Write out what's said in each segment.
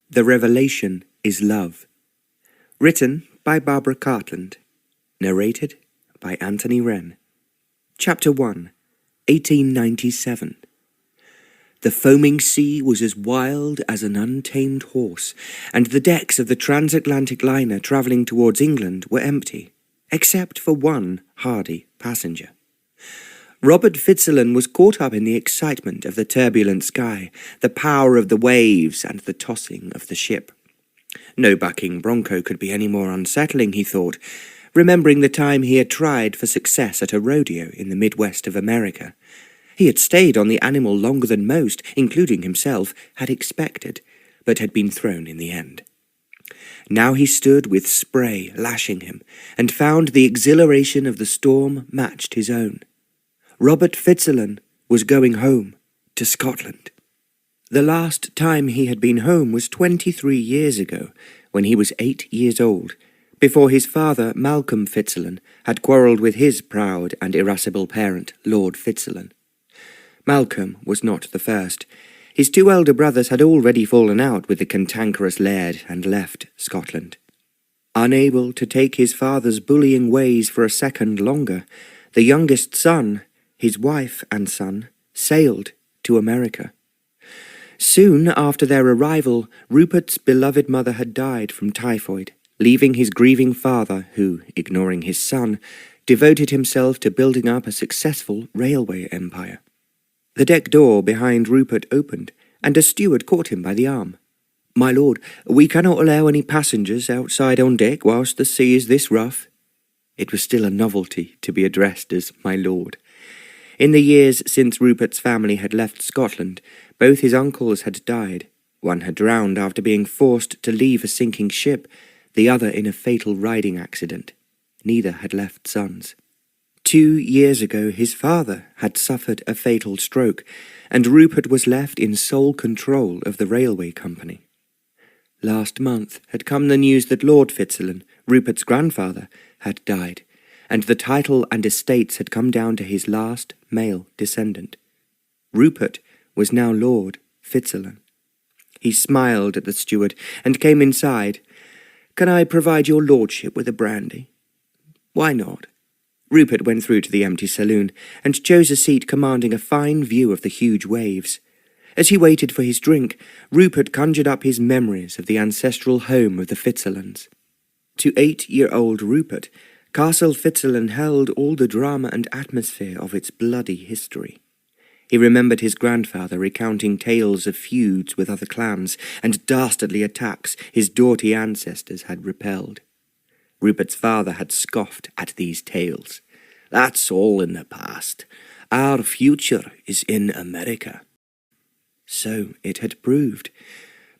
The Revelation is Love. Written by Barbara Cartland. Narrated by Anthony Wren. Chapter 1, 1897. The foaming sea was as wild as an untamed horse, and the decks of the transatlantic liner travelling towards England were empty, except for one hardy passenger. Rupert Fitzalan was caught up in the excitement of the turbulent sky, the power of the waves, and the tossing of the ship. No bucking bronco could be any more unsettling, he thought, remembering the time he had tried for success at a rodeo in the Midwest of America. He had stayed on the animal longer than most, including himself, had expected, but had been thrown in the end. Now he stood with spray lashing him, and found the exhilaration of the storm matched his own. Rupert Fitzalan was going home to Scotland. The last time he had been home was 23 years ago, when he was 8 years old, before his father, Malcolm Fitzalan, had quarrelled with his proud and irascible parent, Lord Fitzalan. Malcolm was not the first. His two elder brothers had already fallen out with the cantankerous Laird and left Scotland. Unable to take his father's bullying ways for a second longer, the youngest son, his wife and son, sailed to America. Soon after their arrival, Rupert's beloved mother had died from typhoid, leaving his grieving father, who, ignoring his son, devoted himself to building up a successful railway empire. The deck door behind Rupert opened, and a steward caught him by the arm. "My lord, we cannot allow any passengers outside on deck whilst the sea is this rough." It was still a novelty to be addressed as "my lord." In the years since Rupert's family had left Scotland, both his uncles had died. One had drowned after being forced to leave a sinking ship, the other in a fatal riding accident. Neither had left sons. 2 years ago his father had suffered a fatal stroke, and Rupert was left in sole control of the railway company. Last month had come the news that Lord Fitzalan, Rupert's grandfather, had died, and the title and estates had come down to his last male descendant. Rupert was now Lord Fitzalan. He smiled at the steward and came inside. "Can I provide your lordship with a brandy?" "Why not?" Rupert went through to the empty saloon and chose a seat commanding a fine view of the huge waves. As he waited for his drink, Rupert conjured up his memories of the ancestral home of the Fitzalans. To 8-year-old Rupert, Castle Fitzalan held all the drama and atmosphere of its bloody history. He remembered his grandfather recounting tales of feuds with other clans and dastardly attacks his doughty ancestors had repelled. Rupert's father had scoffed at these tales. "That's all in the past. Our future is in America." So it had proved.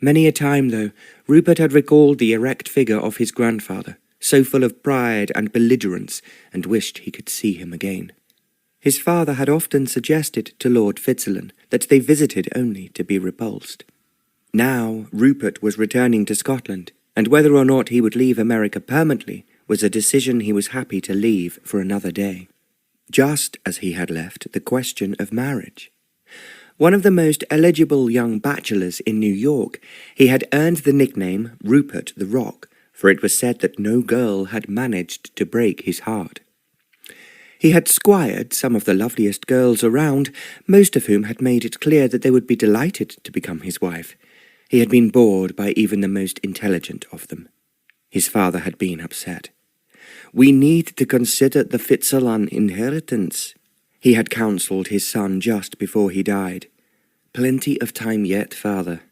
Many a time, though, Rupert had recalled the erect figure of his grandfather, so full of pride and belligerence, and wished he could see him again. His father had often suggested to Lord Fitzalan that they visited only to be repulsed. Now Rupert was returning to Scotland, and whether or not he would leave America permanently was a decision he was happy to leave for another day. Just as he had left the question of marriage. One of the most eligible young bachelors in New York, he had earned the nickname Rupert the Rock, for it was said that no girl had managed to break his heart. He had squired some of the loveliest girls around, most of whom had made it clear that they would be delighted to become his wife. He had been bored by even the most intelligent of them. His father had been upset. "We need to consider the Fitzalan inheritance," he had counselled his son just before he died. "Plenty of time yet, father."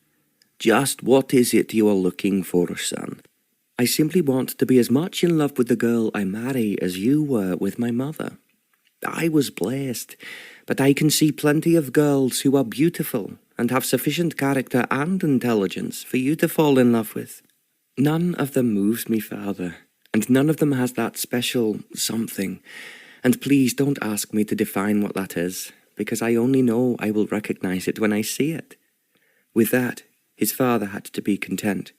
"Just what is it you are looking for, son?" "I simply want to be as much in love with the girl I marry as you were with my mother. I was blessed, but I can see plenty of girls who are beautiful and have sufficient character and intelligence for you to fall in love with. None of them moves me, father, and none of them has that special something. And please don't ask me to define what that is, because I only know I will recognize it when I see it." With that, his father had to be content.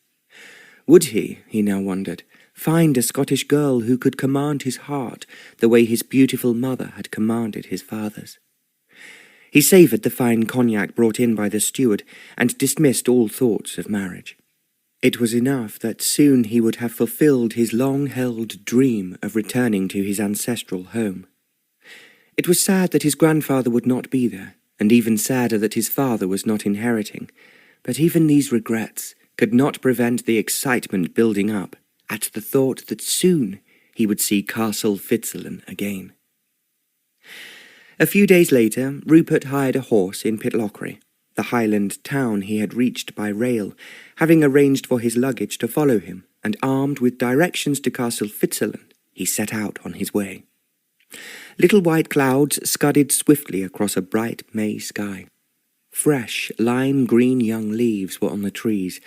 Would he now wondered, find a Scottish girl who could command his heart the way his beautiful mother had commanded his father's? He savoured the fine cognac brought in by the steward, and dismissed all thoughts of marriage. It was enough that soon he would have fulfilled his long-held dream of returning to his ancestral home. It was sad that his grandfather would not be there, and even sadder that his father was not inheriting, but even these regrets could not prevent the excitement building up at the thought that soon he would see Castle Fitzalan again. A few days later, Rupert hired a horse in Pitlochry, the Highland town he had reached by rail, having arranged for his luggage to follow him, and armed with directions to Castle Fitzalan, he set out on his way. Little white clouds scudded swiftly across a bright May sky. Fresh, lime-green young leaves were on the trees.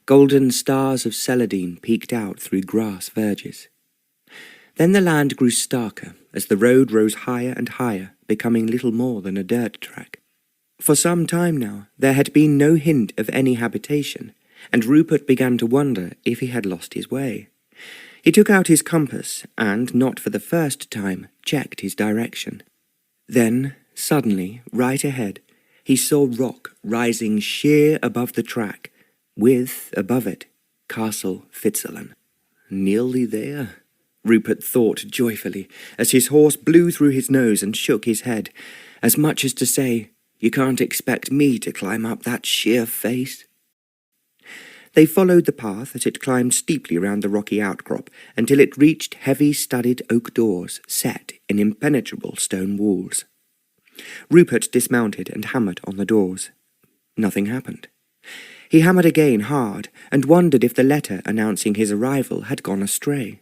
Golden stars of celandine peeked out through grass verges. Then the land grew starker as the road rose higher and higher, becoming little more than a dirt track. For some time now, there had been no hint of any habitation, and Rupert began to wonder if he had lost his way. He took out his compass and, not for the first time, checked his direction. Then, suddenly, right ahead, he saw rock rising sheer above the track, with, above it, Castle Fitzalan. Nearly there, Rupert thought joyfully, as his horse blew through his nose and shook his head, as much as to say, "You can't expect me to climb up that sheer face." They followed the path as it climbed steeply round the rocky outcrop until it reached heavy studded oak doors set in impenetrable stone walls. Rupert dismounted and hammered on the doors. Nothing happened. He hammered again hard and wondered if the letter announcing his arrival had gone astray.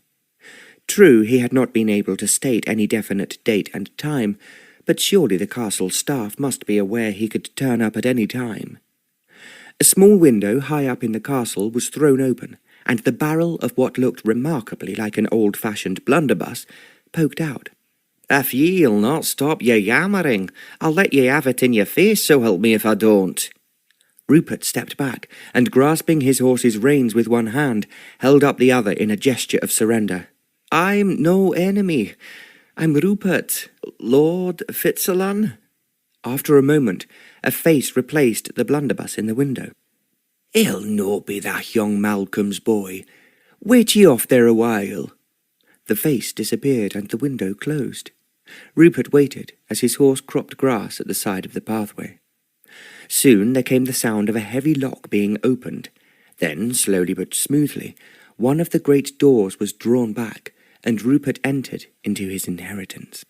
True, he had not been able to state any definite date and time, but surely the castle staff must be aware he could turn up at any time. A small window high up in the castle was thrown open, and the barrel of what looked remarkably like an old-fashioned blunderbuss poked out. "If ye'll not stop your yammering, I'll let ye have it in your face, so help me if I don't." Rupert stepped back, and grasping his horse's reins with one hand, held up the other in a gesture of surrender. "I'm no enemy. I'm Rupert, Lord Fitzalan." After a moment, a face replaced the blunderbuss in the window. "He'll no be that young Malcolm's boy. Wait ye off there a while." The face disappeared and the window closed. Rupert waited as his horse cropped grass at the side of the pathway. Soon there came the sound of a heavy lock being opened. Then, slowly but smoothly, one of the great doors was drawn back, and Rupert entered into his inheritance.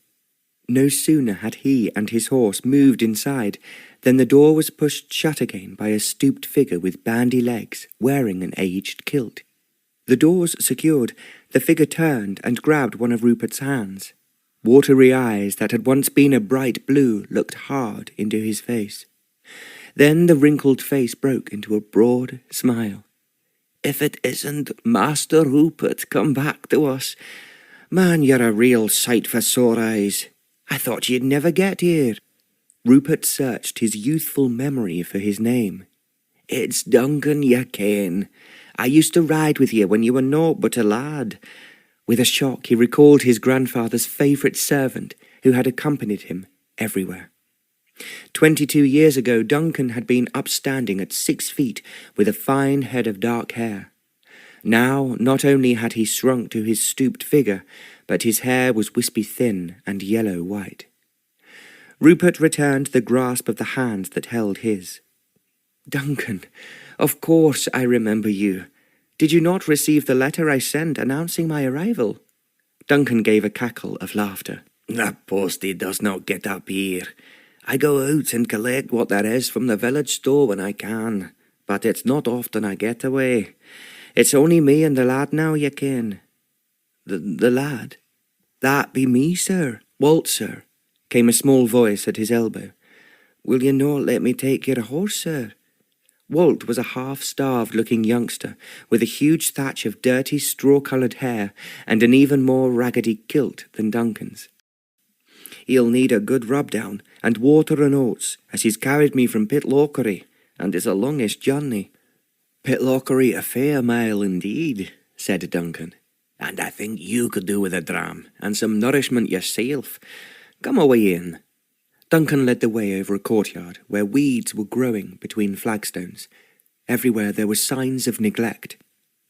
No sooner had he and his horse moved inside than the door was pushed shut again by a stooped figure with bandy legs, wearing an aged kilt. The doors secured, the figure turned and grabbed one of Rupert's hands. Watery eyes that had once been a bright blue looked hard into his face. Then the wrinkled face broke into a broad smile. "If it isn't Master Rupert come back to us, man, you're a real sight for sore eyes. I thought you'd never get here." Rupert searched his youthful memory for his name. "It's Duncan, ye ken. I used to ride with you when you were naught but a lad." With a shock, he recalled his grandfather's favourite servant who had accompanied him everywhere. 22 years ago, Duncan had been upstanding at 6 feet with a fine head of dark hair. Now, not only had he shrunk to his stooped figure, but his hair was wispy thin and yellow-white. Rupert returned the grasp of the hand that held his. "Duncan, of course I remember you. Did you not receive the letter I sent announcing my arrival?" Duncan gave a cackle of laughter. "That postie does not get up here. I go out and collect what there is from the village store when I can, but it's not often I get away. It's only me and the lad now, ye ken." The lad? "That be me, sir. Walt, sir," came a small voice at his elbow. "Will you not let me take your horse, sir?" Walt was a half-starved-looking youngster with a huge thatch of dirty straw-coloured hair and an even more raggedy kilt than Duncan's. "He'll need a good rub-down and water and oats, as he's carried me from Pitlochry, and it's a longish journey." "Pitlochry a fair mile indeed," said Duncan. "And I think you could do with a dram and some nourishment yourself. Come away in." Duncan led the way over a courtyard where weeds were growing between flagstones. Everywhere there were signs of neglect.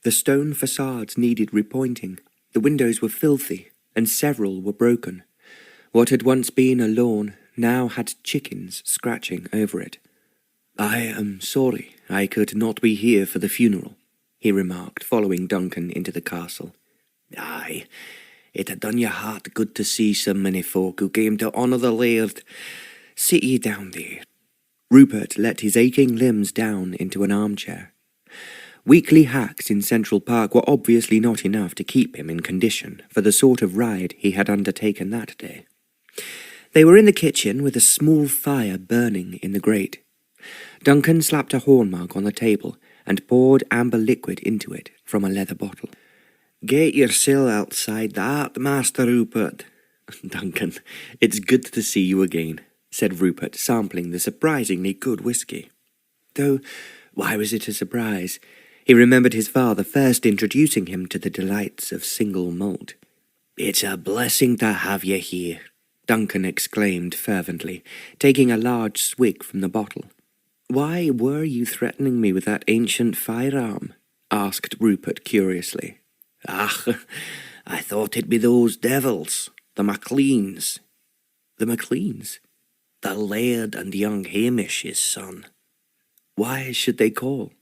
The stone facades needed repointing, the windows were filthy, and several were broken. What had once been a lawn now had chickens scratching over it. "I am sorry I could not be here for the funeral," he remarked, following Duncan into the castle. "Aye, it had done your heart good to see so many folk who came to honour the Laird. Sit ye down there." Rupert let his aching limbs down into an armchair. Weekly hacks in Central Park were obviously not enough to keep him in condition for the sort of ride he had undertaken that day. They were in the kitchen with a small fire burning in the grate. Duncan slapped a horn mug on the table and poured amber liquid into it from a leather bottle. "Get yourself outside that, Master Rupert." "Duncan, it's good to see you again," said Rupert, sampling the surprisingly good whisky. Though, why was it a surprise? He remembered his father first introducing him to the delights of single malt. "It's a blessing to have you here," Duncan exclaimed fervently, taking a large swig from the bottle. "Why were you threatening me with that ancient firearm?" asked Rupert curiously. "Ah, I thought it'd be those devils, the MacLeans." "The MacLeans?" "The Laird and young Hamish, his son." "Why should they call?"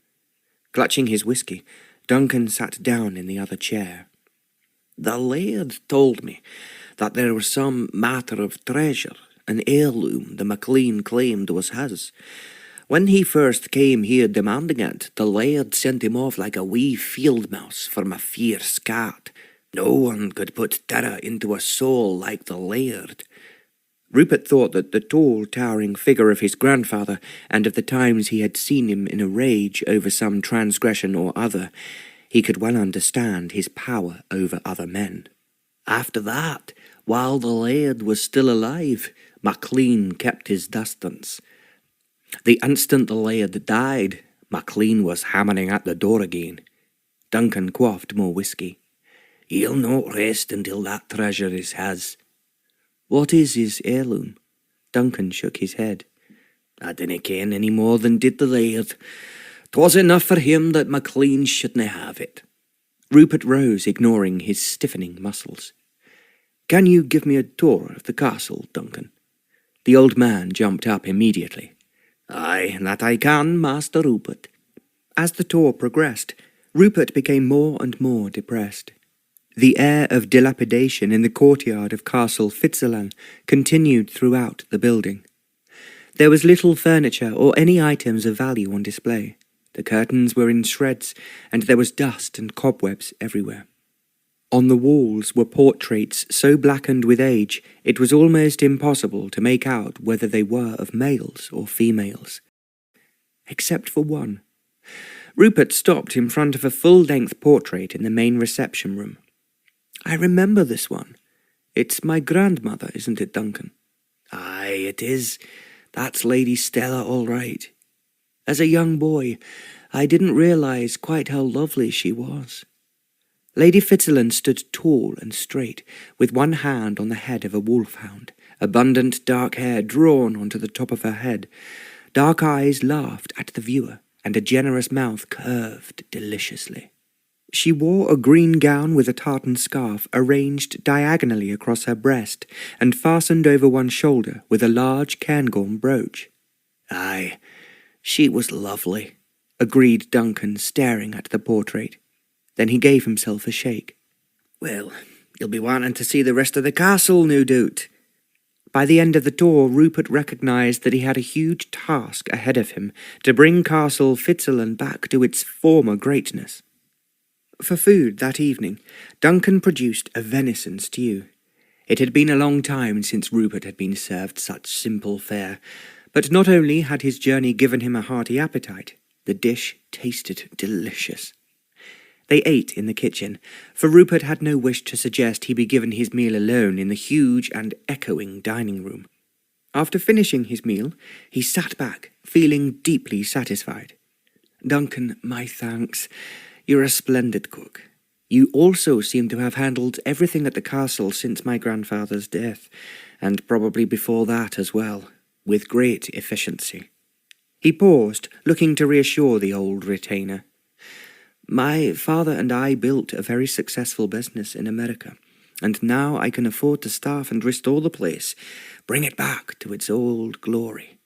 Clutching his whisky, Duncan sat down in the other chair. "The Laird told me that there was some matter of treasure, an heirloom the MacLean claimed was his. When he first came here demanding it, the Laird sent him off like a wee field mouse from a fierce cat. No one could put terror into a soul like the Laird." Rupert thought that the tall, towering figure of his grandfather, and of the times he had seen him in a rage over some transgression or other, he could well understand his power over other men. "After that, while the Laird was still alive, MacLean kept his distance. The instant the Laird died, MacLean was hammering at the door again." Duncan quaffed more whisky. "He'll not rest until that treasure is his." "What is his heirloom?" Duncan shook his head. "I dinna ken any more than did the Laird. 'Twas enough for him that MacLean shouldna have it." Rupert rose, ignoring his stiffening muscles. "Can you give me a tour of the castle, Duncan?" The old man jumped up immediately. "Aye, that I can, Master Rupert." As the tour progressed, Rupert became more and more depressed. The air of dilapidation in the courtyard of Castle Fitzalan continued throughout the building. There was little furniture or any items of value on display. The curtains were in shreds, and there was dust and cobwebs everywhere. On the walls were portraits so blackened with age it was almost impossible to make out whether they were of males or females. Except for one. Rupert stopped in front of a full-length portrait in the main reception room. "I remember this one. It's my grandmother, isn't it, Duncan?" "Aye, it is. That's Lady Stella, all right." "As a young boy, I didn't realise quite how lovely she was." Lady Fitzalan stood tall and straight, with one hand on the head of a wolfhound, abundant dark hair drawn onto the top of her head. Dark eyes laughed at the viewer, and a generous mouth curved deliciously. She wore a green gown with a tartan scarf arranged diagonally across her breast and fastened over one shoulder with a large cairngorm brooch. "Aye, she was lovely," agreed Duncan, staring at the portrait. Then he gave himself a shake. "Well, you'll be wanting to see the rest of the castle, no doubt." By the end of the tour, Rupert recognised that he had a huge task ahead of him to bring Castle Fitzalan back to its former greatness. For food that evening, Duncan produced a venison stew. It had been a long time since Rupert had been served such simple fare, but not only had his journey given him a hearty appetite, the dish tasted delicious. They ate in the kitchen, for Rupert had no wish to suggest he be given his meal alone in the huge and echoing dining room. After finishing his meal, he sat back, feeling deeply satisfied. "Duncan, my thanks. You're a splendid cook. You also seem to have handled everything at the castle since my grandfather's death, and probably before that as well, with great efficiency." He paused, looking to reassure the old retainer. "My father and I built a very successful business in America, and now I can afford to staff and restore the place, bring it back to its old glory."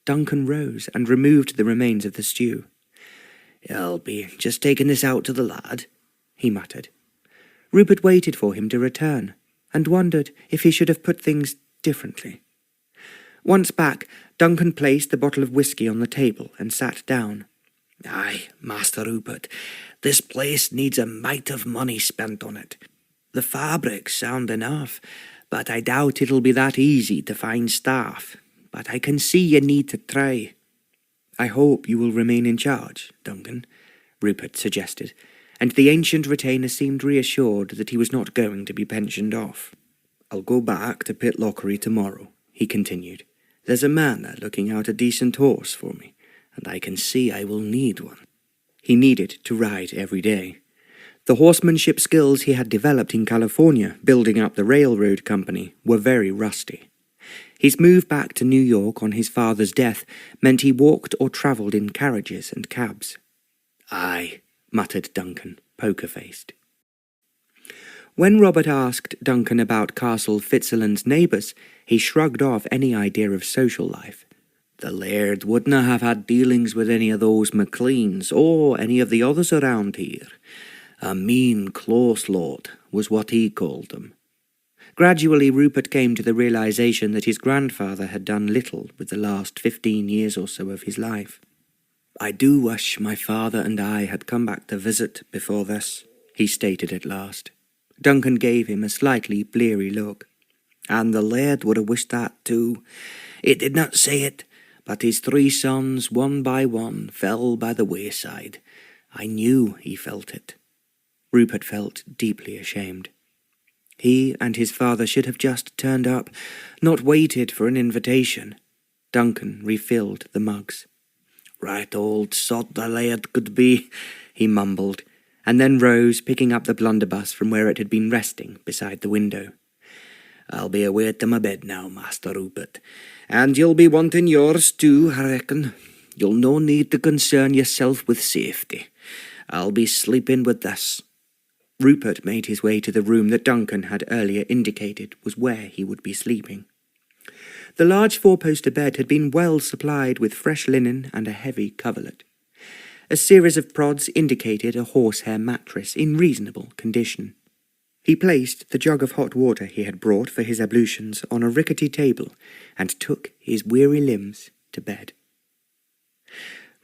Duncan rose and removed the remains of the stew. "I'll be just taking this out to the lad," he muttered. Rupert waited for him to return, and wondered if he should have put things differently. Once back, Duncan placed the bottle of whisky on the table and sat down. "Aye, Master Rupert, this place needs a mite of money spent on it. The fabric's sound enough, but I doubt it'll be that easy to find staff. But I can see you need to try." "I hope you will remain in charge, Duncan," Rupert suggested, and the ancient retainer seemed reassured that he was not going to be pensioned off. "I'll go back to Pitlochry tomorrow," he continued. "There's a man there looking out a decent horse for me, and I can see I will need one." He needed to ride every day. The horsemanship skills he had developed in California, building up the railroad company, were very rusty. His move back to New York on his father's death meant he walked or travelled in carriages and cabs. "Aye," muttered Duncan, poker-faced. When Robert asked Duncan about Castle Fitzalan's neighbours, he shrugged off any idea of social life. "The Laird wouldn't have had dealings with any of those MacLeans or any of the others around here. A mean, close lot was what he called them." Gradually, Rupert came to the realization that his grandfather had done little with the last 15 years or so of his life. "I do wish my father and I had come back to visit before this," he stated at last. Duncan gave him a slightly bleary look. "And the Laird would have wished that too. He did not say it, but his 3 sons, one by one, fell by the wayside. I knew he felt it." Rupert felt deeply ashamed. He and his father should have just turned up, not waited for an invitation. Duncan refilled the mugs. "Right old sod the Laird could be," he mumbled, and then rose, picking up the blunderbuss from where it had been resting beside the window. "I'll be away to my bed now, Master Rupert, and you'll be wanting yours too, I reckon. You'll no need to concern yourself with safety. I'll be sleeping with this." Rupert made his way to the room that Duncan had earlier indicated was where he would be sleeping. The large 4-poster bed had been well supplied with fresh linen and a heavy coverlet. A series of prods indicated a horsehair mattress in reasonable condition. He placed the jug of hot water he had brought for his ablutions on a rickety table and took his weary limbs to bed.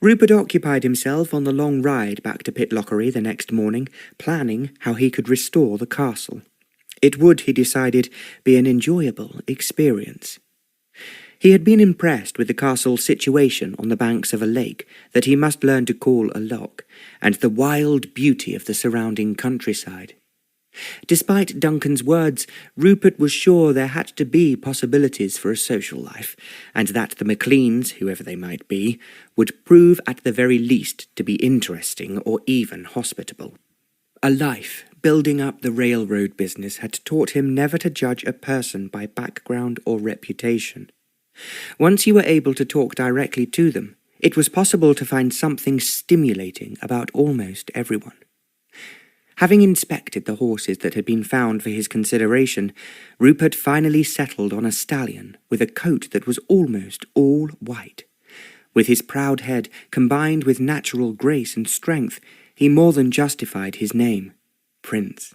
Rupert occupied himself on the long ride back to Pitlochry the next morning, planning how he could restore the castle. It would, he decided, be an enjoyable experience. He had been impressed with the castle's situation on the banks of a lake that he must learn to call a loch, and the wild beauty of the surrounding countryside. Despite Duncan's words, Rupert was sure there had to be possibilities for a social life, and that the MacLeans, whoever they might be, would prove at the very least to be interesting or even hospitable. A life building up the railroad business had taught him never to judge a person by background or reputation. Once you were able to talk directly to them, it was possible to find something stimulating about almost everyone. Having inspected the horses that had been found for his consideration, Rupert finally settled on a stallion with a coat that was almost all white. With his proud head combined with natural grace and strength, he more than justified his name, Prince.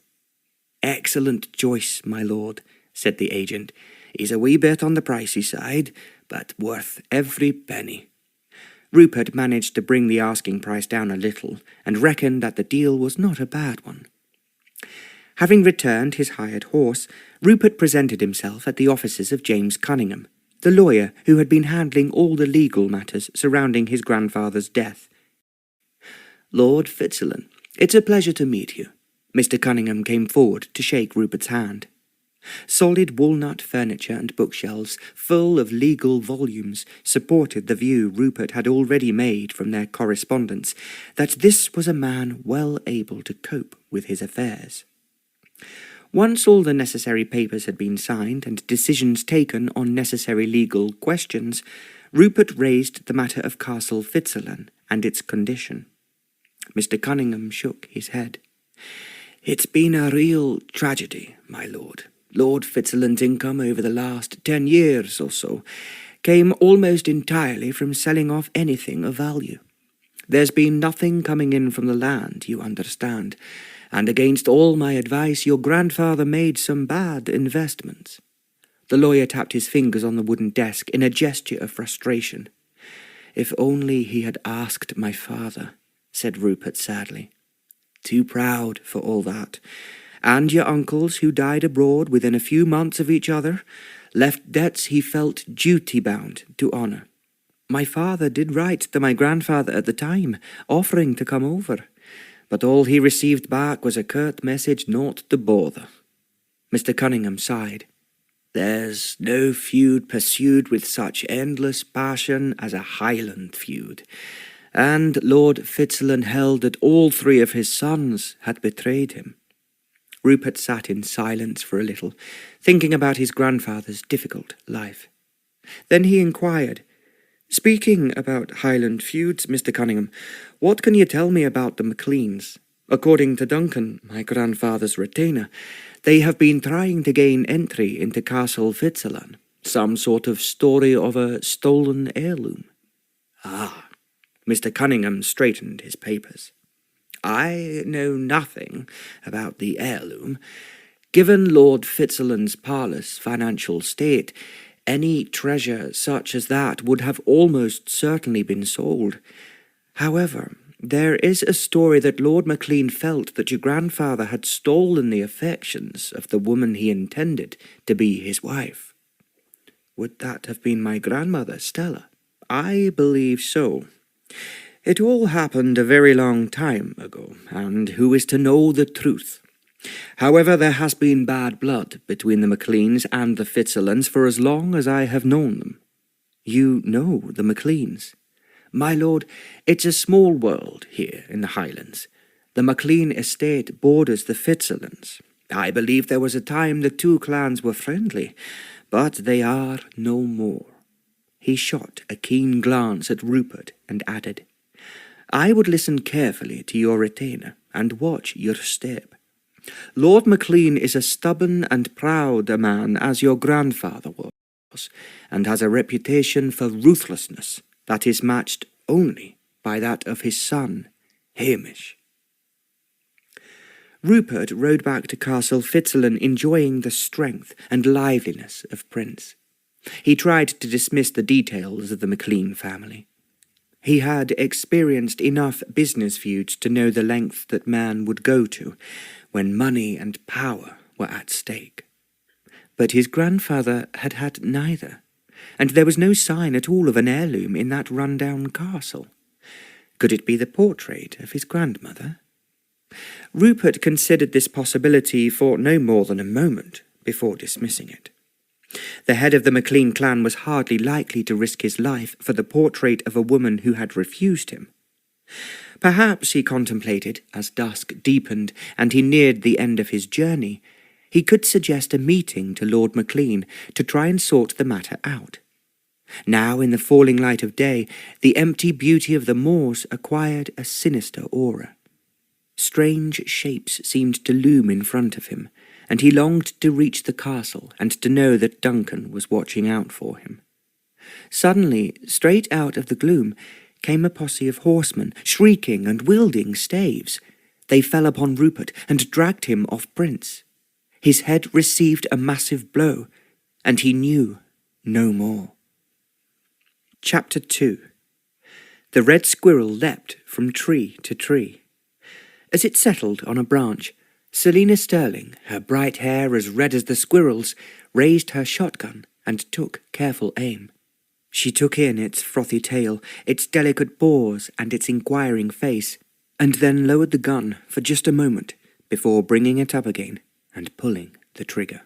"Excellent choice, my lord," said the agent. "He's a wee bit on the pricey side, but worth every penny." Rupert managed to bring the asking price down a little, and reckoned that the deal was not a bad one. Having returned his hired horse, Rupert presented himself at the offices of James Cunningham, the lawyer who had been handling all the legal matters surrounding his grandfather's death. "Lord Fitzalan, it's a pleasure to meet you." Mr. Cunningham came forward to shake Rupert's hand. Solid walnut furniture and bookshelves, full of legal volumes, supported the view Rupert had already made from their correspondence that this was a man well able to cope with his affairs. Once all the necessary papers had been signed and decisions taken on necessary legal questions, Rupert raised the matter of Castle Fitzalan and its condition. Mr. Cunningham shook his head. "It's been a real tragedy, my lord. Lord Fitzalan's income over the last 10 years or so came almost entirely from selling off anything of value. There's been nothing coming in from the land, you understand, and against all my advice, your grandfather made some bad investments." The lawyer tapped his fingers on the wooden desk in a gesture of frustration. "If only he had asked my father," said Rupert sadly. "Too proud for all that. And your uncles, who died abroad within a few months of each other, left debts he felt duty-bound to honour. My father did write to my grandfather at the time, offering to come over, but all he received back was a curt message not to bother." Mr. Cunningham sighed. "There's no feud pursued with such endless passion as a Highland feud, and Lord Fitzalan held that all 3 of his sons had betrayed him." Rupert sat in silence for a little, thinking about his grandfather's difficult life. Then he inquired, "Speaking about Highland feuds, Mr. Cunningham, what can you tell me about the MacLeans? According to Duncan, my grandfather's retainer, they have been trying to gain entry into Castle Fitzalan, some sort of story of a stolen heirloom." "Ah." Mr. Cunningham straightened his papers. "I know nothing about the heirloom. Given Lord Fitzalan's parlous financial state, any treasure such as that would have almost certainly been sold. However, there is a story that Lord MacLean felt that your grandfather had stolen the affections of the woman he intended to be his wife." "Would that have been my grandmother, Stella?" "I believe so. It all happened a very long time ago, and who is to know the truth? However, there has been bad blood between the MacLeans and the Fitzalans for as long as I have known them." "You know the MacLeans?" "My lord, it's a small world here in the Highlands. The MacLean estate borders the Fitzalans. I believe there was a time the 2 clans were friendly, but they are no more." He shot a keen glance at Rupert and added, "I would listen carefully to your retainer and watch your step. Lord MacLean is as stubborn and proud a man as your grandfather was, and has a reputation for ruthlessness that is matched only by that of his son, Hamish." Rupert rode back to Castle Fitzalan enjoying the strength and liveliness of Prince. He tried to dismiss the details of the MacLean family. He had experienced enough business feuds to know the length that man would go to when money and power were at stake. But his grandfather had had neither, and there was no sign at all of an heirloom in that run-down castle. Could it be the portrait of his grandmother? Rupert considered this possibility for no more than a moment before dismissing it. The head of the MacLean clan was hardly likely to risk his life for the portrait of a woman who had refused him. Perhaps, he contemplated, as dusk deepened and he neared the end of his journey, he could suggest a meeting to Lord MacLean to try and sort the matter out. Now, in the falling light of day, the empty beauty of the moors acquired a sinister aura. Strange shapes seemed to loom in front of him, and he longed to reach the castle and to know that Duncan was watching out for him. Suddenly, straight out of the gloom, came a posse of horsemen, shrieking and wielding staves. They fell upon Rupert and dragged him off Prince. His head received a massive blow, and he knew no more. Chapter 2. The red squirrel leapt from tree to tree. As it settled on a branch, Celina Stirling, her bright hair as red as the squirrel's, raised her shotgun and took careful aim. She took in its frothy tail, its delicate paws and its inquiring face, and then lowered the gun for just a moment before bringing it up again and pulling the trigger.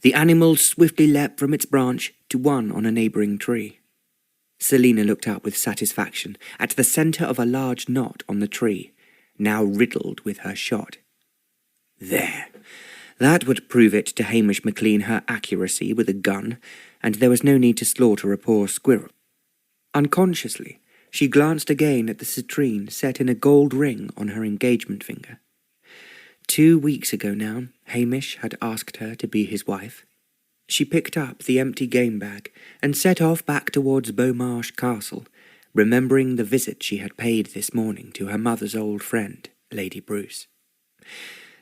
The animal swiftly leapt from its branch to one on a neighbouring tree. Celina looked up with satisfaction at the centre of a large knot on the tree, now riddled with her shot. There, that would prove it to Hamish MacLean her accuracy with a gun, and there was no need to slaughter a poor squirrel. Unconsciously, she glanced again at the citrine set in a gold ring on her engagement finger. 2 weeks ago now, Hamish had asked her to be his wife. She picked up the empty game bag and set off back towards Beaumarsh Castle, remembering the visit she had paid this morning to her mother's old friend, Lady Bruce.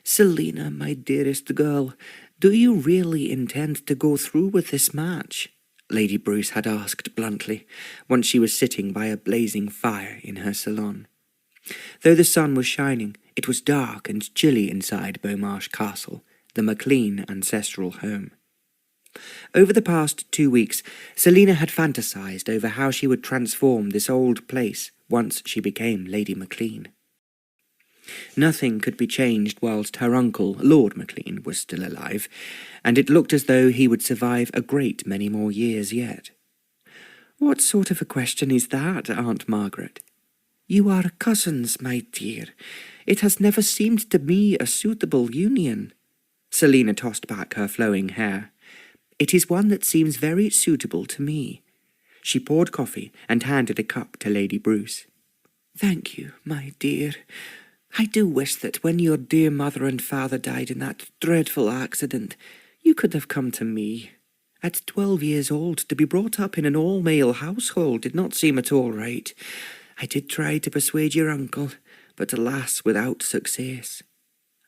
"Celina, my dearest girl, do you really intend to go through with this match?" Lady Bruce had asked bluntly, once she was sitting by a blazing fire in her salon. Though the sun was shining, it was dark and chilly inside Beaumarsh Castle, the MacLean ancestral home. Over the past 2 weeks, Celina had fantasized over how she would transform this old place once she became Lady MacLean. Nothing could be changed whilst her uncle, Lord MacLean, was still alive, and it looked as though he would survive a great many more years yet. "What sort of a question is that, Aunt Margaret?" "You are cousins, my dear. It has never seemed to me a suitable union." Celina tossed back her flowing hair. "It is one that seems very suitable to me." She poured coffee and handed a cup to Lady Bruce. "Thank you, my dear. I do wish that when your dear mother and father died in that dreadful accident, you could have come to me. At 12 years old, to be brought up in an all-male household did not seem at all right. I did try to persuade your uncle, but alas, without success."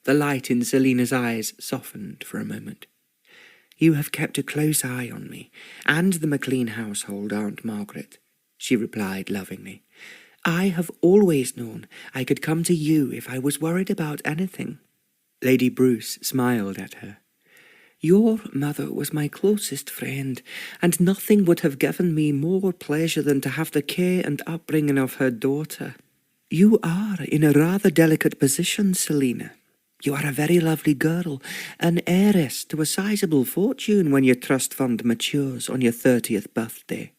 The light in Celina's eyes softened for a moment. "You have kept a close eye on me, and the MacLean household, Aunt Margaret," she replied lovingly. "I have always known I could come to you if I was worried about anything." Lady Bruce smiled at her. "Your mother was my closest friend, and nothing would have given me more pleasure than to have the care and upbringing of her daughter. You are in a rather delicate position, Celina. You are a very lovely girl, an heiress to a sizable fortune when your trust fund matures on your 30th birthday."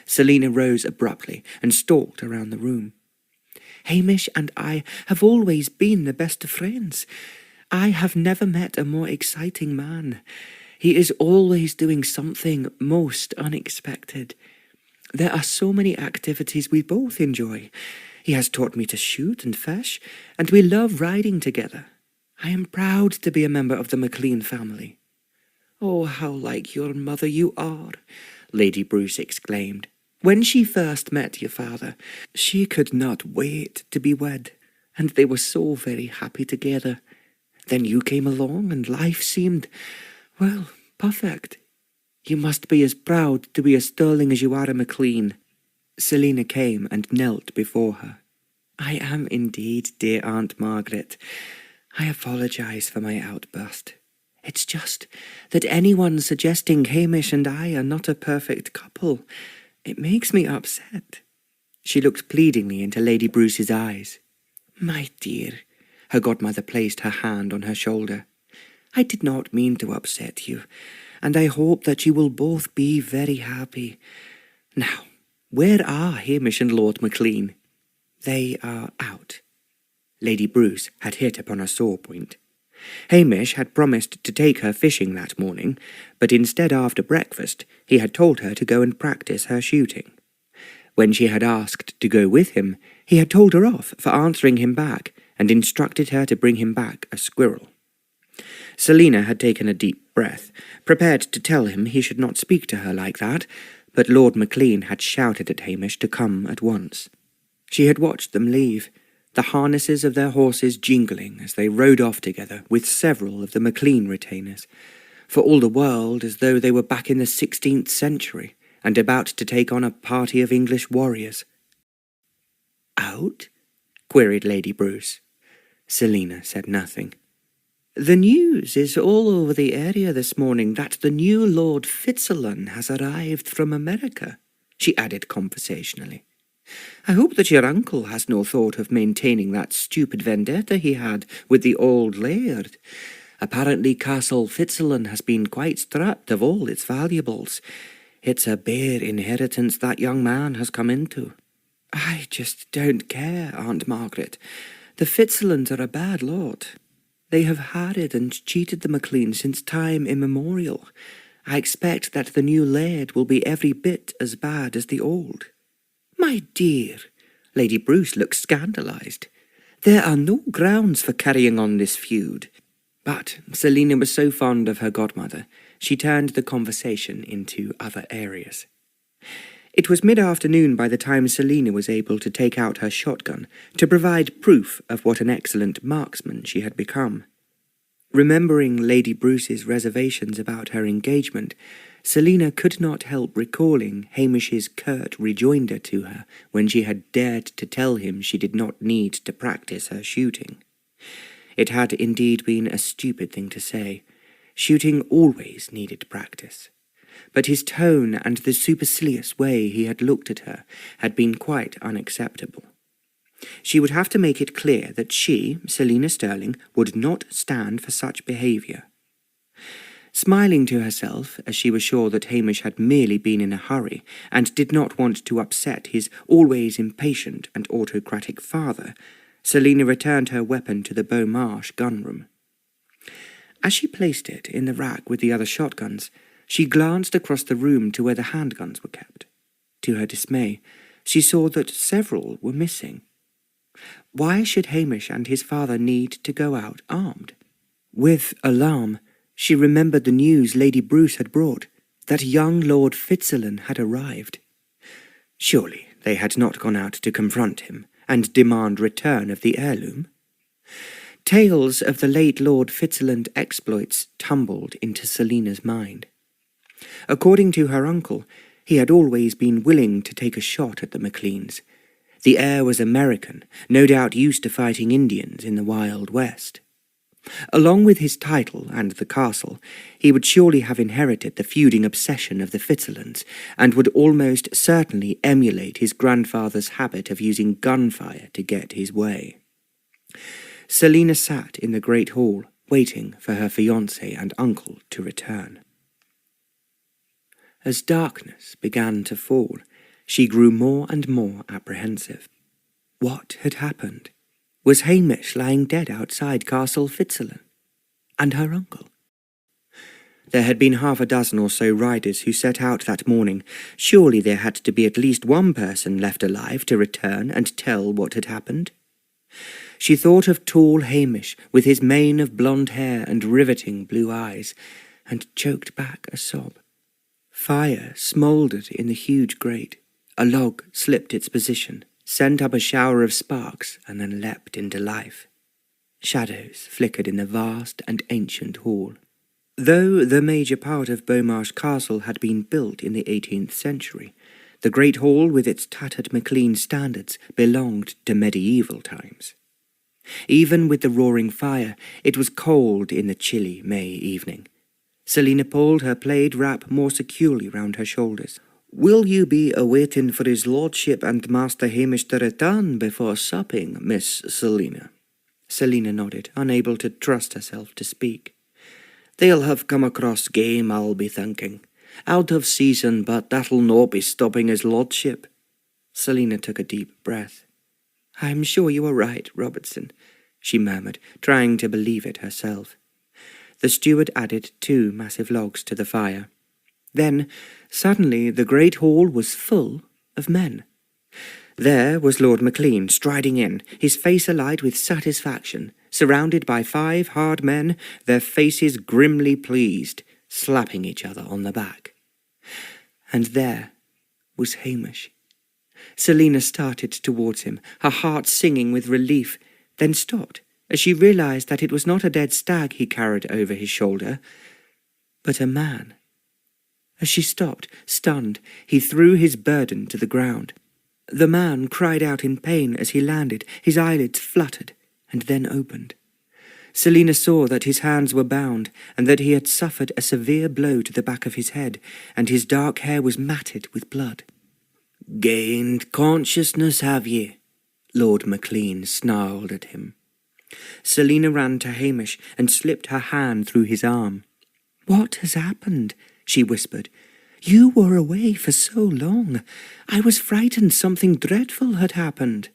Celina rose abruptly and stalked around the room. "Hamish and I have always been the best of friends. I have never met a more exciting man. He is always doing something most unexpected. There are so many activities we both enjoy. He has taught me to shoot and fish, and we love riding together. I am proud to be a member of the MacLean family." "Oh, how like your mother you are," Lady Bruce exclaimed. "When she first met your father, she could not wait to be wed, and they were so very happy together. Then you came along, and life seemed, well, perfect. You must be as proud to be a Stirling as you are a MacLean." Celina came and knelt before her. "I am indeed, dear Aunt Margaret. I apologize for my outburst. It's just that anyone suggesting Hamish and I are not a perfect couple, it makes me upset." She looked pleadingly into Lady Bruce's eyes. "My dear," her godmother placed her hand on her shoulder, "I did not mean to upset you, and I hope that you will both be very happy. Now, where are Hamish and Lord MacLean?" "They are out." Lady Bruce had hit upon a sore point. Hamish had promised to take her fishing that morning, but instead after breakfast he had told her to go and practice her shooting. When she had asked to go with him, he had told her off for answering him back and instructed her to bring him back a squirrel. Celina had taken a deep breath, prepared to tell him he should not speak to her like that, but Lord MacLean had shouted at Hamish to come at once. She had watched them leave, the harnesses of their horses jingling as they rode off together with several of the MacLean retainers, for all the world as though they were back in the 16th century and about to take on a party of English warriors. "Out?" queried Lady Bruce. Celina said nothing. "The news is all over the area this morning that the new Lord Fitzalan has arrived from America," she added conversationally. "I hope that your uncle has no thought of maintaining that stupid vendetta he had with the old Laird. Apparently Castle Fitzalan has been quite stripped of all its valuables. It's a bare inheritance that young man has come into." "I just don't care, Aunt Margaret. The Fitzalans are a bad lot. They have harried and cheated the MacLeans since time immemorial. I expect that the new Laird will be every bit as bad as the old." "My dear," Lady Bruce looked scandalised. "There are no grounds for carrying on this feud." But Celina was so fond of her godmother, she turned the conversation into other areas. It was mid-afternoon by the time Celina was able to take out her shotgun to provide proof of what an excellent marksman she had become. Remembering Lady Bruce's reservations about her engagement, Celina could not help recalling Hamish's curt rejoinder to her when she had dared to tell him she did not need to practice her shooting. It had indeed been a stupid thing to say. Shooting always needed practice. But his tone and the supercilious way he had looked at her had been quite unacceptable. She would have to make it clear that she, Celina Stirling, would not stand for such behaviour. Smiling to herself, as she was sure that Hamish had merely been in a hurry and did not want to upset his always impatient and autocratic father, Celina returned her weapon to the Beaumarsh gun-room. As she placed it in the rack with the other shotguns, she glanced across the room to where the handguns were kept. To her dismay, she saw that several were missing. Why should Hamish and his father need to go out armed? With alarm, she remembered the news Lady Bruce had brought, that young Lord Fitzalan had arrived. Surely they had not gone out to confront him and demand return of the heirloom. Tales of the late Lord Fitzalan's exploits tumbled into Celina's mind. According to her uncle, he had always been willing to take a shot at the MacLeans. The heir was American, no doubt used to fighting Indians in the Wild West. Along with his title and the castle, he would surely have inherited the feuding obsession of the Fitzalans, and would almost certainly emulate his grandfather's habit of using gunfire to get his way. Celina sat in the great hall, waiting for her fiancé and uncle to return. As darkness began to fall, she grew more and more apprehensive. What had happened? Was Hamish lying dead outside Castle Fitzalan? And her uncle? There had been half a dozen or so riders who set out that morning. Surely there had to be at least one person left alive to return and tell what had happened. She thought of tall Hamish with his mane of blonde hair and riveting blue eyes, and choked back a sob. Fire smouldered in the huge grate. A log slipped its position, sent up a shower of sparks, and then leapt into life. Shadows flickered in the vast and ancient hall. Though the major part of Beaumarsh Castle had been built in the 18th century, the great hall with its tattered MacLean standards belonged to medieval times. Even with the roaring fire, it was cold in the chilly May evening. Celina pulled her plaid wrap more securely round her shoulders. "Will you be awaiting for his lordship and Master Hamish to return before supping, Miss Celina?" Celina nodded, unable to trust herself to speak. "They'll have come across game, I'll be thinking. Out of season, but that'll no be stopping his lordship." Celina took a deep breath. "I'm sure you are right, Robertson," she murmured, trying to believe it herself. The steward added 2 massive logs to the fire. Then, suddenly, the great hall was full of men. There was Lord MacLean striding in, his face alight with satisfaction, surrounded by 5 hard men, their faces grimly pleased, slapping each other on the back. And there was Hamish. Celina started towards him, her heart singing with relief, then stopped as she realized that it was not a dead stag he carried over his shoulder, but a man. As she stopped, stunned, he threw his burden to the ground. The man cried out in pain as he landed, his eyelids fluttered and then opened. Celina saw that his hands were bound, and that he had suffered a severe blow to the back of his head, and his dark hair was matted with blood. "Gained consciousness, have ye?" Lord MacLean snarled at him. Celina ran to Hamish and slipped her hand through his arm. "What has happened?" she whispered. "You were away for so long. I was frightened something dreadful had happened."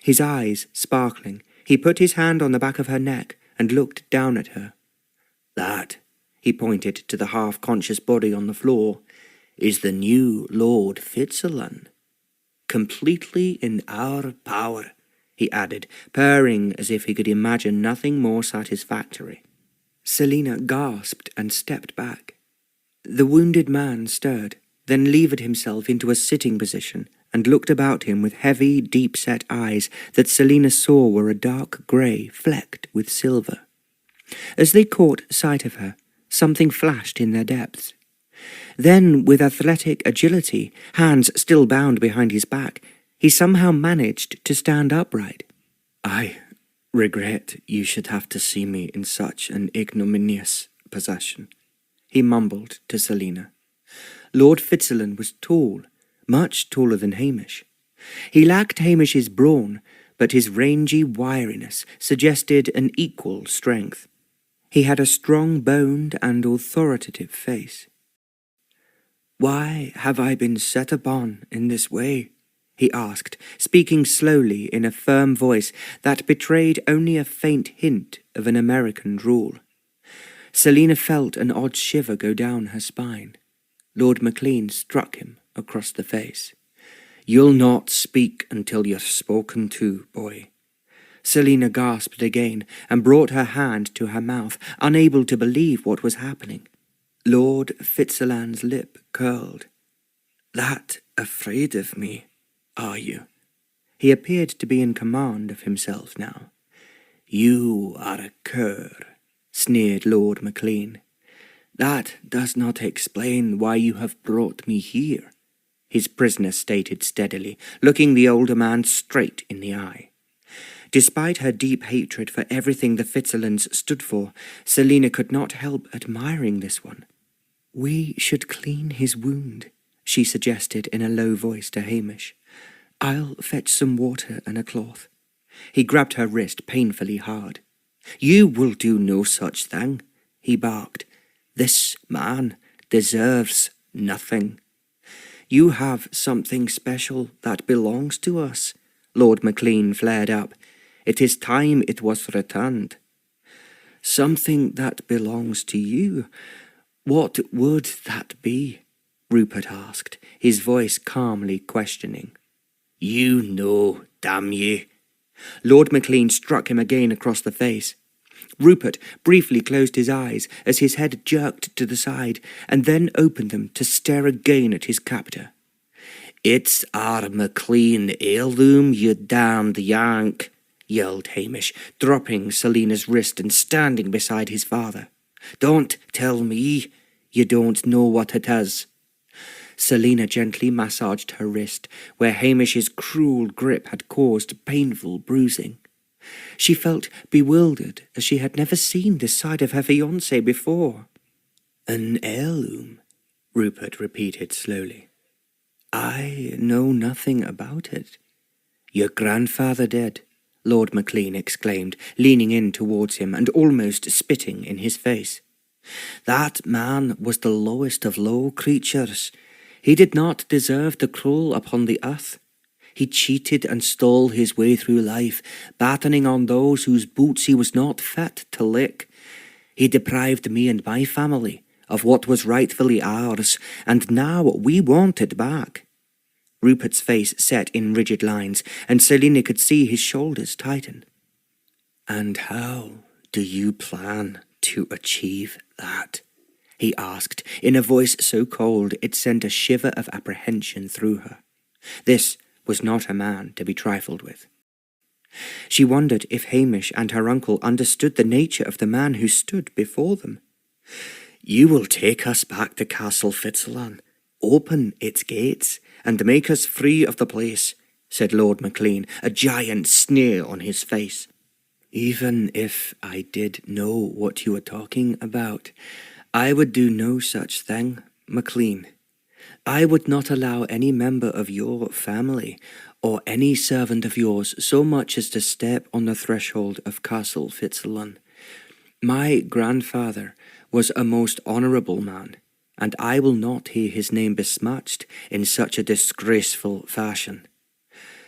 His eyes sparkling, he put his hand on the back of her neck and looked down at her. "That," he pointed to the half-conscious body on the floor, "is the new Lord Fitzalan." completely in our power," he added, purring as if he could imagine nothing more satisfactory. Celina gasped and stepped back. The wounded man stirred, then levered himself into a sitting position and looked about him with heavy, deep-set eyes that Celina saw were a dark grey flecked with silver. As they caught sight of her, something flashed in their depths. Then, with athletic agility, hands still bound behind his back, he somehow managed to stand upright. "I regret you should have to see me in such an ignominious possession," he mumbled to Celina. Lord Fitzalan was tall, much taller than Hamish. He lacked Hamish's brawn, but his rangy wiriness suggested an equal strength. He had a strong-boned and authoritative face. "Why have I been set upon in this way?" he asked, speaking slowly in a firm voice that betrayed only a faint hint of an American drawl. Celina felt an odd shiver go down her spine. Lord MacLean struck him across the face. "You'll not speak until you're spoken to, boy." Celina gasped again and brought her hand to her mouth, unable to believe what was happening. Lord Fitzalan's lip curled. "That afraid of me, are you?" He appeared to be in command of himself now. "You are a cur," sneered Lord MacLean. "That does not explain why you have brought me here," his prisoner stated steadily, looking the older man straight in the eye. Despite her deep hatred for everything the Fitzalans stood for, Celina could not help admiring this one. "We should clean his wound," she suggested in a low voice to Hamish. "I'll fetch some water and a cloth." He grabbed her wrist painfully hard. "You will do no such thing," he barked. "This man deserves nothing." "You have something special that belongs to us," Lord MacLean flared up. "It is time it was returned." "Something that belongs to you? What would that be?" Rupert asked, his voice calmly questioning. "You know, damn ye." Lord MacLean struck him again across the face. Rupert briefly closed his eyes as his head jerked to the side, and then opened them to stare again at his captor. "It's our MacLean heirloom, you damned Yank," yelled Hamish, dropping Celina's wrist and standing beside his father. "Don't tell me you don't know what it is." Celina gently massaged her wrist, where Hamish's cruel grip had caused painful bruising. She felt bewildered, as she had never seen this side of her fiancé before. "An heirloom," Rupert repeated slowly. "I know nothing about it." "Your grandfather did," Lord MacLean exclaimed, leaning in towards him and almost spitting in his face. "That man was the lowest of low creatures. He did not deserve to crawl upon the earth. He cheated and stole his way through life, battening on those whose boots he was not fit to lick. He deprived me and my family of what was rightfully ours, and now we want it back." Rupert's face set in rigid lines, and Celina could see his shoulders tighten. "And how do you plan to achieve that?" he asked, in a voice so cold it sent a shiver of apprehension through her. This was not a man to be trifled with. She wondered if Hamish and her uncle understood the nature of the man who stood before them. "You will take us back to Castle Fitzalan, open its gates, and make us free of the place," said Lord MacLean, a giant sneer on his face. "Even if I did know what you were talking about, I would do no such thing, MacLean. I would not allow any member of your family or any servant of yours so much as to step on the threshold of Castle Fitzalan. My grandfather was a most honourable man, and I will not hear his name besmirched in such a disgraceful fashion."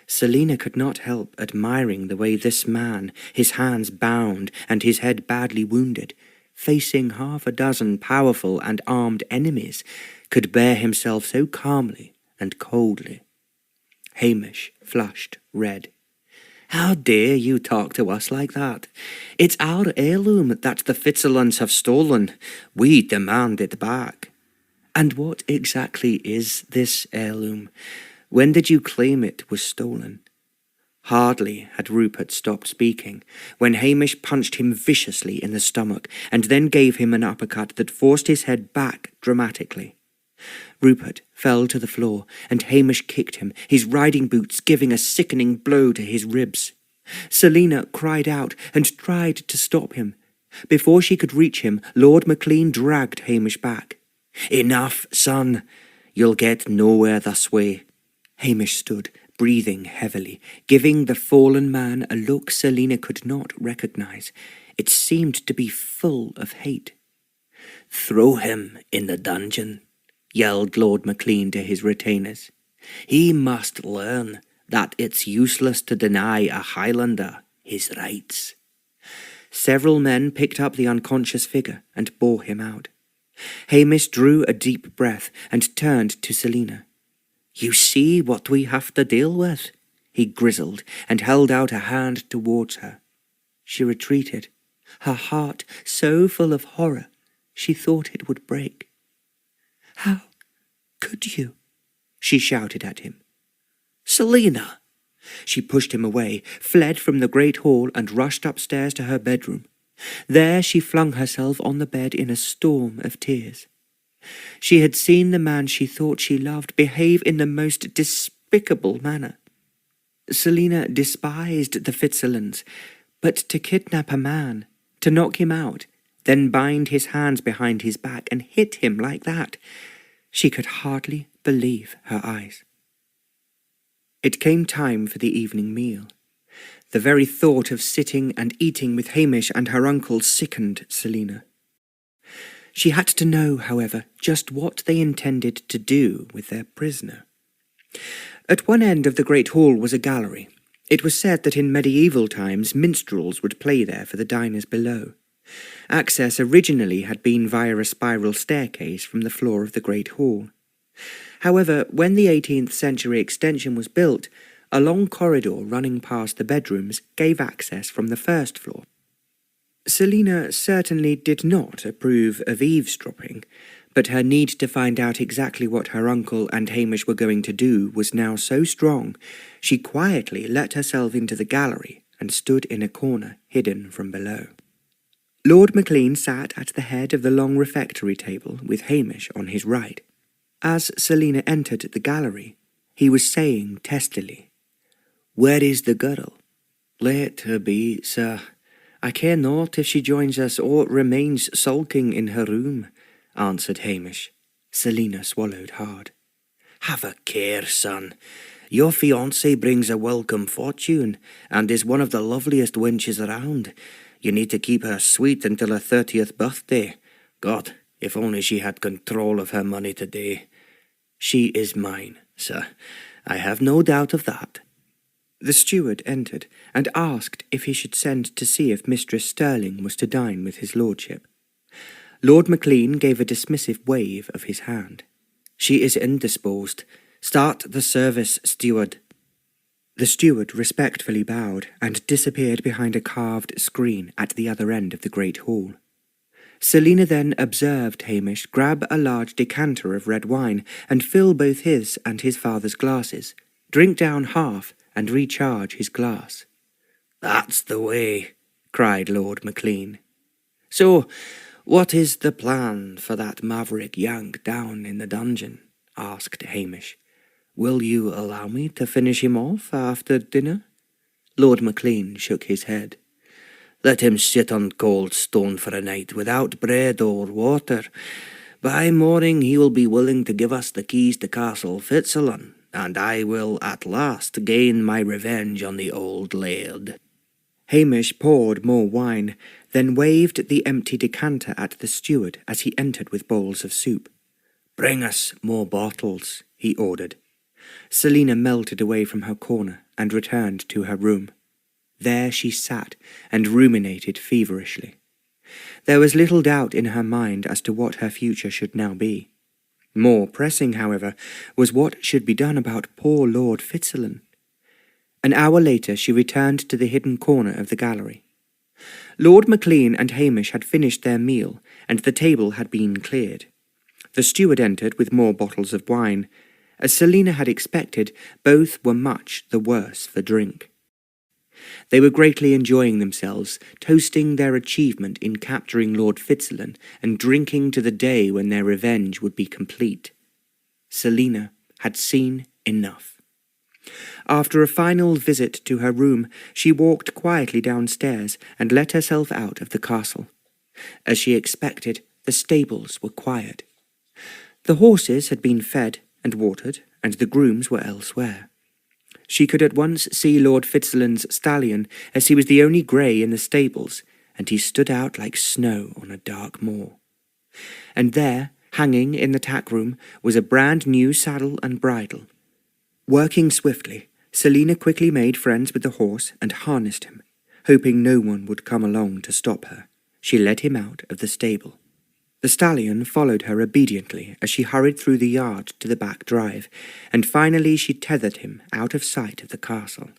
Celina could not help admiring the way this man, his hands bound and his head badly wounded, facing half a dozen powerful and armed enemies, could bear himself so calmly and coldly. Hamish flushed red. "How dare you talk to us like that? It's our heirloom that the Fitzalans have stolen. We demand it back." "And what exactly is this heirloom? When did you claim it was stolen?" Hardly had Rupert stopped speaking when Hamish punched him viciously in the stomach and then gave him an uppercut that forced his head back dramatically. Rupert fell to the floor, and Hamish kicked him, his riding boots giving a sickening blow to his ribs. Celina cried out and tried to stop him. Before she could reach him, Lord MacLean dragged Hamish back. "Enough, son. You'll get nowhere this way." Hamish stood, breathing heavily, giving the fallen man a look Celina could not recognize. It seemed to be full of hate. "Throw him in the dungeon," yelled Lord MacLean to his retainers. "He must learn that it's useless to deny a Highlander his rights." Several men picked up the unconscious figure and bore him out. Hamish drew a deep breath and turned to Celina. "You see what we have to deal with," he grizzled, and held out a hand towards her. She retreated, her heart so full of horror she thought it would break. "How could you?" she shouted at him. "Celina!" She pushed him away, fled from the great hall, and rushed upstairs to her bedroom. There she flung herself on the bed in a storm of tears. She had seen the man she thought she loved behave in the most despicable manner. Celina despised the Fitzalans, but to kidnap a man, to knock him out, then bind his hands behind his back and hit him like that, she could hardly believe her eyes. It came time for the evening meal. The very thought of sitting and eating with Hamish and her uncle sickened Celina. She had to know, however, just what they intended to do with their prisoner. At one end of the great hall was a gallery. It was said that in medieval times minstrels would play there for the diners below. Access originally had been via a spiral staircase from the floor of the great hall. However, when the 18th century extension was built, a long corridor running past the bedrooms gave access from the first floor. Celina certainly did not approve of eavesdropping, but her need to find out exactly what her uncle and Hamish were going to do was now so strong, she quietly let herself into the gallery and stood in a corner hidden from below. Lord MacLean sat at the head of the long refectory table with Hamish on his right. As Celina entered the gallery, he was saying testily, "Where is the girl?" "Let her be, sir. I care not if she joins us or remains sulking in her room," answered Hamish. Celina swallowed hard. "Have a care, son. Your fiancée brings a welcome fortune, and is one of the loveliest wenches around. You need to keep her sweet until her 30th birthday. God, if only she had control of her money today." "She is mine, sir. I have no doubt of that." The steward entered and asked if he should send to see if Mistress Stirling was to dine with his lordship. Lord MacLean gave a dismissive wave of his hand. "She is indisposed. Start the service, steward." The steward respectfully bowed and disappeared behind a carved screen at the other end of the great hall. Celina then observed Hamish grab a large decanter of red wine and fill both his and his father's glasses, drink down half, and recharge his glass. "That's the way," cried Lord MacLean. "So, what is the plan for that maverick Yank down in the dungeon?" asked Hamish. "Will you allow me to finish him off after dinner?" Lord MacLean shook his head. "Let him sit on cold stone for a night without bread or water. By morning he will be willing to give us the keys to Castle Fitzalan, and I will at last gain my revenge on the old Laird." Hamish poured more wine, then waved the empty decanter at the steward as he entered with bowls of soup. "Bring us more bottles," he ordered. Celina melted away from her corner and returned to her room. There she sat and ruminated feverishly. There was little doubt in her mind as to what her future should now be. More pressing, however, was what should be done about poor Lord Fitzalan. An hour later she returned to the hidden corner of the gallery. Lord MacLean and Hamish had finished their meal, and the table had been cleared. The steward entered with more bottles of wine. As Celina had expected, both were much the worse for drink. They were greatly enjoying themselves, toasting their achievement in capturing Lord Fitzalan and drinking to the day when their revenge would be complete. Celina had seen enough. After a final visit to her room, she walked quietly downstairs and let herself out of the castle. As she expected, the stables were quiet. The horses had been fed and watered, and the grooms were elsewhere. She could at once see Lord Fitzalan's stallion, as he was the only grey in the stables, and he stood out like snow on a dark moor. And there, hanging in the tack-room, was a brand-new saddle and bridle. Working swiftly, Celina quickly made friends with the horse and harnessed him, hoping no one would come along to stop her. She led him out of the stable. The stallion followed her obediently as she hurried through the yard to the back drive, and finally she tethered him out of sight of the castle.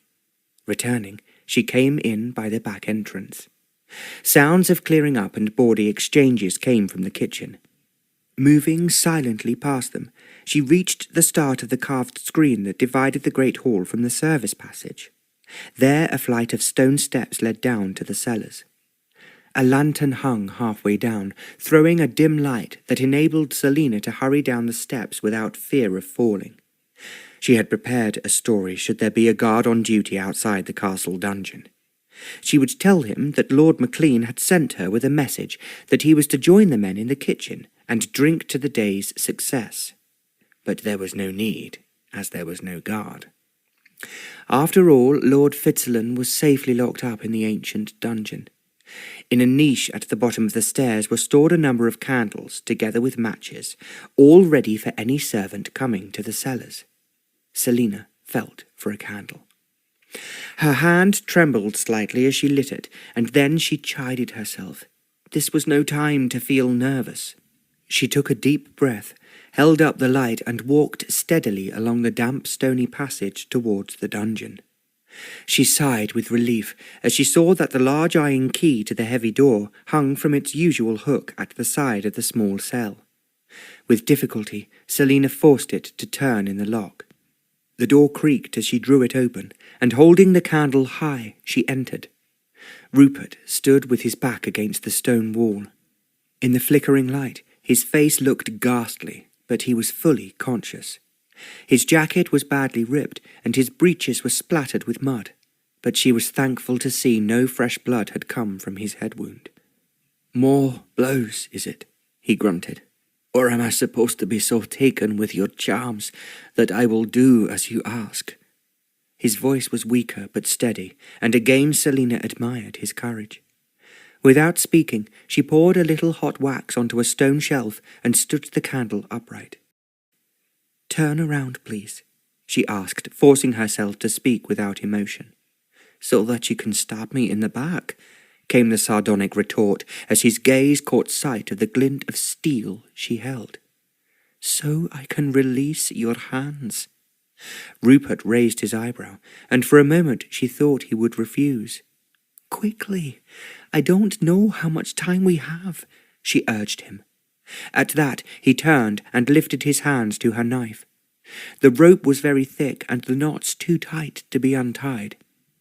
Returning, she came in by the back entrance. Sounds of clearing up and bawdy exchanges came from the kitchen. Moving silently past them, she reached the start of the carved screen that divided the great hall from the service passage. There a flight of stone steps led down to the cellars. A lantern hung halfway down, throwing a dim light that enabled Celina to hurry down the steps without fear of falling. She had prepared a story should there be a guard on duty outside the castle dungeon. She would tell him that Lord MacLean had sent her with a message that he was to join the men in the kitchen and drink to the day's success. But there was no need, as there was no guard. After all, Lord Fitzalan was safely locked up in the ancient dungeon. In a niche at the bottom of the stairs were stored a number of candles, together with matches, all ready for any servant coming to the cellars. Celina felt for a candle. Her hand trembled slightly as she lit it, and then she chided herself. This was no time to feel nervous. She took a deep breath, held up the light, and walked steadily along the damp, stony passage towards the dungeon. She sighed with relief as she saw that the large iron key to the heavy door hung from its usual hook at the side of the small cell. With difficulty, Celina forced it to turn in the lock. The door creaked as she drew it open, and holding the candle high, she entered. Rupert stood with his back against the stone wall. In the flickering light, his face looked ghastly, but he was fully conscious. His jacket was badly ripped, and his breeches were splattered with mud, but she was thankful to see no fresh blood had come from his head wound. "More blows, is it?" he grunted. "Or am I supposed to be so taken with your charms that I will do as you ask?" His voice was weaker but steady, and again Celina admired his courage. Without speaking, she poured a little hot wax onto a stone shelf and stood the candle upright. "Turn around, please," she asked, forcing herself to speak without emotion. "So that you can stab me in the back," came the sardonic retort as his gaze caught sight of the glint of steel she held. "So I can release your hands." Rupert raised his eyebrow, and for a moment she thought he would refuse. "Quickly, I don't know how much time we have," she urged him. At that, he turned and lifted his hands to her knife. The rope was very thick and the knots too tight to be untied.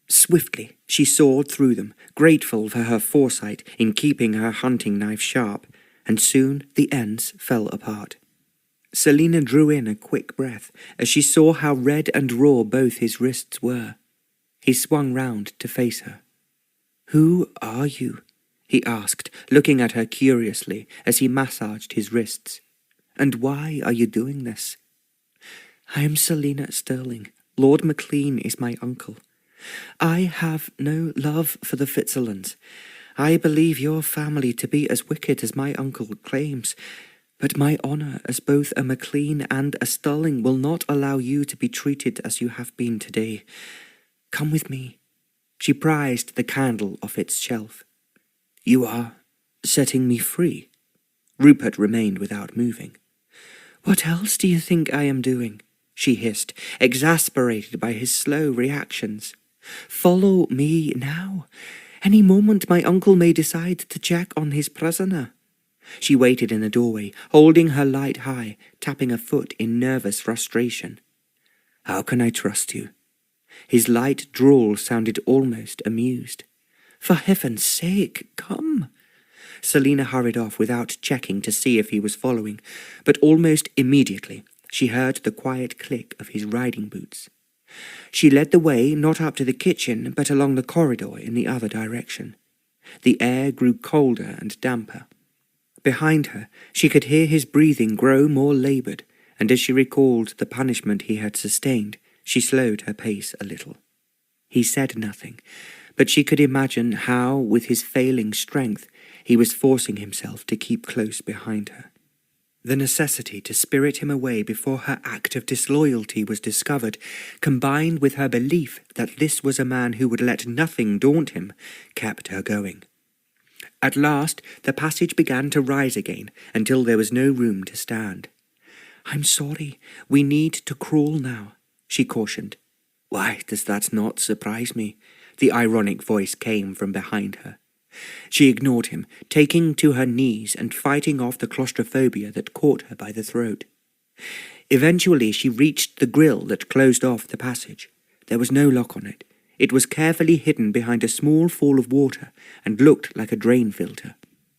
Swiftly, she sawed through them, grateful for her foresight in keeping her hunting knife sharp, and soon the ends fell apart. Celina drew in a quick breath as she saw how red and raw both his wrists were. He swung round to face her. "Who are you?" he asked, looking at her curiously as he massaged his wrists. "And why are you doing this?" "I am Celina Stirling. Lord MacLean is my uncle. I have no love for the Fitzalans. I believe your family to be as wicked as my uncle claims, but my honour as both a MacLean and a Stirling will not allow you to be treated as you have been today. Come with me." She prized the candle off its shelf. "You are setting me free?" Rupert remained without moving. "What else do you think I am doing?" she hissed, exasperated by his slow reactions. "Follow me now. Any moment my uncle may decide to check on his prisoner." She waited in the doorway, holding her light high, tapping a foot in nervous frustration. "How can I trust you?" His light drawl sounded almost amused. "For heaven's sake, come." Celina hurried off without checking to see if he was following, but almost immediately she heard the quiet click of his riding boots. She led the way not up to the kitchen, but along the corridor in the other direction. The air grew colder and damper. Behind her, she could hear his breathing grow more laboured, and as she recalled the punishment he had sustained, she slowed her pace a little. He said nothing, but she could imagine how, with his failing strength, he was forcing himself to keep close behind her. The necessity to spirit him away before her act of disloyalty was discovered, combined with her belief that this was a man who would let nothing daunt him, kept her going. At last, the passage began to rise again, until there was no room to stand. "I'm sorry, we need to crawl now," she cautioned. "Why does that not surprise me?" The ironic voice came from behind her. She ignored him, taking to her knees and fighting off the claustrophobia that caught her by the throat. Eventually she reached the grille that closed off the passage. There was no lock on it. It was carefully hidden behind a small fall of water and looked like a drain filter.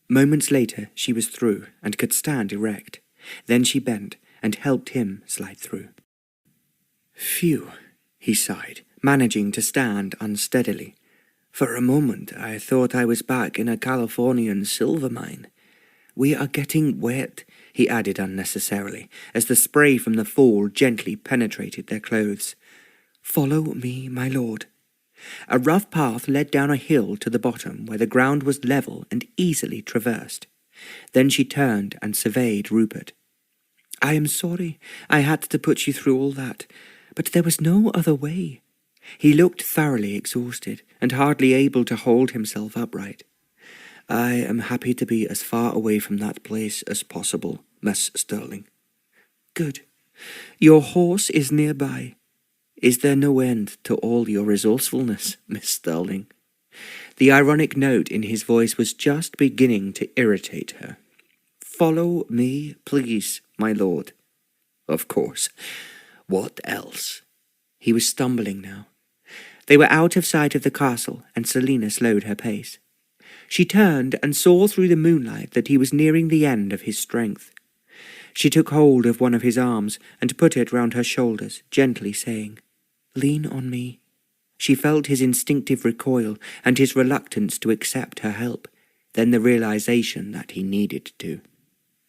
Moments later she was through and could stand erect. Then she bent and helped him slide through. "Phew," he sighed, managing to stand unsteadily. "For a moment I thought I was back in a Californian silver mine. We are getting wet," he added unnecessarily, as the spray from the fall gently penetrated their clothes. "Follow me, my lord." A rough path led down a hill to the bottom, where the ground was level and easily traversed. Then she turned and surveyed Rupert. "I am sorry I had to put you through all that, but there was no other way." He looked thoroughly exhausted and hardly able to hold himself upright. "I am happy to be as far away from that place as possible, Miss Stirling." "Good. Your horse is nearby." "Is there no end to all your resourcefulness, Miss Stirling?" The ironic note in his voice was just beginning to irritate her. "Follow me, please, my lord." "Of course. What else?" He was stumbling now. They were out of sight of the castle, and Celina slowed her pace. She turned and saw through the moonlight that he was nearing the end of his strength. She took hold of one of his arms and put it round her shoulders, gently saying, "Lean on me." She felt his instinctive recoil and his reluctance to accept her help, then the realization that he needed to.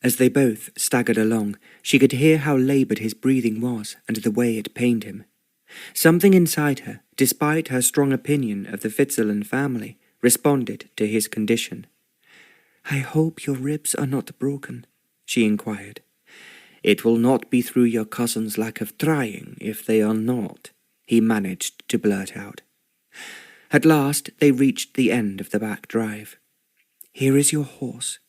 As they both staggered along, she could hear how laboured his breathing was and the way it pained him. Something inside her, despite her strong opinion of the Fitzalan family, responded to his condition. "I hope your ribs are not broken," she inquired. "It will not be through your cousin's lack of trying if they are not," he managed to blurt out. At last they reached the end of the back drive. "Here is your horse."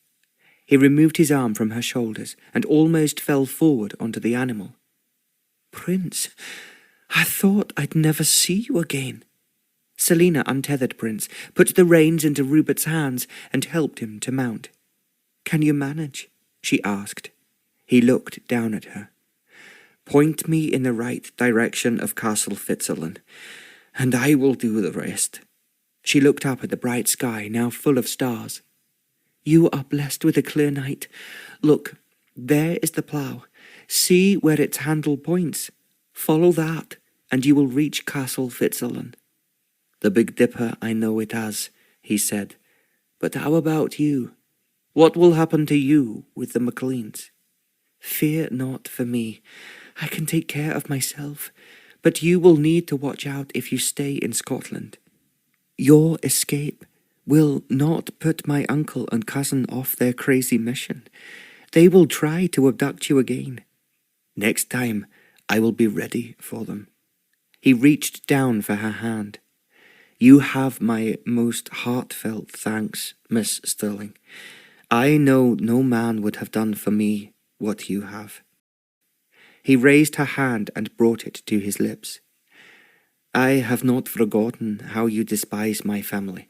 He removed his arm from her shoulders and almost fell forward onto the animal. "Prince, I thought I'd never see you again." Celina untethered Prince, put the reins into Rupert's hands, and helped him to mount. "Can you manage?" she asked. He looked down at her. "Point me in the right direction of Castle Fitzalan, and I will do the rest." She looked up at the bright sky, now full of stars. "You are blessed with a clear night. Look, there is the plough. See where its handle points. Follow that, and you will reach Castle Fitzalan." "The Big Dipper I know it as," he said. "But how about you? What will happen to you with the MacLeans?" "Fear not for me. I can take care of myself, but you will need to watch out if you stay in Scotland. Your escape will not put my uncle and cousin off their crazy mission. They will try to abduct you again. Next time, I will be ready for them." He reached down for her hand. "You have my most heartfelt thanks, Miss Stirling. I know no man would have done for me what you have." He raised her hand and brought it to his lips. "I have not forgotten how you despise my family,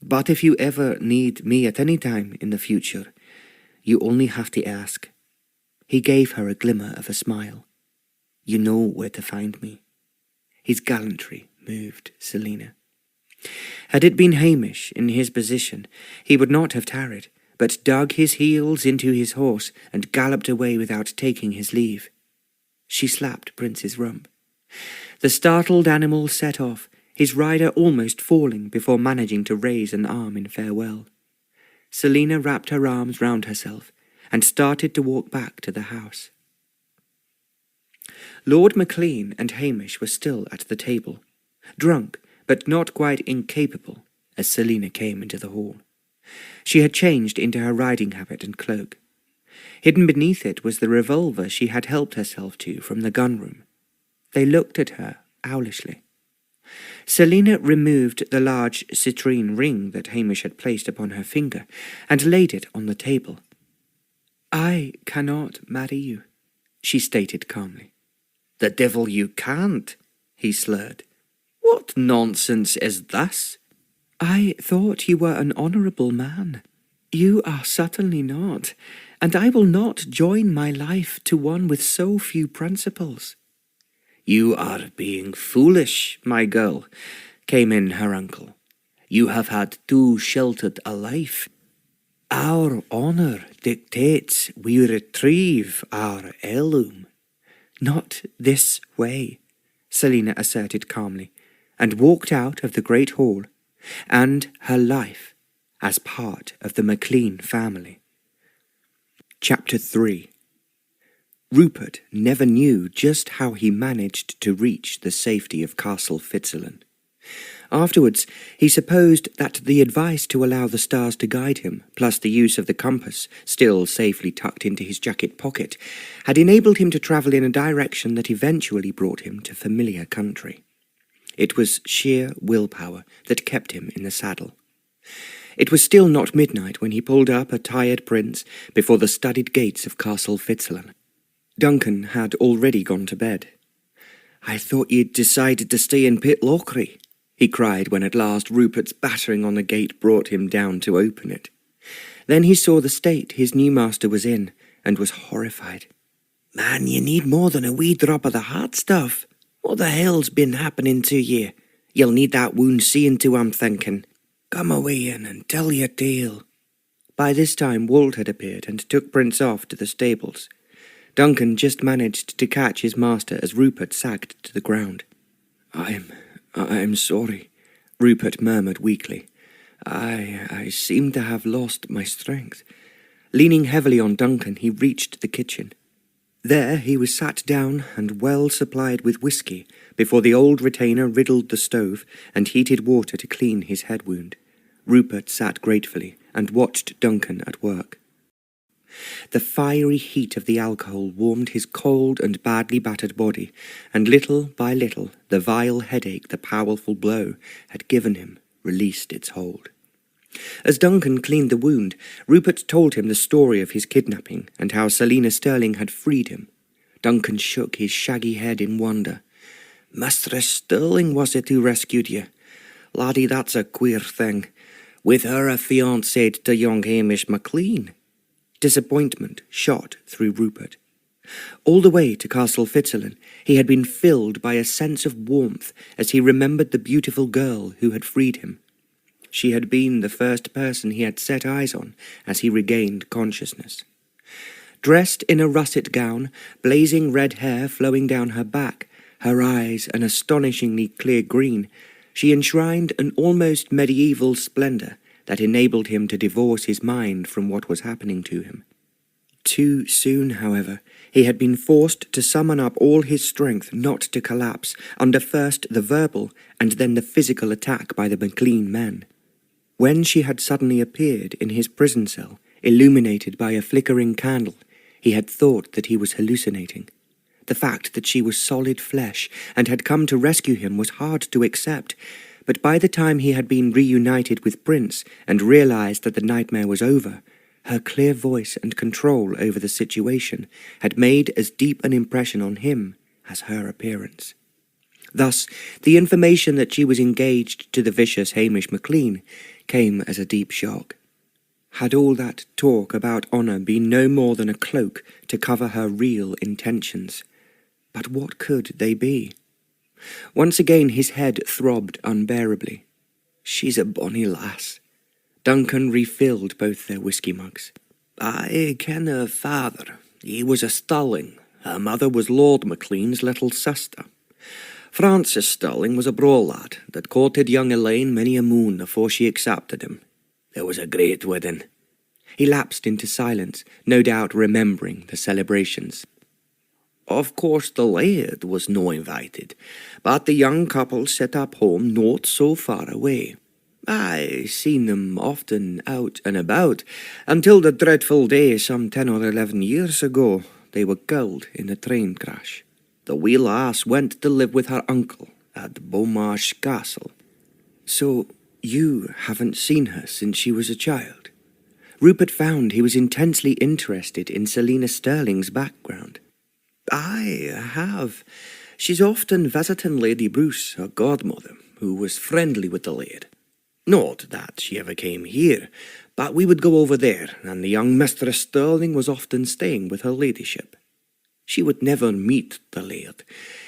but if you ever need me at any time in the future, you only have to ask." He gave her a glimmer of a smile. "You know where to find me." His gallantry moved Celina. Had it been Hamish in his position, he would not have tarried, but dug his heels into his horse and galloped away without taking his leave. She slapped Prince's rump. The startled animal set off, his rider almost falling before managing to raise an arm in farewell. Celina wrapped her arms round herself and started to walk back to the house. Lord MacLean and Hamish were still at the table, drunk but not quite incapable, as Celina came into the hall. She had changed into her riding habit and cloak. Hidden beneath it was the revolver she had helped herself to from the gun-room. They looked at her owlishly. Celina removed the large citrine ring that Hamish had placed upon her finger and laid it on the table. "I cannot marry you," she stated calmly. "The devil you can't," he slurred. "What nonsense is this?" "I thought you were an honourable man. You are certainly not, and I will not join my life to one with so few principles." "You are being foolish, my girl," came in her uncle. "You have had too sheltered a life. Our honour dictates we retrieve our heirloom." "Not this way," Celina asserted calmly, and walked out of the great hall, and her life as part of the MacLean family. Chapter 3. Rupert never knew just how he managed to reach the safety of Castle Fitzalan. Afterwards, he supposed that the advice to allow the stars to guide him, plus the use of the compass, still safely tucked into his jacket pocket, had enabled him to travel in a direction that eventually brought him to familiar country. It was sheer willpower that kept him in the saddle. It was still not midnight when he pulled up a tired prince before the studded gates of Castle Fitzalan. Duncan had already gone to bed. "I thought you'd decided to stay in Pitlochry," he cried when at last Rupert's battering on the gate brought him down to open it. Then he saw the state his new master was in, and was horrified. "Man, you need more than a wee drop of the hot stuff. What the hell's been happening to ye? You'll need that wound seeing to, I'm thinking. Come away in and tell your tale." By this time Walt had appeared and took Prince off to the stables. Duncan just managed to catch his master as Rupert sagged to the ground. I'm sorry," Rupert murmured weakly. I seem to have lost my strength." Leaning heavily on Duncan, he reached the kitchen. There he was sat down and well supplied with whiskey before the old retainer riddled the stove and heated water to clean his head wound. Rupert sat gratefully and watched Duncan at work. The fiery heat of the alcohol warmed his cold and badly battered body, and little by little the vile headache the powerful blow had given him released its hold. As Duncan cleaned the wound, Rupert told him the story of his kidnapping and how Celina Stirling had freed him. Duncan shook his shaggy head in wonder. "Mistress Stirling was it who rescued you? Laddie, that's a queer thing. With her a fiancée to young Hamish MacLean." Disappointment shot through Rupert. All the way to Castle Fitzalan, he had been filled by a sense of warmth as he remembered the beautiful girl who had freed him. She had been the first person he had set eyes on as he regained consciousness. Dressed in a russet gown, blazing red hair flowing down her back, her eyes an astonishingly clear green, she enshrined an almost medieval splendour that enabled him to divorce his mind from what was happening to him. Too soon, however, he had been forced to summon up all his strength not to collapse under first the verbal and then the physical attack by the MacLean men. When she had suddenly appeared in his prison cell, illuminated by a flickering candle, he had thought that he was hallucinating. The fact that she was solid flesh and had come to rescue him was hard to accept, but by the time he had been reunited with Prince and realized that the nightmare was over, Her clear voice and control over the situation had made as deep an impression on him as her appearance. Thus, the information that she was engaged to the vicious Hamish MacLean came as a deep shock. Had all that talk about honour been no more than a cloak to cover her real intentions? But what could they be? Once again his head throbbed unbearably. She's a bonny lass. Duncan refilled both their whisky mugs. I ken her father. He was a Stirling. Her mother was Lord MacLean's little sister. Francis Stirling was a braw lad that courted young Elaine many a moon afore she accepted him. There was a great wedding. He lapsed into silence, no doubt remembering the celebrations. Of course the Laird was no invited, but the young couple set up home not so far away. I seen them often out and about, until the dreadful day some 10 or 11 years ago. They were killed in a train crash. The wee lass went to live with her uncle at Beaumarsh Castle. So you haven't seen her since she was a child? Rupert found he was intensely interested in Celina Stirling's background. I have. She's often visiting Lady Bruce, her godmother, who was friendly with the Laird. Not that she ever came here, but we would go over there, and the young Mistress Stirling was often staying with her ladyship. She would never meet the Laird.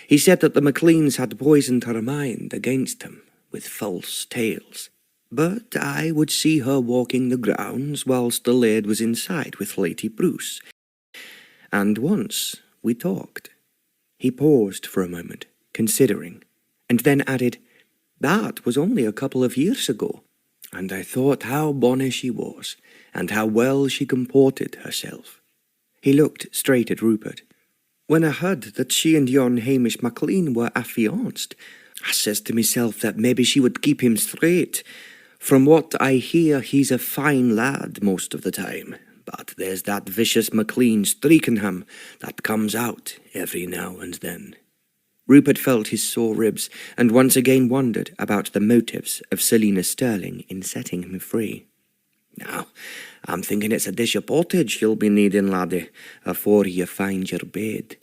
He said that the MacLeans had poisoned her mind against him with false tales. But I would see her walking the grounds whilst the Laird was inside with Lady Bruce. And once we talked. He paused for a moment, considering, and then added, That was only a couple of years ago, and I thought how bonny she was, and how well she comported herself. He looked straight at Rupert. When I heard that she and yon Hamish MacLean were affianced, I says to myself that maybe she would keep him straight. From what I hear, he's a fine lad most of the time, but there's that vicious MacLean streak in him that comes out every now and then. Rupert felt his sore ribs, and once again wondered about the motives of Celina Stirling in setting him free. Now, I'm thinking it's a dish of pottage you'll be needing, laddie, afore you find your bed.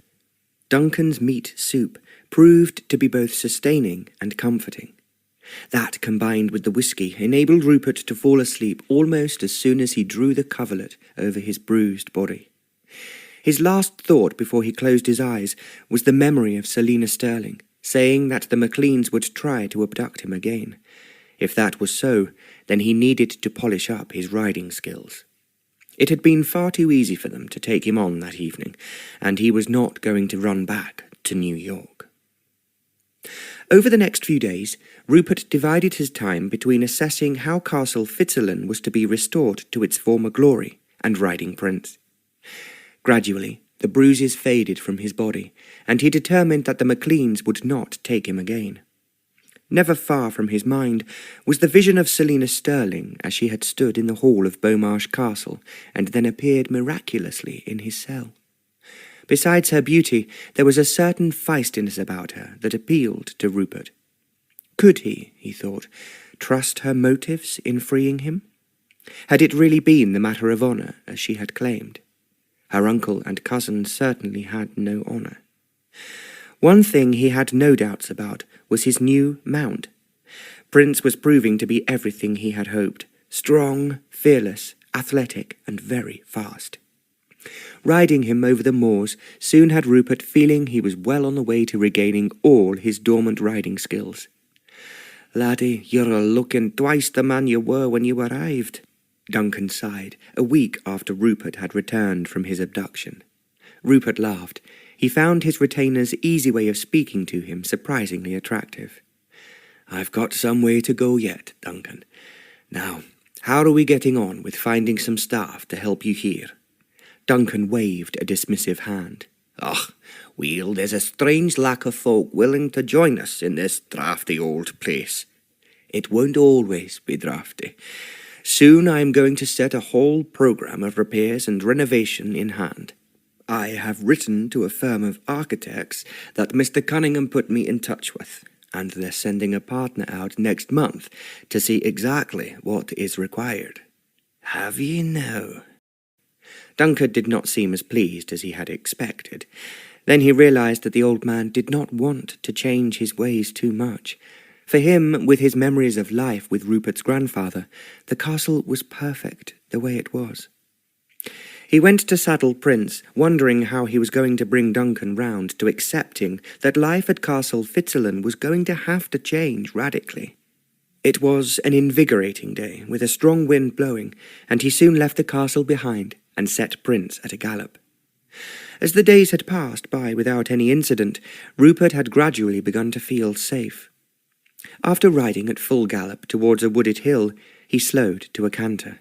Duncan's meat soup proved to be both sustaining and comforting. That, combined with the whisky, enabled Rupert to fall asleep almost as soon as he drew the coverlet over his bruised body. His last thought before he closed his eyes was the memory of Celina Stirling, saying that the MacLeans would try to abduct him again. If that was so, then he needed to polish up his riding skills. It had been far too easy for them to take him on that evening, and he was not going to run back to New York. Over the next few days, Rupert divided his time between assessing how Castle Fitzalan was to be restored to its former glory and riding prince. Gradually, the bruises faded from his body, and he determined that the MacLeans would not take him again. Never far from his mind was the vision of Celina Stirling as she had stood in the hall of Beaumarsh Castle and then appeared miraculously in his cell. Besides her beauty, there was a certain feistiness about her that appealed to Rupert. Could he thought, trust her motives in freeing him? Had it really been the matter of honour, as she had claimed? Her uncle and cousin certainly had no honour. One thing he had no doubts about was his new mount. Prince was proving to be everything he had hoped: strong, fearless, athletic, and very fast. Riding him over the moors soon had Rupert feeling he was well on the way to regaining all his dormant riding skills. Laddie, you're a-looking twice the man you were when you arrived, Duncan sighed, a week after Rupert had returned from his abduction. Rupert laughed. He found his retainer's easy way of speaking to him surprisingly attractive. I've got some way to go yet, Duncan. Now, how are we getting on with finding some staff to help you here? Duncan waved a dismissive hand. Well, there's a strange lack of folk willing to join us in this draughty old place. It won't always be draughty. Soon I am going to set a whole programme of repairs and renovation in hand. I have written to a firm of architects that Mr. Cunningham put me in touch with, and they're sending a partner out next month to see exactly what is required. Have ye now? Duncan did not seem as pleased as he had expected. Then he realized that the old man did not want to change his ways too much. For him, with his memories of life with Rupert's grandfather, the castle was perfect the way it was. He went to saddle Prince, wondering how he was going to bring Duncan round to accepting that life at Castle Fitzalan was going to have to change radically. It was an invigorating day, with a strong wind blowing, and he soon left the castle behind and set Prince at a gallop. As the days had passed by without any incident, Rupert had gradually begun to feel safe. After riding at full gallop towards a wooded hill, he slowed to a canter.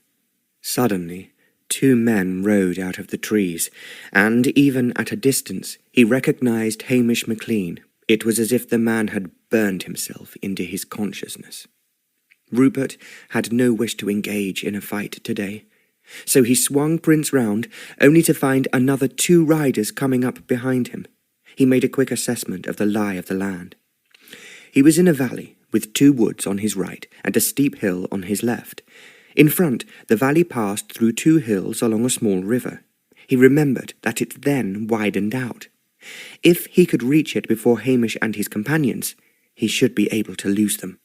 Suddenly, 2 men rode out of the trees, and even at a distance he recognized Hamish MacLean. It was as if the man had burned himself into his consciousness. Rupert had no wish to engage in a fight today, so he swung Prince round, only to find another 2 riders coming up behind him. He made a quick assessment of the lie of the land. He was in a valley, with 2 woods on his right and a steep hill on his left. In front, the valley passed through 2 hills along a small river. He remembered that it then widened out. If he could reach it before Hamish and his companions, he should be able to lose them.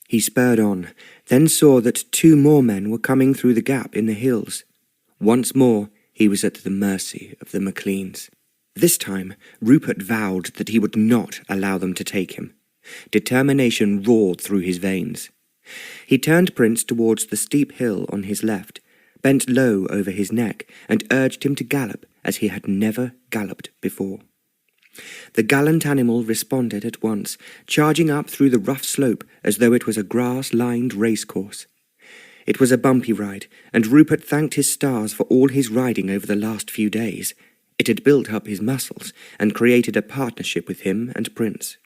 He spurred on, then saw that 2 more men were coming through the gap in the hills. Once more, he was at the mercy of the MacLeans. This time, Rupert vowed that he would not allow them to take him. Determination roared through his veins. He turned Prince towards the steep hill on his left, bent low over his neck, and urged him to gallop as he had never galloped before. The gallant animal responded at once, charging up through the rough slope as though it was a grass-lined racecourse. It was a bumpy ride, and Rupert thanked his stars for all his riding over the last few days. It had built up his muscles and created a partnership with him and Prince.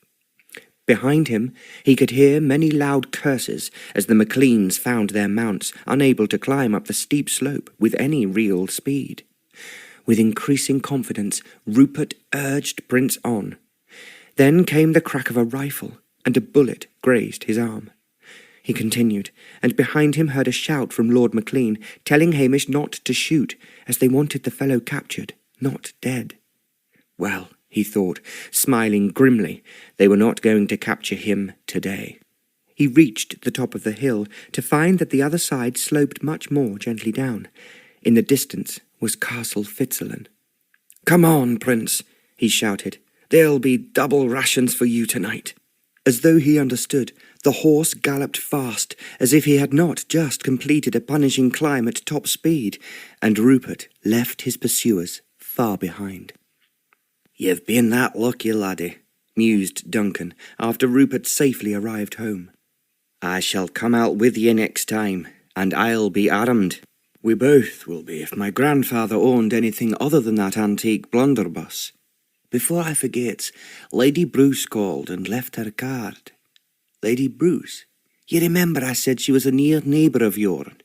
Behind him, he could hear many loud curses as the MacLeans found their mounts unable to climb up the steep slope with any real speed. With increasing confidence, Rupert urged Prince on. Then came the crack of a rifle, and a bullet grazed his arm. He continued, and behind him heard a shout from Lord MacLean, telling Hamish not to shoot, as they wanted the fellow captured, not dead. Well, he thought, smiling grimly, they were not going to capture him today. He reached the top of the hill to find that the other side sloped much more gently down. In the distance was Castle Fitzalan. "Come on, Prince," he shouted. "There'll be double rations for you tonight." As though he understood, the horse galloped fast, as if he had not just completed a punishing climb at top speed, and Rupert left his pursuers far behind. "You've been that lucky, laddie," mused Duncan, after Rupert safely arrived home. "I shall come out with ye next time, and I'll be armed. We both will be if my grandfather owned anything other than that antique blunderbuss. Before I forget, Lady Bruce called and left her card." "Lady Bruce? You remember I said she was a near neighbour of yourn,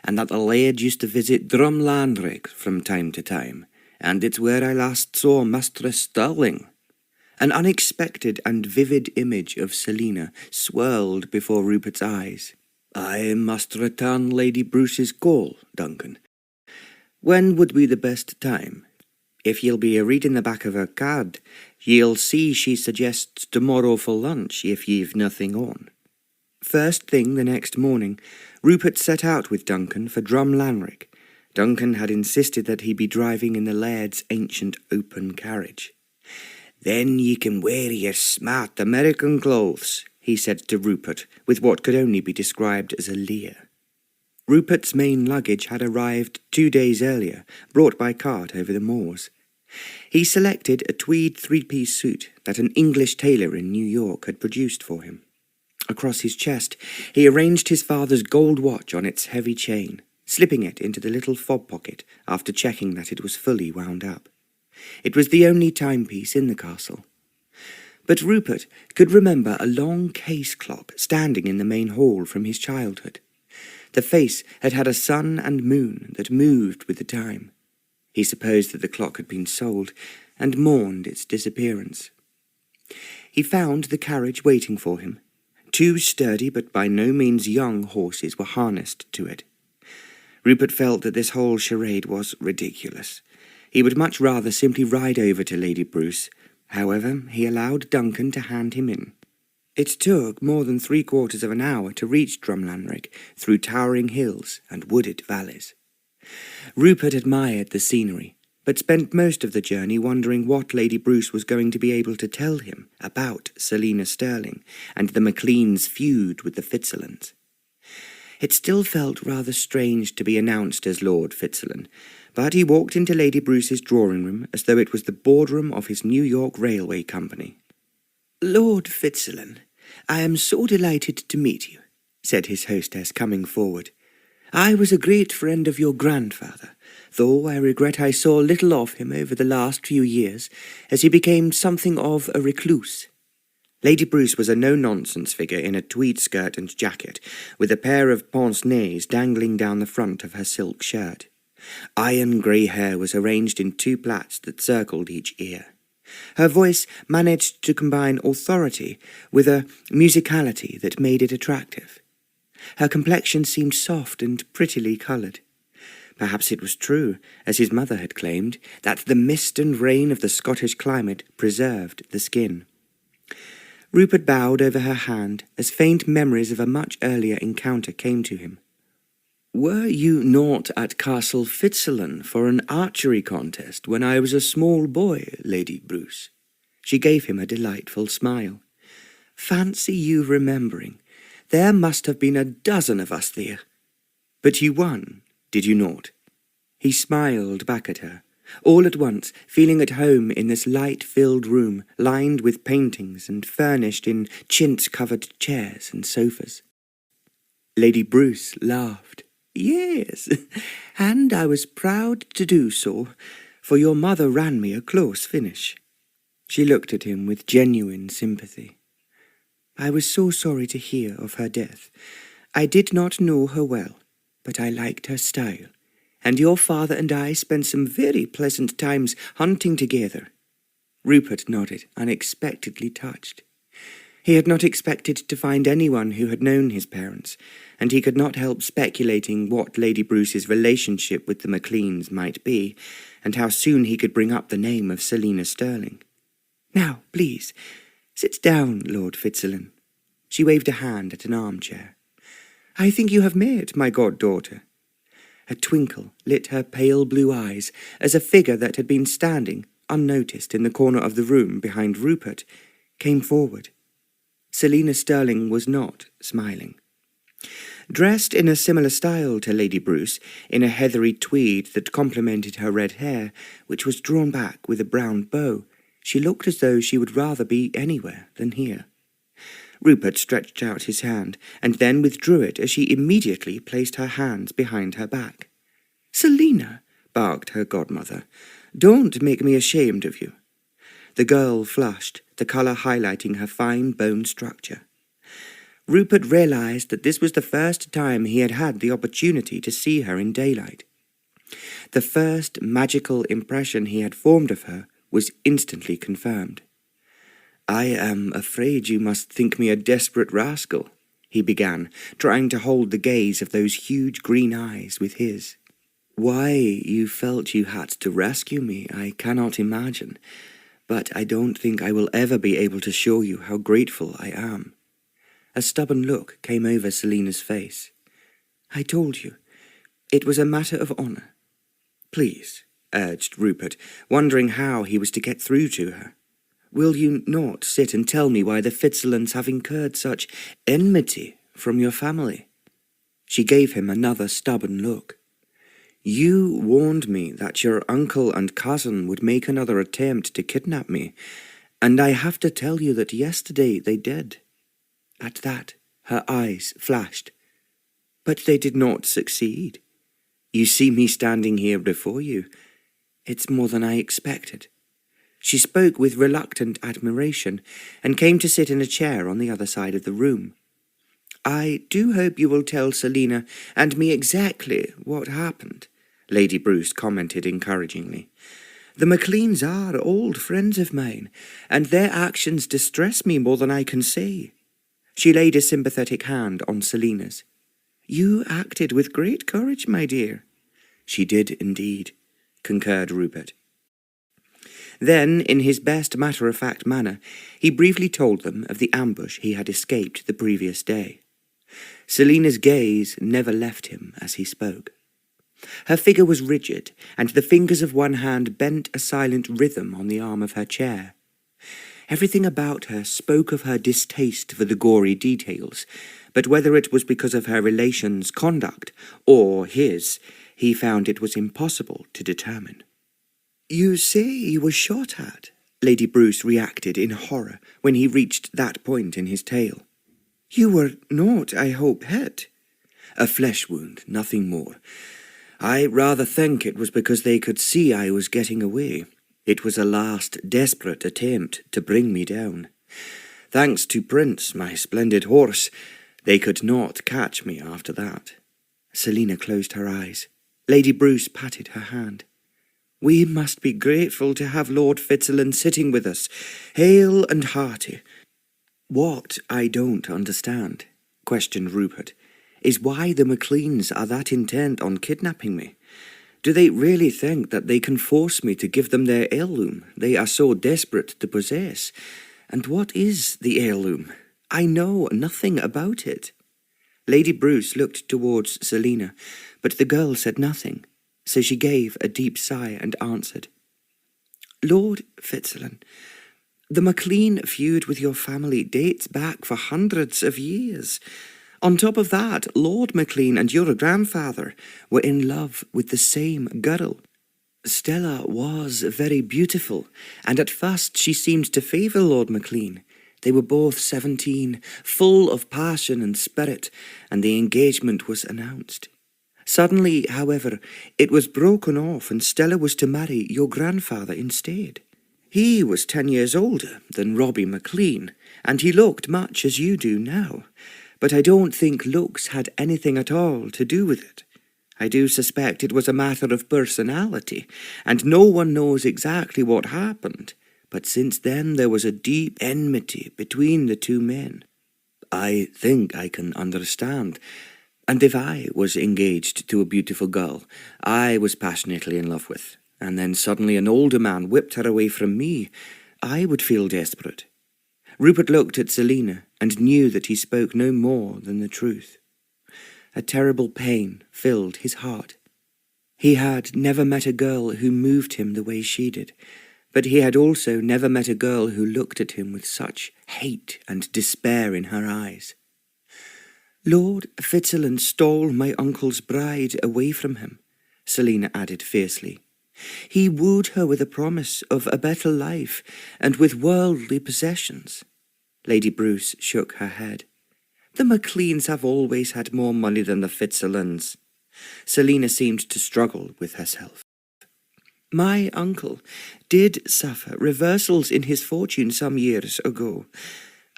and that the Laird used to visit Drumlanrig from time to time, and it's where I last saw Mistress Stirling." An unexpected and vivid image of Celina swirled before Rupert's eyes. "I must return Lady Bruce's call, Duncan. When would be the best time? If ye'll be a-reading the back of her card, ye'll see she suggests tomorrow for lunch if ye've nothing on." First thing the next morning, Rupert set out with Duncan for Drumlanrig. Duncan had insisted that he be driving in the Laird's ancient open carriage. "Then ye can wear your smart American clothes," he said to Rupert, with what could only be described as a leer. Rupert's main luggage had arrived 2 days earlier, brought by cart over the moors. He selected a tweed 3-piece suit that an English tailor in New York had produced for him. Across his chest, he arranged his father's gold watch on its heavy chain, slipping it into the little fob pocket after checking that it was fully wound up. It was the only timepiece in the castle. But Rupert could remember a long case clock standing in the main hall from his childhood. The face had had a sun and moon that moved with the time. He supposed that the clock had been sold, and mourned its disappearance. He found the carriage waiting for him. 2 sturdy but by no means young horses were harnessed to it. Rupert felt that this whole charade was ridiculous. He would much rather simply ride over to Lady Bruce. However, he allowed Duncan to hand him in. It took more than 3/4 of an hour to reach Drumlanrig through towering hills and wooded valleys. Rupert admired the scenery, but spent most of the journey wondering what Lady Bruce was going to be able to tell him about Celina Stirling and the MacLean's feud with the Fitzalans. It still felt rather strange to be announced as Lord Fitzalan, but he walked into Lady Bruce's drawing room as though it was the boardroom of his New York Railway Company. "Lord Fitzalan, I am so delighted to meet you," said his hostess, coming forward. "I was a great friend of your grandfather, though I regret I saw little of him over the last few years, as he became something of a recluse." Lady Bruce was a no-nonsense figure in a tweed skirt and jacket, with a pair of pince-nez dangling down the front of her silk shirt. Iron grey hair was arranged in 2 plaits that circled each ear. Her voice managed to combine authority with a musicality that made it attractive. Her complexion seemed soft and prettily coloured. Perhaps it was true, as his mother had claimed, that the mist and rain of the Scottish climate preserved the skin. Rupert bowed over her hand as faint memories of a much earlier encounter came to him. "Were you not at Castle Fitzalan for an archery contest when I was a small boy, Lady Bruce?" She gave him a delightful smile. "Fancy you remembering. There must have been a dozen of us there. But you won, did you not?" He smiled back at her, all at once feeling at home in this light-filled room lined with paintings and furnished in chintz-covered chairs and sofas. Lady Bruce laughed. "Yes, and I was proud to do so, for your mother ran me a close finish." She looked at him with genuine sympathy. "I was so sorry to hear of her death. I did not know her well, but I liked her style, and your father and I spent some very pleasant times hunting together." Rupert nodded, unexpectedly touched. He had not expected to find anyone who had known his parents, and he could not help speculating what Lady Bruce's relationship with the MacLeans might be, and how soon he could bring up the name of Celina Stirling. "Now, please, sit down, Lord Fitzalan." She waved a hand at an armchair. "I think you have met my goddaughter." A twinkle lit her pale blue eyes as a figure that had been standing, unnoticed, in the corner of the room behind Rupert, came forward. Celina Stirling was not smiling. Dressed in a similar style to Lady Bruce, in a heathery tweed that complemented her red hair, which was drawn back with a brown bow, she looked as though she would rather be anywhere than here. Rupert stretched out his hand, and then withdrew it as she immediately placed her hands behind her back. "Celina," barked her godmother, "don't make me ashamed of you." The girl flushed, the colour highlighting her fine bone structure. Rupert realised that this was the first time he had had the opportunity to see her in daylight. The first magical impression he had formed of her was instantly confirmed. "I am afraid you must think me a desperate rascal," he began, trying to hold the gaze of those huge green eyes with his. "Why you felt you had to rescue me, I cannot imagine, but I don't think I will ever be able to show you how grateful I am." A stubborn look came over Celina's face. "I told you. It was a matter of honour." "Please," urged Rupert, wondering how he was to get through to her. "Will you not sit and tell me why the Fitzalans have incurred such enmity from your family?" She gave him another stubborn look. "You warned me that your uncle and cousin would make another attempt to kidnap me, and I have to tell you that yesterday they did." At that, her eyes flashed. "But they did not succeed. You see me standing here before you. It's more than I expected." She spoke with reluctant admiration, and came to sit in a chair on the other side of the room. "I do hope you will tell Celina and me exactly what happened," Lady Bruce commented encouragingly. "The MacLeans are old friends of mine, and their actions distress me more than I can say." She laid a sympathetic hand on Celina's. You acted with great courage, my dear. She did indeed, concurred Rupert. Then, in his best matter-of-fact manner, he briefly told them of the ambush he had escaped the previous day. Celina's gaze never left him as he spoke. Her figure was rigid, and the fingers of one hand bent a silent rhythm on the arm of her chair. Everything about her spoke of her distaste for the gory details, but whether it was because of her relation's conduct or his, he found it was impossible to determine. "You say you were shot at?" Lady Bruce reacted in horror when he reached that point in his tale. "You were not, I hope, hit?" "A flesh wound, nothing more. I rather think it was because they could see I was getting away. It was a last desperate attempt to bring me down. Thanks to Prince, my splendid horse, they could not catch me after that." Celina closed her eyes. Lady Bruce patted her hand. "We must be grateful to have Lord Fitzalan sitting with us, hale and hearty." "What I don't understand," questioned Rupert, "is why the MacLeans are that intent on kidnapping me. Do they really think that they can force me to give them their heirloom they are so desperate to possess? And what is the heirloom? I know nothing about it." Lady Bruce looked towards Celina, but the girl said nothing, so she gave a deep sigh and answered. "Lord Fitzalan, the MacLean feud with your family dates back for hundreds of years. On top of that, Lord MacLean and your grandfather were in love with the same girl. Stella was very beautiful, and at first she seemed to favour Lord MacLean. They were both 17, full of passion and spirit, and the engagement was announced. Suddenly, however, it was broken off and Stella was to marry your grandfather instead. He was 10 years older than Robbie MacLean, and he looked much as you do now, but I don't think looks had anything at all to do with it. I do suspect it was a matter of personality, and no one knows exactly what happened, but since then there was a deep enmity between the two men. I think I can understand. And if I was engaged to a beautiful girl I was passionately in love with, and then suddenly an older man whipped her away from me, I would feel desperate." Rupert looked at Celina and knew that he spoke no more than the truth. A terrible pain filled his heart. He had never met a girl who moved him the way she did, but he had also never met a girl who looked at him with such hate and despair in her eyes. "Lord Fitzalan stole my uncle's bride away from him," Celina added fiercely. "He wooed her with a promise of a better life and with worldly possessions." Lady Bruce shook her head. "The MacLeans have always had more money than the Fitzalans." Celina seemed to struggle with herself. "My uncle did suffer reversals in his fortune some years ago.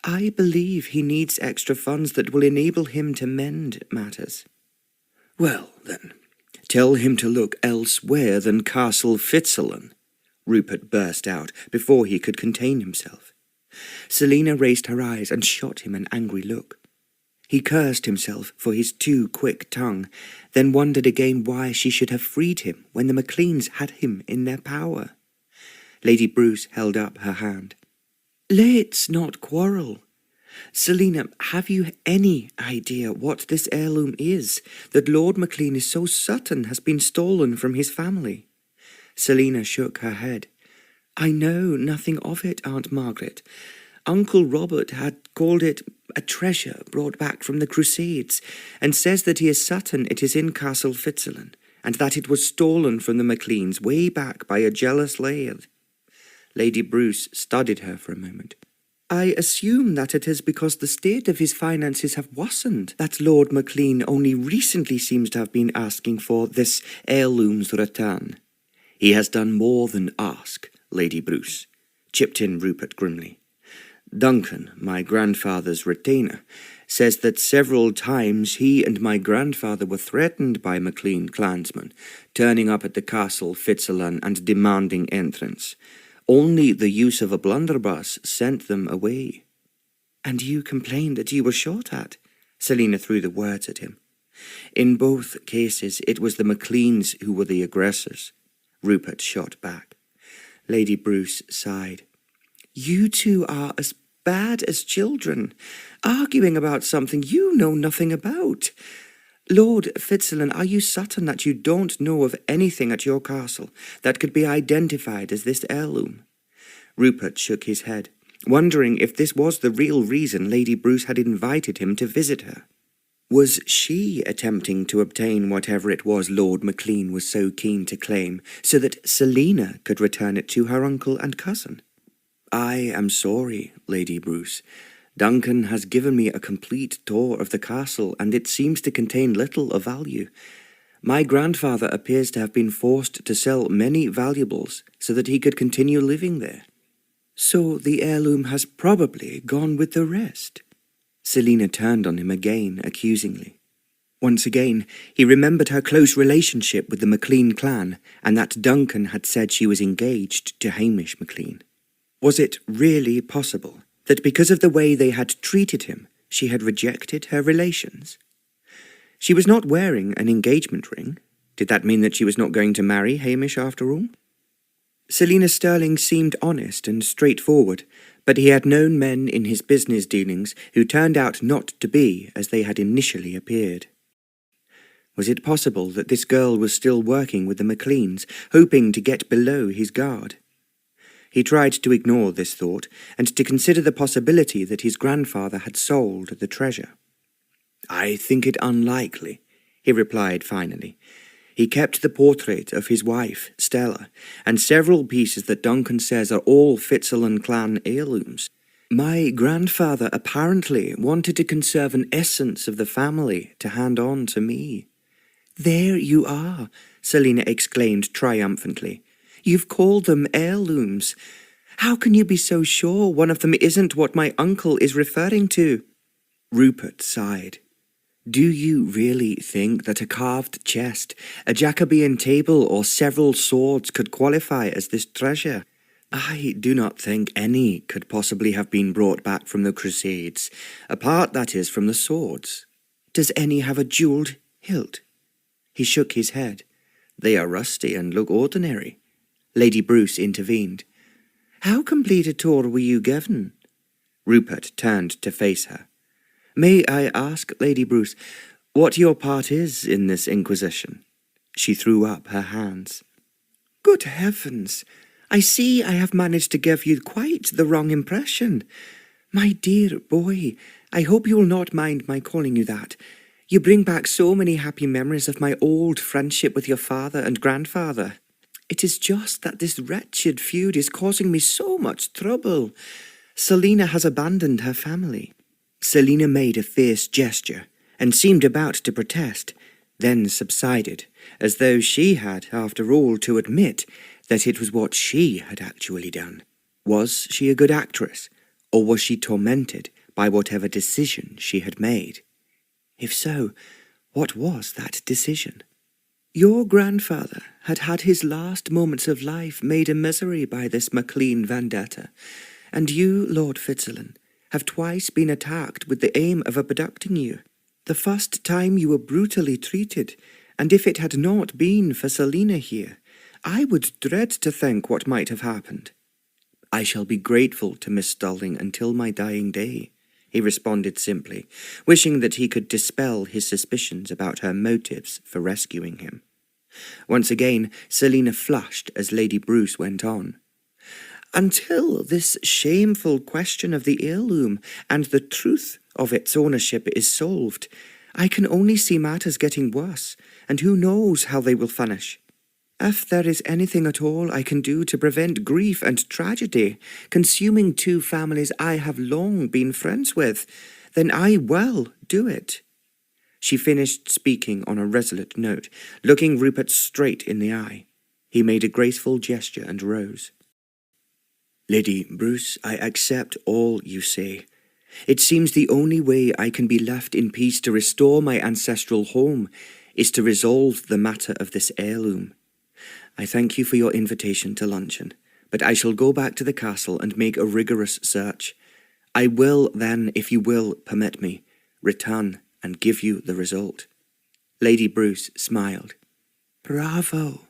I believe he needs extra funds that will enable him to mend matters." "Well, then, tell him to look elsewhere than Castle Fitzalan," Rupert burst out before he could contain himself. Celina raised her eyes and shot him an angry look. He cursed himself for his too quick tongue, then wondered again why she should have freed him when the MacLeans had him in their power. Lady Bruce held up her hand. "Let's not quarrel. Celina, have you any idea what this heirloom is that Lord MacLean is so certain has been stolen from his family?" Celina shook her head. "I know nothing of it, Aunt Margaret. Uncle Robert had called it a treasure brought back from the Crusades, and says that he is certain it is in Castle Fitzalan, and that it was stolen from the MacLeans way back by a jealous Laird." Lady Bruce studied her for a moment. "I assume that it is because the state of his finances have worsened that Lord MacLean only recently seems to have been asking for this heirloom's return." "He has done more than ask, Lady Bruce," chipped in Rupert grimly. "Duncan, my grandfather's retainer, says that several times he and my grandfather were threatened by MacLean clansmen, turning up at the castle Fitzalan and demanding entrance. Only the use of a blunderbuss sent them away." "And you complained that you were shot at?" Celina threw the words at him. In both cases, it was the MacLeans who were the aggressors, Rupert shot back. Lady Bruce sighed. You two are as bad as children, arguing about something you know nothing about. Lord Fitzalan, are you certain that you don't know of anything at your castle that could be identified as this heirloom? Rupert shook his head, wondering if this was the real reason Lady Bruce had invited him to visit her. Was she attempting to obtain whatever it was Lord MacLean was so keen to claim, so that Celina could return it to her uncle and cousin? I am sorry, Lady Bruce. Duncan has given me a complete tour of the castle, and it seems to contain little of value. My grandfather appears to have been forced to sell many valuables so that he could continue living there. So the heirloom has probably gone with the rest. Celina turned on him again, accusingly. Once again, he remembered her close relationship with the MacLean clan, and that Duncan had said she was engaged to Hamish MacLean. Was it really possible that because of the way they had treated him, she had rejected her relations? She was not wearing an engagement ring. Did that mean that she was not going to marry Hamish after all? Celina Stirling seemed honest and straightforward, but he had known men in his business dealings who turned out not to be as they had initially appeared. Was it possible that this girl was still working with the MacLeans, hoping to get below his guard? He tried to ignore this thought and to consider the possibility that his grandfather had sold the treasure. I think it unlikely, he replied finally. He kept the portrait of his wife, Stella, and several pieces that Duncan says are all Fitzalan Clan heirlooms. My grandfather apparently wanted to conserve an essence of the family to hand on to me. There you are, Celina exclaimed triumphantly. You've called them heirlooms. How can you be so sure one of them isn't what my uncle is referring to? Rupert sighed. Do you really think that a carved chest, a Jacobean table, or several swords could qualify as this treasure? I do not think any could possibly have been brought back from the Crusades, apart, that is, from the swords. Does any have a jewelled hilt? He shook his head. They are rusty and look ordinary. Lady Bruce intervened. How complete a tour were you given? Rupert turned to face her. May I ask, Lady Bruce, what your part is in this inquisition? She threw up her hands. Good heavens! I see I have managed to give you quite the wrong impression. My dear boy, I hope you will not mind my calling you that. You bring back so many happy memories of my old friendship with your father and grandfather. It is just that this wretched feud is causing me so much trouble. Celina has abandoned her family. Celina made a fierce gesture and seemed about to protest, then subsided, as though she had, after all, to admit that it was what she had actually done. Was she a good actress, or was she tormented by whatever decision she had made? If so, what was that decision? Your grandfather had had his last moments of life made a misery by this MacLean vendetta, and you, Lord Fitzalan, have twice been attacked with the aim of abducting you. The first time you were brutally treated, and if it had not been for Celina here, I would dread to think what might have happened. I shall be grateful to Miss Stirling until my dying day, he responded simply, wishing that he could dispel his suspicions about her motives for rescuing him. Once again, Celina flushed as Lady Bruce went on. Until this shameful question of the heirloom and the truth of its ownership is solved, I can only see matters getting worse, and who knows how they will finish. If there is anything at all I can do to prevent grief and tragedy consuming two families I have long been friends with, then I will do it. She finished speaking on a resolute note, looking Rupert straight in the eye. He made a graceful gesture and rose. Lady Bruce, I accept all you say. It seems the only way I can be left in peace to restore my ancestral home is to resolve the matter of this heirloom. I thank you for your invitation to luncheon, but I shall go back to the castle and make a rigorous search. I will then, if you will permit me, return and give you the result. Lady Bruce smiled. "Bravo!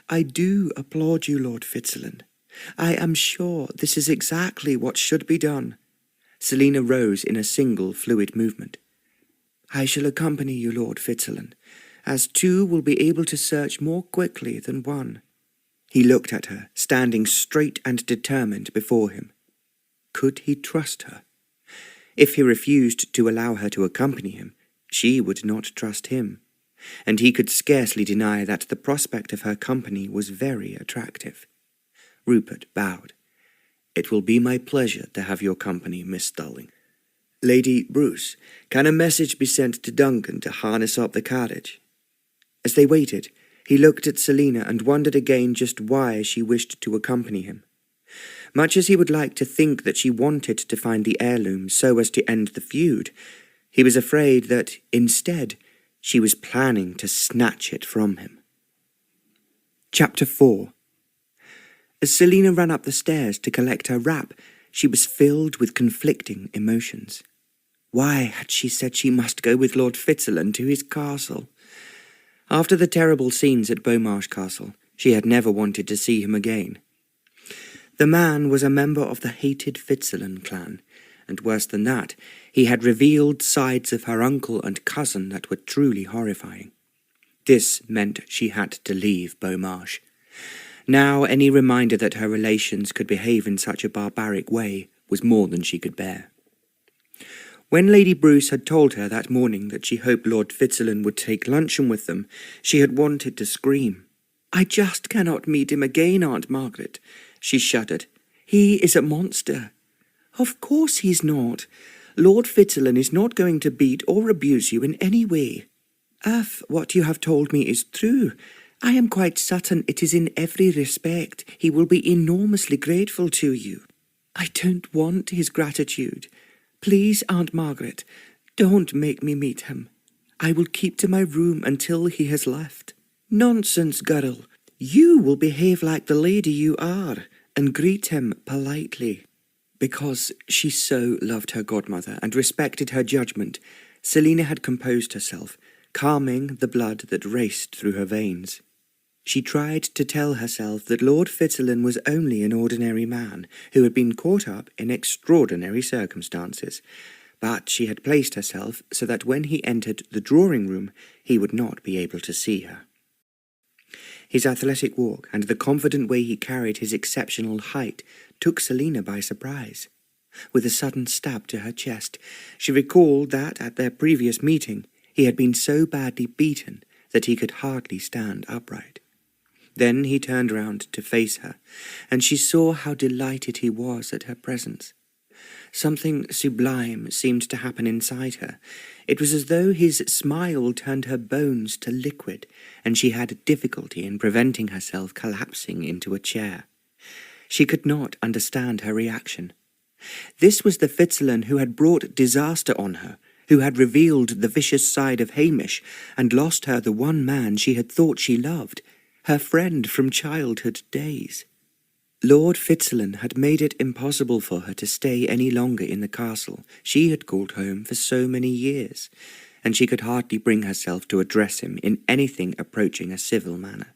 I do applaud you, Lord Fitzalan. I am sure this is exactly what should be done." Celina rose in a single fluid movement. "I shall accompany you, Lord Fitzalan, as two will be able to search more quickly than one." He looked at her, standing straight and determined before him. Could he trust her? If he refused to allow her to accompany him, she would not trust him, and he could scarcely deny that the prospect of her company was very attractive. Rupert bowed. "It will be my pleasure to have your company, Miss Stirling. Lady Bruce, can a message be sent to Duncan to harness up the carriage?" As they waited, he looked at Celina and wondered again just why she wished to accompany him. Much as he would like to think that she wanted to find the heirloom so as to end the feud, he was afraid that, instead, she was planning to snatch it from him. Chapter 4. As Celina ran up the stairs to collect her wrap, she was filled with conflicting emotions. Why had she said she must go with Lord Fitzalan to his castle? After the terrible scenes at Beaumarsh Castle, she had never wanted to see him again. The man was a member of the hated Fitzalan Clan, and worse than that, he had revealed sides of her uncle and cousin that were truly horrifying. This meant she had to leave Beaumarsh. Now any reminder that her relations could behave in such a barbaric way was more than she could bear. When Lady Bruce had told her that morning that she hoped Lord Fitzalan would take luncheon with them, she had wanted to scream. "I just cannot meet him again, Aunt Margaret," she shuddered. "He is a monster." "Of course he's not. Lord Fitzalan is not going to beat or abuse you in any way. If what you have told me is true, I am quite certain it is in every respect he will be enormously grateful to you. I don't want his gratitude. Please, Aunt Margaret, don't make me meet him. I will keep to my room until he has left." "Nonsense, girl. You will behave like the lady you are and greet him politely." Because she so loved her godmother and respected her judgment, Celina had composed herself, calming the blood that raced through her veins. She tried to tell herself that Lord Fitzalan was only an ordinary man who had been caught up in extraordinary circumstances, but she had placed herself so that when he entered the drawing-room he would not be able to see her. His athletic walk and the confident way he carried his exceptional height took Celina by surprise. With a sudden stab to her chest, she recalled that at their previous meeting he had been so badly beaten that he could hardly stand upright. Then he turned round to face her, and she saw how delighted he was at her presence. Something sublime seemed to happen inside her. It was as though his smile turned her bones to liquid, and she had difficulty in preventing herself collapsing into a chair. She could not understand her reaction. This was the Fitzalan who had brought disaster on her, who had revealed the vicious side of Hamish, and lost her the one man she had thought she loved, her friend from childhood days. Lord Fitzalan had made it impossible for her to stay any longer in the castle she had called home for so many years, and she could hardly bring herself to address him in anything approaching a civil manner.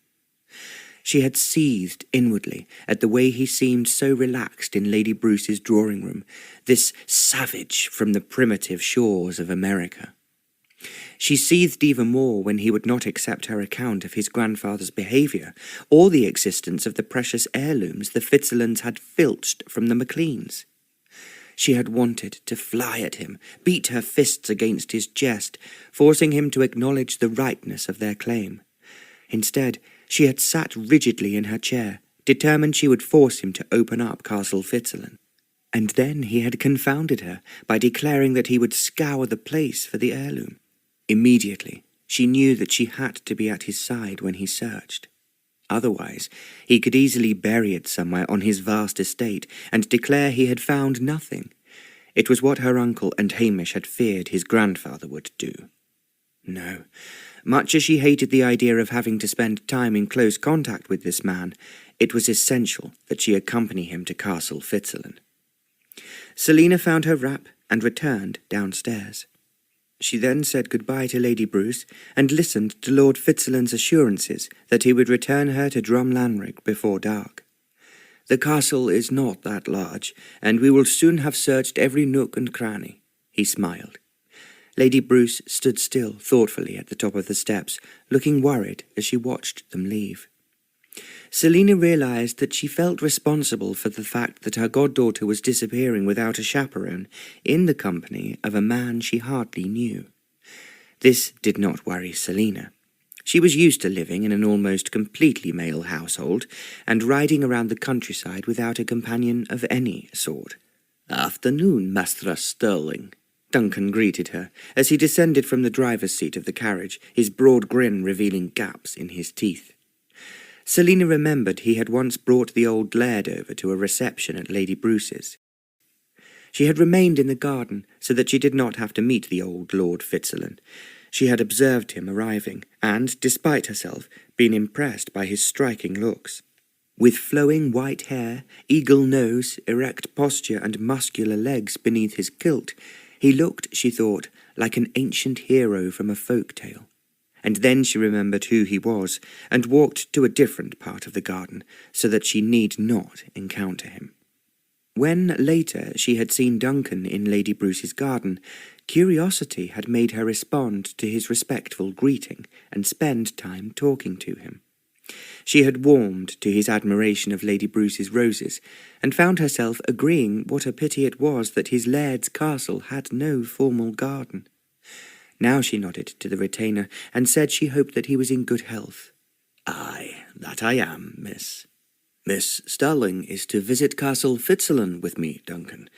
She had seethed inwardly at the way he seemed so relaxed in Lady Bruce's drawing-room, this savage from the primitive shores of America. She seethed even more when he would not accept her account of his grandfather's behaviour, or the existence of the precious heirlooms the Fitzalans had filched from the MacLeans. She had wanted to fly at him, beat her fists against his chest, forcing him to acknowledge the rightness of their claim. Instead, she had sat rigidly in her chair, determined she would force him to open up Castle Fitzalan. And then he had confounded her by declaring that he would scour the place for the heirloom. Immediately, she knew that she had to be at his side when he searched. Otherwise, he could easily bury it somewhere on his vast estate and declare he had found nothing. It was what her uncle and Hamish had feared his grandfather would do. No, much as she hated the idea of having to spend time in close contact with this man, it was essential that she accompany him to Castle Fitzalan. Celina found her wrap and returned downstairs. She then said goodbye to Lady Bruce and listened to Lord Fitzalan's assurances that he would return her to Drumlanrig before dark. "The castle is not that large, and we will soon have searched every nook and cranny," he smiled. Lady Bruce stood still thoughtfully at the top of the steps, looking worried as she watched them leave. Celina realized that she felt responsible for the fact that her goddaughter was disappearing without a chaperone in the company of a man she hardly knew. This did not worry Celina. She was used to living in an almost completely male household and riding around the countryside without a companion of any sort. "Afternoon, Mistress Stirling," Duncan greeted her as he descended from the driver's seat of the carriage, his broad grin revealing gaps in his teeth. Celina remembered he had once brought the old Laird over to a reception at Lady Bruce's. She had remained in the garden so that she did not have to meet the old Lord Fitzalan. She had observed him arriving, and, despite herself, been impressed by his striking looks. With flowing white hair, eagle nose, erect posture, and muscular legs beneath his kilt, he looked, she thought, like an ancient hero from a folk tale. And then she remembered who he was, and walked to a different part of the garden, so that she need not encounter him. When, later, she had seen Duncan in Lady Bruce's garden, curiosity had made her respond to his respectful greeting and spend time talking to him. She had warmed to his admiration of Lady Bruce's roses, and found herself agreeing what a pity it was that his laird's castle had no formal garden. Now she nodded to the retainer, and said she hoped that he was in good health. "Aye, that I am, miss. Miss Stirling is to visit Castle Fitzalan with me, Duncan.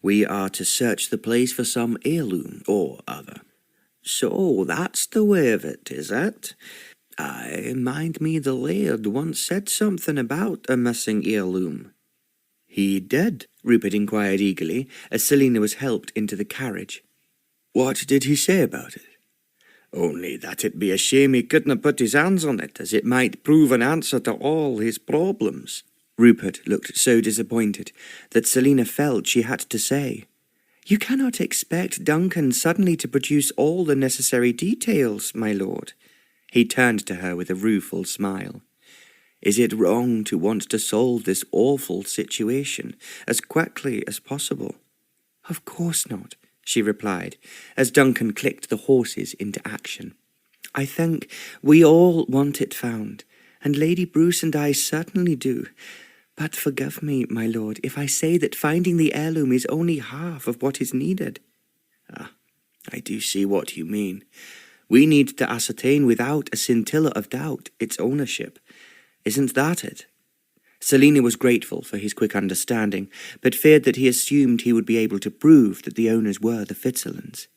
We are to search the place for some heirloom or other." "So that's the way of it, is it? I mind me the Laird once said something about a missing heirloom." "He did?" Rupert inquired eagerly, as Celina was helped into the carriage. "What did he say about it?" "Only that it be a shame he couldna put his hands on it, as it might prove an answer to all his problems." Rupert looked so disappointed that Celina felt she had to say, "You cannot expect Duncan suddenly to produce all the necessary details, my lord." He turned to her with a rueful smile. "Is it wrong to want to solve this awful situation as quickly as possible?" "Of course not," she replied, as Duncan clicked the horses into action. "I think we all want it found, and Lady Bruce and I certainly do. But forgive me, my lord, if I say that finding the heirloom is only half of what is needed." I do see what you mean. We need to ascertain without a scintilla of doubt its ownership. Isn't that it?" Celina was grateful for his quick understanding, but feared that he assumed he would be able to prove that the owners were the Fitzalans.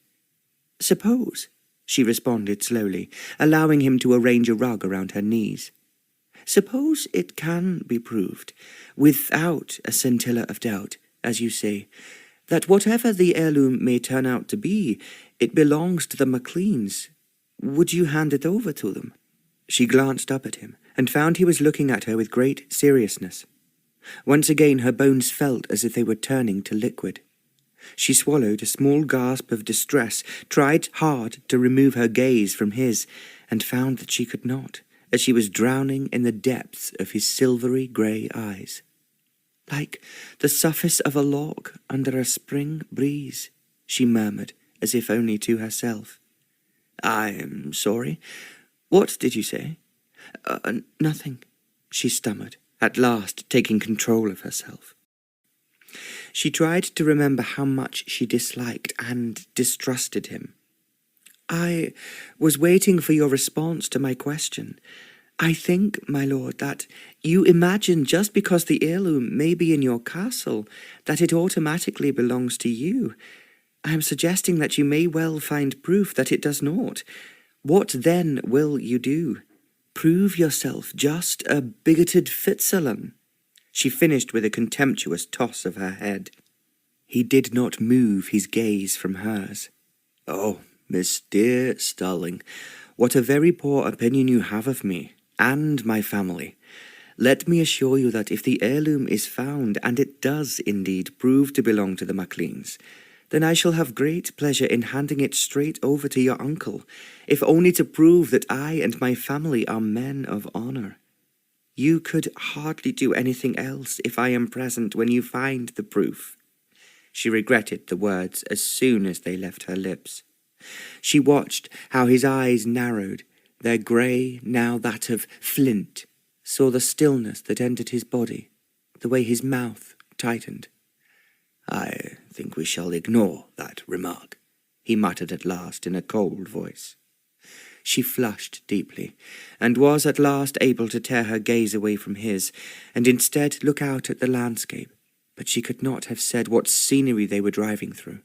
"Suppose," she responded slowly, allowing him to arrange a rug around her knees. "Suppose it can be proved, without a scintilla of doubt, as you say, that whatever the heirloom may turn out to be, it belongs to the MacLeans. Would you hand it over to them?" She glanced up at him, and found he was looking at her with great seriousness. Once again her bones felt as if they were turning to liquid. She swallowed a small gasp of distress, tried hard to remove her gaze from his, and found that she could not, as she was drowning in the depths of his silvery grey eyes. "Like the surface of a log under a spring breeze," she murmured, as if only to herself. "I'm sorry. What did you say?" Nothing," she stammered, at last taking control of herself. She tried to remember how much she disliked and distrusted him. "I was waiting for your response to my question. I think, my lord, that you imagine just because the heirloom may be in your castle, that it automatically belongs to you. I am suggesting that you may well find proof that it does not. What then will you do? Prove yourself just a bigoted Fitzalan?" She finished with a contemptuous toss of her head. He did not move his gaze from hers. "Oh, Miss dear Stirling, what a very poor opinion you have of me, and my family. Let me assure you that if the heirloom is found, and it does indeed prove to belong to the MacLeans, Then I shall have great pleasure in handing it straight over to your uncle, if only to prove that I and my family are men of honour. You could hardly do anything else if I am present when you find the proof." She regretted the words as soon as they left her lips. She watched how his eyes narrowed, their grey now that of flint, saw the stillness that entered his body, the way his mouth tightened. "I think we shall ignore that remark," he muttered at last in a cold voice. She flushed deeply, and was at last able to tear her gaze away from his, and instead look out at the landscape, but she could not have said what scenery they were driving through.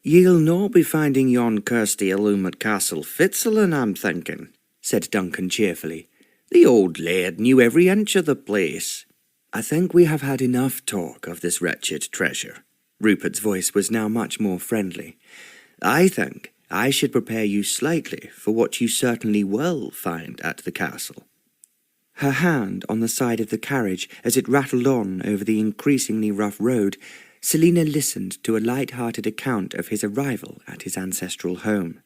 "Ye'll no be finding yon cursed heirloom at Castle Fitzalan, I'm thinking," said Duncan cheerfully. "The old Laird knew every inch of the place." "I think we have had enough talk of this wretched treasure." Rupert's voice was now much more friendly. "I think I should prepare you slightly for what you certainly will find at the castle." Her hand on the side of the carriage as it rattled on over the increasingly rough road, Celina listened to a light-hearted account of his arrival at his ancestral home.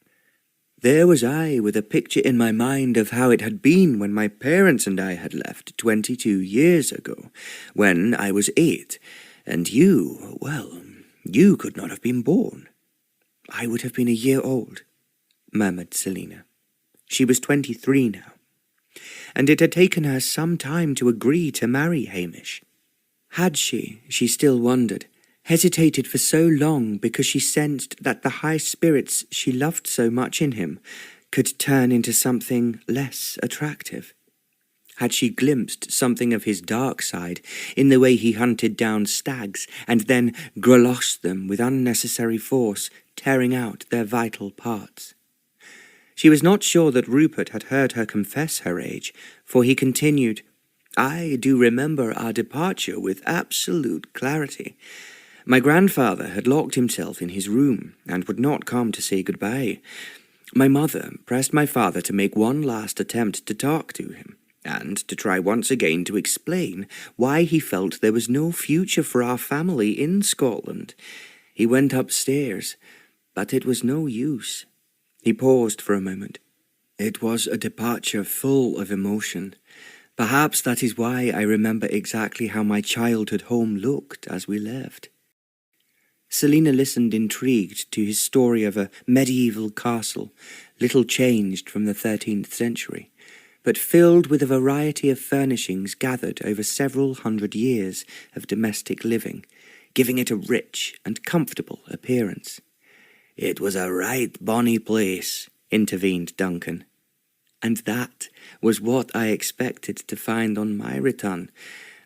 "There was I with a picture in my mind of how it had been when my parents and I had left 22 years ago, when I was 8, and you, well, you could not have been born." "I would have been a year old," murmured Celina. She was 23 now, and it had taken her some time to agree to marry Hamish. Had she still wondered, hesitated for so long because she sensed that the high spirits she loved so much in him could turn into something less attractive? Had she glimpsed something of his dark side in the way he hunted down stags and then grelossed them with unnecessary force, tearing out their vital parts? She was not sure that Rupert had heard her confess her age, for he continued, "I do remember our departure with absolute clarity. My grandfather had locked himself in his room and would not come to say goodbye. My mother pressed my father to make one last attempt to talk to him, and to try once again to explain why he felt there was no future for our family in Scotland. He went upstairs, but it was no use." He paused for a moment. "It was a departure full of emotion. Perhaps that is why I remember exactly how my childhood home looked as we left." Celina listened intrigued to his story of a medieval castle, little changed from the 13th century, but filled with a variety of furnishings gathered over several hundred years of domestic living, giving it a rich and comfortable appearance. "It was a right bonny place," intervened Duncan. "And that was what I expected to find on my return,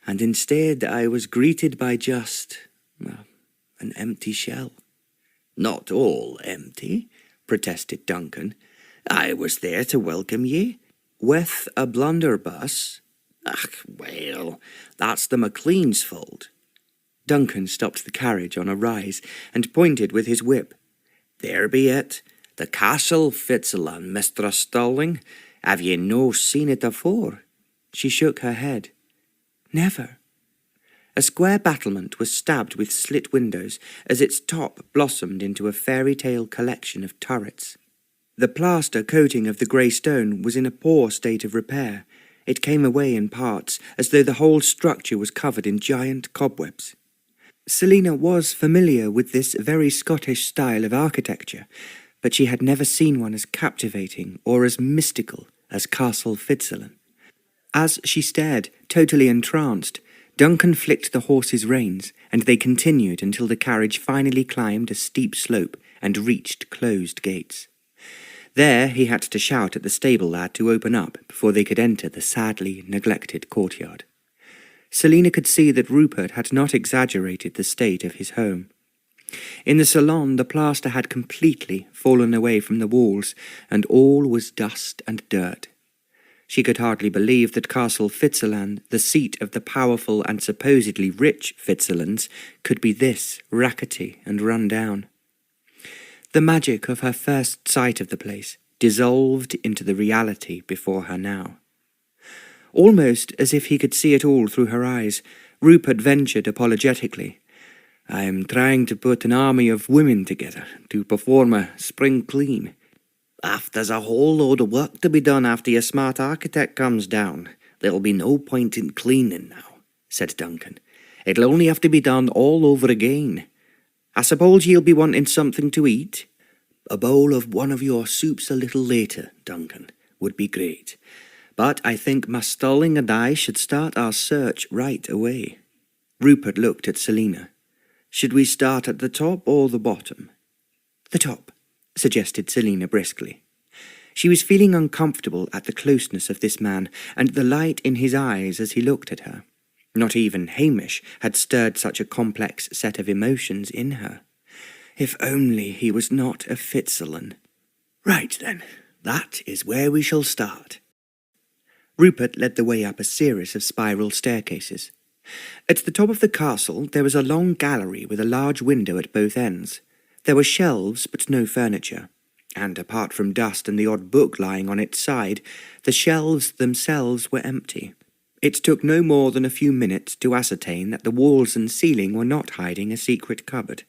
and instead I was greeted by just, well, an empty shell." "Not all empty," protested Duncan. "I was there to welcome ye." "With a blunderbuss?" "Ach, well, that's the MacLean's fault." Duncan stopped the carriage on a rise and pointed with his whip. "There be it, the Castle Fitzalan, Mistress Stirling. Have ye no seen it afore?" She shook her head. "Never." A square battlement was stabbed with slit windows as its top blossomed into a fairy-tale collection of turrets. The plaster coating of the grey stone was in a poor state of repair. It came away in parts, as though the whole structure was covered in giant cobwebs. Celina was familiar with this very Scottish style of architecture, but she had never seen one as captivating or as mystical as Castle Fitzalan. As she stared, totally entranced, Duncan flicked the horse's reins, and they continued until the carriage finally climbed a steep slope and reached closed gates. There he had to shout at the stable lad to open up before they could enter the sadly neglected courtyard. Celina could see that Rupert had not exaggerated the state of his home. In the salon the plaster had completely fallen away from the walls, and all was dust and dirt. She could hardly believe that Castle Fitzalan, the seat of the powerful and supposedly rich Fitzalans, could be this rackety and run down. The magic of her first sight of the place dissolved into the reality before her now. Almost as if he could see it all through her eyes, Rupert ventured apologetically, I am trying to put an army of women together to perform a spring clean. There's a whole load of work to be done after your smart architect comes down. There'll be no point in cleaning now, said Duncan. It'll only have to be done all over again. I suppose you'll be wanting something to eat? A bowl of one of your soups a little later, Duncan, would be great. But I think Miss Stirling and I should start our search right away. Rupert looked at Celina. Should we start at the top or the bottom? The top, suggested Celina briskly. She was feeling uncomfortable at the closeness of this man and the light in his eyes as he looked at her. Not even Hamish had stirred such a complex set of emotions in her. If only he was not a Fitzalan. Right then, that is where we shall start. Rupert led the way up a series of spiral staircases. At the top of the castle there was a long gallery with a large window at both ends. There were shelves but no furniture, and apart from dust and the odd book lying on its side, the shelves themselves were empty. It took no more than a few minutes to ascertain that the walls and ceiling were not hiding a secret cupboard.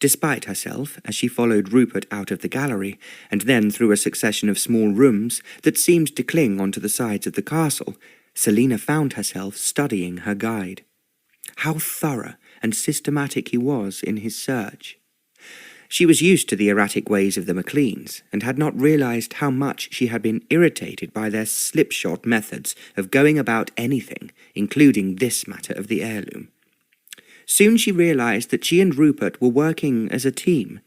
Despite herself, as she followed Rupert out of the gallery, and then through a succession of small rooms that seemed to cling onto the sides of the castle, Celina found herself studying her guide. How thorough and systematic he was in his search. She was used to the erratic ways of the MacLeans, and had not realized how much she had been irritated by their slipshod methods of going about anything, including this matter of the heirloom. Soon she realized that she and Rupert were working as a team,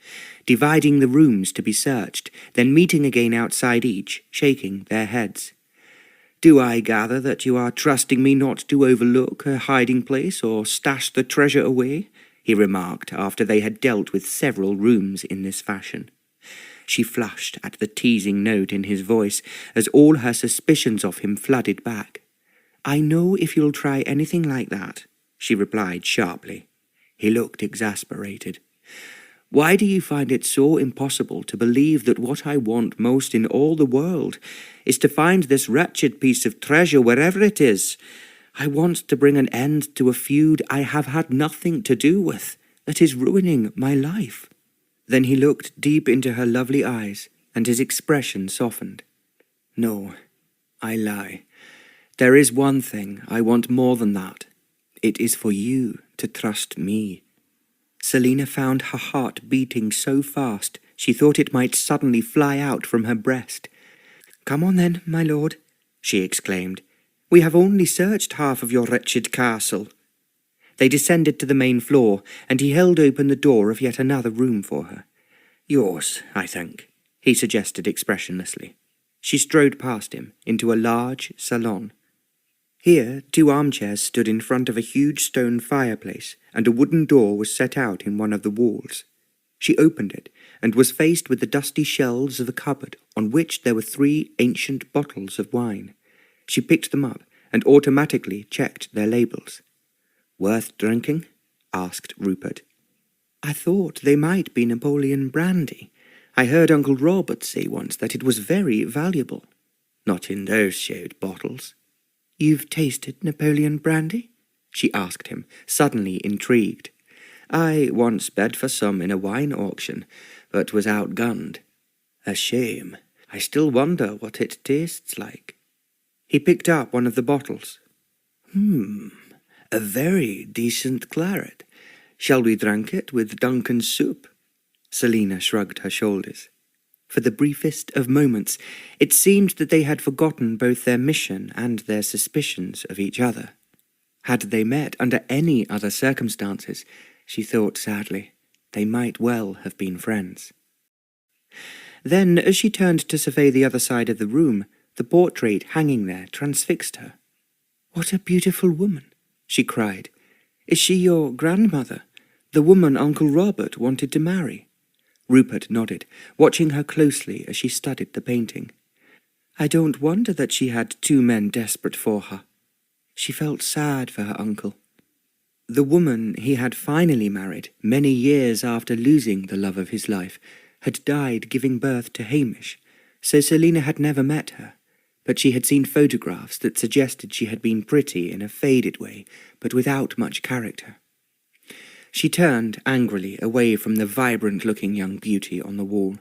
dividing the rooms to be searched, then meeting again outside each, shaking their heads. Do I gather that you are trusting me not to overlook her hiding place or stash the treasure away? He remarked after they had dealt with several rooms in this fashion. She flushed at the teasing note in his voice as all her suspicions of him flooded back. I know if you'll try anything like that, she replied sharply. He looked exasperated. Why do you find it so impossible to believe that what I want most in all the world is to find this wretched piece of treasure wherever it is? I want to bring an end to a feud I have had nothing to do with, that is ruining my life. Then he looked deep into her lovely eyes, and his expression softened. No, I lie. There is one thing I want more than that. It is for you to trust me. Celina found her heart beating so fast she thought it might suddenly fly out from her breast. Come on then, my lord, she exclaimed. We have only searched half of your wretched castle. They descended to the main floor, and he held open the door of yet another room for her. Yours, I think, he suggested expressionlessly. She strode past him into a large salon. Here, 2 armchairs stood in front of a huge stone fireplace, and a wooden door was set out in one of the walls. She opened it, and was faced with the dusty shelves of a cupboard on which there were 3 ancient bottles of wine. She picked them up, and automatically checked their labels. Worth drinking? Asked Rupert. I thought they might be Napoleon brandy. I heard Uncle Robert say once that it was very valuable. Not in those shaped bottles. You've tasted Napoleon brandy? She asked him, suddenly intrigued. I once bid for some in a wine auction, but was outgunned. A shame. I still wonder what it tastes like. He picked up one of the bottles. A very decent claret. Shall we drink it with Duncan's soup? Celina shrugged her shoulders. For the briefest of moments, it seemed that they had forgotten both their mission and their suspicions of each other. Had they met under any other circumstances, she thought sadly, they might well have been friends. Then, as she turned to survey the other side of the room, the portrait hanging there transfixed her. What a beautiful woman, she cried. Is she your grandmother, the woman Uncle Robert wanted to marry? Rupert nodded, watching her closely as she studied the painting. I don't wonder that she had 2 men desperate for her. She felt sad for her uncle. The woman he had finally married, many years after losing the love of his life, had died giving birth to Hamish, so Celina had never met her, but she had seen photographs that suggested she had been pretty in a faded way, but without much character. She turned angrily away from the vibrant-looking young beauty on the wall.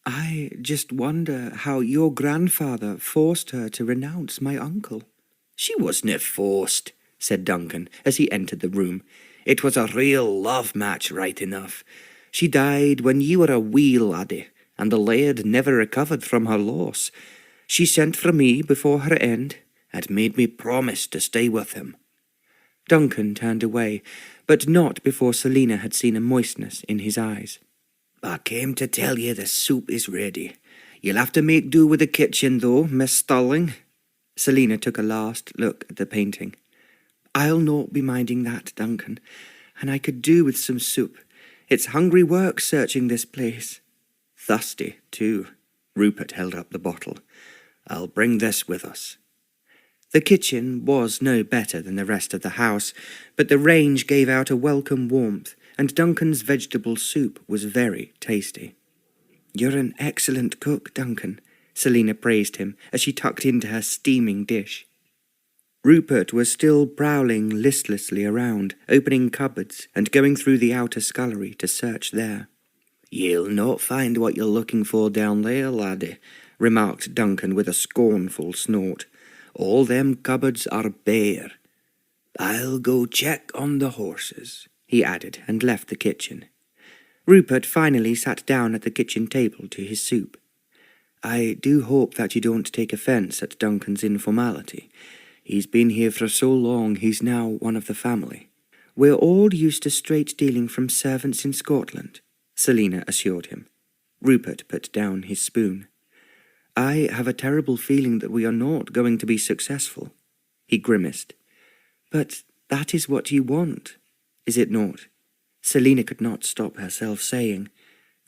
"I just wonder how your grandfather forced her to renounce my uncle." "She wasna forced," said Duncan as he entered the room. "It was a real love match, right enough. She died when you were a wee laddie, and the Laird never recovered from her loss. She sent for me before her end, and made me promise to stay with him." Duncan turned away, but not before Celina had seen a moistness in his eyes. "I came to tell you the soup is ready. You'll have to make do with the kitchen, though, Miss Stirling." Celina took a last look at the painting. "I'll not be minding that, Duncan, and I could do with some soup. It's hungry work searching this place." "Thirsty, too." Rupert held up the bottle. "I'll bring this with us." The kitchen was no better than the rest of the house, but the range gave out a welcome warmth, and Duncan's vegetable soup was very tasty. "You're an excellent cook, Duncan," Celina praised him as she tucked into her steaming dish. Rupert was still prowling listlessly around, opening cupboards and going through the outer scullery to search there. "You'll not find what you're looking for down there, laddie," remarked Duncan with a scornful snort. "All them cupboards are bare. I'll go check on the horses," he added, and left the kitchen. Rupert finally sat down at the kitchen table to his soup. "I do hope that you don't take offence at Duncan's informality. He's been here for so long he's now one of the family. We're all used to straight dealing from servants in Scotland," Celina assured him. Rupert put down his spoon. "I have a terrible feeling that we are not going to be successful." He grimaced. "But that is what you want, is it not?" Celina could not stop herself saying,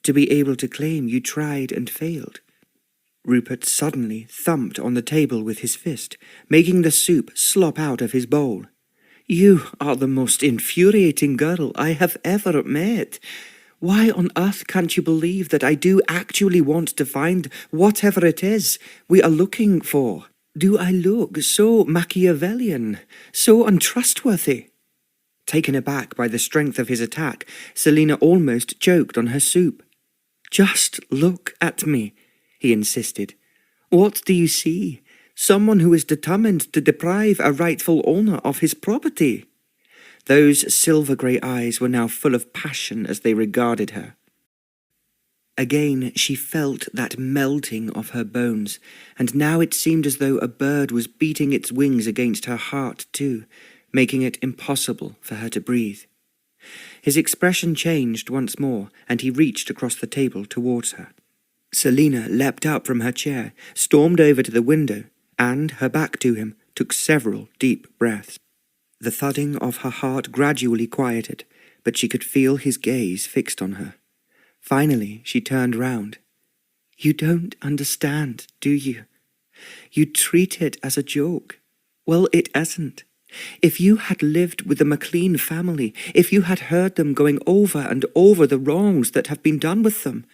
"To be able to claim you tried and failed." Rupert suddenly thumped on the table with his fist, making the soup slop out of his bowl. "You are the most infuriating girl I have ever met. Why on earth can't you believe that I do actually want to find whatever it is we are looking for? Do I look so Machiavellian, so untrustworthy?" Taken aback by the strength of his attack, Celina almost choked on her soup. "Just look at me," he insisted. "What do you see? Someone who is determined to deprive a rightful owner of his property." Those silver-grey eyes were now full of passion as they regarded her. Again she felt that melting of her bones, and now it seemed as though a bird was beating its wings against her heart too, making it impossible for her to breathe. His expression changed once more, and he reached across the table towards her. Celina leapt up from her chair, stormed over to the window, and, her back to him, took several deep breaths. The thudding of her heart gradually quieted, but she could feel his gaze fixed on her. Finally, she turned round. "You don't understand, do you? You treat it as a joke. Well, it isn't. If you had lived with the MacLean family, if you had heard them going over and over the wrongs that have been done with them,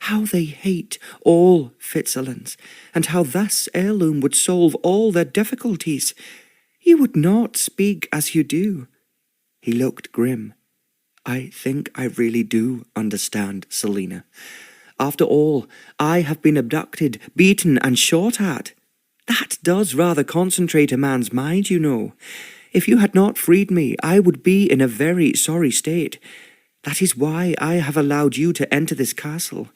how they hate all Fitzalans, and how this heirloom would solve all their difficulties, you would not speak as you do." He looked grim. "I think I really do understand, Celina. After all, I have been abducted, beaten and shot at. That does rather concentrate a man's mind, you know. If you had not freed me, I would be in a very sorry state. That is why I have allowed you to enter this castle.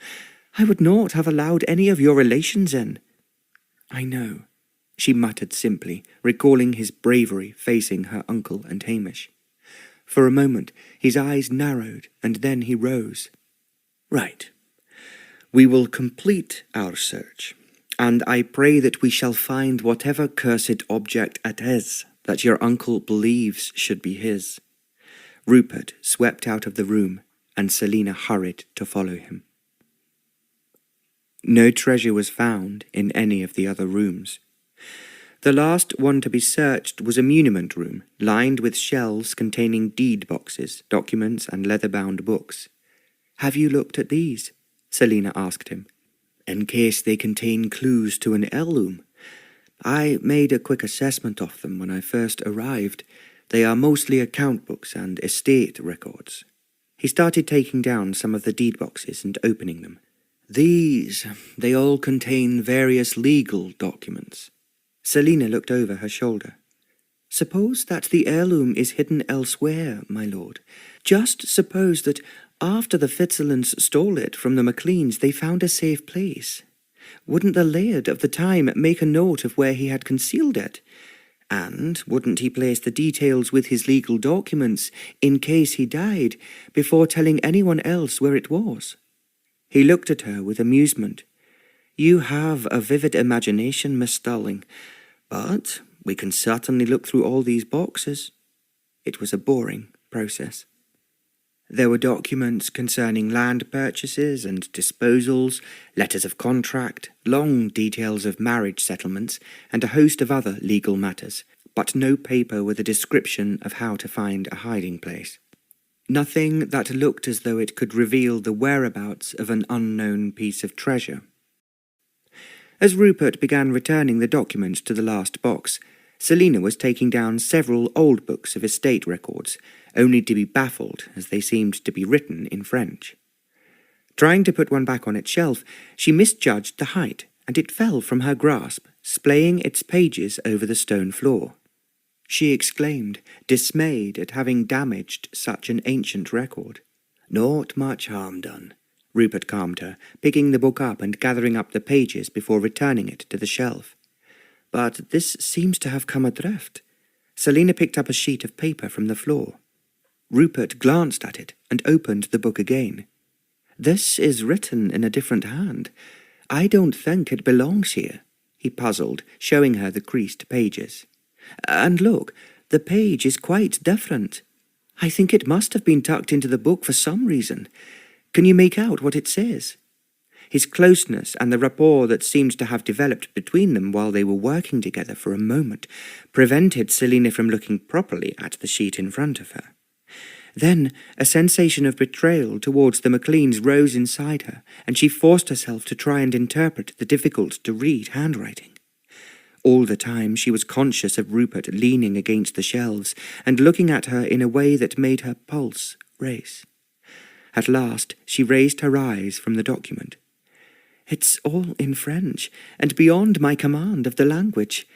I would not have allowed any of your relations in." "I know," she muttered simply, recalling his bravery facing her uncle and Hamish. For a moment his eyes narrowed, and then he rose. "Right. We will complete our search, and I pray that we shall find whatever cursed object it is that your uncle believes should be his." Rupert swept out of the room, and Celina hurried to follow him. No treasure was found in any of the other rooms. The last one to be searched was a muniment room, lined with shelves containing deed boxes, documents, and leather-bound books. "Have you looked at these?" Celina asked him. "In case they contain clues to an heirloom. I made a quick assessment of them when I first arrived. They are mostly account books and estate records. He started taking down some of the deed boxes and opening them. They all contain various legal documents. Celina looked over her shoulder. Suppose that the heirloom is hidden elsewhere, my lord. Just suppose that after the Fitzalans stole it from the MacLeans, they found a safe place. Wouldn't the Laird of the time make a note of where he had concealed it? And wouldn't he place the details with his legal documents in case he died before telling anyone else where it was? He looked at her with amusement. You have a vivid imagination, Miss Stirling, but we can certainly look through all these boxes. It was a boring process. There were documents concerning land purchases and disposals, letters of contract, long details of marriage settlements, and a host of other legal matters, but no paper with a description of how to find a hiding place. Nothing that looked as though it could reveal the whereabouts of an unknown piece of treasure. As Rupert began returning the documents to the last box, Celina was taking down several old books of estate records, only to be baffled as they seemed to be written in French. Trying to put one back on its shelf, she misjudged the height, and it fell from her grasp, splaying its pages over the stone floor. She exclaimed, dismayed at having damaged such an ancient record. Not much harm done, Rupert calmed her, picking the book up and gathering up the pages before returning it to the shelf. But this seems to have come adrift. Celina picked up a sheet of paper from the floor. Rupert glanced at it and opened the book again. This is written in a different hand. I don't think it belongs here, he puzzled, showing her the creased pages. And look, the page is quite different. I think it must have been tucked into the book for some reason. Can you make out what it says? His closeness and the rapport that seemed to have developed between them while they were working together for a moment prevented Celina from looking properly at the sheet in front of her. Then a sensation of betrayal towards the MacLeans rose inside her, and she forced herself to try and interpret the difficult-to-read handwriting. All the time she was conscious of Rupert leaning against the shelves and looking at her in a way that made her pulse race. At last she raised her eyes from the document. It's all in French, and beyond my command of the language.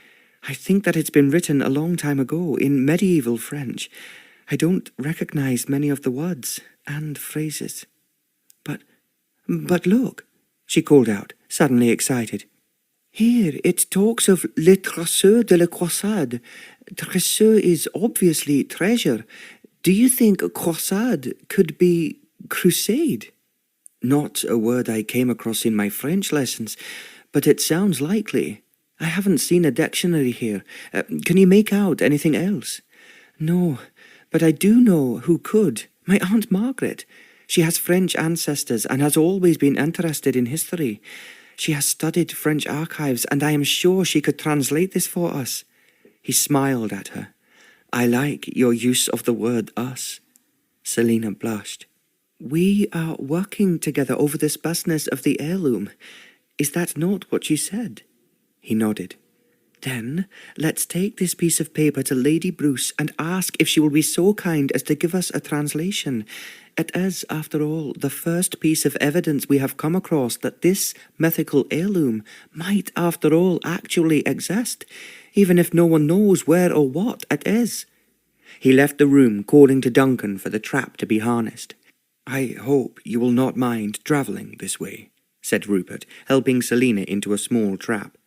I think that it's been written a long time ago in medieval French. I don't recognize many of the words and phrases. But look, she called out, suddenly excited. Here it talks of le trésor de la croisade. Trésor is obviously treasure. Do you think croisade could be crusade? Not a word I came across in my French lessons, but it sounds likely. I haven't seen a dictionary here. Can you make out anything else? No, but I do know who could. My Aunt Margaret. She has French ancestors and has always been interested in history. She has studied French archives, and I am sure she could translate this for us. He smiled at her. I like your use of the word us. Celina blushed. We are working together over this business of the heirloom. Is that not what you said? He nodded. Then let's take this piece of paper to Lady Bruce and ask if she will be so kind as to give us a translation. It is, after all, the first piece of evidence we have come across that this mythical heirloom might, after all, actually exist, even if no one knows where or what it is. He left the room, calling to Duncan for the trap to be harnessed. I hope you will not mind travelling this way, said Rupert, helping Celina into a small trap.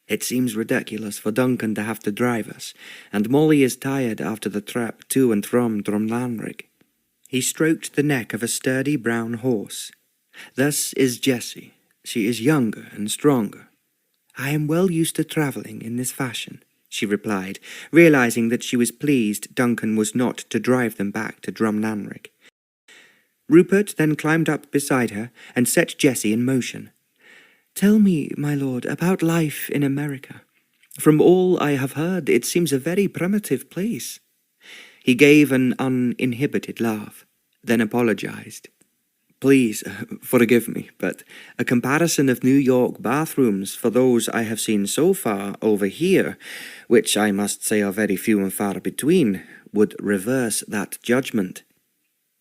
It seems ridiculous for Duncan to have to drive us, and Molly is tired after the trip to and from Drumlanrig. He stroked the neck of a sturdy brown horse. This is Jessie. She is younger and stronger. I am well used to travelling in this fashion, she replied, realizing that she was pleased Duncan was not to drive them back to Drumlanrig. Rupert then climbed up beside her and set Jessie in motion. Tell me, my lord, about life in America. From all I have heard, it seems a very primitive place. He gave an uninhibited laugh, then apologized. Please, forgive me, but a comparison of New York bathrooms for those I have seen so far over here, which I must say are very few and far between, would reverse that judgment.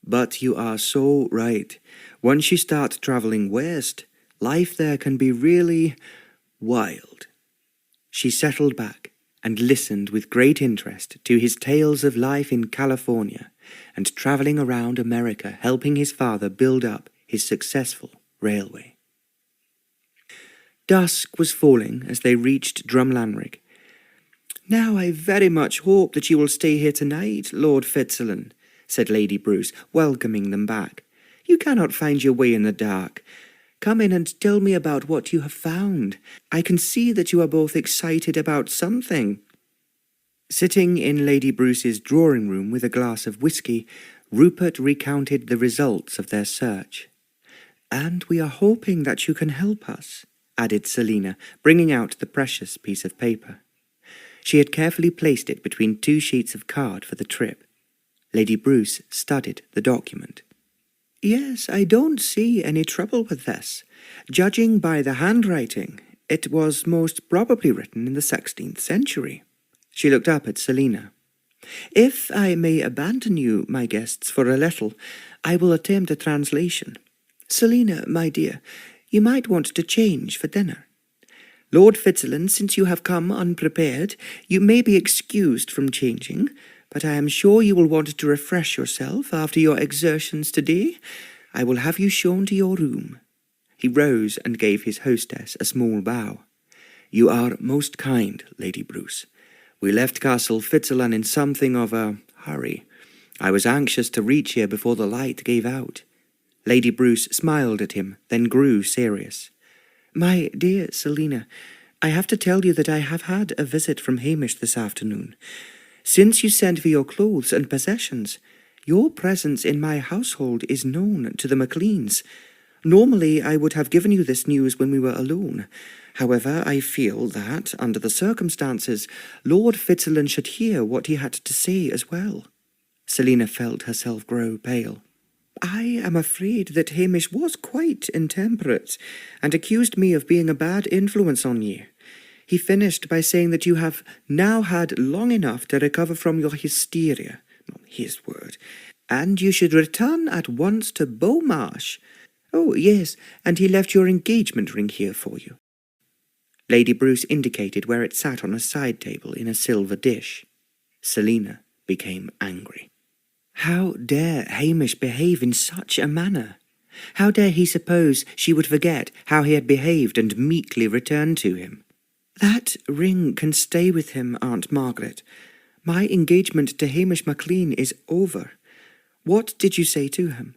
But you are so right. Once you start traveling west, life there can be really wild. She settled back and listened with great interest to his tales of life in California and travelling around America, helping his father build up his successful railway. Dusk was falling as they reached Drumlanrig. "Now I very much hope that you will stay here tonight, Lord Fitzalan," said Lady Bruce, welcoming them back. "You cannot find your way in the dark. Come in and tell me about what you have found. I can see that you are both excited about something." Sitting in Lady Bruce's drawing-room with a glass of whisky, Rupert recounted the results of their search. "And we are hoping that you can help us," added Celina, bringing out the precious piece of paper. She had carefully placed it between 2 sheets of card for the trip. Lady Bruce studied the document. "Yes, I don't see any trouble with this. Judging by the handwriting, it was most probably written in the 16th century. She looked up at Celina. "If I may abandon you, my guests, for a little, I will attempt a translation. Celina, my dear, you might want to change for dinner. Lord Fitzalan, since you have come unprepared, you may be excused from changing, but I am sure you will want to refresh yourself after your exertions today. I will have you shown to your room." He rose and gave his hostess a small bow. "You are most kind, Lady Bruce. We left Castle Fitzalan in something of a hurry. I was anxious to reach here before the light gave out." Lady Bruce smiled at him, then grew serious. "My dear Celina, I have to tell you that I have had a visit from Hamish this afternoon. Since you sent for your clothes and possessions, your presence in my household is known to the MacLeans. Normally I would have given you this news when we were alone. However, I feel that, under the circumstances, Lord Fitzalan should hear what he had to say as well." Celina felt herself grow pale. "I am afraid that Hamish was quite intemperate, and accused me of being a bad influence on you. He finished by saying that you have now had long enough to recover from your hysteria, his word, and you should return at once to Beaumarsh. Oh, yes, and he left your engagement ring here for you." Lady Bruce indicated where it sat on a side table in a silver dish. Celina became angry. How dare Hamish behave in such a manner? How dare he suppose she would forget how he had behaved and meekly return to him? "That ring can stay with him, Aunt Margaret. My engagement to Hamish MacLean is over. What did you say to him?"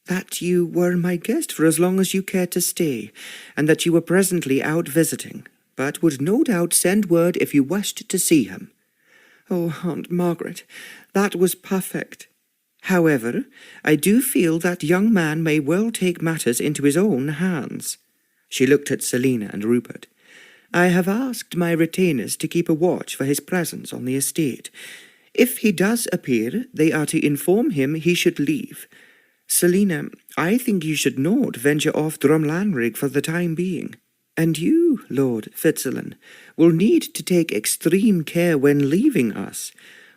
"That you were my guest for as long as you cared to stay, and that you were presently out visiting, but would no doubt send word if you wished to see him." "Oh, Aunt Margaret, that was perfect. However, I do feel that young man may well take matters into his own hands." She looked at Celina and Rupert. "I have asked my retainers to keep a watch for his presence on the estate. If he does appear, they are to inform him he should leave. Celina, I think you should not venture off Drumlanrig for the time being. And you, Lord Fitzalan, will need to take extreme care when leaving us.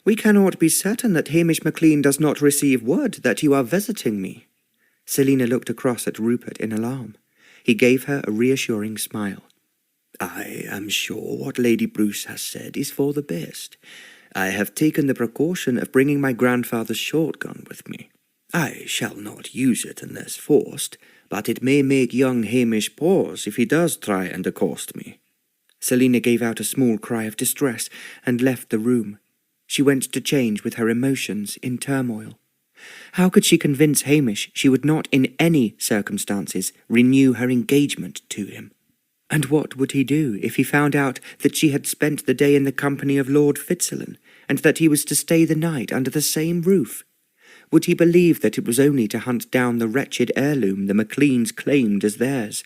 We cannot be certain that Hamish MacLean does not receive word that you are visiting me." Celina looked across at Rupert in alarm. He gave her a reassuring smile. "I am sure what Lady Bruce has said is for the best. I have taken the precaution of bringing my grandfather's shotgun with me. I shall not use it unless forced, but it may make young Hamish pause if he does try and accost me." Celina gave out a small cry of distress and left the room. She went to change with her emotions in turmoil. How could she convince Hamish she would not in any circumstances renew her engagement to him? And what would he do if he found out that she had spent the day in the company of Lord Fitzalan, and that he was to stay the night under the same roof? Would he believe that it was only to hunt down the wretched heirloom the MacLeans claimed as theirs,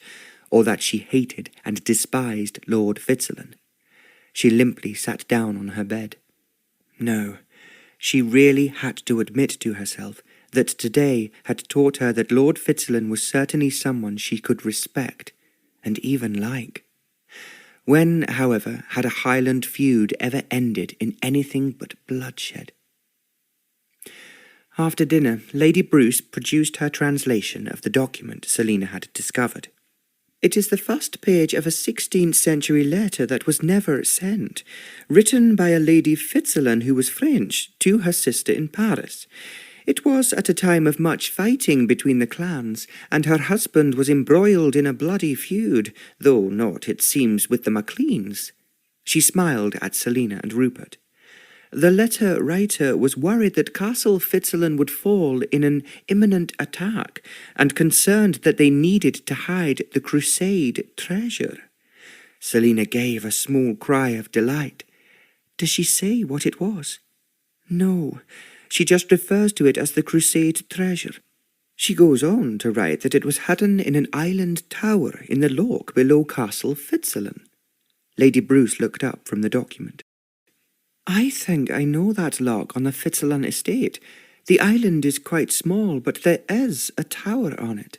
or that she hated and despised Lord Fitzalan? She limply sat down on her bed. No, she really had to admit to herself that today had taught her that Lord Fitzalan was certainly someone she could respect and even like. When, however, had a Highland feud ever ended in anything but bloodshed? After dinner, Lady Bruce produced her translation of the document Celina had discovered. It is the first page of a 16th century letter that was never sent, written by a Lady Fitzalan who was French to her sister in Paris. It was at a time of much fighting between the clans, and her husband was embroiled in a bloody feud, though not, it seems, with the MacLeans. She smiled at Celina and Rupert. The letter writer was worried that Castle Fitzalan would fall in an imminent attack, and concerned that they needed to hide the crusade treasure. Celina gave a small cry of delight. Does she say what it was? No, she just refers to it as the crusade treasure. She goes on to write that it was hidden in an island tower in the loch below Castle Fitzalan. Lady Bruce looked up from the document. I think I know that loch on the Fitzalan estate. The island is quite small, but there is a tower on it.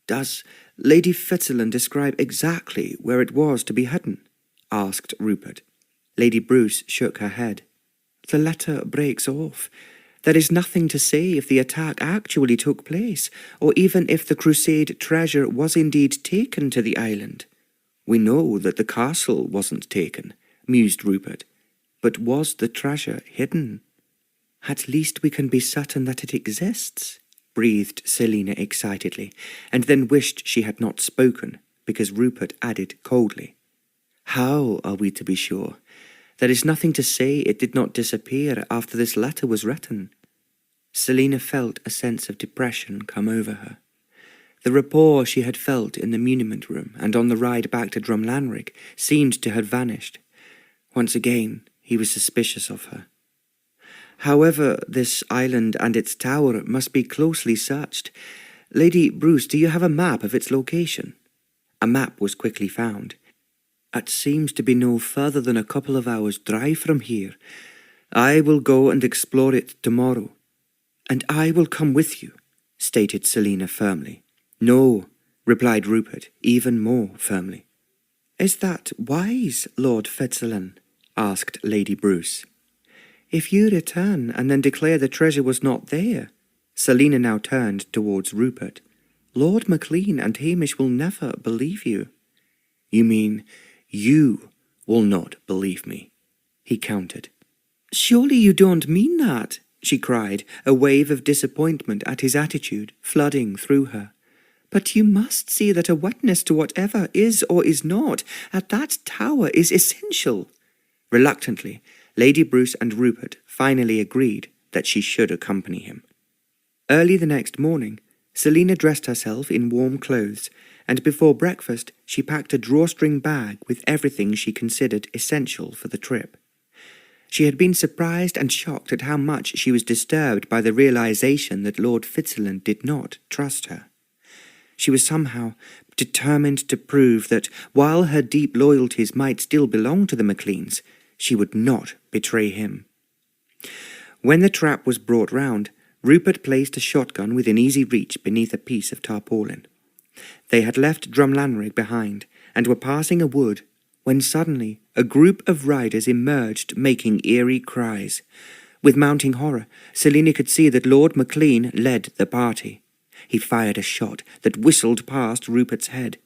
Does Lady Fitzalan describe exactly where it was to be hidden? Asked Rupert. Lady Bruce shook her head. The letter breaks off. There is nothing to say if the attack actually took place, or even if the crusade treasure was indeed taken to the island. We know that the castle wasn't taken, mused Rupert. But was the treasure hidden? At least we can be certain that it exists, breathed Celina excitedly, and then wished she had not spoken, because Rupert added coldly, How are we to be sure? There is nothing to say it did not disappear after this letter was written. Celina felt a sense of depression come over her. The rapport she had felt in the muniment room and on the ride back to Drumlanrig seemed to have vanished. Once again, he was suspicious of her. However, this island and its tower must be closely searched. Lady Bruce, do you have a map of its location? A map was quickly found. It seems to be no further than a couple of hours' drive from here. I will go and explore it tomorrow. And I will come with you, stated Celina firmly. No, replied Rupert, even more firmly. Is that wise, Lord Fitzalan? Asked Lady Bruce. If you return and then declare the treasure was not there, Celina now turned towards Rupert. Lord MacLean and Hamish will never believe you. You mean you will not believe me, he countered. Surely you don't mean that, she cried, a wave of disappointment at his attitude flooding through her. But you must see that a witness to whatever is or is not at that tower is essential. Reluctantly, Lady Bruce and Rupert finally agreed that she should accompany him. Early the next morning, Celina dressed herself in warm clothes, and before breakfast she packed a drawstring bag with everything she considered essential for the trip. She had been surprised and shocked at how much she was disturbed by the realization that Lord Fitzalan did not trust her. She was somehow determined to prove that, while her deep loyalties might still belong to the MacLeans, she would not betray him. When the trap was brought round, Rupert placed a shotgun within easy reach beneath a piece of tarpaulin. They had left Drumlanrig behind, and were passing a wood, when suddenly a group of riders emerged making eerie cries. With mounting horror, Celina could see that Lord MacLean led the party. He fired a shot that whistled past Rupert's head.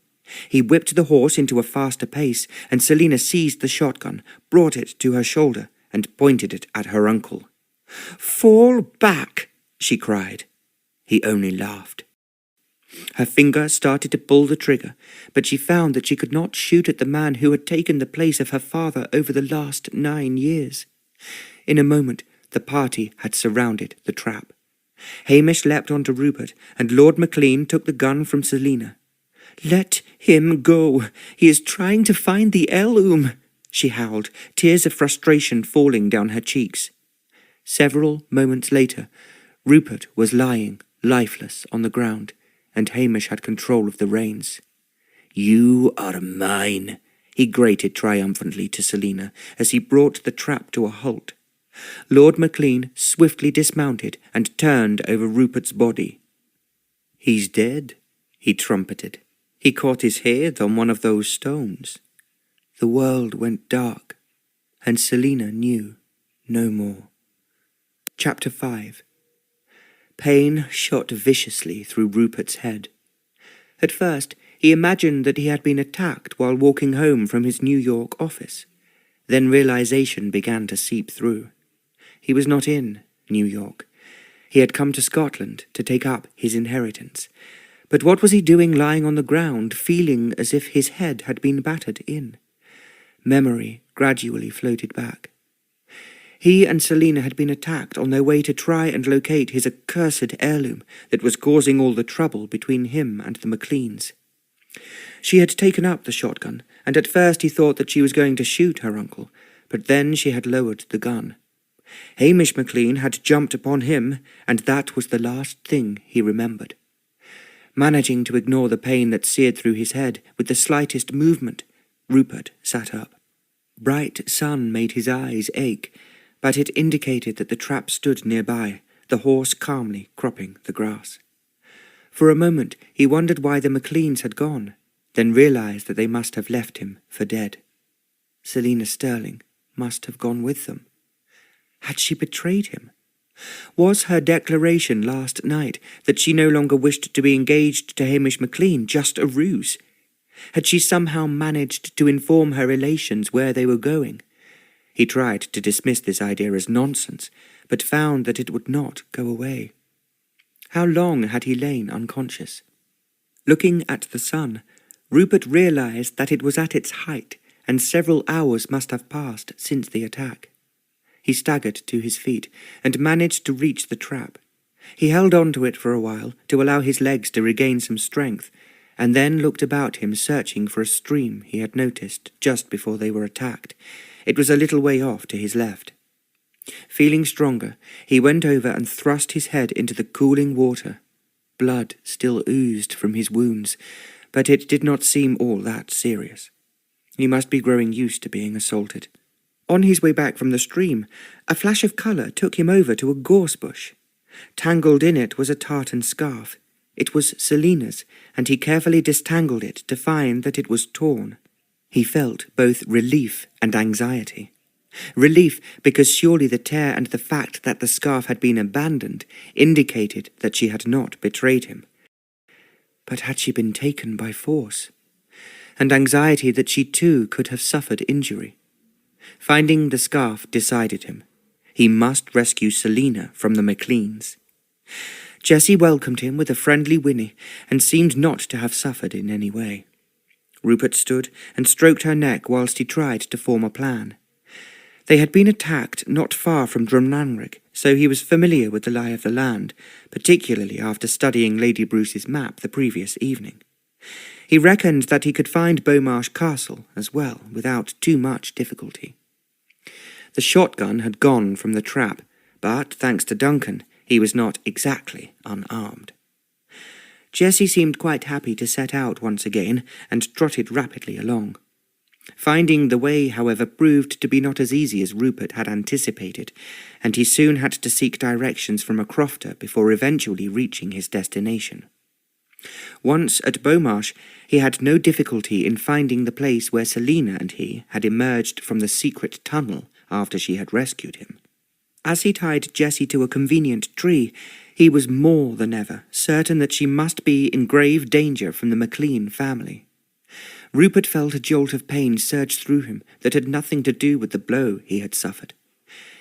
He whipped the horse into a faster pace, and Celina seized the shotgun, brought it to her shoulder, and pointed it at her uncle. "Fall back!" she cried. He only laughed. Her finger started to pull the trigger, but she found that she could not shoot at the man who had taken the place of her father over the last 9 years. In a moment, the party had surrounded the trap. Hamish leapt onto Rupert, and Lord MacLean took the gun from Celina. "Let him go! He is trying to find the heirloom!" she howled, tears of frustration falling down her cheeks. Several moments later, Rupert was lying, lifeless, on the ground, and Hamish had control of the reins. "You are mine," he grated triumphantly to Celina as he brought the trap to a halt. Lord MacLean swiftly dismounted and turned over Rupert's body. "He's dead," he trumpeted. "He caught his head on one of those stones." The world went dark, and Celina knew no more. Chapter 5. Pain shot viciously through Rupert's head. At first, he imagined that he had been attacked while walking home from his New York office. Then realization began to seep through. He was not in New York. He had come to Scotland to take up his inheritance. But what was he doing lying on the ground, feeling as if his head had been battered in? Memory gradually floated back. He and Celina had been attacked on their way to try and locate his accursed heirloom that was causing all the trouble between him and the MacLeans. She had taken up the shotgun, and at first he thought that she was going to shoot her uncle, but then she had lowered the gun. Hamish MacLean had jumped upon him, and that was the last thing he remembered. Managing to ignore the pain that seared through his head with the slightest movement, Rupert sat up. Bright sun made his eyes ache, but it indicated that the trap stood nearby, the horse calmly cropping the grass. For a moment he wondered why the MacLeans had gone, then realized that they must have left him for dead. Celina Stirling must have gone with them. Had she betrayed him? Was her declaration last night that she no longer wished to be engaged to Hamish MacLean just a ruse? Had she somehow managed to inform her relations where they were going? He tried to dismiss this idea as nonsense, but found that it would not go away. How long had he lain unconscious? Looking at the sun, Rupert realized that it was at its height, and several hours must have passed since the attack. He staggered to his feet and managed to reach the trap. He held on to it for a while to allow his legs to regain some strength, and then looked about him searching for a stream he had noticed just before they were attacked. It was a little way off to his left. Feeling stronger, he went over and thrust his head into the cooling water. Blood still oozed from his wounds, but it did not seem all that serious. He must be growing used to being assaulted. On his way back from the stream, a flash of colour took him over to a gorse bush. Tangled in it was a tartan scarf. It was Celina's, and he carefully disentangled it to find that it was torn. He felt both relief and anxiety. Relief because surely the tear and the fact that the scarf had been abandoned indicated that she had not betrayed him. But had she been taken by force? And anxiety that she too could have suffered injury. Finding the scarf decided him. He must rescue Celina from the MacLeans. Jessie welcomed him with a friendly whinny and seemed not to have suffered in any way. Rupert stood and stroked her neck whilst he tried to form a plan. They had been attacked not far from Drumnanrig, so he was familiar with the lie of the land, particularly after studying Lady Bruce's map the previous evening. He reckoned that he could find Beaumarsh Castle as well, without too much difficulty. The shotgun had gone from the trap, but, thanks to Duncan, he was not exactly unarmed. Jessie seemed quite happy to set out once again, and trotted rapidly along. Finding the way, however, proved to be not as easy as Rupert had anticipated, and he soon had to seek directions from a crofter before eventually reaching his destination. Once at Beaumarsh, he had no difficulty in finding the place where Celina and he had emerged from the secret tunnel after she had rescued him. As he tied Jessie to a convenient tree, he was more than ever certain that she must be in grave danger from the MacLean family. Rupert felt a jolt of pain surge through him that had nothing to do with the blow he had suffered.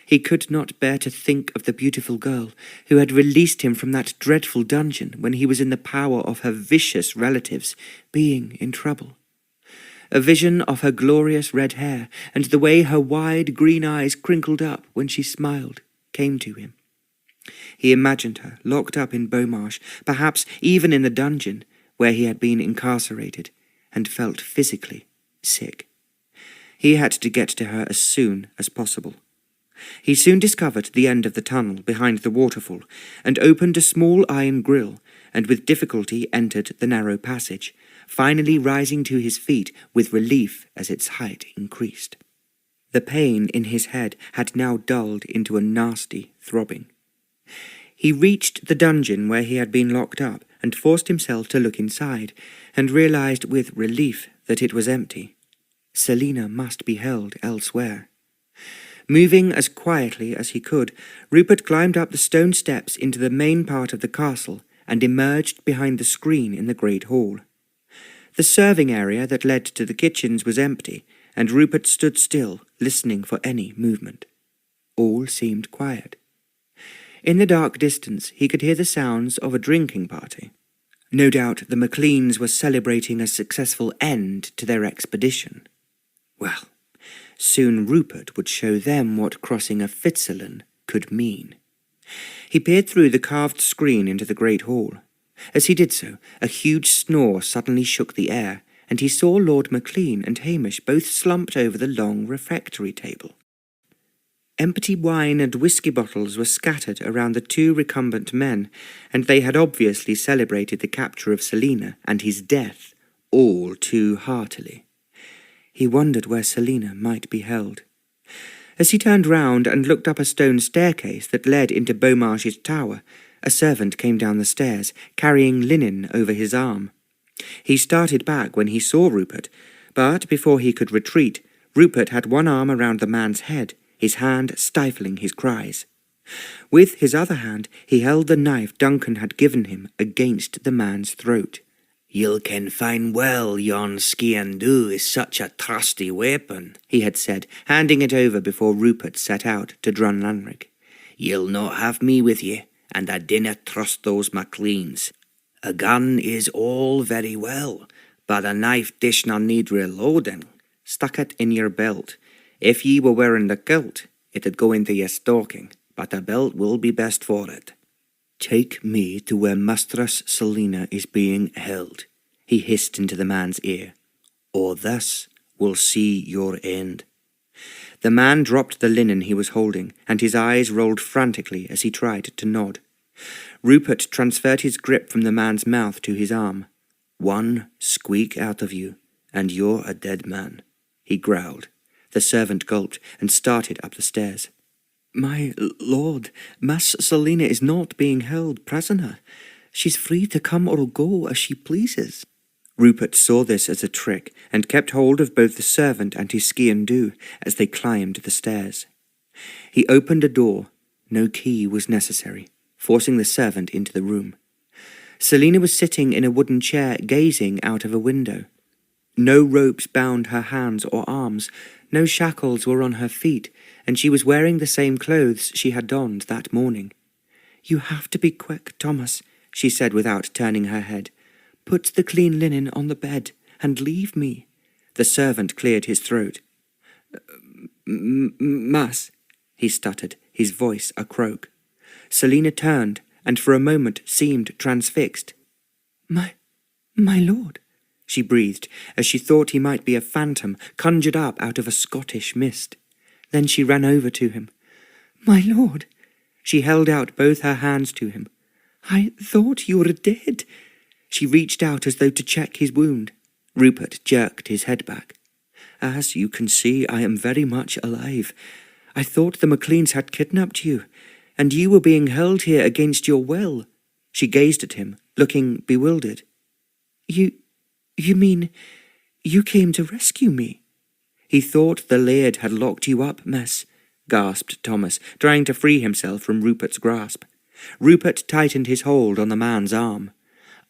He could not bear to think of the beautiful girl who had released him from that dreadful dungeon when he was in the power of her vicious relatives being in trouble. A vision of her glorious red hair and the way her wide green eyes crinkled up when she smiled came to him. He imagined her locked up in Beaumarsh, perhaps even in the dungeon where he had been incarcerated, and felt physically sick. He had to get to her as soon as possible. He soon discovered the end of the tunnel behind the waterfall, and opened a small iron grille, and with difficulty entered the narrow passage, finally rising to his feet with relief as its height increased. The pain in his head had now dulled into a nasty throbbing. He reached the dungeon where he had been locked up and forced himself to look inside, and realized with relief that it was empty. Celina must be held elsewhere. Moving as quietly as he could, Rupert climbed up the stone steps into the main part of the castle and emerged behind the screen in the great hall. The serving area that led to the kitchens was empty, and Rupert stood still, listening for any movement. All seemed quiet. In the dark distance he could hear the sounds of a drinking party. No doubt the MacLeans were celebrating a successful end to their expedition. Well, soon Rupert would show them what crossing a Fitzalan could mean. He peered through the carved screen into the great hall. As he did so, a huge snore suddenly shook the air, and he saw Lord MacLean and Hamish both slumped over the long refectory table. Empty wine and whisky bottles were scattered around the two recumbent men, and they had obviously celebrated the capture of Celina and his death all too heartily. He wondered where Celina might be held. As he turned round and looked up a stone staircase that led into Beaumarch's tower, a servant came down the stairs, carrying linen over his arm. He started back when he saw Rupert, but before he could retreat, Rupert had one arm around the man's head, his hand stifling his cries. With his other hand he held the knife Duncan had given him against the man's throat. "Ye'll ken fine well yon skean-dhu is such a trusty weapon," he had said, handing it over before Rupert set out to Drumlanrig. "Ye'll not have me with ye, and I dinna trust those MacLeans. A gun is all very well, but a knife dishna need reloading. Stuck it in your belt. If ye were wearing the kilt, it'd go into your stocking, but a belt will be best for it." "Take me to where Mistress Celina is being held," he hissed into the man's ear, "or this will see your end." The man dropped the linen he was holding, and his eyes rolled frantically as he tried to nod. Rupert transferred his grip from the man's mouth to his arm. "One squeak out of you, and you're a dead man," he growled. The servant gulped and started up the stairs. "My lord, Miss Celina is not being held prisoner. She's free to come or go as she pleases." Rupert saw this as a trick and kept hold of both the servant and his skean-dhu as they climbed the stairs. He opened a door. No key was necessary, forcing the servant into the room. Celina was sitting in a wooden chair gazing out of a window. No ropes bound her hands or arms, no shackles were on her feet, and she was wearing the same clothes she had donned that morning. "You have to be quick, Thomas," she said without turning her head. "Put the clean linen on the bed and leave me." The servant cleared his throat. "Mass," he stuttered, his voice a croak. Celina turned and for a moment seemed transfixed. My lord," she breathed, as she thought he might be a phantom conjured up out of a Scottish mist. Then she ran over to him. "My lord." She held out both her hands to him. "I thought you were dead." She reached out as though to check his wound. Rupert jerked his head back. "As you can see, I am very much alive. I thought the MacLeans had kidnapped you, and you were being held here against your will." She gazed at him, looking bewildered. You mean you came to rescue me?" "He thought the Laird had locked you up, miss," gasped Thomas, trying to free himself from Rupert's grasp. Rupert tightened his hold on the man's arm.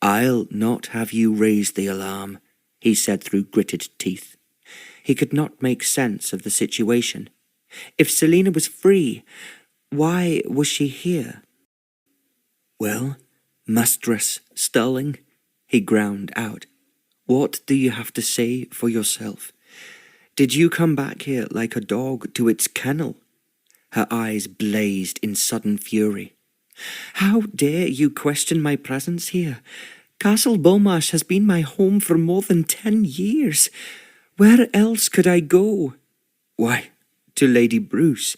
"I'll not have you raise the alarm," he said through gritted teeth. He could not make sense of the situation. If Celina was free, why was she here? "Well, Mistress Stirling," he ground out, "what do you have to say for yourself? Did you come back here like a dog to its kennel?" Her eyes blazed in sudden fury. "How dare you question my presence here? Castle Beaumarch has been my home for more than 10 years. Where else could I go?" "Why, to Lady Bruce.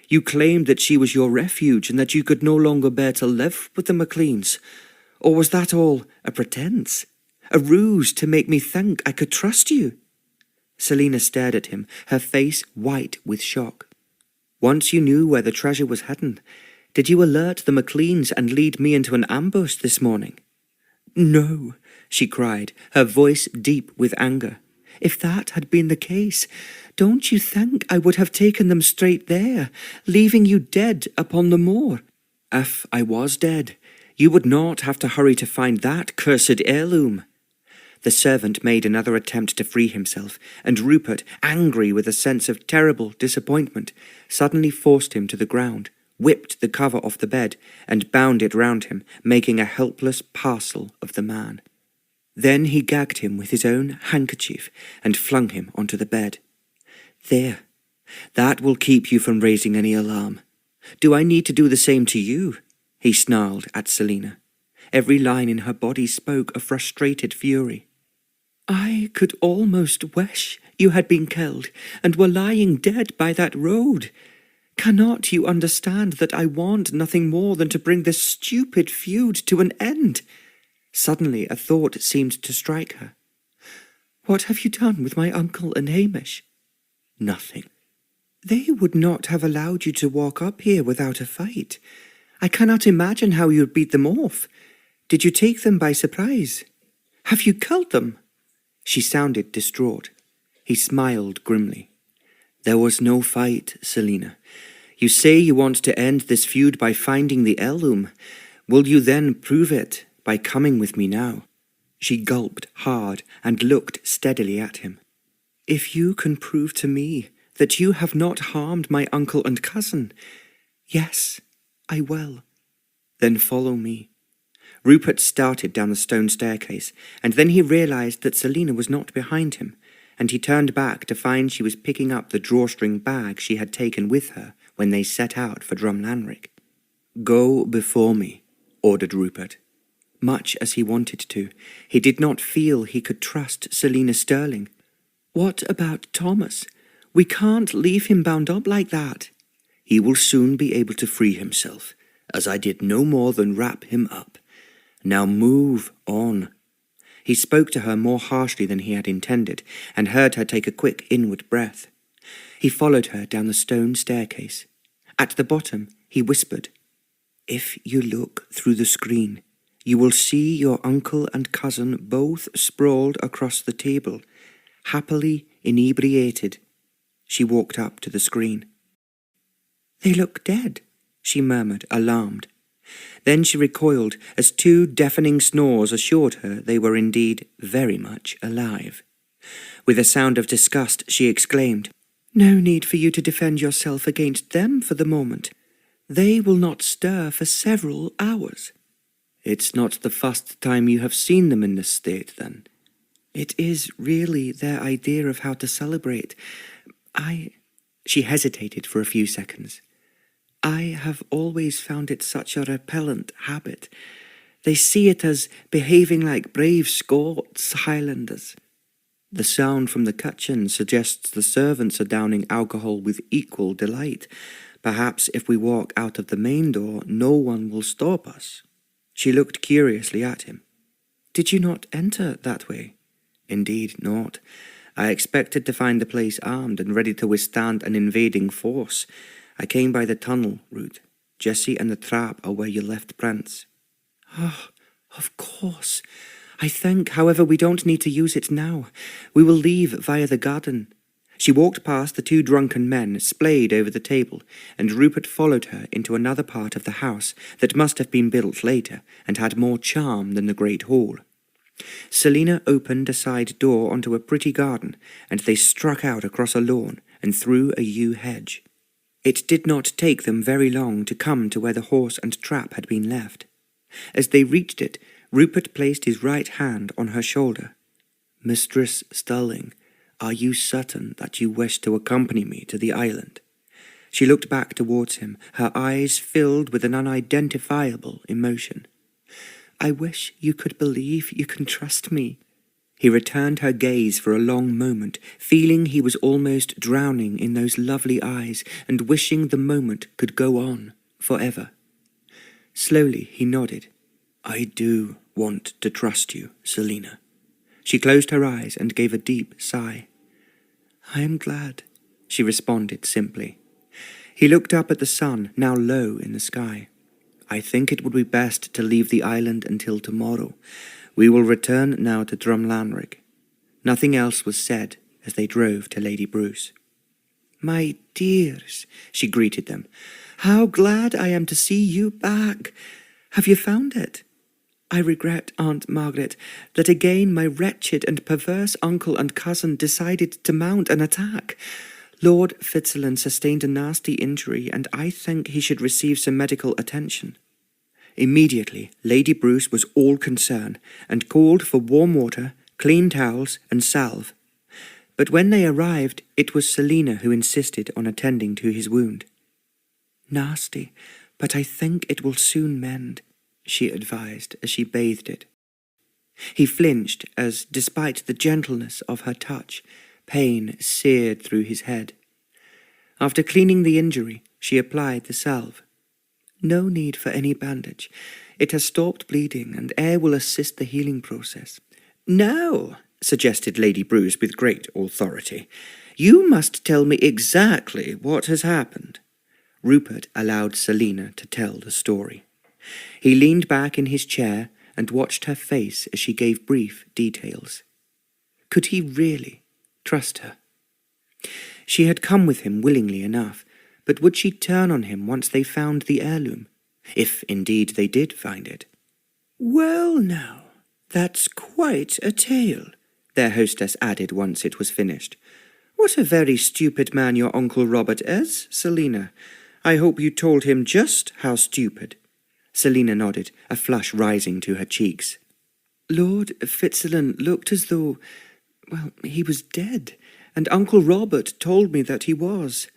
You claimed that she was your refuge and that you could no longer bear to live with the MacLeans. Or was that all a pretense? A ruse to make me think I could trust you?" Celina stared at him, her face white with shock. "Once you knew where the treasure was hidden, did you alert the MacLeans and lead me into an ambush this morning?" "No," she cried, her voice deep with anger. "If that had been the case, don't you think I would have taken them straight there, leaving you dead upon the moor? If I was dead, you would not have to hurry to find that cursed heirloom." The servant made another attempt to free himself, and Rupert, angry with a sense of terrible disappointment, suddenly forced him to the ground, whipped the cover off the bed, and bound it round him, making a helpless parcel of the man. Then he gagged him with his own handkerchief and flung him onto the bed. "There, that will keep you from raising any alarm. Do I need to do the same to you?" he snarled at Celina. Every line in her body spoke of frustrated fury. "I could almost wish you had been killed and were lying dead by that road. Cannot you understand that I want nothing more than to bring this stupid feud to an end?" Suddenly a thought seemed to strike her. "What have you done with my uncle and Hamish?" "Nothing." "They would not have allowed you to walk up here without a fight. I cannot imagine how you'd beat them off. Did you take them by surprise? Have you killed them?" She sounded distraught. He smiled grimly. "There was no fight, Celina. You say you want to end this feud by finding the heirloom. Will you then prove it by coming with me now?" She gulped hard and looked steadily at him. "If you can prove to me that you have not harmed my uncle and cousin, yes, I will." "Then follow me." Rupert started down the stone staircase, and then he realized that Celina was not behind him, and he turned back to find she was picking up the drawstring bag she had taken with her when they set out for Drumlanrig. "Go before me," ordered Rupert. Much as he wanted to, he did not feel he could trust Celina Stirling. "What about Thomas? We can't leave him bound up like that." "He will soon be able to free himself, as I did no more than wrap him up. Now move on." He spoke to her more harshly than he had intended, and heard her take a quick inward breath. He followed her down the stone staircase. At the bottom, he whispered, "If you look through the screen, you will see your uncle and cousin both sprawled across the table, happily inebriated." She walked up to the screen. "They look dead," she murmured, alarmed. Then she recoiled as two deafening snores assured her they were indeed very much alive. With a sound of disgust, she exclaimed, "No need for you to defend yourself against them for the moment. They will not stir for several hours." "It's not the first time you have seen them in this state, then?" "It is really their idea of how to celebrate. She hesitated for a few seconds. "I have always found it such a repellent habit. They see it as behaving like brave Scots Highlanders." The sound from the kitchen suggests the servants are downing alcohol with equal delight. Perhaps if we walk out of the main door, no one will stop us. She looked curiously at him. "Did you not enter that way?" "Indeed not. I expected to find the place armed and ready to withstand an invading force. I came by the tunnel route. Jessie and the trap are where you left Prince." "Oh, of course. I think, however, we don't need to use it now. We will leave via the garden." She walked past the two drunken men splayed over the table, and Rupert followed her into another part of the house that must have been built later and had more charm than the great hall. Celina opened a side door onto a pretty garden, and they struck out across a lawn and through a yew hedge. It did not take them very long to come to where the horse and trap had been left. As they reached it, Rupert placed his right hand on her shoulder. "Mistress Stirling, are you certain that you wish to accompany me to the island?" She looked back towards him, her eyes filled with an unidentifiable emotion. "I wish you could believe you can trust me." He returned her gaze for a long moment, feeling he was almost drowning in those lovely eyes and wishing the moment could go on forever. Slowly he nodded. "I do want to trust you, Celina." She closed her eyes and gave a deep sigh. I am glad, she responded simply. He looked up at the sun, now low in the sky. I think it would be best to leave the island until tomorrow. We will return now to Drumlanrig. Nothing else was said as they drove to Lady Bruce. My dears, she greeted them, how glad I am to see you back. Have you found it? I regret, Aunt Margaret, that again my wretched and perverse uncle and cousin decided to mount an attack. Lord Fitzalan sustained a nasty injury, and I think he should receive some medical attention. Immediately, Lady Bruce was all concern, and called for warm water, clean towels, and salve. But when they arrived, it was Celina who insisted on attending to his wound. Nasty, but I think it will soon mend, she advised as she bathed it. He flinched as, despite the gentleness of her touch, pain seared through his head. After cleaning the injury, she applied the salve. No need for any bandage. It has stopped bleeding, and air will assist the healing process. Now, suggested Lady Bruce with great authority, you must tell me exactly what has happened. Rupert allowed Celina to tell the story. He leaned back in his chair and watched her face as she gave brief details. Could he really trust her? She had come with him willingly enough, but would she turn on him once they found the heirloom, if indeed they did find it? Well now, that's quite a tale, their hostess added once it was finished. What a very stupid man your Uncle Robert is, Celina. I hope you told him just how stupid. Celina nodded, a flush rising to her cheeks. Lord Fitzalan looked as though, well, he was dead, and Uncle Robert told me that he was.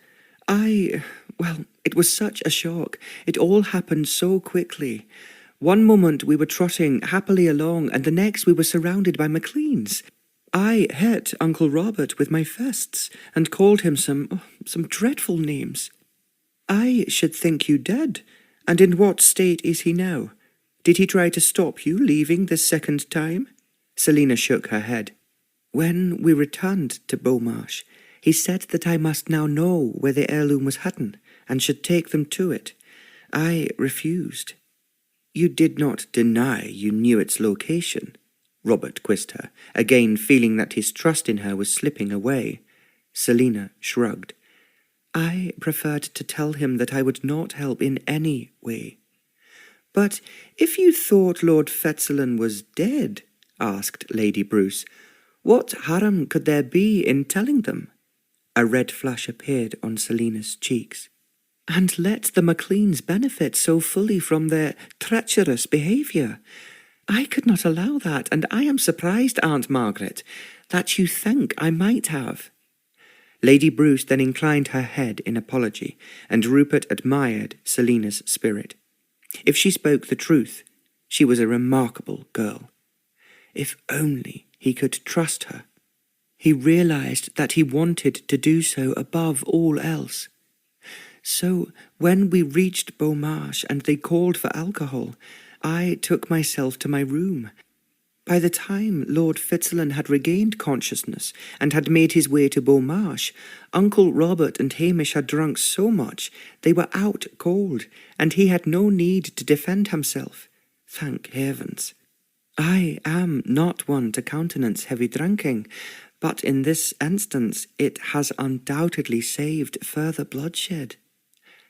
It was such a shock. It all happened so quickly. One moment we were trotting happily along, and the next we were surrounded by MacLeans. I hit Uncle Robert with my fists, and called him some dreadful names. I should think you dead. And in what state is he now? Did he try to stop you leaving the second time? Celina shook her head. When we returned to Beaumarsh, he said that I must now know where the heirloom was hidden, and should take them to it. I refused. You did not deny you knew its location, Robert quizzed her, again feeling that his trust in her was slipping away. Celina shrugged. I preferred to tell him that I would not help in any way. But if you thought Lord Fitzalan was dead, asked Lady Bruce, what harm could there be in telling them? A red flush appeared on Celina's cheeks. And let the MacLeans benefit so fully from their treacherous behaviour. I could not allow that, and I am surprised, Aunt Margaret, that you think I might have. Lady Bruce then inclined her head in apology, and Rupert admired Celina's spirit. If she spoke the truth, she was a remarkable girl. If only he could trust her. He realized that he wanted to do so above all else. So, when we reached Beaumarsh and they called for alcohol, I took myself to my room. By the time Lord Fitzalan had regained consciousness and had made his way to Beaumarsh, Uncle Robert and Hamish had drunk so much they were out cold, and he had no need to defend himself. Thank heavens. I am not one to countenance heavy drinking, but in this instance it has undoubtedly saved further bloodshed.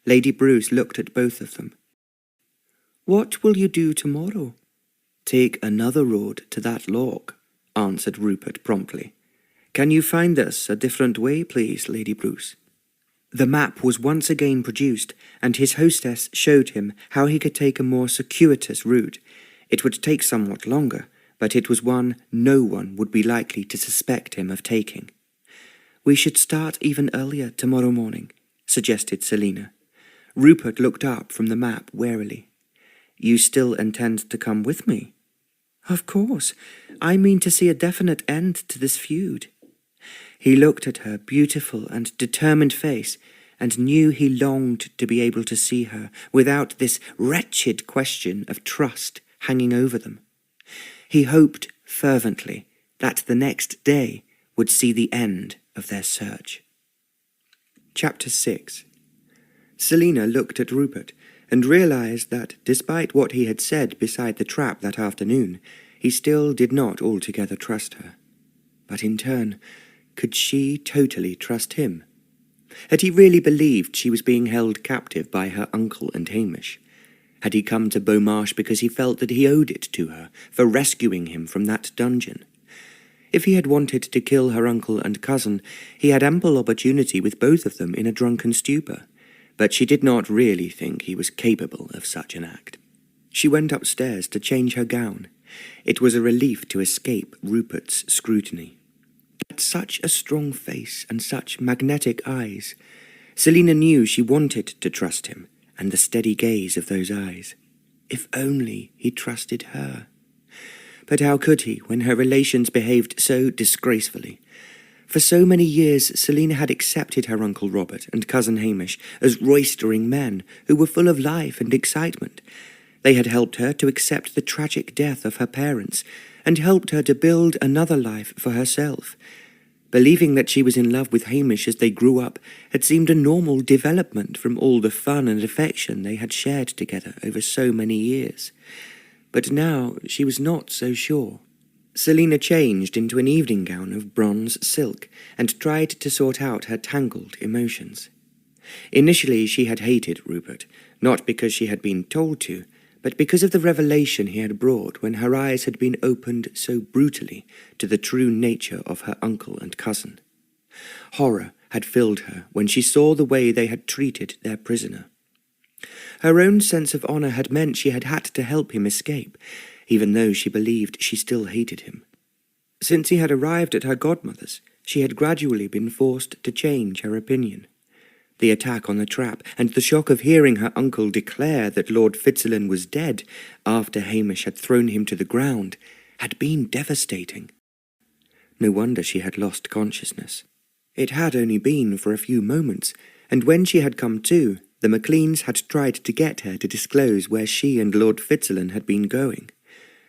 Lady Bruce looked at both of them. What will you do tomorrow? Take another road to that loch, answered Rupert promptly. Can you find us a different way, please, Lady Bruce? The map was once again produced, and his hostess showed him how he could take a more circuitous route. It would take somewhat longer, but it was one no one would be likely to suspect him of taking. We should start even earlier tomorrow morning, suggested Celina. Rupert looked up from the map warily. You still intend to come with me? Of course. I mean to see a definite end to this feud. He looked at her beautiful and determined face, and knew he longed to be able to see her without this wretched question of trust hanging over them. He hoped fervently that the next day would see the end of their search. Chapter 6. Celina looked at Rupert and realized that, despite what he had said beside the trap that afternoon, he still did not altogether trust her. But in turn, could she totally trust him? Had he really believed she was being held captive by her uncle and Hamish? Had he come to Beaumarsh because he felt that he owed it to her for rescuing him from that dungeon? If he had wanted to kill her uncle and cousin, he had ample opportunity with both of them in a drunken stupor, but she did not really think he was capable of such an act. She went upstairs to change her gown. It was a relief to escape Rupert's scrutiny. But such a strong face and such magnetic eyes. Celina knew she wanted to trust him, and the steady gaze of those eyes. If only he trusted her. But how could he when her relations behaved so disgracefully? For so many years Celina had accepted her Uncle Robert and cousin Hamish as roistering men who were full of life and excitement. They had helped her to accept the tragic death of her parents, and helped her to build another life for herself. Believing that she was in love with Hamish as they grew up had seemed a normal development from all the fun and affection they had shared together over so many years. But now she was not so sure. Celina changed into an evening gown of bronze silk and tried to sort out her tangled emotions. Initially she had hated Rupert, not because she had been told to, but because of the revelation he had brought when her eyes had been opened so brutally to the true nature of her uncle and cousin. Horror had filled her when she saw the way they had treated their prisoner. Her own sense of honour had meant she had had to help him escape, even though she believed she still hated him. Since he had arrived at her godmother's, she had gradually been forced to change her opinion. The attack on the trap, and the shock of hearing her uncle declare that Lord Fitzalan was dead after Hamish had thrown him to the ground, had been devastating. No wonder she had lost consciousness. It had only been for a few moments, and when she had come to, the MacLeans had tried to get her to disclose where she and Lord Fitzalan had been going.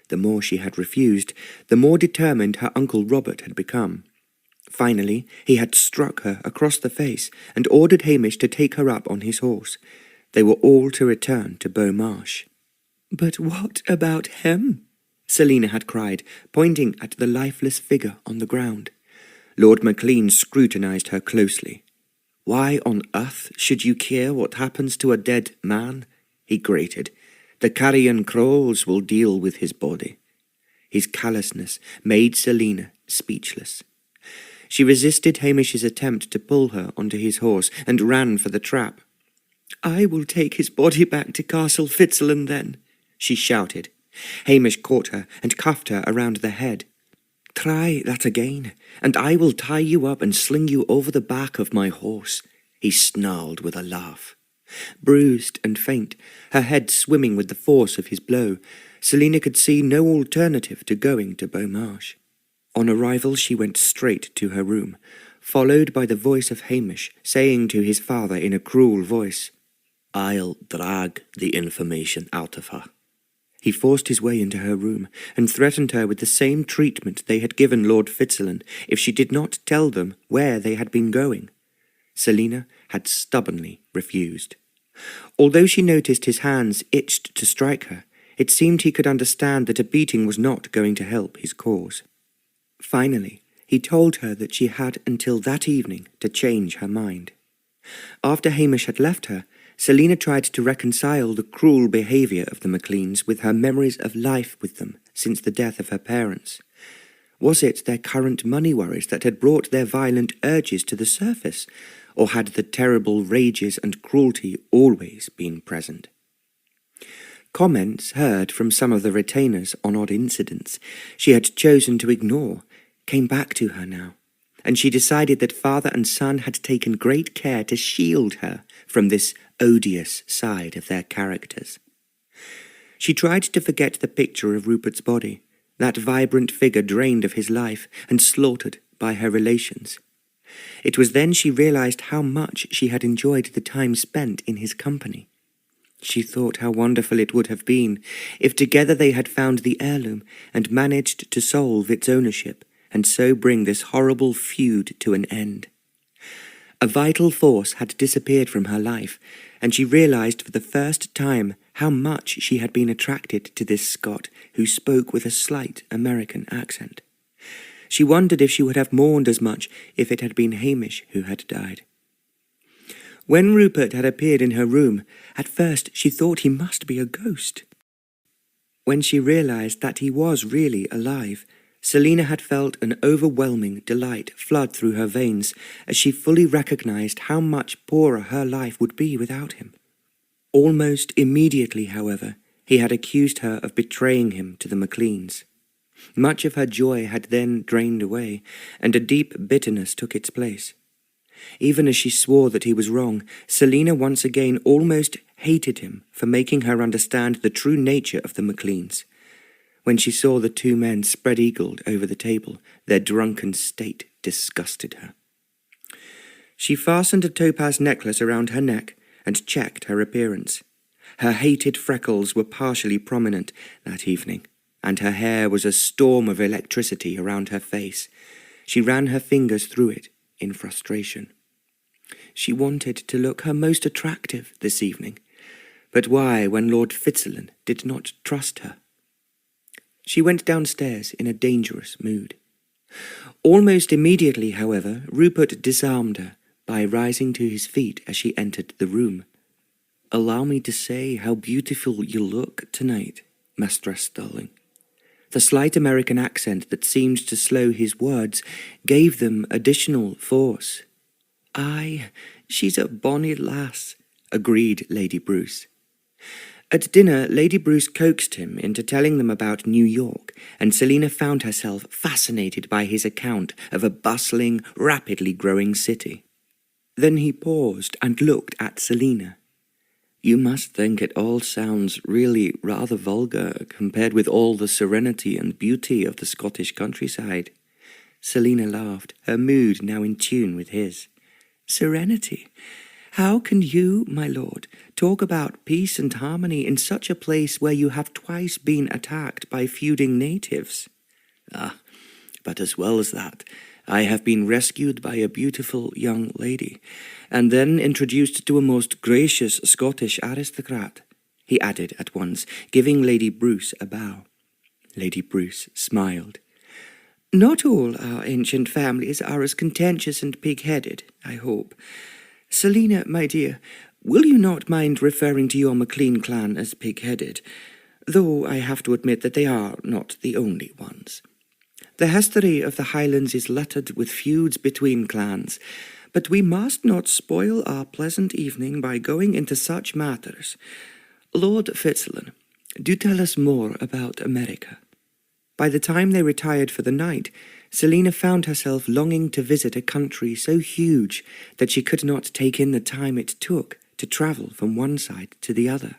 The more she had refused, the more determined her Uncle Robert had become. Finally, he had struck her across the face and ordered Hamish to take her up on his horse. They were all to return to Beaumarsh. "But what about him?" Celina had cried, pointing at the lifeless figure on the ground. Lord MacLean scrutinized her closely. "Why on earth should you care what happens to a dead man?" he grated. "The carrion crows will deal with his body." His callousness made Celina speechless. She resisted Hamish's attempt to pull her onto his horse and ran for the trap. "I will take his body back to Castle Fitzalan then," she shouted. Hamish caught her and cuffed her around the head. "Try that again, and I will tie you up and sling you over the back of my horse," he snarled with a laugh. Bruised and faint, her head swimming with the force of his blow, Celina could see no alternative to going to Beaumarsh. On arrival she went straight to her room, followed by the voice of Hamish saying to his father in a cruel voice, "I'll drag the information out of her." He forced his way into her room and threatened her with the same treatment they had given Lord Fitzalan if she did not tell them where they had been going. Celina had stubbornly refused. Although she noticed his hands itched to strike her, it seemed he could understand that a beating was not going to help his cause. Finally, he told her that she had until that evening to change her mind. After Hamish had left her, Celina tried to reconcile the cruel behaviour of the MacLeans with her memories of life with them since the death of her parents. Was it their current money worries that had brought their violent urges to the surface, or had the terrible rages and cruelty always been present? Comments heard from some of the retainers on odd incidents she had chosen to ignore came back to her now, and she decided that father and son had taken great care to shield her from this odious side of their characters. She tried to forget the picture of Rupert's body, that vibrant figure drained of his life and slaughtered by her relations. It was then she realized how much she had enjoyed the time spent in his company. She thought how wonderful it would have been if together they had found the heirloom and managed to solve its ownership, and so bring this horrible feud to an end. A vital force had disappeared from her life, and she realized for the first time how much she had been attracted to this Scot who spoke with a slight American accent. She wondered if she would have mourned as much if it had been Hamish who had died. When Rupert had appeared in her room, at first she thought he must be a ghost. When she realized that he was really alive, Celina had felt an overwhelming delight flood through her veins as she fully recognized how much poorer her life would be without him. Almost immediately, however, he had accused her of betraying him to the MacLeans. Much of her joy had then drained away, and a deep bitterness took its place. Even as she swore that he was wrong, Celina once again almost hated him for making her understand the true nature of the MacLeans. When she saw the two men spread-eagled over the table, their drunken state disgusted her. She fastened a topaz necklace around her neck and checked her appearance. Her hated freckles were partially prominent that evening, and her hair was a storm of electricity around her face. She ran her fingers through it in frustration. She wanted to look her most attractive this evening, but why when Lord Fitzalan did not trust her? She went downstairs in a dangerous mood. Almost immediately, however, Rupert disarmed her by rising to his feet as she entered the room. "Allow me to say how beautiful you look tonight, Mistress Stirling." The slight American accent that seemed to slow his words gave them additional force. "Aye, she's a bonny lass," agreed Lady Bruce. At dinner, Lady Bruce coaxed him into telling them about New York, and Celina found herself fascinated by his account of a bustling, rapidly growing city. Then he paused and looked at Celina. "You must think it all sounds really rather vulgar compared with all the serenity and beauty of the Scottish countryside." Celina laughed, her mood now in tune with his. "Serenity? How can you, my lord, talk about peace and harmony in such a place where you have twice been attacked by feuding natives?" "Ah, but as well as that, I have been rescued by a beautiful young lady, and then introduced to a most gracious Scottish aristocrat," he added at once, giving Lady Bruce a bow. Lady Bruce smiled. "Not all our ancient families are as contentious and pig-headed, I hope. Celina, my dear, will you not mind referring to your MacLean clan as pig-headed, though I have to admit that they are not the only ones. The history of the Highlands is littered with feuds between clans, but we must not spoil our pleasant evening by going into such matters. Lord Fitzalan, do tell us more about America." By the time they retired for the night, Celina found herself longing to visit a country so huge that she could not take in the time it took to travel from one side to the other.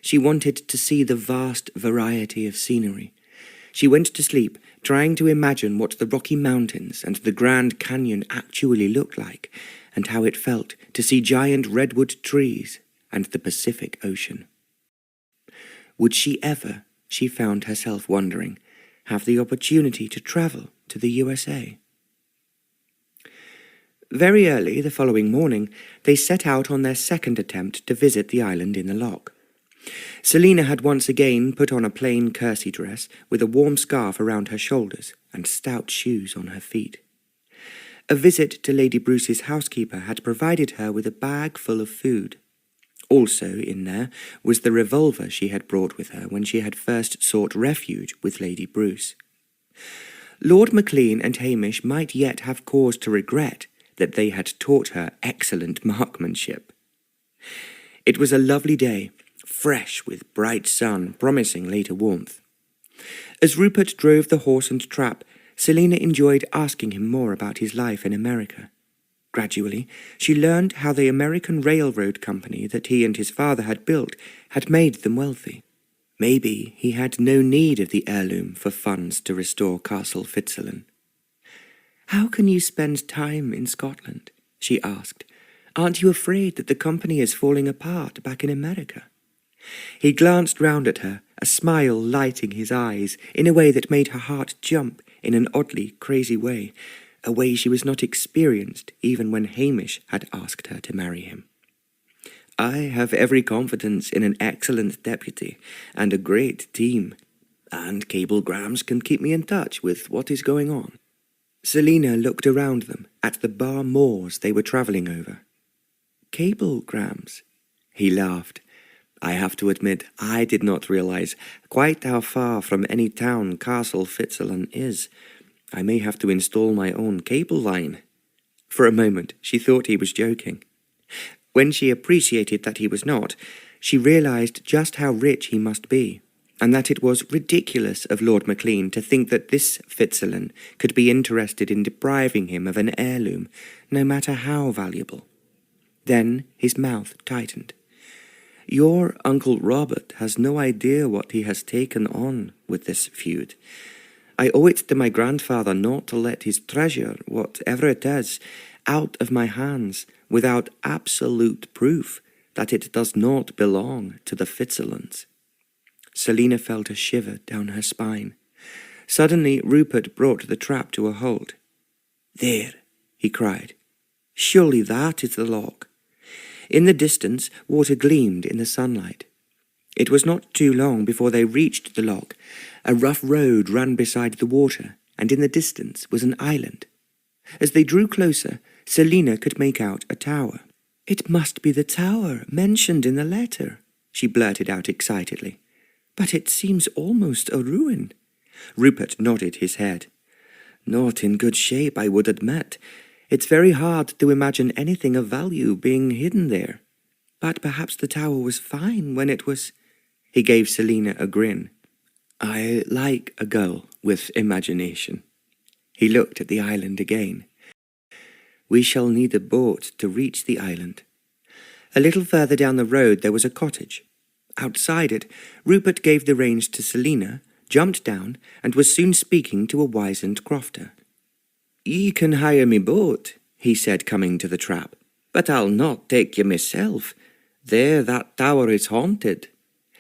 She wanted to see the vast variety of scenery. She went to sleep, trying to imagine what the Rocky Mountains and the Grand Canyon actually looked like, and how it felt to see giant redwood trees and the Pacific Ocean. Would she ever, she found herself wondering, have the opportunity to travel to the USA? Very early the following morning, they set out on their second attempt to visit the island in the loch. Celina had once again put on a plain kersey dress with a warm scarf around her shoulders and stout shoes on her feet. A visit to Lady Bruce's housekeeper had provided her with a bag full of food. Also in there was the revolver she had brought with her when she had first sought refuge with Lady Bruce. Lord MacLean and Hamish might yet have cause to regret that they had taught her excellent marksmanship. It was a lovely day, fresh with bright sun, promising later warmth. As Rupert drove the horse and trap, Celina enjoyed asking him more about his life in America. Gradually, she learned how the American railroad company that he and his father had built had made them wealthy. Maybe he had no need of the heirloom for funds to restore Castle Fitzalan. "How can you spend time in Scotland?" she asked. "Aren't you afraid that the company is falling apart back in America?" He glanced round at her, a smile lighting his eyes in a way that made her heart jump in an oddly crazy way, a way she was not experienced even when Hamish had asked her to marry him. "I have every confidence in an excellent deputy and a great team, and cablegrams can keep me in touch with what is going on." Celina looked around them at the bar moors they were travelling over. "Cablegrams?" He laughed. "I have to admit, I did not realise quite how far from any town Castle Fitzalan is. I may have to install my own cable line." For a moment, she thought he was joking. When she appreciated that he was not, she realised just how rich he must be, and that it was ridiculous of Lord MacLean to think that this Fitzalan could be interested in depriving him of an heirloom, no matter how valuable. Then his mouth tightened. "Your Uncle Robert has no idea what he has taken on with this feud. I owe it to my grandfather not to let his treasure, whatever it is, out of my hands without absolute proof that it does not belong to the Fitzalans." Celina felt a shiver down her spine. Suddenly Rupert brought the trap to a halt. "There," he cried. "Surely that is the lock." In the distance, water gleamed in the sunlight. It was not too long before they reached the lock. A rough road ran beside the water, and in the distance was an island. As they drew closer, Celina could make out a tower. "It must be the tower mentioned in the letter," she blurted out excitedly. "But it seems almost a ruin." Rupert nodded his head. "Not in good shape, I would admit. It's very hard to imagine anything of value being hidden there. But perhaps the tower was fine when it was—" He gave Celina a grin. "I like a girl with imagination." He looked at the island again. "We shall need a boat to reach the island." A little further down the road there was a cottage. Outside it, Rupert gave the reins to Celina, jumped down, and was soon speaking to a wizened crofter. "Ye can hire me boat," he said, coming to the trap, "but I'll not take ye myself. There that tower is haunted."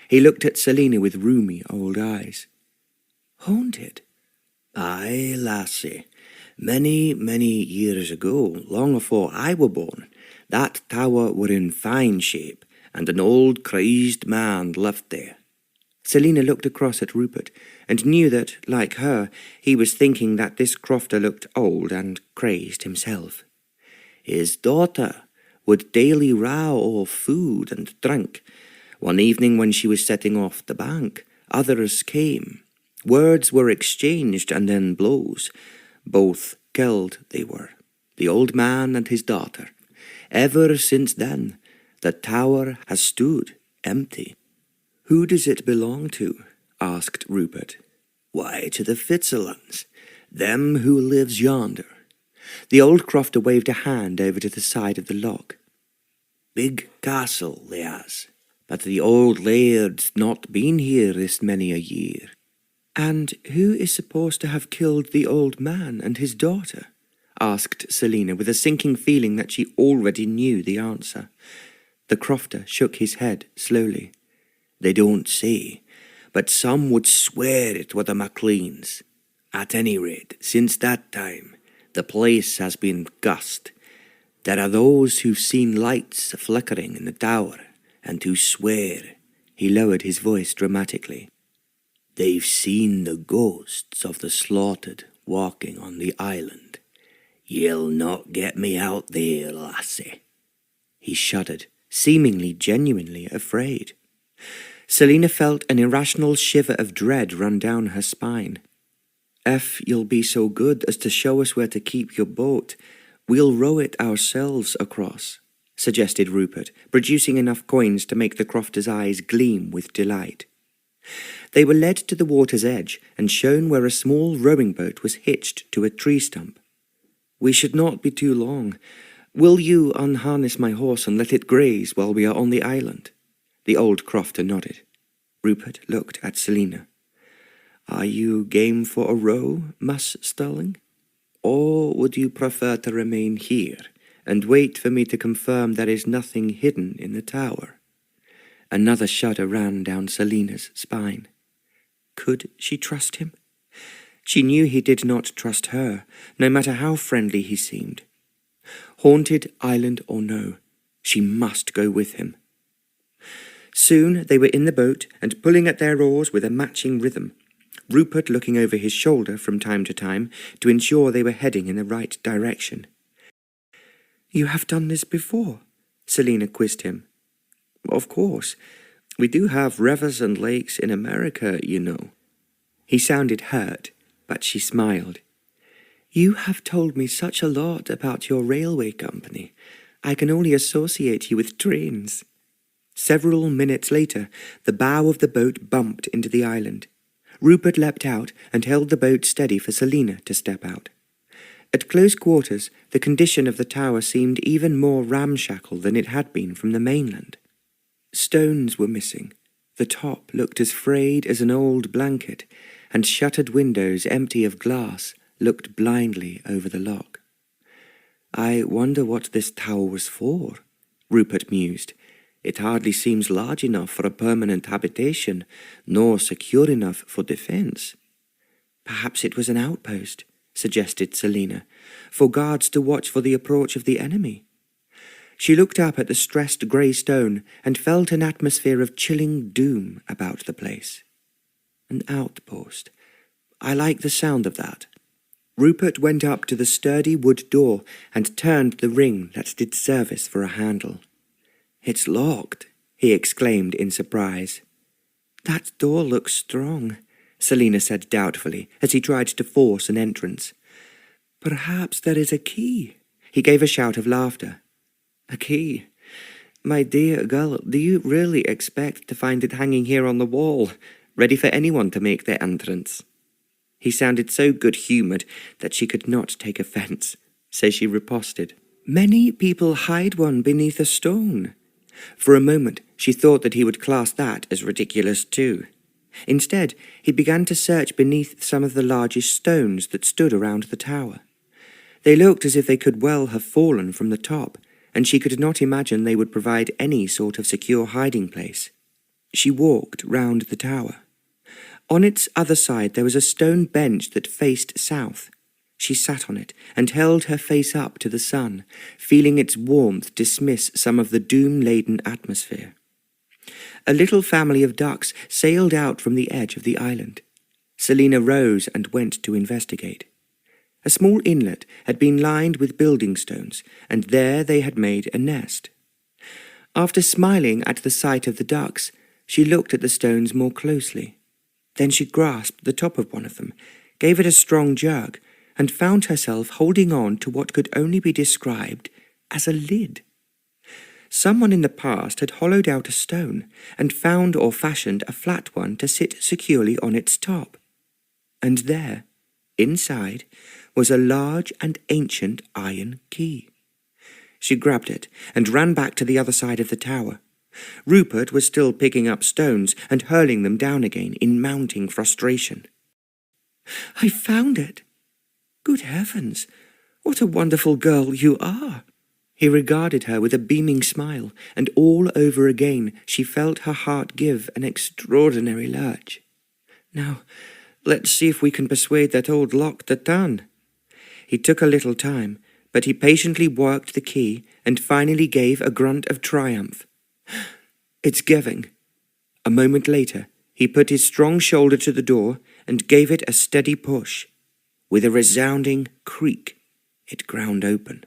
He looked at Celina with rheumy old eyes. "Haunted?" "Aye, lassie. Many, many years ago, long afore I were born, that tower were in fine shape, and an old crazed man lived there." Celina looked across at Rupert, and knew that, like her, he was thinking that this crofter looked old and crazed himself. "His daughter would daily row of food and drink. One evening when she was setting off the bank, others came. Words were exchanged and then blows. Both killed they were, the old man and his daughter. Ever since then, the tower has stood empty." "Who does it belong to?" asked Rupert. "Why, to the Fitzalans, them who lives yonder." The old crofter waved a hand over to the side of the loch. "Big castle they has, but the old Laird's not been here this many a year." "And who is supposed to have killed the old man and his daughter?" asked Celina, with a sinking feeling that she already knew the answer. The crofter shook his head slowly. "They don't say, but some would swear it were the MacLeans. At any rate, since that time, the place has been cursed. There are those who've seen lights flickering in the tower, and who swear," he lowered his voice dramatically, "they've seen the ghosts of the slaughtered walking on the island. Ye'll not get me out there, lassie." He shuddered, seemingly genuinely afraid. Celina felt an irrational shiver of dread run down her spine. "If you'll be so good as to show us where to keep your boat, we'll row it ourselves across," suggested Rupert, producing enough coins to make the crofter's eyes gleam with delight. They were led to the water's edge and shown where a small rowing boat was hitched to a tree stump. "We should not be too long. Will you unharness my horse and let it graze while we are on the island?" The old crofter nodded. Rupert looked at Celina. "Are you game for a row, Miss Stirling? Or would you prefer to remain here and wait for me to confirm there is nothing hidden in the tower?" Another shudder ran down Celina's spine. Could she trust him? She knew he did not trust her, no matter how friendly he seemed. Haunted island or no, she must go with him. Soon they were in the boat and pulling at their oars with a matching rhythm, Rupert looking over his shoulder from time to time to ensure they were heading in the right direction. "You have done this before?" Celina quizzed him. "Of course. We do have rivers and lakes in America, you know." He sounded hurt, but she smiled. "You have told me such a lot about your railway company. I can only associate you with trains." Several minutes later, the bow of the boat bumped into the island. Rupert leapt out and held the boat steady for Celina to step out. At close quarters, the condition of the tower seemed even more ramshackle than it had been from the mainland. Stones were missing. The top looked as frayed as an old blanket, and shuttered windows empty of glass looked blindly over the lock. "I wonder what this tower was for," Rupert mused. "It hardly seems large enough for a permanent habitation, nor secure enough for defence." "Perhaps it was an outpost," suggested Celina, "for guards to watch for the approach of the enemy." She looked up at the stressed grey stone and felt an atmosphere of chilling doom about the place. An outpost. I like the sound of that. Rupert went up to the sturdy wood door and turned the ring that did service for a handle. "It's locked," he exclaimed in surprise. "That door looks strong," Celina said doubtfully as he tried to force an entrance. "Perhaps there is a key." He gave a shout of laughter. "A key? My dear girl, do you really expect to find it hanging here on the wall, ready for anyone to make their entrance?" He sounded so good-humoured that she could not take offence, so she riposted. "Many people hide one beneath a stone." For a moment, she thought that he would class that as ridiculous too. Instead, he began to search beneath some of the largest stones that stood around the tower. They looked as if they could well have fallen from the top, and she could not imagine they would provide any sort of secure hiding place. She walked round the tower. On its other side there was a stone bench that faced south. She sat on it and held her face up to the sun, feeling its warmth dismiss some of the doom-laden atmosphere. A little family of ducks sailed out from the edge of the island. Celina rose and went to investigate. A small inlet had been lined with building stones, and there they had made a nest. After smiling at the sight of the ducks, she looked at the stones more closely. Then she grasped the top of one of them, gave it a strong jerk, and found herself holding on to what could only be described as a lid. Someone in the past had hollowed out a stone and found or fashioned a flat one to sit securely on its top. And there, inside, was a large and ancient iron key. She grabbed it and ran back to the other side of the tower. Rupert was still picking up stones and hurling them down again in mounting frustration. "I found it! Good heavens, what a wonderful girl you are!" He regarded her with a beaming smile, and all over again she felt her heart give an extraordinary lurch. "Now, let's see if we can persuade that old lock to turn." He took a little time, but he patiently worked the key and finally gave a grunt of triumph. "It's giving." A moment later, he put his strong shoulder to the door and gave it a steady push. With a resounding creak, it ground open.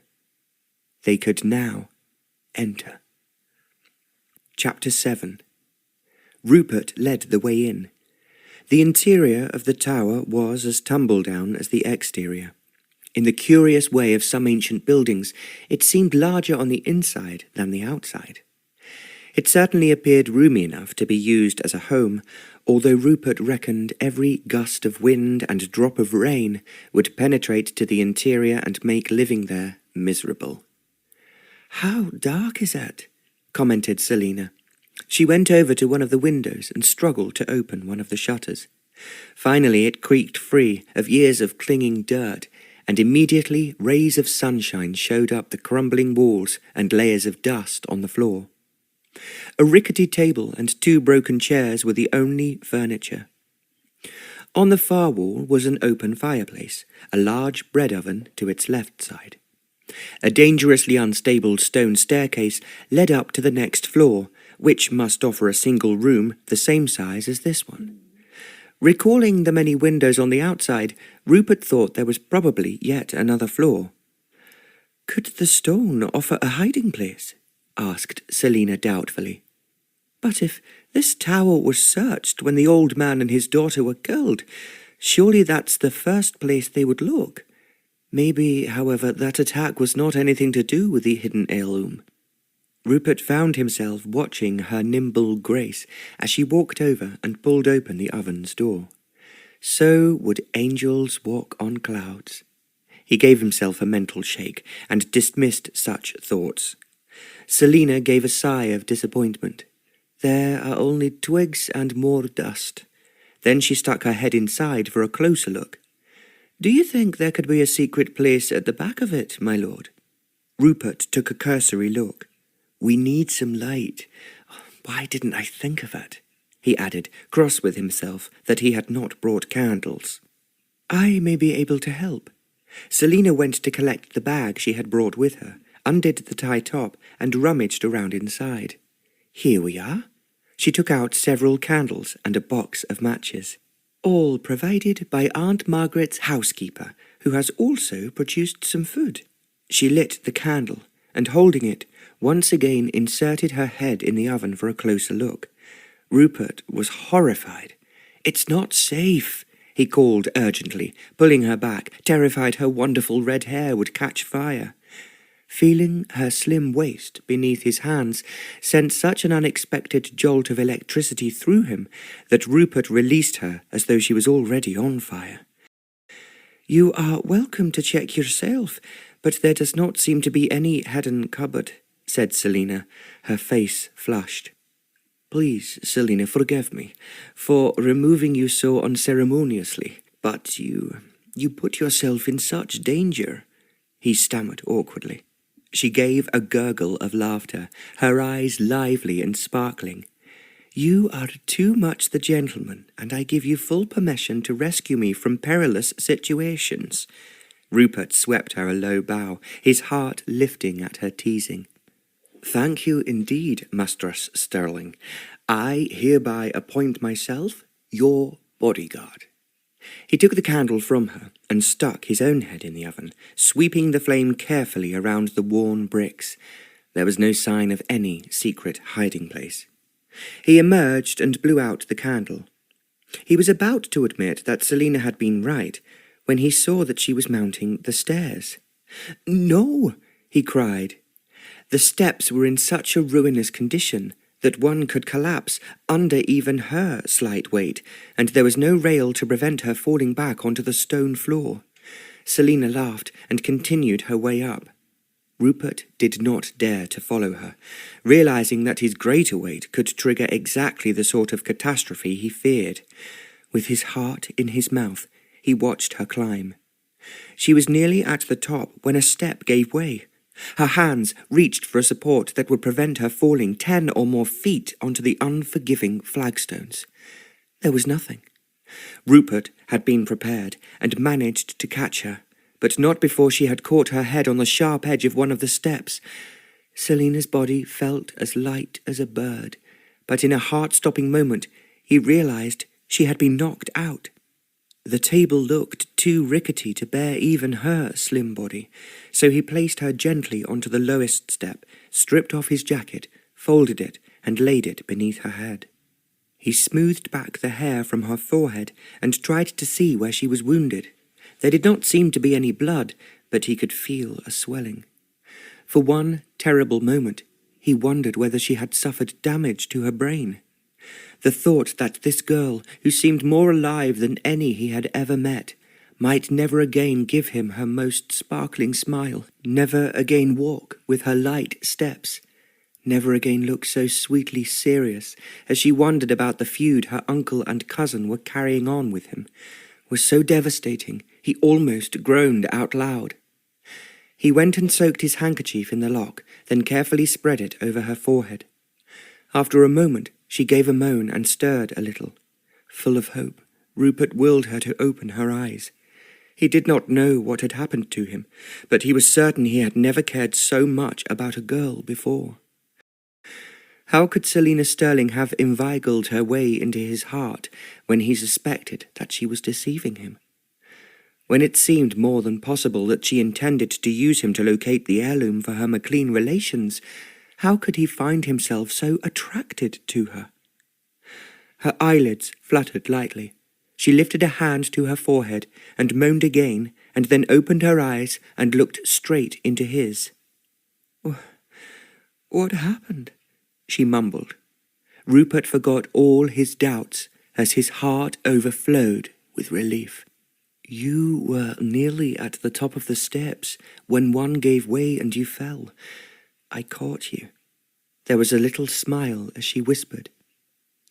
They could now enter. Chapter 7. Rupert led the way in. The interior of the tower was as tumble-down as the exterior. In the curious way of some ancient buildings, it seemed larger on the inside than the outside. It certainly appeared roomy enough to be used as a home, although Rupert reckoned every gust of wind and drop of rain would penetrate to the interior and make living there miserable. "How dark is it?" commented Celina. She went over to one of the windows and struggled to open one of the shutters. Finally it creaked free of years of clinging dirt, and immediately rays of sunshine showed up the crumbling walls and layers of dust on the floor. A rickety table and 2 broken chairs were the only furniture. On the far wall was an open fireplace, a large bread oven to its left side. A dangerously unstable stone staircase led up to the next floor, which must offer a single room the same size as this one. Recalling the many windows on the outside, Rupert thought there was probably yet another floor. "Could the stone offer a hiding place?" asked Celina doubtfully. "But if this tower was searched when the old man and his daughter were killed, surely that's the first place they would look. Maybe, however, that attack was not anything to do with the hidden heirloom." Rupert found himself watching her nimble grace as she walked over and pulled open the oven's door. So would angels walk on clouds. He gave himself a mental shake and dismissed such thoughts. Celina gave a sigh of disappointment. There are only twigs and more dust. Then she stuck her head inside for a closer look. "Do you think there could be a secret place at the back of it, my lord?" Rupert took a cursory look. "We need some light. Why didn't I think of it?" he added, cross with himself that he had not brought candles. "I may be able to help." Celina went to collect the bag she had brought with her, undid the tie top, and rummaged around inside. "Here we are." She took out several candles and a box of matches. "All provided by Aunt Margaret's housekeeper, who has also produced some food." She lit the candle, and holding it, once again inserted her head in the oven for a closer look. Rupert was horrified. "It's not safe," he called urgently, pulling her back, terrified her wonderful red hair would catch fire. Feeling her slim waist beneath his hands sent such an unexpected jolt of electricity through him that Rupert released her as though she was already on fire. "You are welcome to check yourself, but there does not seem to be any hidden cupboard," said Celina, her face flushed. "Please, Celina, forgive me for removing you so unceremoniously, but you put yourself in such danger," he stammered awkwardly. She gave a gurgle of laughter, her eyes lively and sparkling. "You are too much the gentleman, and I give you full permission to rescue me from perilous situations." Rupert swept her a low bow, his heart lifting at her teasing. "Thank you indeed, Mistress Stirling. I hereby appoint myself your bodyguard." He took the candle from her and stuck his own head in the oven, sweeping the flame carefully around the worn bricks. There was no sign of any secret hiding place. He emerged and blew out the candle. He was about to admit that Celina had been right when he saw that she was mounting the stairs. "No!" he cried. The steps were in such a ruinous condition that one could collapse under even her slight weight, and there was no rail to prevent her falling back onto the stone floor. Celina laughed and continued her way up. Rupert did not dare to follow her, realizing that his greater weight could trigger exactly the sort of catastrophe he feared. With his heart in his mouth, he watched her climb. She was nearly at the top when a step gave way. Her hands reached for a support that would prevent her falling 10 or more feet onto the unforgiving flagstones. There was nothing. Rupert had been prepared and managed to catch her, but not before she had caught her head on the sharp edge of one of the steps. Celina's body felt as light as a bird, but in a heart-stopping moment he realized she had been knocked out. The table looked too rickety to bear even her slim body, so he placed her gently onto the lowest step, stripped off his jacket, folded it, and laid it beneath her head. He smoothed back the hair from her forehead and tried to see where she was wounded. There did not seem to be any blood, but he could feel a swelling. For one terrible moment, he wondered whether she had suffered damage to her brain. The thought that this girl, who seemed more alive than any he had ever met, might never again give him her most sparkling smile, never again walk with her light steps, never again look so sweetly serious as she wondered about the feud her uncle and cousin were carrying on with him, was so devastating he almost groaned out loud. He went and soaked his handkerchief in the lock, then carefully spread it over her forehead. After a moment, she gave a moan and stirred a little, full of hope Rupert willed her to open her eyes. He did not know what had happened to him, but he was certain he had never cared so much about a girl before. How could Celina Stirling have inveigled her way into his heart when he suspected that she was deceiving him? When it seemed more than possible that she intended to use him to locate the heirloom for her MacLean relations, how could he find himself so attracted to her? Her eyelids fluttered lightly. She lifted a hand to her forehead and moaned again, and then opened her eyes and looked straight into his. "What happened?" she mumbled. Rupert forgot all his doubts as his heart overflowed with relief. "You were nearly at the top of the steps when one gave way and you fell. I caught you." There was a little smile as she whispered,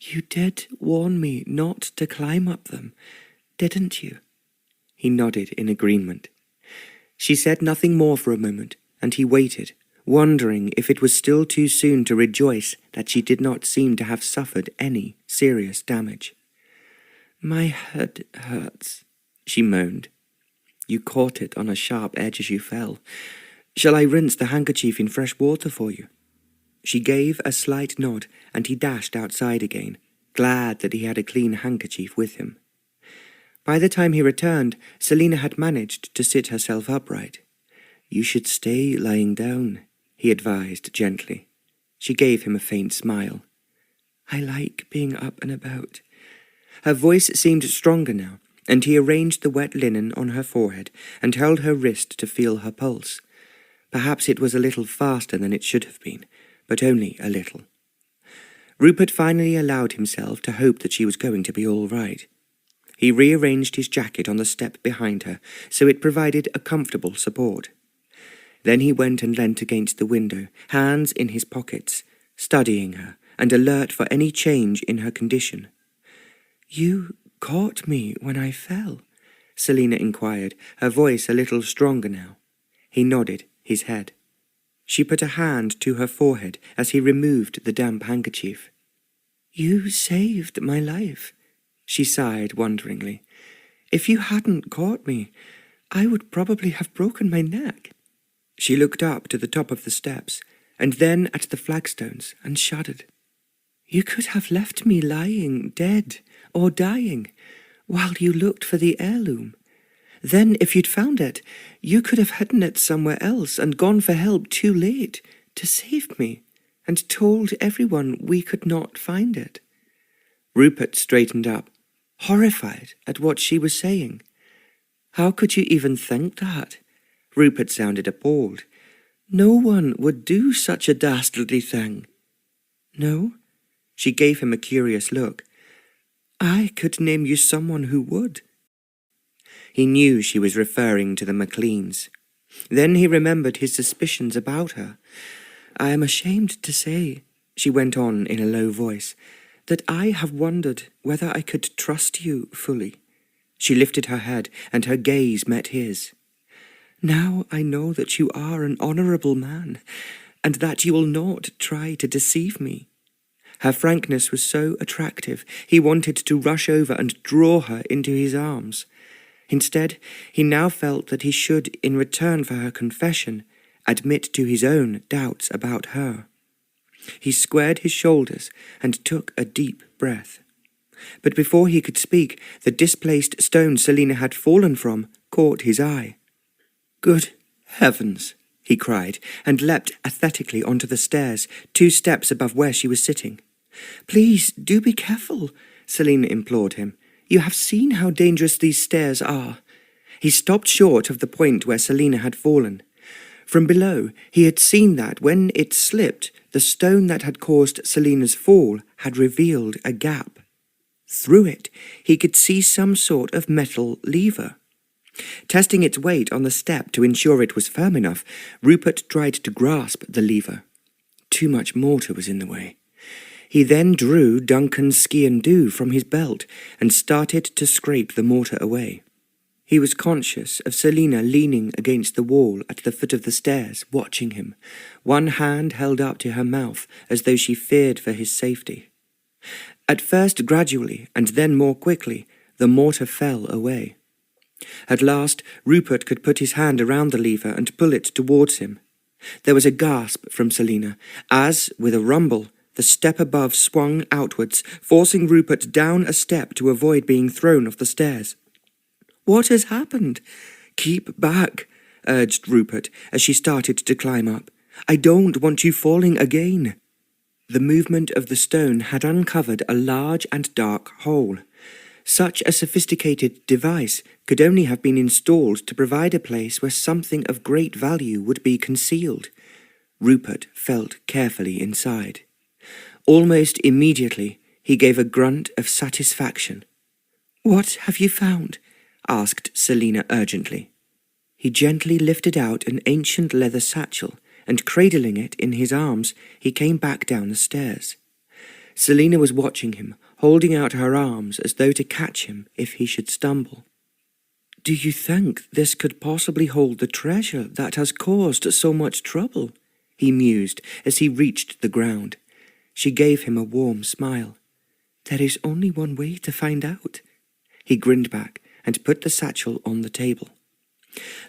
"You did warn me not to climb up them, didn't you?" He nodded in agreement. She said nothing more for a moment, and he waited, wondering if it was still too soon to rejoice that she did not seem to have suffered any serious damage. "My head hurts," she moaned. "You caught it on a sharp edge as you fell. Shall I rinse the handkerchief in fresh water for you?" She gave a slight nod, and he dashed outside again, glad that he had a clean handkerchief with him. By the time he returned, Celina had managed to sit herself upright. "You should stay lying down," he advised gently. She gave him a faint smile. "I like being up and about." Her voice seemed stronger now, and he arranged the wet linen on her forehead and held her wrist to feel her pulse. Perhaps it was a little faster than it should have been, but only a little. Rupert finally allowed himself to hope that she was going to be all right. He rearranged his jacket on the step behind her so it provided a comfortable support. Then he went and leant against the window, hands in his pockets, studying her and alert for any change in her condition. "You caught me when I fell?" Celina inquired, her voice a little stronger now. He nodded his head. She put a hand to her forehead as he removed the damp handkerchief. "You saved my life," she sighed wonderingly. "If you hadn't caught me, I would probably have broken my neck." She looked up to the top of the steps, and then at the flagstones, and shuddered. "You could have left me lying dead or dying while you looked for the heirloom. Then, if you'd found it, you could have hidden it somewhere else and gone for help too late to save me, and told everyone we could not find it." Rupert straightened up, horrified at what she was saying. "How could you even think that?" Rupert sounded appalled. "No one would do such a dastardly thing." "No?" She gave him a curious look. "I could name you someone who would." He knew she was referring to the MacLeans. Then he remembered his suspicions about her. "I am ashamed to say," she went on in a low voice, "that I have wondered whether I could trust you fully." She lifted her head, and her gaze met his. "Now I know that you are an honourable man, and that you will not try to deceive me." Her frankness was so attractive, he wanted to rush over and draw her into his arms. Instead, he now felt that he should, in return for her confession, admit to his own doubts about her. He squared his shoulders and took a deep breath. But before he could speak, the displaced stone Celina had fallen from caught his eye. "Good heavens!" he cried, and leapt athletically onto the stairs, 2 steps above where she was sitting. "Please, do be careful," Celina implored him. "You have seen how dangerous these stairs are." He stopped short of the point where Celina had fallen. From below, he had seen that when it slipped, the stone that had caused Celina's fall had revealed a gap. Through it, he could see some sort of metal lever. Testing its weight on the step to ensure it was firm enough, Rupert tried to grasp the lever. Too much mortar was in the way. He then drew Duncan's ski-and-do from his belt and started to scrape the mortar away. He was conscious of Celina leaning against the wall at the foot of the stairs, watching him, one hand held up to her mouth as though she feared for his safety. At first gradually, and then more quickly, the mortar fell away. At last, Rupert could put his hand around the lever and pull it towards him. There was a gasp from Celina, as, with a rumble, the step above swung outwards, forcing Rupert down a step to avoid being thrown off the stairs. "What has happened?" "Keep back," urged Rupert as she started to climb up. "I don't want you falling again." The movement of the stone had uncovered a large and dark hole. Such a sophisticated device could only have been installed to provide a place where something of great value would be concealed. Rupert felt carefully inside. Almost immediately, he gave a grunt of satisfaction. "What have you found?" asked Celina urgently. He gently lifted out an ancient leather satchel, and cradling it in his arms, he came back down the stairs. Celina was watching him, holding out her arms as though to catch him if he should stumble. "Do you think this could possibly hold the treasure that has caused so much trouble?" he mused as he reached the ground. She gave him a warm smile. "There is only one way to find out." He grinned back and put the satchel on the table.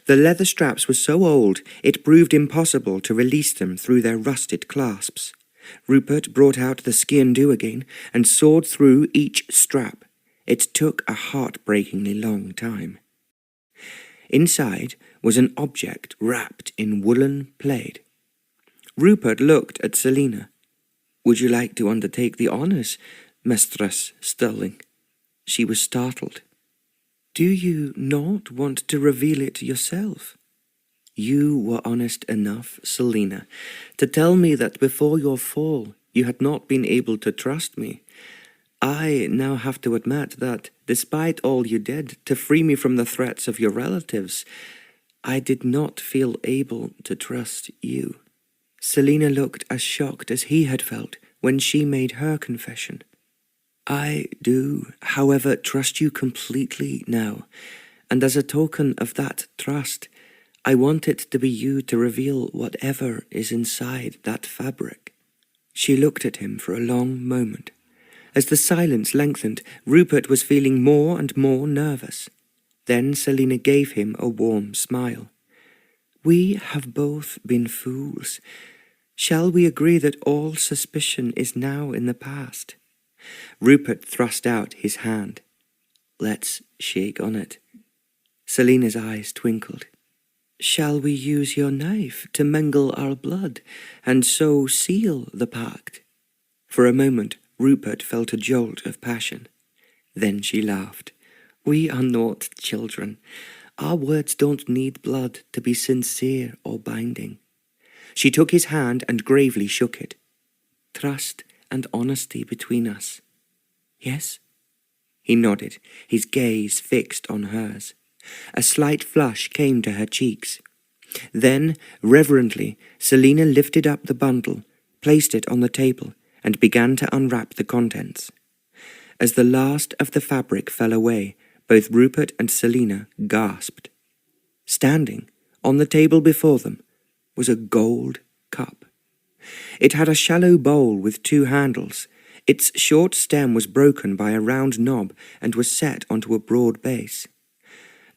The leather straps were so old it proved impossible to release them through their rusted clasps. Rupert brought out the skian-doo again and sawed through each strap. It took a heartbreakingly long time. Inside was an object wrapped in woolen plaid. Rupert looked at Celina. "Would you like to undertake the honours, Mistress Stirling?" She was startled. "Do you not want to reveal it yourself?" "You were honest enough, Celina, to tell me that before your fall you had not been able to trust me. I now have to admit that, despite all you did to free me from the threats of your relatives, I did not feel able to trust you." Celina looked as shocked as he had felt when she made her confession. "I do, however, trust you completely now, and as a token of that trust, I want it to be you to reveal whatever is inside that fabric." She looked at him for a long moment. As the silence lengthened, Rupert was feeling more and more nervous. Then Celina gave him a warm smile. "We have both been fools. Shall we agree that all suspicion is now in the past?" Rupert thrust out his hand. "Let's shake on it." Celina's eyes twinkled. "Shall we use your knife to mingle our blood, and so seal the pact?" For a moment, Rupert felt a jolt of passion. Then she laughed. "We are not children. Our words don't need blood to be sincere or binding." She took his hand and gravely shook it. "Trust and honesty between us. Yes?" He nodded, his gaze fixed on hers. A slight flush came to her cheeks. Then, reverently, Celina lifted up the bundle, placed it on the table, and began to unwrap the contents. As the last of the fabric fell away, both Rupert and Celina gasped. Standing, on the table before them, was a gold cup. It had a shallow bowl with 2 handles. Its short stem was broken by a round knob and was set onto a broad base.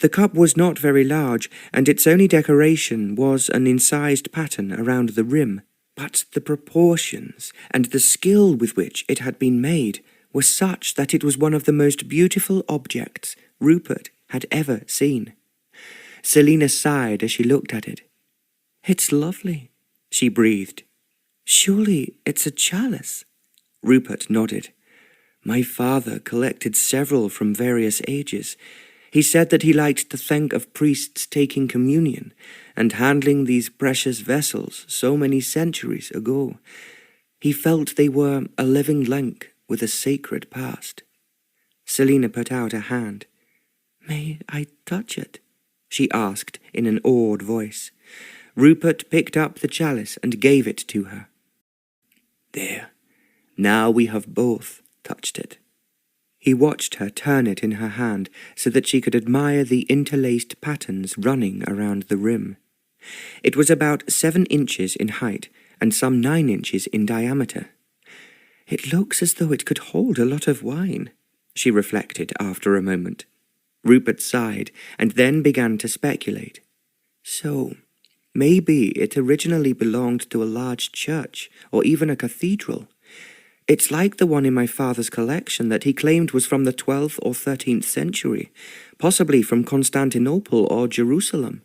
The cup was not very large, and its only decoration was an incised pattern around the rim, but the proportions and the skill with which it had been made were such that it was one of the most beautiful objects Rupert had ever seen. Celina sighed as she looked at it. "It's lovely," she breathed. "Surely it's a chalice?" Rupert nodded. "My father collected several from various ages. He said that he liked to think of priests taking communion and handling these precious vessels so many centuries ago. He felt they were a living link with a sacred past." Celina put out a hand. "May I touch it?" she asked in an awed voice. Rupert picked up the chalice and gave it to her. "There, now we have both touched it." He watched her turn it in her hand so that she could admire the interlaced patterns running around the rim. It was about 7 inches in height and some 9 inches in diameter. "It looks as though it could hold a lot of wine," she reflected after a moment. Rupert sighed and then began to speculate. So, maybe it originally belonged to a large church or even a cathedral. It's like the one in my father's collection that he claimed was from the 12th or 13th century, possibly from Constantinople or Jerusalem.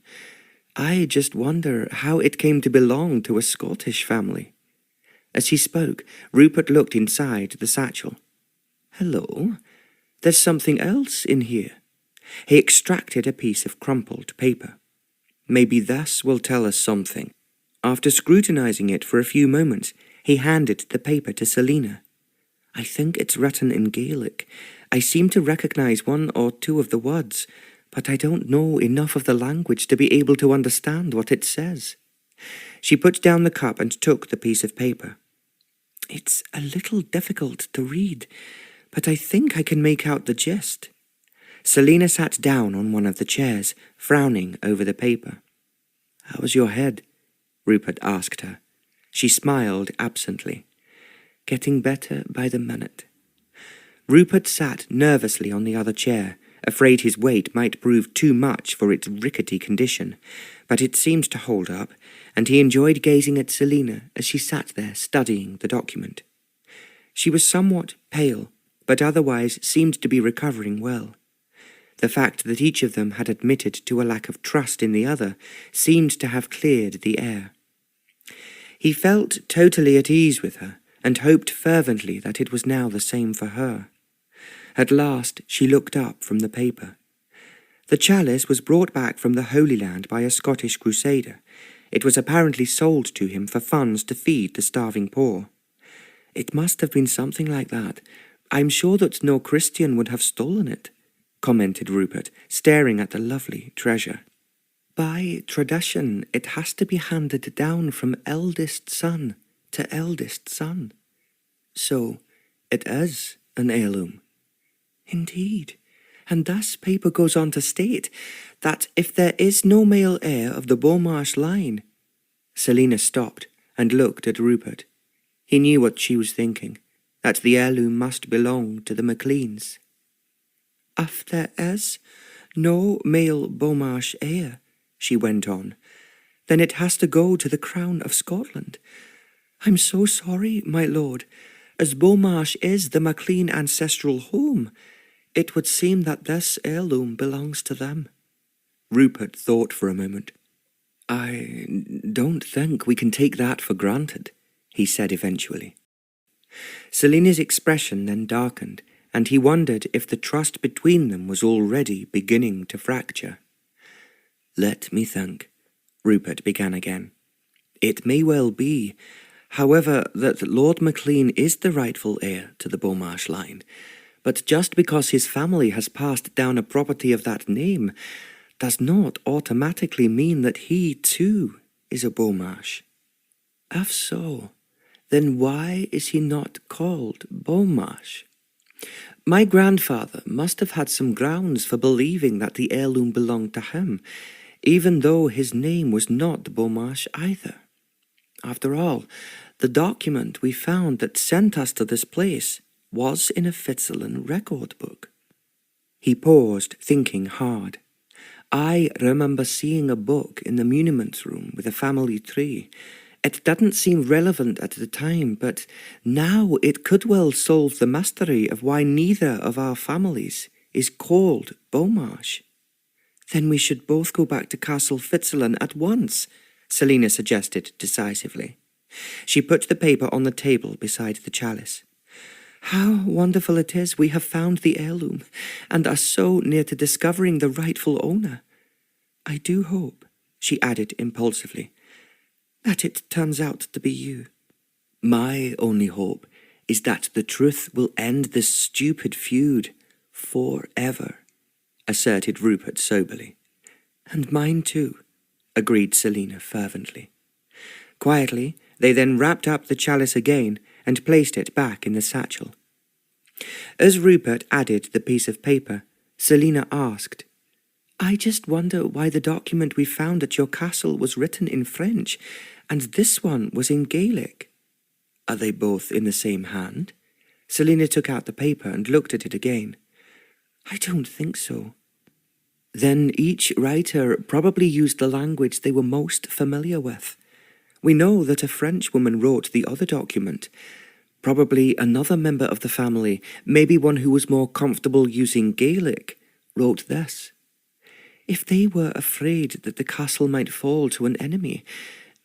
I just wonder how it came to belong to a Scottish family. As he spoke, Rupert looked inside the satchel. Hello, there's something else in here. He extracted a piece of crumpled paper. Maybe this will tell us something. After scrutinizing it for a few moments, he handed the paper to Celina. I think it's written in Gaelic. I seem to recognize one or two of the words, but I don't know enough of the language to be able to understand what it says. She put down the cup and took the piece of paper. It's a little difficult to read, but I think I can make out the gist. Celina sat down on one of the chairs, frowning over the paper. How's your head? Rupert asked her. She smiled absently. Getting better by the minute. Rupert sat nervously on the other chair, afraid his weight might prove too much for its rickety condition, but it seemed to hold up, and he enjoyed gazing at Celina as she sat there studying the document. She was somewhat pale, but otherwise seemed to be recovering well. The fact that each of them had admitted to a lack of trust in the other seemed to have cleared the air. He felt totally at ease with her, and hoped fervently that it was now the same for her. At last she looked up from the paper. The chalice was brought back from the Holy Land by a Scottish crusader. It was apparently sold to him for funds to feed the starving poor. It must have been something like that. I'm sure that no Christian would have stolen it, commented Rupert, staring at the lovely treasure. By tradition, it has to be handed down from eldest son to eldest son. So, it is an heirloom. Indeed, and this paper goes on to state that if there is no male heir of the Beaumarsh line... Celina stopped and looked at Rupert. He knew what she was thinking, that the heirloom must belong to the MacLeans. If there is no male Beaumarsh heir, she went on, then it has to go to the Crown of Scotland. I'm so sorry, my lord. As Beaumarsh is the MacLean ancestral home, it would seem that this heirloom belongs to them. Rupert thought for a moment. I don't think we can take that for granted, he said eventually. Celina's expression then darkened, and he wondered if the trust between them was already beginning to fracture. Let me think, Rupert began again. It may well be, however, that Lord MacLean is the rightful heir to the Beaumarsh line, but just because his family has passed down a property of that name does not automatically mean that he, too, is a Beaumarsh. If so, then why is he not called Beaumarsh? My grandfather must have had some grounds for believing that the heirloom belonged to him, even though his name was not Beaumarsh either. After all, the document we found that sent us to this place was in a Fitzalan record book. He paused, thinking hard. I remember seeing a book in the muniments room with a family tree. It didn't seem relevant at the time, but now it could well solve the mystery of why neither of our families is called Beaumarsh. Then we should both go back to Castle Fitzalan at once, Celina suggested decisively. She put the paper on the table beside the chalice. How wonderful it is we have found the heirloom, and are so near to discovering the rightful owner. I do hope, she added impulsively, that it turns out to be you. My only hope is that the truth will end this stupid feud forever, asserted Rupert soberly. And mine too, agreed Celina fervently. Quietly, they then wrapped up the chalice again and placed it back in the satchel. As Rupert added the piece of paper, Celina asked, I just wonder why the document we found at your castle was written in French, and this one was in Gaelic. Are they both in the same hand? Celina took out the paper and looked at it again. "I don't think so." "Then each writer probably used the language they were most familiar with. We know that a French woman wrote the other document. Probably another member of the family, maybe one who was more comfortable using Gaelic, wrote this. If they were afraid that the castle might fall to an enemy,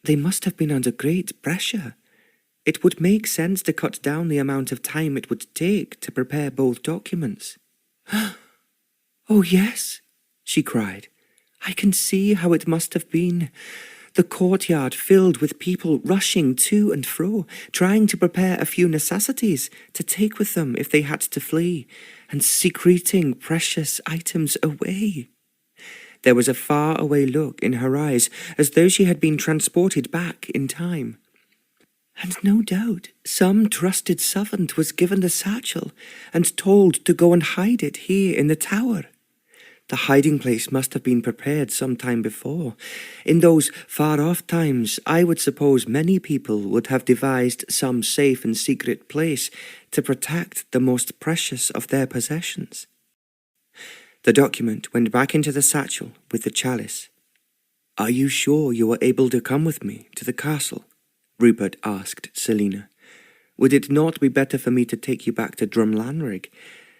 they must have been under great pressure. It would make sense to cut down the amount of time it would take to prepare both documents." "Oh, yes," she cried. "I can see how it must have been. The courtyard filled with people rushing to and fro, trying to prepare a few necessities to take with them if they had to flee, and secreting precious items away." There was a far-away look in her eyes, as though she had been transported back in time. "And no doubt some trusted servant was given the satchel and told to go and hide it here in the tower. The hiding place must have been prepared some time before. In those far-off times, I would suppose many people would have devised some safe and secret place to protect the most precious of their possessions." The document went back into the satchel with the chalice. "Are you sure you were able to come with me to the castle?" Rupert asked Celina. "Would it not be better for me to take you back to Drumlanrig?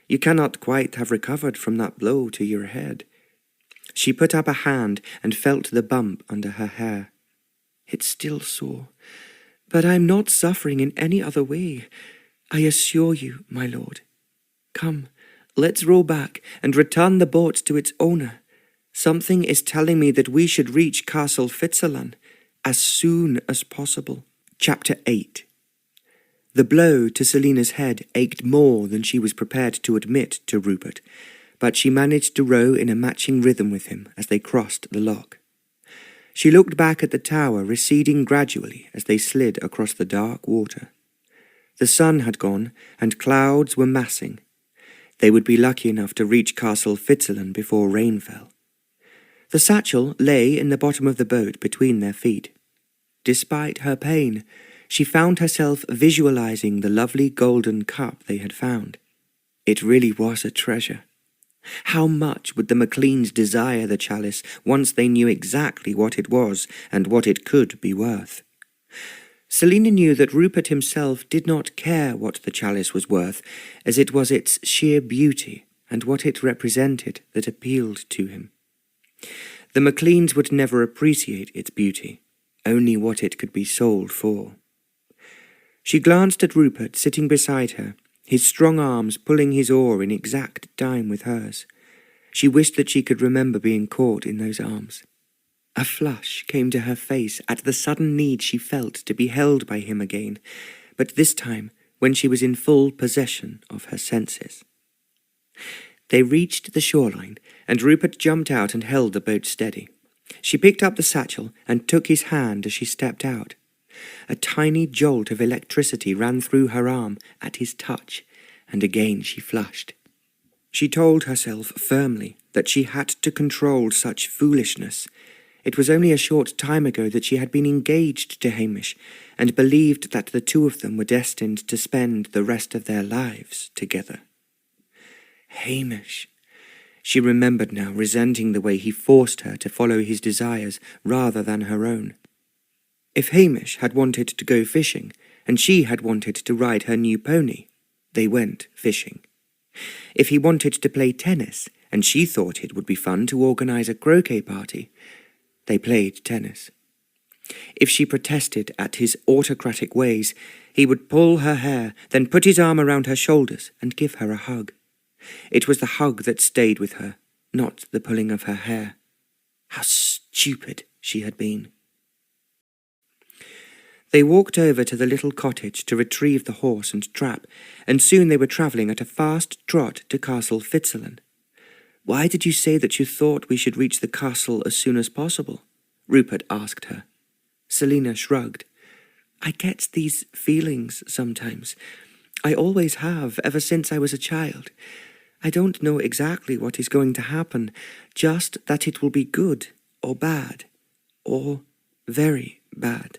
You cannot quite have recovered from that blow to your head." She put up a hand and felt the bump under her hair. "It's still sore, but I'm not suffering in any other way, I assure you, my lord. Come, let's row back and return the boat to its owner. Something is telling me that we should reach Castle Fitzalan as soon as possible." Chapter 8. The blow to Celina's head ached more than she was prepared to admit to Rupert, but she managed to row in a matching rhythm with him as they crossed the loch. She looked back at the tower receding gradually as they slid across the dark water. The sun had gone, and clouds were massing. They would be lucky enough to reach Castle Fitzalan before rain fell. The satchel lay in the bottom of the boat between their feet. Despite her pain, she found herself visualizing the lovely golden cup they had found. It really was a treasure. How much would the MacLeans desire the chalice once they knew exactly what it was and what it could be worth? Celina knew that Rupert himself did not care what the chalice was worth, as it was its sheer beauty and what it represented that appealed to him. The MacLeans would never appreciate its beauty, only what it could be sold for. She glanced at Rupert sitting beside her, his strong arms pulling his oar in exact time with hers. She wished that she could remember being caught in those arms. A flush came to her face at the sudden need she felt to be held by him again, but this time when she was in full possession of her senses. They reached the shoreline, and Rupert jumped out and held the boat steady. She picked up the satchel and took his hand as she stepped out. A tiny jolt of electricity ran through her arm at his touch, and again she flushed. She told herself firmly that she had to control such foolishness. It was only a short time ago that she had been engaged to Hamish, and believed that the two of them were destined to spend the rest of their lives together. Hamish. She remembered now, resenting the way he forced her to follow his desires rather than her own. If Hamish had wanted to go fishing, and she had wanted to ride her new pony, they went fishing. If he wanted to play tennis, and she thought it would be fun to organise a croquet party, they played tennis. If she protested at his autocratic ways, he would pull her hair, then put his arm around her shoulders and give her a hug. It was the hug that stayed with her, not the pulling of her hair. How stupid she had been. They walked over to the little cottage to retrieve the horse and trap, and soon they were travelling at a fast trot to Castle Fitzalan. "Why did you say that you thought we should reach the castle as soon as possible?" Rupert asked her. Celina shrugged. "I get these feelings sometimes. I always have, ever since I was a child. I don't know exactly what is going to happen, just that it will be good or bad, or very bad."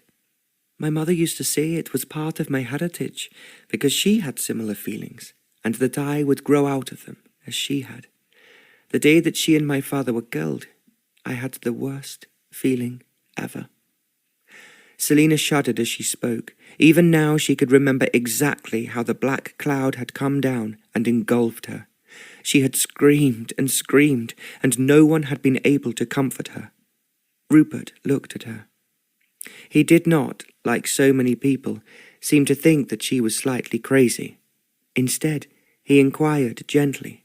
My mother used to say it was part of my heritage, because she had similar feelings, and that I would grow out of them, as she had. The day that she and my father were killed, I had the worst feeling ever." Celina shuddered as she spoke. Even now she could remember exactly how the black cloud had come down and engulfed her. She had screamed, and no one had been able to comfort her. Rupert looked at her. He did not, like so many people, seem to think that she was slightly crazy. Instead, he inquired gently,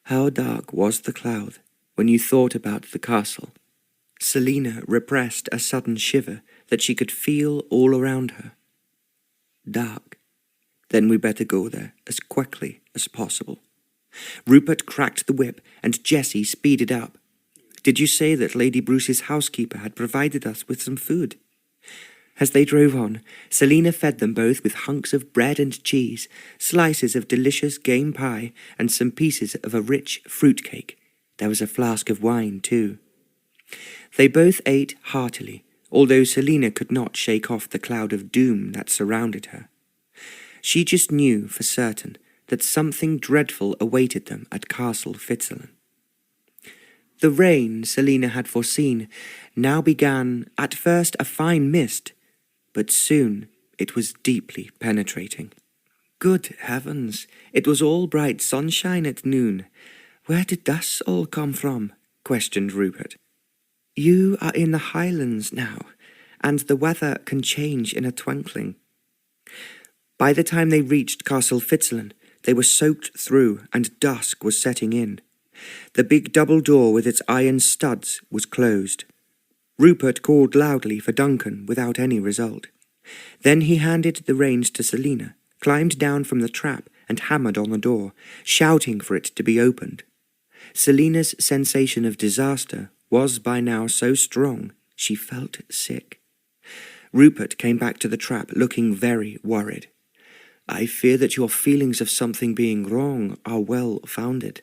"How dark was the cloud when you thought about the castle?" Celina repressed a sudden shiver that she could feel all around her. "Dark. Then we better go there as quickly as possible." Rupert cracked the whip, and Jessie speeded up. "Did you say that Lady Bruce's housekeeper had provided us with some food?" As they drove on, Celina fed them both with hunks of bread and cheese, slices of delicious game pie, and some pieces of a rich fruit cake. There was a flask of wine, too. They both ate heartily, although Celina could not shake off the cloud of doom that surrounded her. She just knew for certain that something dreadful awaited them at Castle Fitzalan. The rain Celina had foreseen now began at first a fine mist, but soon it was deeply penetrating. Good heavens, it was all bright sunshine at noon. Where did this all come from? Questioned Rupert. You are in the Highlands now, and the weather can change in a twinkling. By the time they reached Castle Fitzalan, they were soaked through and dusk was setting in. The big double door with its iron studs was closed. Rupert called loudly for Duncan without any result. Then he handed the reins to Celina, climbed down from the trap and hammered on the door, shouting for it to be opened. Celina's sensation of disaster was by now so strong she felt sick. Rupert came back to the trap looking very worried. I fear that your feelings of something being wrong are well founded.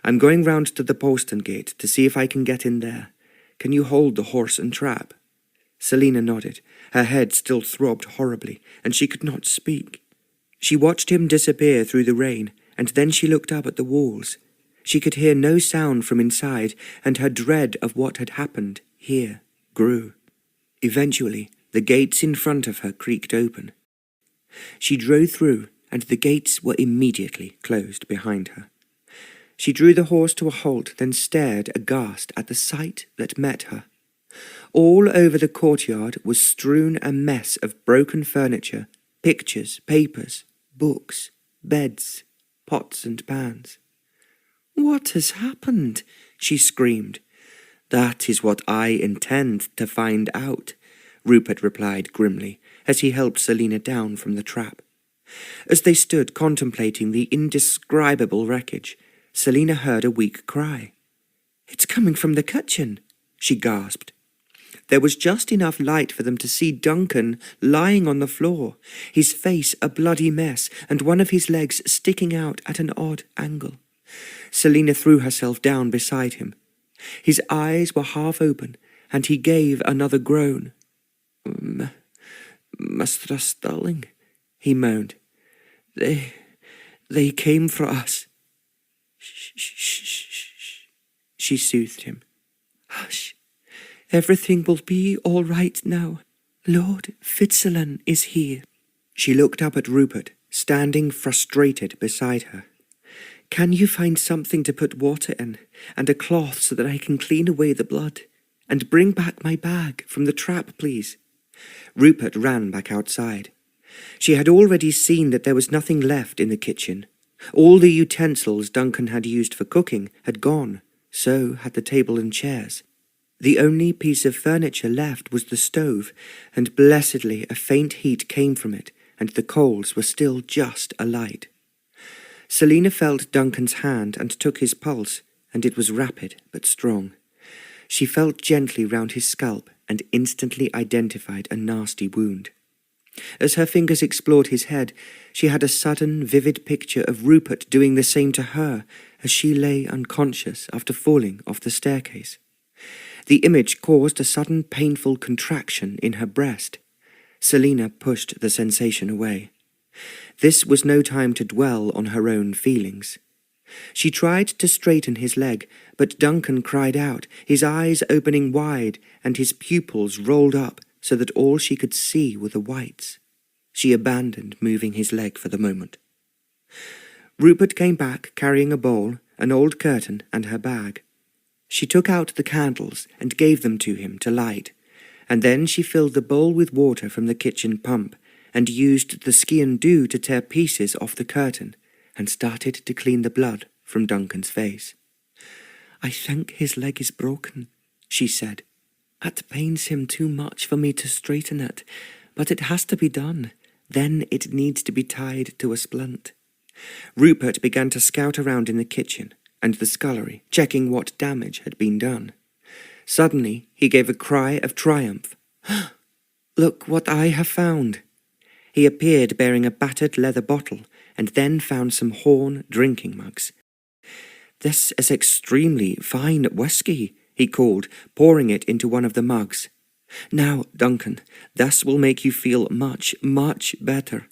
I'm going round to the postern gate to see if I can get in there. Can you hold the horse and trap? Celina nodded. Her head still throbbed horribly, and she could not speak. She watched him disappear through the rain, and then she looked up at the walls. She could hear no sound from inside, and her dread of what had happened here grew. Eventually, the gates in front of her creaked open. She drove through, and the gates were immediately closed behind her. She drew the horse to a halt, then stared aghast at the sight that met her. All over the courtyard was strewn a mess of broken furniture, pictures, papers, books, beds, pots and pans. What has happened? She screamed. That is what I intend to find out, Rupert replied grimly, as he helped Celina down from the trap. As they stood contemplating the indescribable wreckage, Celina heard a weak cry. It's coming from the kitchen, she gasped. There was just enough light for them to see Duncan lying on the floor, his face a bloody mess and one of his legs sticking out at an odd angle. Celina threw herself down beside him. His eyes were half open, and he gave another groan. Mr. Stirling, he moaned. They came for us. Shh, she soothed him. Hush, everything will be all right now. Lord Fitzalan is here. She looked up at Rupert, standing frustrated beside her. Can you find something to put water in, and a cloth so that I can clean away the blood? And bring back my bag from the trap, please. Rupert ran back outside. She had already seen that there was nothing left in the kitchen. All the utensils Duncan had used for cooking had gone, so had the table and chairs. The only piece of furniture left was the stove, and blessedly a faint heat came from it, and the coals were still just alight. Celina felt Duncan's hand and took his pulse, and it was rapid but strong. She felt gently round his scalp and instantly identified a nasty wound. As her fingers explored his head, she had a sudden, vivid picture of Rupert doing the same to her as she lay unconscious after falling off the staircase. The image caused a sudden painful contraction in her breast. Celina pushed the sensation away. This was no time to dwell on her own feelings. She tried to straighten his leg, but Duncan cried out, his eyes opening wide and his pupils rolled up so that all she could see were the whites. She abandoned moving his leg for the moment. Rupert came back carrying a bowl, an old curtain, and her bag. She took out the candles and gave them to him to light, and then she filled the bowl with water from the kitchen pump and used the skin dew to tear pieces off the curtain and started to clean the blood from Duncan's face. "I think his leg is broken," she said. "It pains him too much for me to straighten it, but it has to be done. Then it needs to be tied to a splint." Rupert began to scout around in the kitchen and the scullery, checking what damage had been done. Suddenly, he gave a cry of triumph. "Look what I have found!" He appeared bearing a battered leather bottle and then found some horn drinking mugs. "This is extremely fine whisky," he called, pouring it into one of the mugs. "Now, Duncan, this will make you feel much, much better."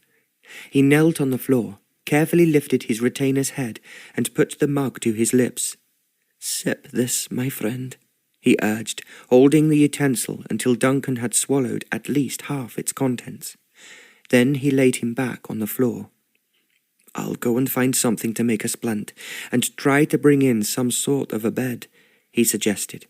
He knelt on the floor, carefully lifted his retainer's head, and put the mug to his lips. "Sip this, my friend," he urged, holding the utensil until Duncan had swallowed at least half its contents. Then he laid him back on the floor. "I'll go and find something to make a splint, and try to bring in some sort of a bed," he suggested.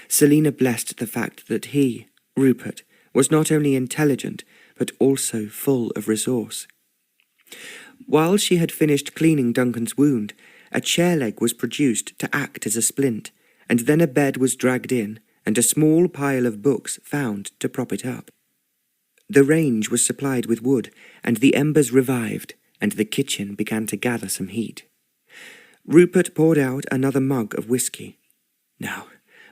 Celina blessed the fact that he, Rupert, was not only intelligent, but also full of resource. While she had finished cleaning Duncan's wound, a chair leg was produced to act as a splint, and then a bed was dragged in, and a small pile of books found to prop it up. The range was supplied with wood, and the embers revived, and the kitchen began to gather some heat. Rupert poured out another mug of whisky. "Now,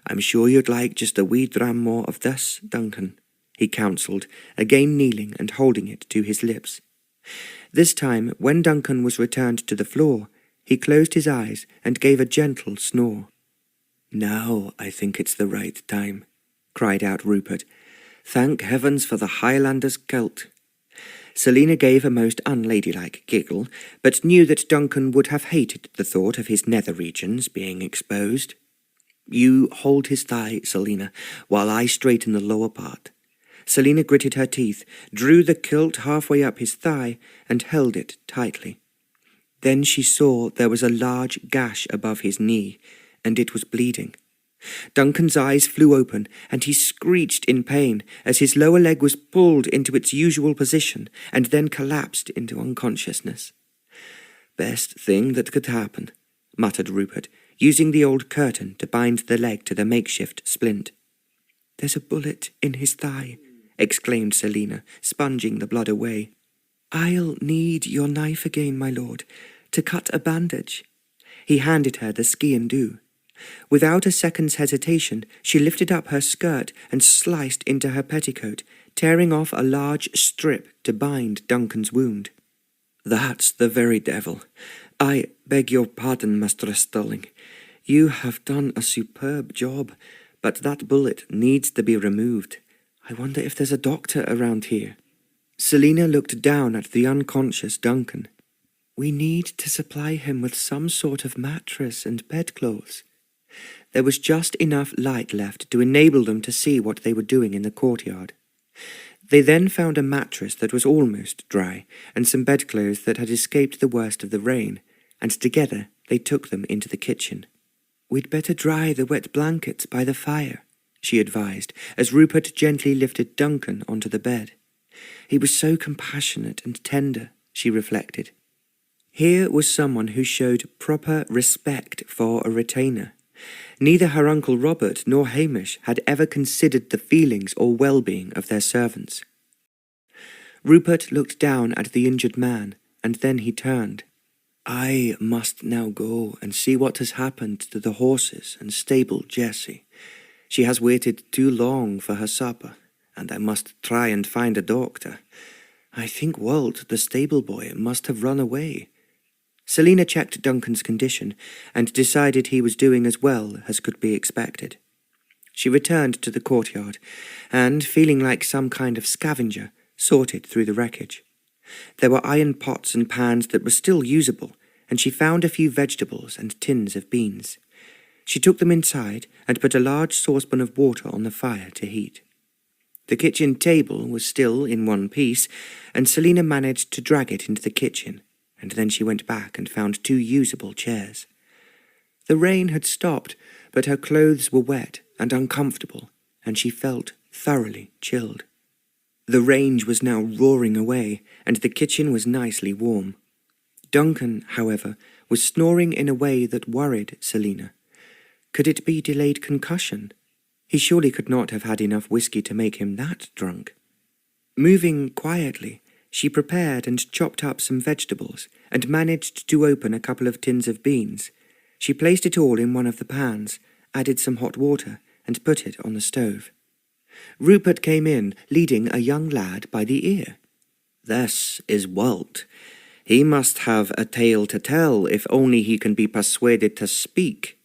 I'm sure you'd like just a wee dram more of this, Duncan," he counselled, again kneeling and holding it to his lips. This time, when Duncan was returned to the floor, he closed his eyes and gave a gentle snore. "Now I think it's the right time," cried out Rupert. "Thank heavens for the Highlander's kilt." Celina gave a most unladylike giggle, but knew that Duncan would have hated the thought of his nether regions being exposed. "You hold his thigh, Celina, while I straighten the lower part." Celina gritted her teeth, drew the kilt halfway up his thigh, and held it tightly. Then she saw there was a large gash above his knee, and it was bleeding. Duncan's eyes flew open, and he screeched in pain as his lower leg was pulled into its usual position and then collapsed into unconsciousness. "Best thing that could happen," muttered Rupert, using the old curtain to bind the leg to the makeshift splint. "There's a bullet in his thigh," exclaimed Celina, sponging the blood away. "I'll need your knife again, my lord, to cut a bandage." He handed her the ski-and-do. Without a second's hesitation, she lifted up her skirt and sliced into her petticoat, tearing off a large strip to bind Duncan's wound. "That's the very devil. I beg your pardon, Mistress Stirling. You have done a superb job, but that bullet needs to be removed. I wonder if there's a doctor around here." Celina looked down at the unconscious Duncan. "We need to supply him with some sort of mattress and bedclothes." There was just enough light left to enable them to see what they were doing in the courtyard. They then found a mattress that was almost dry, and some bedclothes that had escaped the worst of the rain, and together they took them into the kitchen. "We'd better dry the wet blankets by the fire," she advised, as Rupert gently lifted Duncan onto the bed. He was so compassionate and tender, she reflected. Here was someone who showed proper respect for a retainer. Neither her Uncle Robert nor Hamish had ever considered the feelings or well-being of their servants. Rupert looked down at the injured man, and then he turned. "I must now go and see what has happened to the horses and stable Jessie. She has waited too long for her supper, and I must try and find a doctor. I think Walt, the stable boy, must have run away." Celina checked Duncan's condition and decided he was doing as well as could be expected. She returned to the courtyard, and, feeling like some kind of scavenger, sorted through the wreckage. There were iron pots and pans that were still usable, and she found a few vegetables and tins of beans. She took them inside and put a large saucepan of water on the fire to heat. The kitchen table was still in one piece, and Celina managed to drag it into the kitchen, and then she went back and found 2 usable chairs. The rain had stopped, but her clothes were wet and uncomfortable, and she felt thoroughly chilled. The range was now roaring away, and the kitchen was nicely warm. Duncan, however, was snoring in a way that worried Celina. Could it be delayed concussion? He surely could not have had enough whiskey to make him that drunk. Moving quietly, she prepared and chopped up some vegetables and managed to open a couple of tins of beans. She placed it all in one of the pans, added some hot water, and put it on the stove. Rupert came in, leading a young lad by the ear. "This is Walt. He must have a tale to tell if only he can be persuaded to speak."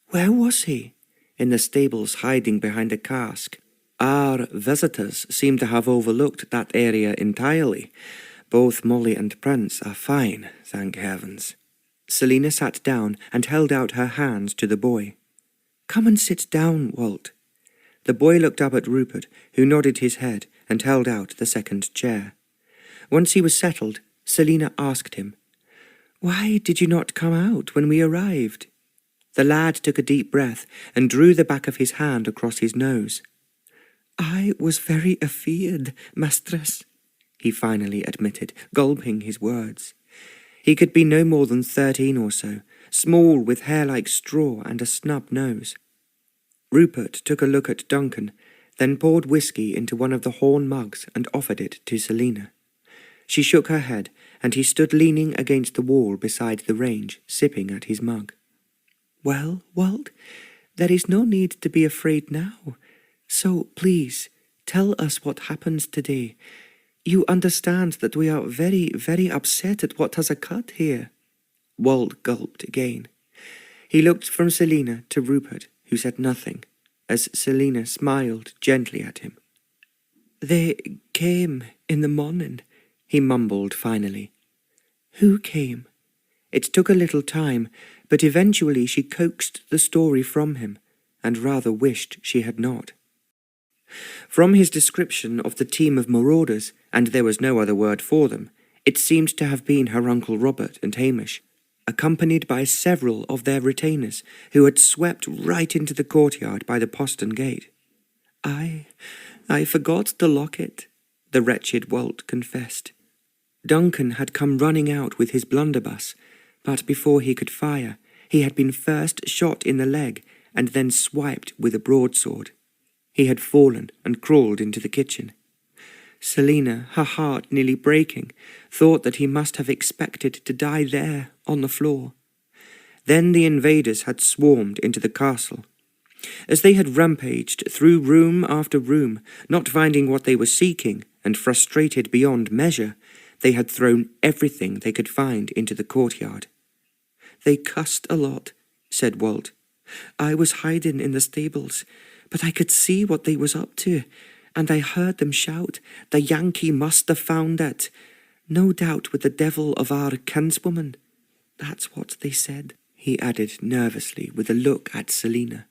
"Where was he?" "In the stables, hiding behind a cask. Our visitors seem to have overlooked that area entirely. Both Molly and Prince are fine, thank heavens." Celina sat down and held out her hands to the boy. "Come and sit down, Walt." The boy looked up at Rupert, who nodded his head and held out the second chair. Once he was settled, Celina asked him, "Why did you not come out when we arrived?" The lad took a deep breath and drew the back of his hand across his nose. "I was very afeard, mistress," he finally admitted, gulping his words. He could be no more than 13 or so, small with hair like straw and a snub nose. Rupert took a look at Duncan, then poured whiskey into one of the horn mugs and offered it to Celina. She shook her head, and he stood leaning against the wall beside the range, sipping at his mug. "Well, Walt, there is no need to be afraid now. So, please, tell us what happened today. You understand that we are very, very upset at what has occurred here." Walt gulped again. He looked from Celina to Rupert, who said nothing, as Celina smiled gently at him. "They came in the morning," he mumbled finally. "Who came?" It took a little time, but eventually she coaxed the story from him, and rather wished she had not. From his description of the team of marauders, and there was no other word for them, it seemed to have been her Uncle Robert and Hamish, accompanied by several of their retainers, who had swept right into the courtyard by the postern gate. I forgot to lock it," the wretched Walt confessed. Duncan had come running out with his blunderbuss, but before he could fire, he had been first shot in the leg and then swiped with a broadsword. He had fallen and crawled into the kitchen. Celina, her heart nearly breaking, thought that he must have expected to die there, on the floor. Then the invaders had swarmed into the castle. As they had rampaged through room after room, not finding what they were seeking, and frustrated beyond measure, they had thrown everything they could find into the courtyard. "They cussed a lot," said Walt. "I was hiding in the stables, but I could see what they was up to, and I heard them shout, 'The Yankee must have found it. No doubt with the devil of our kinswoman.' That's what they said," he added nervously with a look at Celina.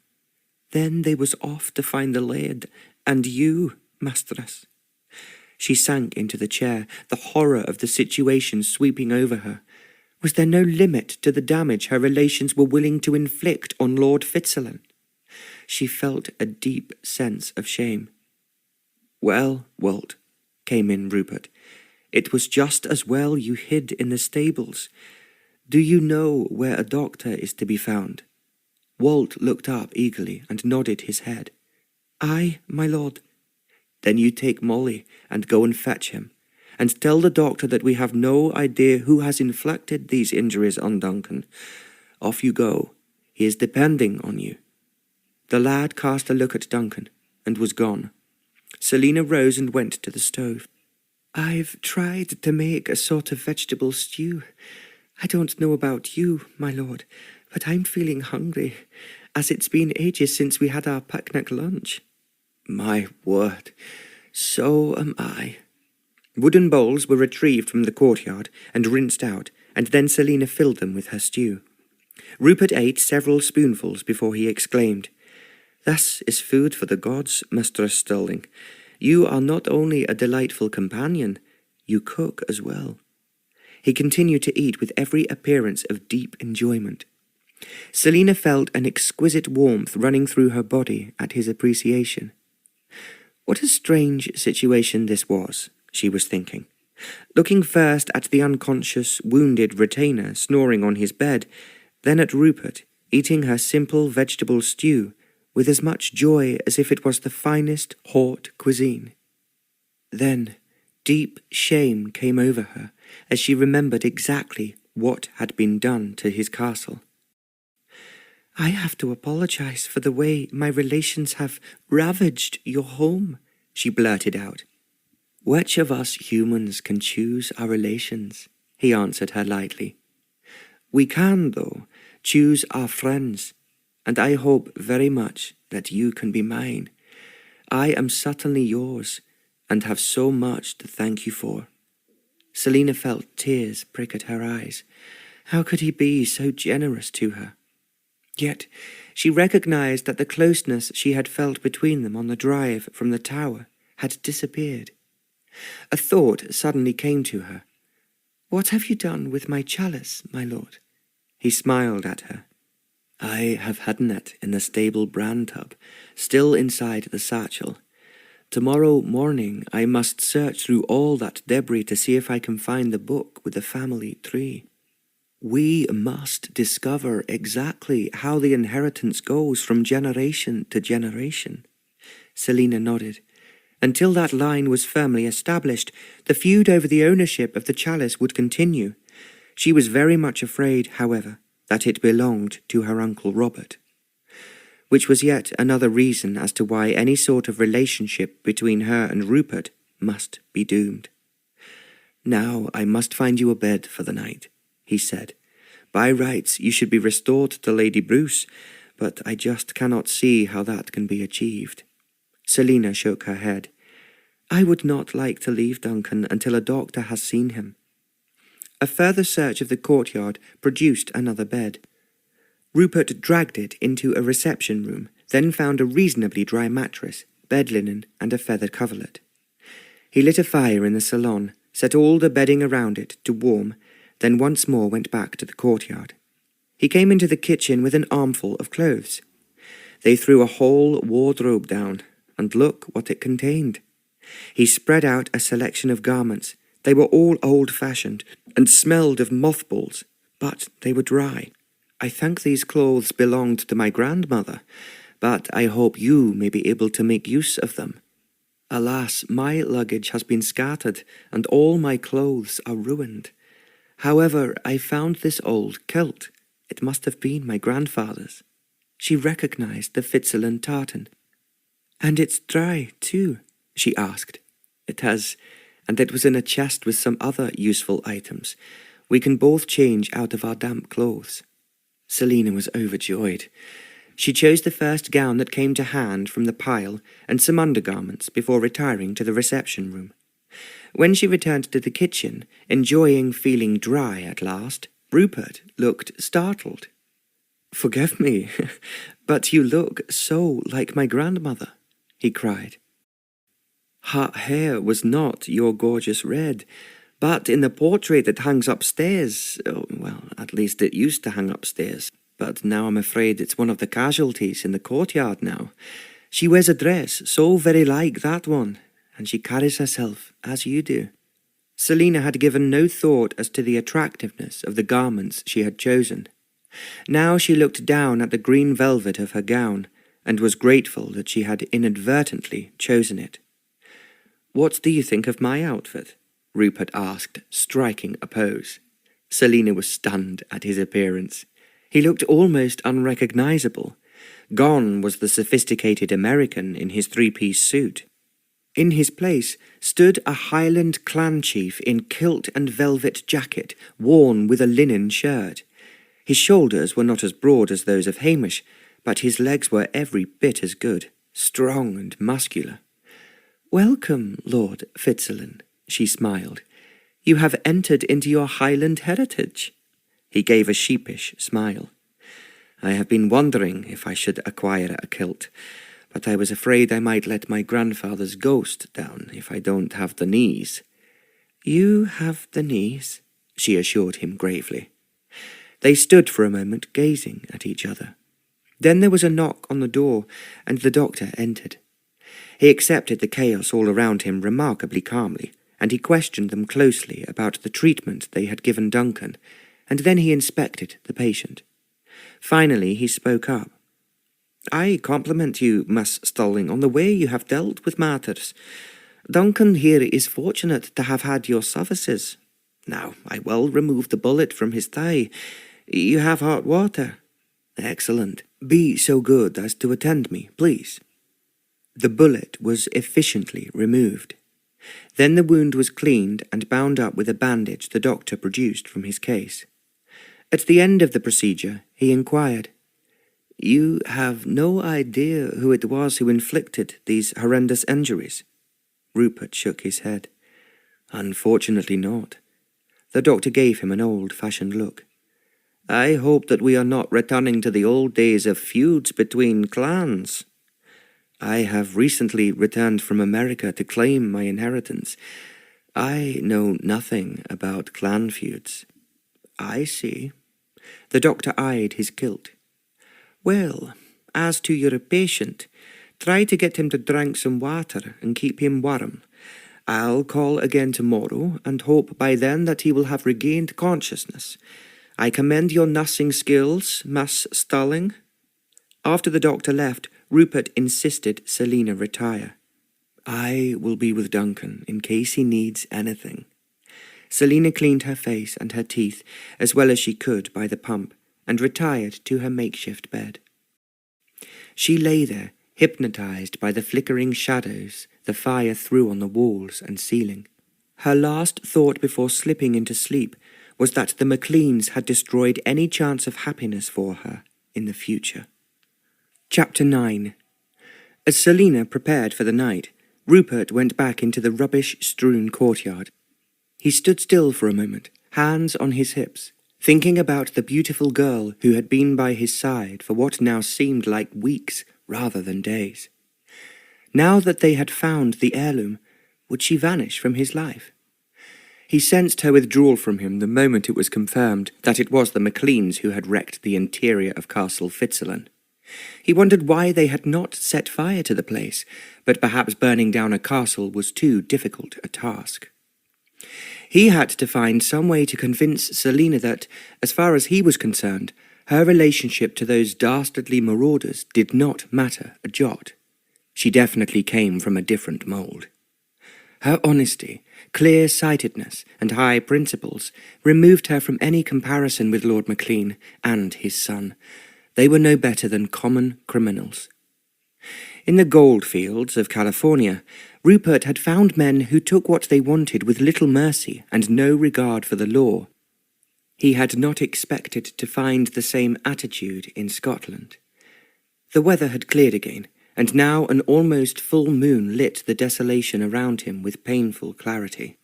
"Then they was off to find the Laird, and you, mistress." She sank into the chair, the horror of the situation sweeping over her. Was there no limit to the damage her relations were willing to inflict on Lord Fitzalan? She felt a deep sense of shame. "Well, Walt," came in Rupert, "it was just as well you hid in the stables. Do you know where a doctor is to be found?" Walt looked up eagerly and nodded his head. "Aye, my lord." "Then you take Molly and go and fetch him, and tell the doctor that we have no idea who has inflicted these injuries on Duncan. Off you go. He is depending on you." The lad cast a look at Duncan and was gone. Celina rose and went to the stove. "I've tried to make a sort of vegetable stew. I don't know about you, my lord, but I'm feeling hungry, as it's been ages since we had our picnic lunch." "My word, so am I." Wooden bowls were retrieved from the courtyard and rinsed out, and then Celina filled them with her stew. Rupert ate several spoonfuls before he exclaimed, "This is food for the gods, Mistress Stirling. You are not only a delightful companion, you cook as well." He continued to eat with every appearance of deep enjoyment. Celina felt an exquisite warmth running through her body at his appreciation. What a strange situation this was, she was thinking. Looking first at the unconscious, wounded retainer snoring on his bed, then at Rupert, eating her simple vegetable stew with as much joy as if it was the finest haute cuisine. Then deep shame came over her as she remembered exactly what had been done to his castle. "I have to apologize for the way my relations have ravaged your home," she blurted out. "Which of us humans can choose our relations?" he answered her lightly. "We can, though, choose our friends, and I hope very much that you can be mine. I am certainly yours, and have so much to thank you for." Celina felt tears prick at her eyes. How could he be so generous to her? Yet she recognized that the closeness she had felt between them on the drive from the tower had disappeared. A thought suddenly came to her. "What have you done with my chalice, my lord?" He smiled at her. "I have hidden it in the stable bran tub, still inside the satchel. Tomorrow morning I must search through all that debris to see if I can find the book with the family tree. We must discover exactly how the inheritance goes from generation to generation." Celina nodded. Until that line was firmly established, the feud over the ownership of the chalice would continue. She was very much afraid, however, that it belonged to her Uncle Robert. Which was yet another reason as to why any sort of relationship between her and Rupert must be doomed. "Now I must find you a bed for the night," he said. "By rights you should be restored to Lady Bruce, but I just cannot see how that can be achieved." Celina shook her head. "I would not like to leave Duncan until a doctor has seen him." A further search of the courtyard produced another bed. Rupert dragged it into a reception room, then found a reasonably dry mattress, bed linen, and a feather coverlet. He lit a fire in the salon, set all the bedding around it to warm, then once more went back to the courtyard. He came into the kitchen with an armful of clothes. They threw a whole wardrobe down, and look what it contained. He spread out a selection of garments. They were all old-fashioned and smelled of mothballs, but they were dry. "I think these clothes belonged to my grandmother, but I hope you may be able to make use of them. Alas, my luggage has been scattered, and all my clothes are ruined. However, I found this old kilt. It must have been my grandfather's." She recognized the Fitzalan tartan. "And it's dry, too?" she asked. "It is, and it was in a chest with some other useful items. We can both change out of our damp clothes." Celina was overjoyed. She chose the first gown that came to hand from the pile and some undergarments before retiring to the reception room. When she returned to the kitchen, enjoying feeling dry at last, Rupert looked startled. "Forgive me, but you look so like my grandmother," he cried. "Her hair was not your gorgeous red, but in the portrait that hangs upstairs, well, at least it used to hang upstairs, but now I'm afraid it's one of the casualties in the courtyard now. She wears a dress so very like that one, and she carries herself as you do." Celina had given no thought as to the attractiveness of the garments she had chosen. Now she looked down at the green velvet of her gown, and was grateful that she had inadvertently chosen it. "What do you think of my outfit?" Rupert asked, striking a pose. Celina was stunned at his appearance. He looked almost unrecognizable. Gone was the sophisticated American in his three-piece suit. In his place stood a Highland clan chief in kilt and velvet jacket, worn with a linen shirt. His shoulders were not as broad as those of Hamish, but his legs were every bit as good, strong and muscular. "Welcome, Lord Fitzalan," she smiled. "You have entered into your Highland heritage." He gave a sheepish smile. "I have been wondering if I should acquire a kilt, but I was afraid I might let my grandfather's ghost down if I don't have the knees." "You have the knees," she assured him gravely. They stood for a moment gazing at each other. Then there was a knock on the door, and the doctor entered. He accepted the chaos all around him remarkably calmly, and he questioned them closely about the treatment they had given Duncan, and then he inspected the patient. Finally he spoke up. "I compliment you, Miss Stirling, on the way you have dealt with matters. Duncan here is fortunate to have had your services. Now, I will remove the bullet from his thigh. You have hot water." "Excellent. Be so good as to attend me, please." The bullet was efficiently removed. Then the wound was cleaned and bound up with a bandage the doctor produced from his case. At the end of the procedure, he inquired, "You have no idea who it was who inflicted these horrendous injuries?" Rupert shook his head. "Unfortunately not." The doctor gave him an old-fashioned look. "I hope that we are not returning to the old days of feuds between clans. I have recently returned from America to claim my inheritance. I know nothing about clan feuds." "I see." The doctor eyed his kilt. "Well, as to your patient, try to get him to drink some water and keep him warm. I'll call again tomorrow and hope by then that he will have regained consciousness. I commend your nursing skills, Miss Stirling." After the doctor left, Rupert insisted Celina retire. "I will be with Duncan in case he needs anything." Celina cleaned her face and her teeth as well as she could by the pump and retired to her makeshift bed. She lay there, hypnotized by the flickering shadows the fire threw on the walls and ceiling. Her last thought before slipping into sleep was that the MacLeans had destroyed any chance of happiness for her in the future. Chapter 9. As Celina prepared for the night, Rupert went back into the rubbish-strewn courtyard. He stood still for a moment, hands on his hips, thinking about the beautiful girl who had been by his side for what now seemed like weeks rather than days. Now that they had found the heirloom, would she vanish from his life? He sensed her withdrawal from him the moment it was confirmed that it was the MacLeans who had wrecked the interior of Castle Fitzalan. He wondered why they had not set fire to the place, but perhaps burning down a castle was too difficult a task. He had to find some way to convince Celina that, as far as he was concerned, her relationship to those dastardly marauders did not matter a jot. She definitely came from a different mould. Her honesty, clear-sightedness, and high principles removed her from any comparison with Lord MacLean and his son. They were no better than common criminals. In the goldfields of California, Rupert had found men who took what they wanted with little mercy and no regard for the law. He had not expected to find the same attitude in Scotland. The weather had cleared again, and now an almost full moon lit the desolation around him with painful clarity.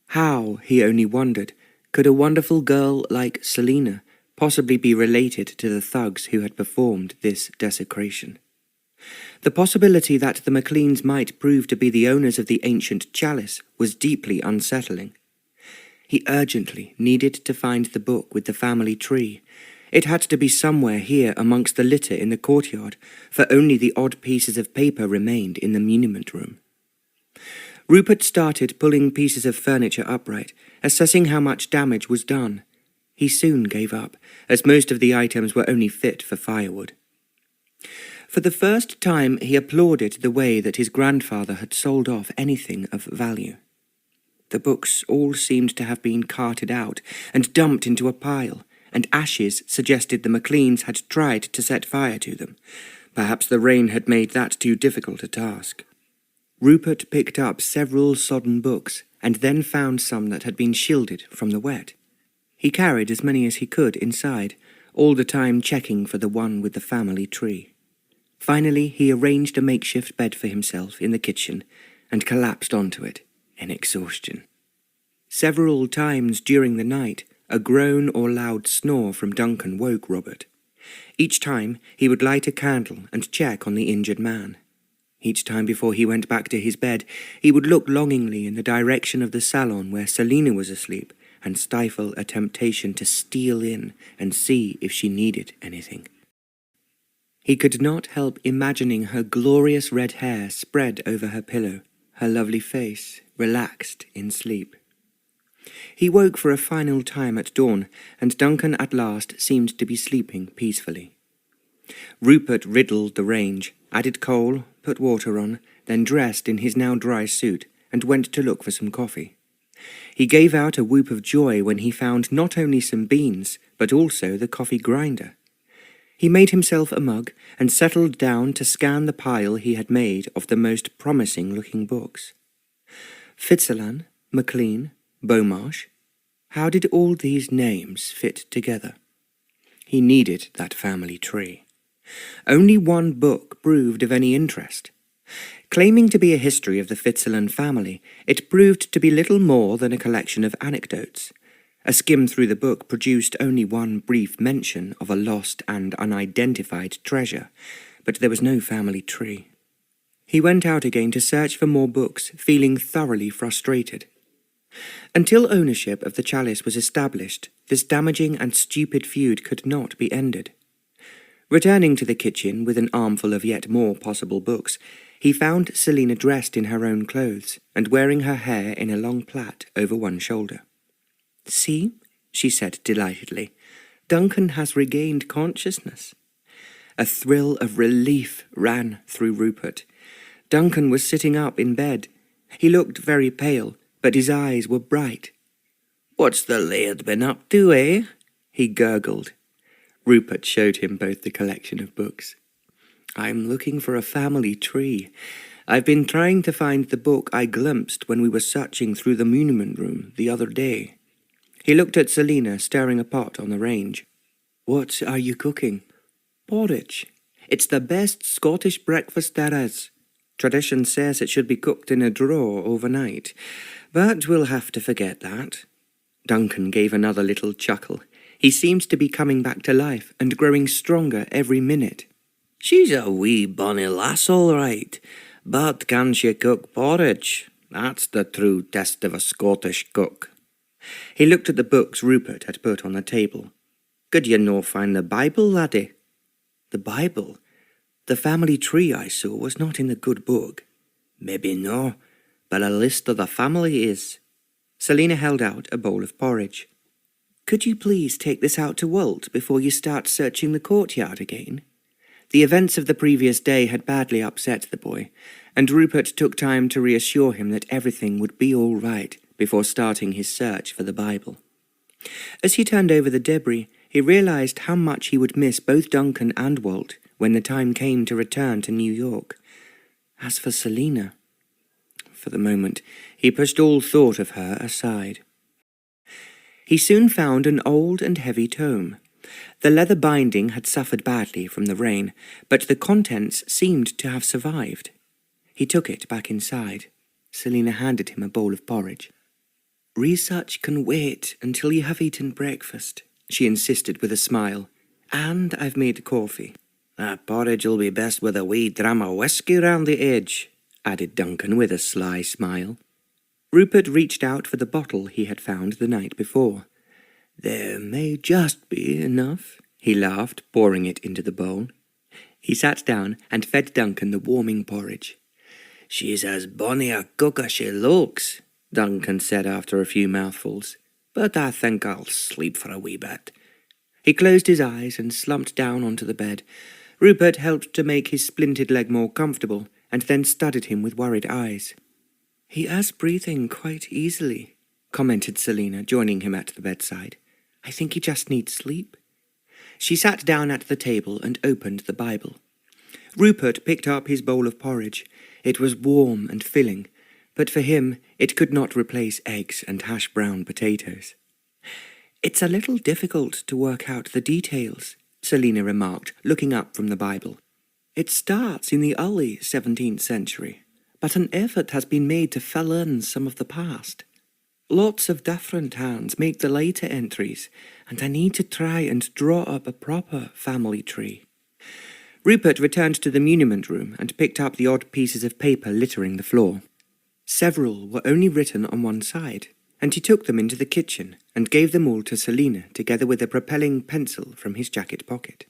How, he only wondered, could a wonderful girl like Celina possibly be related to the thugs who had performed this desecration? The possibility that the MacLeans might prove to be the owners of the ancient chalice was deeply unsettling. He urgently needed to find the book with the family tree. It had to be somewhere here amongst the litter in the courtyard, for only the odd pieces of paper remained in the muniment room. Rupert started pulling pieces of furniture upright, assessing how much damage was done. He soon gave up, as most of the items were only fit for firewood. For the first time he applauded the way that his grandfather had sold off anything of value. The books all seemed to have been carted out and dumped into a pile, and ashes suggested the MacLeans had tried to set fire to them. Perhaps the rain had made that too difficult a task. Rupert picked up several sodden books, and then found some that had been shielded from the wet. He carried as many as he could inside, all the time checking for the one with the family tree. Finally, he arranged a makeshift bed for himself in the kitchen and collapsed onto it in exhaustion. Several times during the night, a groan or loud snore from Duncan woke Robert. Each time, he would light a candle and check on the injured man. Each time before he went back to his bed, he would look longingly in the direction of the salon where Celina was asleep and stifle a temptation to steal in and see if she needed anything. He could not help imagining her glorious red hair spread over her pillow, her lovely face relaxed in sleep. He woke for a final time at dawn, and Duncan at last seemed to be sleeping peacefully. Rupert riddled the range, added coal, put water on, then dressed in his now dry suit and went to look for some coffee. He gave out a whoop of joy when he found not only some beans, but also the coffee grinder. He made himself a mug and settled down to scan the pile he had made of the most promising-looking books. Fitzalan, MacLean, Beaumarsh. How did all these names fit together? He needed that family tree. Only one book proved of any interest. Claiming to be a history of the Fitzalan family, it proved to be little more than a collection of anecdotes. A skim through the book produced only one brief mention of a lost and unidentified treasure, but there was no family tree. He went out again to search for more books, feeling thoroughly frustrated. Until ownership of the chalice was established, this damaging and stupid feud could not be ended. Returning to the kitchen with an armful of yet more possible books, he found Celina dressed in her own clothes and wearing her hair in a long plait over one shoulder. "See," she said delightedly, "Duncan has regained consciousness." A thrill of relief ran through Rupert. Duncan was sitting up in bed. He looked very pale, but his eyes were bright. "What's the Laird been up to, eh?" he gurgled. Rupert showed him both the collection of books. "I'm looking for a family tree. I've been trying to find the book I glimpsed when we were searching through the monument room the other day." He looked at Celina stirring a pot on the range. "What are you cooking?" "Porridge. It's the best Scottish breakfast there is. Tradition says it should be cooked in a drawer overnight, but we'll have to forget that." Duncan gave another little chuckle. He seemed to be coming back to life and growing stronger every minute. "She's a wee bonny lass all right, but can she cook porridge? That's the true test of a Scottish cook." He looked at the books Rupert had put on the table. "Could you no find the Bible, laddie?" "The Bible? The family tree I saw was not in the good book." "Maybe no, but a list of the family is." Celina held out a bowl of porridge. "Could you please take this out to Walt before you start searching the courtyard again?" The events of the previous day had badly upset the boy, and Rupert took time to reassure him that everything would be all right before starting his search for the Bible. As he turned over the debris, he realized how much he would miss both Duncan and Walt when the time came to return to New York. As for Celina, for the moment, he pushed all thought of her aside. He soon found an old and heavy tome. The leather binding had suffered badly from the rain, but the contents seemed to have survived. He took it back inside. Celina handed him a bowl of porridge. "Research can wait until you have eaten breakfast," she insisted with a smile. "And I've made coffee." "That porridge'll be best with a wee dram of whiskey round the edge," added Duncan with a sly smile. Rupert reached out for the bottle he had found the night before. "There may just be enough," he laughed, pouring it into the bowl. He sat down and fed Duncan the warming porridge. "She's as bonny a cook as she looks," Duncan said after a few mouthfuls, "but I think I'll sleep for a wee bit." He closed his eyes and slumped down onto the bed. Rupert helped to make his splintered leg more comfortable, and then studied him with worried eyes. "He is breathing quite easily," commented Celina, joining him at the bedside. "I think he just needs sleep." She sat down at the table and opened the Bible. Rupert picked up his bowl of porridge. It was warm and filling, but for him it could not replace eggs and hash brown potatoes. "It's a little difficult to work out the details," Celina remarked, looking up from the Bible. "It starts in the early 17th century, but an effort has been made to fill in some of the past. Lots of different hands make the later entries, and I need to try and draw up a proper family tree." Rupert returned to the muniment room and picked up the odd pieces of paper littering the floor. Several were only written on one side, and he took them into the kitchen and gave them all to Celina together with a propelling pencil from his jacket pocket.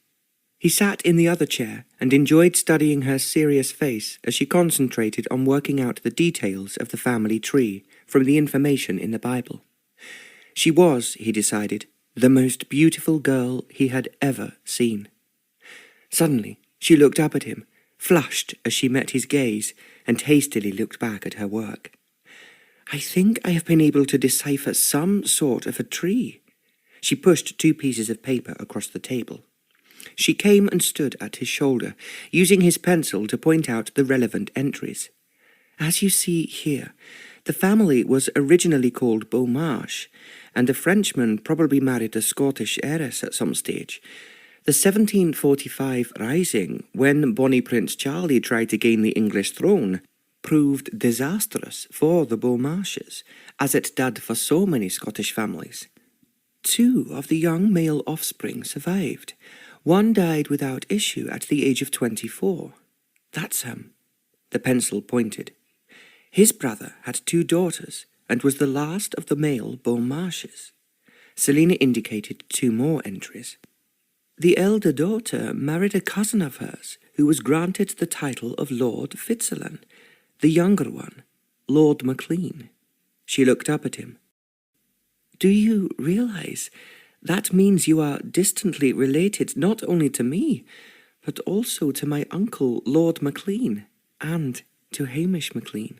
He sat in the other chair and enjoyed studying her serious face as she concentrated on working out the details of the family tree from the information in the Bible. She was, he decided, the most beautiful girl he had ever seen. Suddenly, she looked up at him, flushed as she met his gaze, and hastily looked back at her work. "I think I have been able to decipher some sort of a tree." She pushed 2 pieces of paper across the table. She came and stood at his shoulder, using his pencil to point out the relevant entries. "As you see here, the family was originally called Beaumarsh, and the Frenchman probably married a Scottish heiress at some stage. The 1745 rising, when Bonnie Prince Charlie tried to gain the English throne, proved disastrous for the Beaumarshes, as it did for so many Scottish families. 2 of the young male offspring survived. One died without issue at the age of 24. That's him." The pencil pointed. "His brother had 2 daughters, and was the last of the male Beaumarshes." Celina indicated 2 more entries. "The elder daughter married a cousin of hers, who was granted the title of Lord Fitzalan. The younger one, Lord MacLean." She looked up at him. "Do you realize that means you are distantly related not only to me, but also to my uncle Lord MacLean, and to Hamish MacLean?"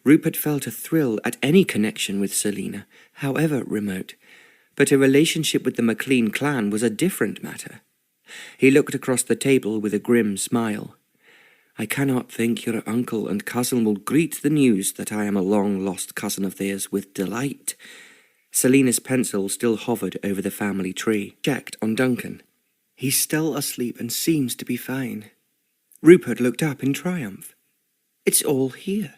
Rupert felt a thrill at any connection with Celina, however remote, but a relationship with the MacLean clan was a different matter. He looked across the table with a grim smile. "I cannot think your uncle and cousin will greet the news that I am a long-lost cousin of theirs with delight." Celina's pencil still hovered over the family tree. Checked on Duncan. "He's still asleep and seems to be fine." Rupert looked up in triumph. "It's all here,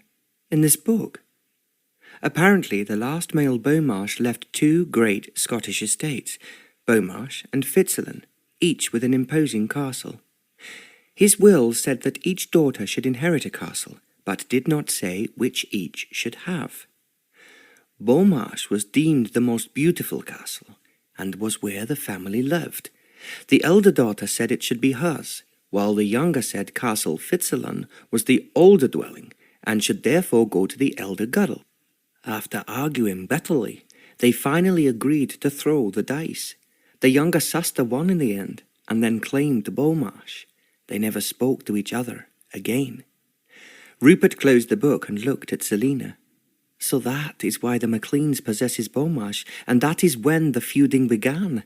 in this book." Apparently, the last male Beaumarsh left 2 great Scottish estates, Beaumarsh and Fitzalan, each with an imposing castle. His will said that each daughter should inherit a castle, but did not say which each should have. Beaumarsh was deemed the most beautiful castle, and was where the family lived. The elder daughter said it should be hers, while the younger said Castle Fitzalan was the older dwelling, and should therefore go to the elder girl. After arguing bitterly, they finally agreed to throw the dice. The younger sister won in the end, and then claimed Beaumarsh. They never spoke to each other again. Rupert closed the book and looked at Celina. "So that is why the MacLeans possesses Beaumarsh, and that is when the feuding began.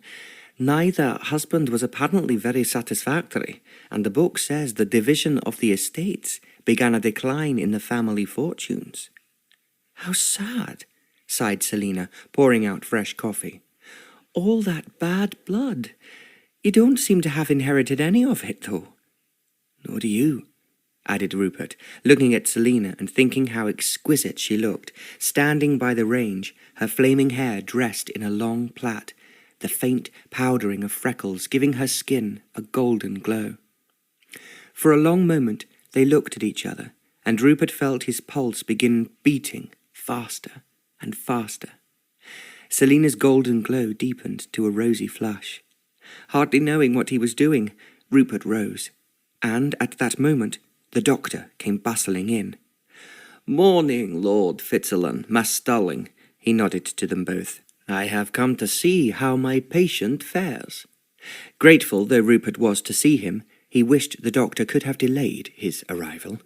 Neither husband was apparently very satisfactory, and the book says the division of the estates began a decline in the family fortunes." "How sad," sighed Celina, pouring out fresh coffee. "All that bad blood. You don't seem to have inherited any of it, though." "Nor do you," added Rupert, looking at Celina and thinking how exquisite she looked, standing by the range, her flaming hair dressed in a long plait, the faint powdering of freckles giving her skin a golden glow. For a long moment they looked at each other, and Rupert felt his pulse begin beating faster and faster. Celina's golden glow deepened to a rosy flush. Hardly knowing what he was doing, Rupert rose, and at that moment the doctor came bustling in. "Morning, Lord Fitzalan, Miss Stirling," he nodded to them both. "I have come to see how my patient fares." Grateful though Rupert was to see him, he wished the doctor could have delayed his arrival.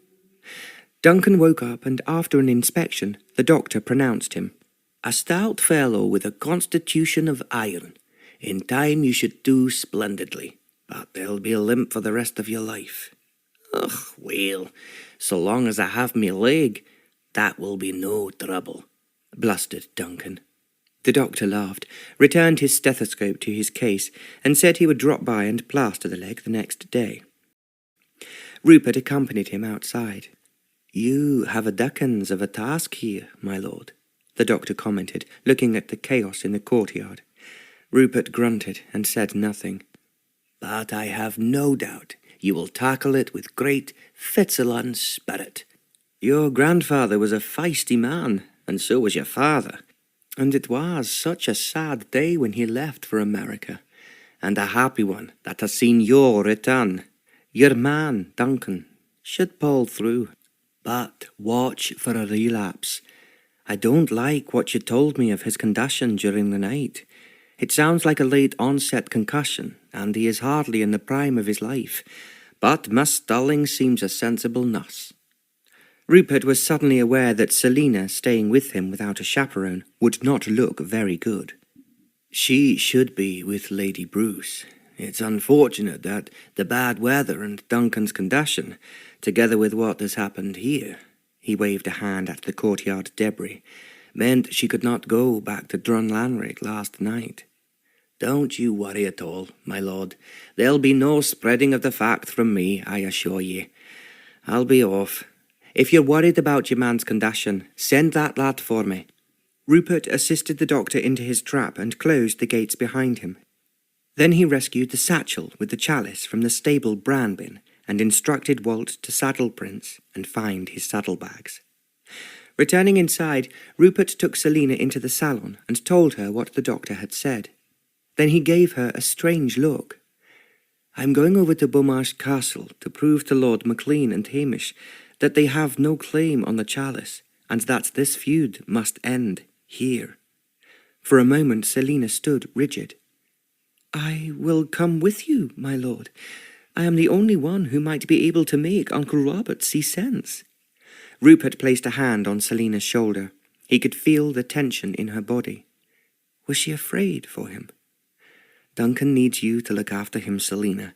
Duncan woke up, and after an inspection, the doctor pronounced him a stout fellow with a constitution of iron. In time you should do splendidly, but there'll be a limp for the rest of your life. "Ugh, well, so long as I have me leg, that will be no trouble," blustered Duncan. The doctor laughed, returned his stethoscope to his case, and said he would drop by and plaster the leg the next day. Rupert accompanied him outside. "You have a Duckens of a task here, my lord," the doctor commented, looking at the chaos in the courtyard. Rupert grunted and said nothing. "But I have no doubt you will tackle it with great Fitzalan spirit. Your grandfather was a feisty man, and so was your father. And it was such a sad day when he left for America, and a happy one that has seen your return. Your man, Duncan, should pull through. But watch for a relapse. I don't like what you told me of his condition during the night. It sounds like a late-onset concussion, and he is hardly in the prime of his life. But Miss Stirling seems a sensible nuss." Rupert was suddenly aware that Celina staying with him without a chaperone would not look very good. "She should be with Lady Bruce. It's unfortunate that the bad weather and Duncan's condition, together with what has happened here," he waved a hand at the courtyard debris, "meant she could not go back to Drumlanrig last night. Don't you worry at all, my lord. There'll be no spreading of the fact from me, I assure ye. I'll be off. If you're worried about your man's condition, send that lad for me." Rupert assisted the doctor into his trap and closed the gates behind him. Then he rescued the satchel with the chalice from the stable bran bin and instructed Walt to saddle Prince and find his saddlebags. Returning inside, Rupert took Celina into the salon and told her what the doctor had said. Then he gave her a strange look. "I'm going over to Beaumarsh Castle to prove to Lord MacLean and Hamish that they have no claim on the chalice, and that this feud must end here." For a moment Celina stood rigid. "I will come with you, my lord. I am the only one who might be able to make Uncle Robert see sense." Rupert placed a hand on Celina's shoulder. He could feel the tension in her body. Was she afraid for him? "Duncan needs you to look after him, Celina.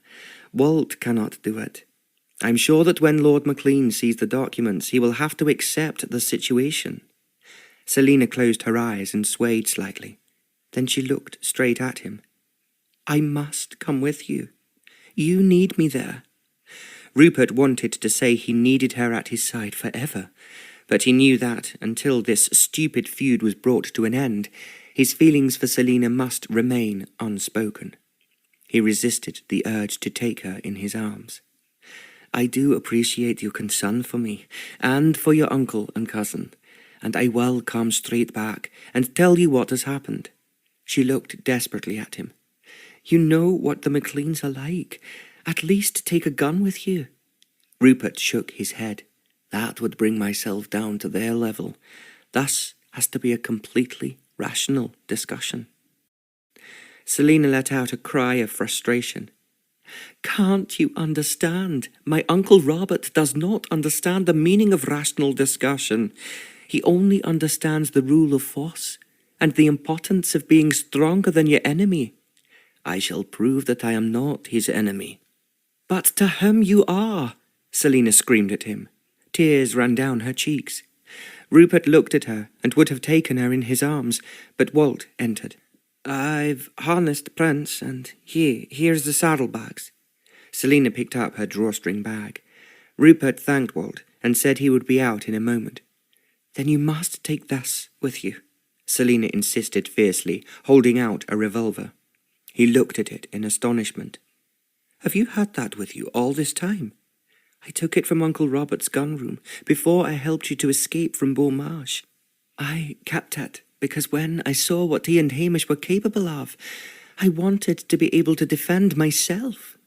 Walt cannot do it. I'm sure that when Lord MacLean sees the documents, he will have to accept the situation." Celina closed her eyes and swayed slightly. Then she looked straight at him. "I must come with you. You need me there." Rupert wanted to say he needed her at his side forever, but he knew that, until this stupid feud was brought to an end, his feelings for Celina must remain unspoken. He resisted the urge to take her in his arms. "I do appreciate your concern for me, and for your uncle and cousin, and I will come straight back and tell you what has happened." She looked desperately at him. "You know what the MacLeans are like. At least take a gun with you." Rupert shook his head. "That would bring myself down to their level. Thus has to be a completely rational discussion." Celina let out a cry of frustration. "Can't you understand? My Uncle Robert does not understand the meaning of rational discussion. He only understands the rule of force and the importance of being stronger than your enemy." "I shall prove that I am not his enemy." "But to him you are," Celina screamed at him. Tears ran down her cheeks. Rupert looked at her and would have taken her in his arms, but Walt entered. "I've harnessed Prince, and here's the saddlebags." Celina picked up her drawstring bag. Rupert thanked Walt and said he would be out in a moment. "Then you must take this with you," Celina insisted fiercely, holding out a revolver. He looked at it in astonishment. "Have you had that with you all this time?" "I took it from Uncle Robert's gun room before I helped you to escape from Beaumarsh. I kept it because when I saw what he and Hamish were capable of, I wanted to be able to defend myself."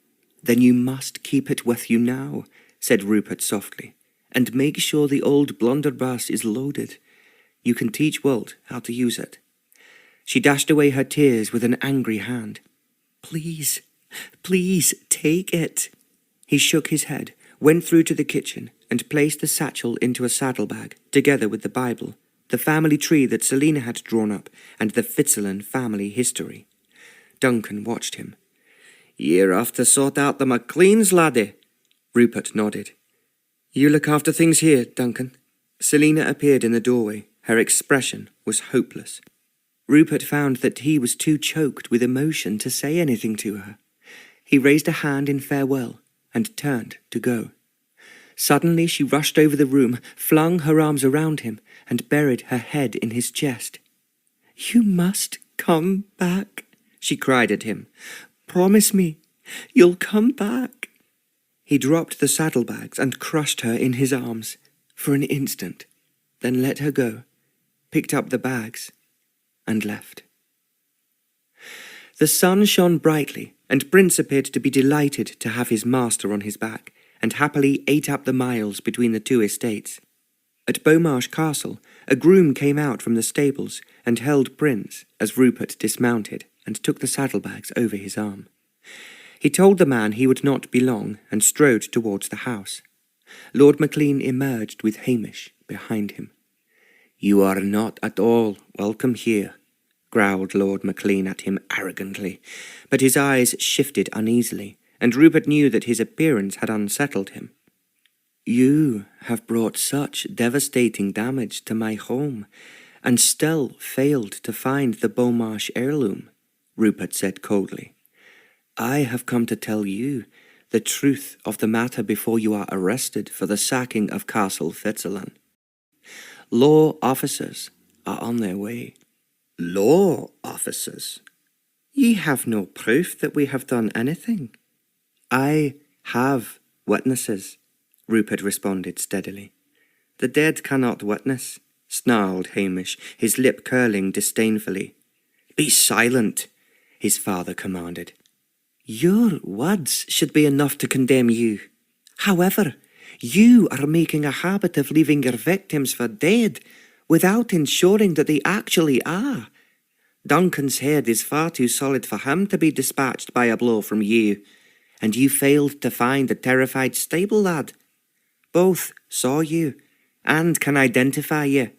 "Then you must keep it with you now," said Rupert softly, "and make sure the old blunderbuss is loaded. You can teach Walt how to use it." She dashed away her tears with an angry hand. Please, take it." He shook his head, went through to the kitchen, and placed the satchel into a saddlebag, together with the Bible, the family tree that Celina had drawn up, and the Fitzalan family history. Duncan watched him. "Ye're off to sort out the MacLeans, laddie." Rupert nodded. "You look after things here, Duncan." Celina appeared in the doorway. Her expression was hopeless. Rupert found that he was too choked with emotion to say anything to her. He raised a hand in farewell and turned to go. Suddenly she rushed over the room, flung her arms around him, and buried her head in his chest. "You must come back," she cried at him. "Promise me, you'll come back." He dropped the saddlebags and crushed her in his arms for an instant, then let her go, picked up the bags, and left. The sun shone brightly, and Prince appeared to be delighted to have his master on his back, and happily ate up the miles between the two estates. At Beaumarsh Castle, a groom came out from the stables and held Prince as Rupert dismounted and took the saddlebags over his arm. He told the man he would not be long and strode towards the house. Lord MacLean emerged with Hamish behind him. "You are not at all welcome here," growled Lord MacLean at him arrogantly, but his eyes shifted uneasily, and Rupert knew that his appearance had unsettled him. "You have brought such devastating damage to my home, and still failed to find the Beaumarsh heirloom," Rupert said coldly. "I have come to tell you the truth of the matter before you are arrested for the sacking of Castle Fitzalan. Law officers are on their way." "Law officers? Ye have no proof that we have done anything." "I have witnesses," Rupert responded steadily. "The dead cannot witness," snarled Hamish, his lip curling disdainfully. "Be silent," his father commanded. "Your words should be enough to condemn you. However, you are making a habit of leaving your victims for dead without ensuring that they actually are. Duncan's head is far too solid for him to be dispatched by a blow from you, and you failed to find the terrified stable lad. Both saw you and can identify you."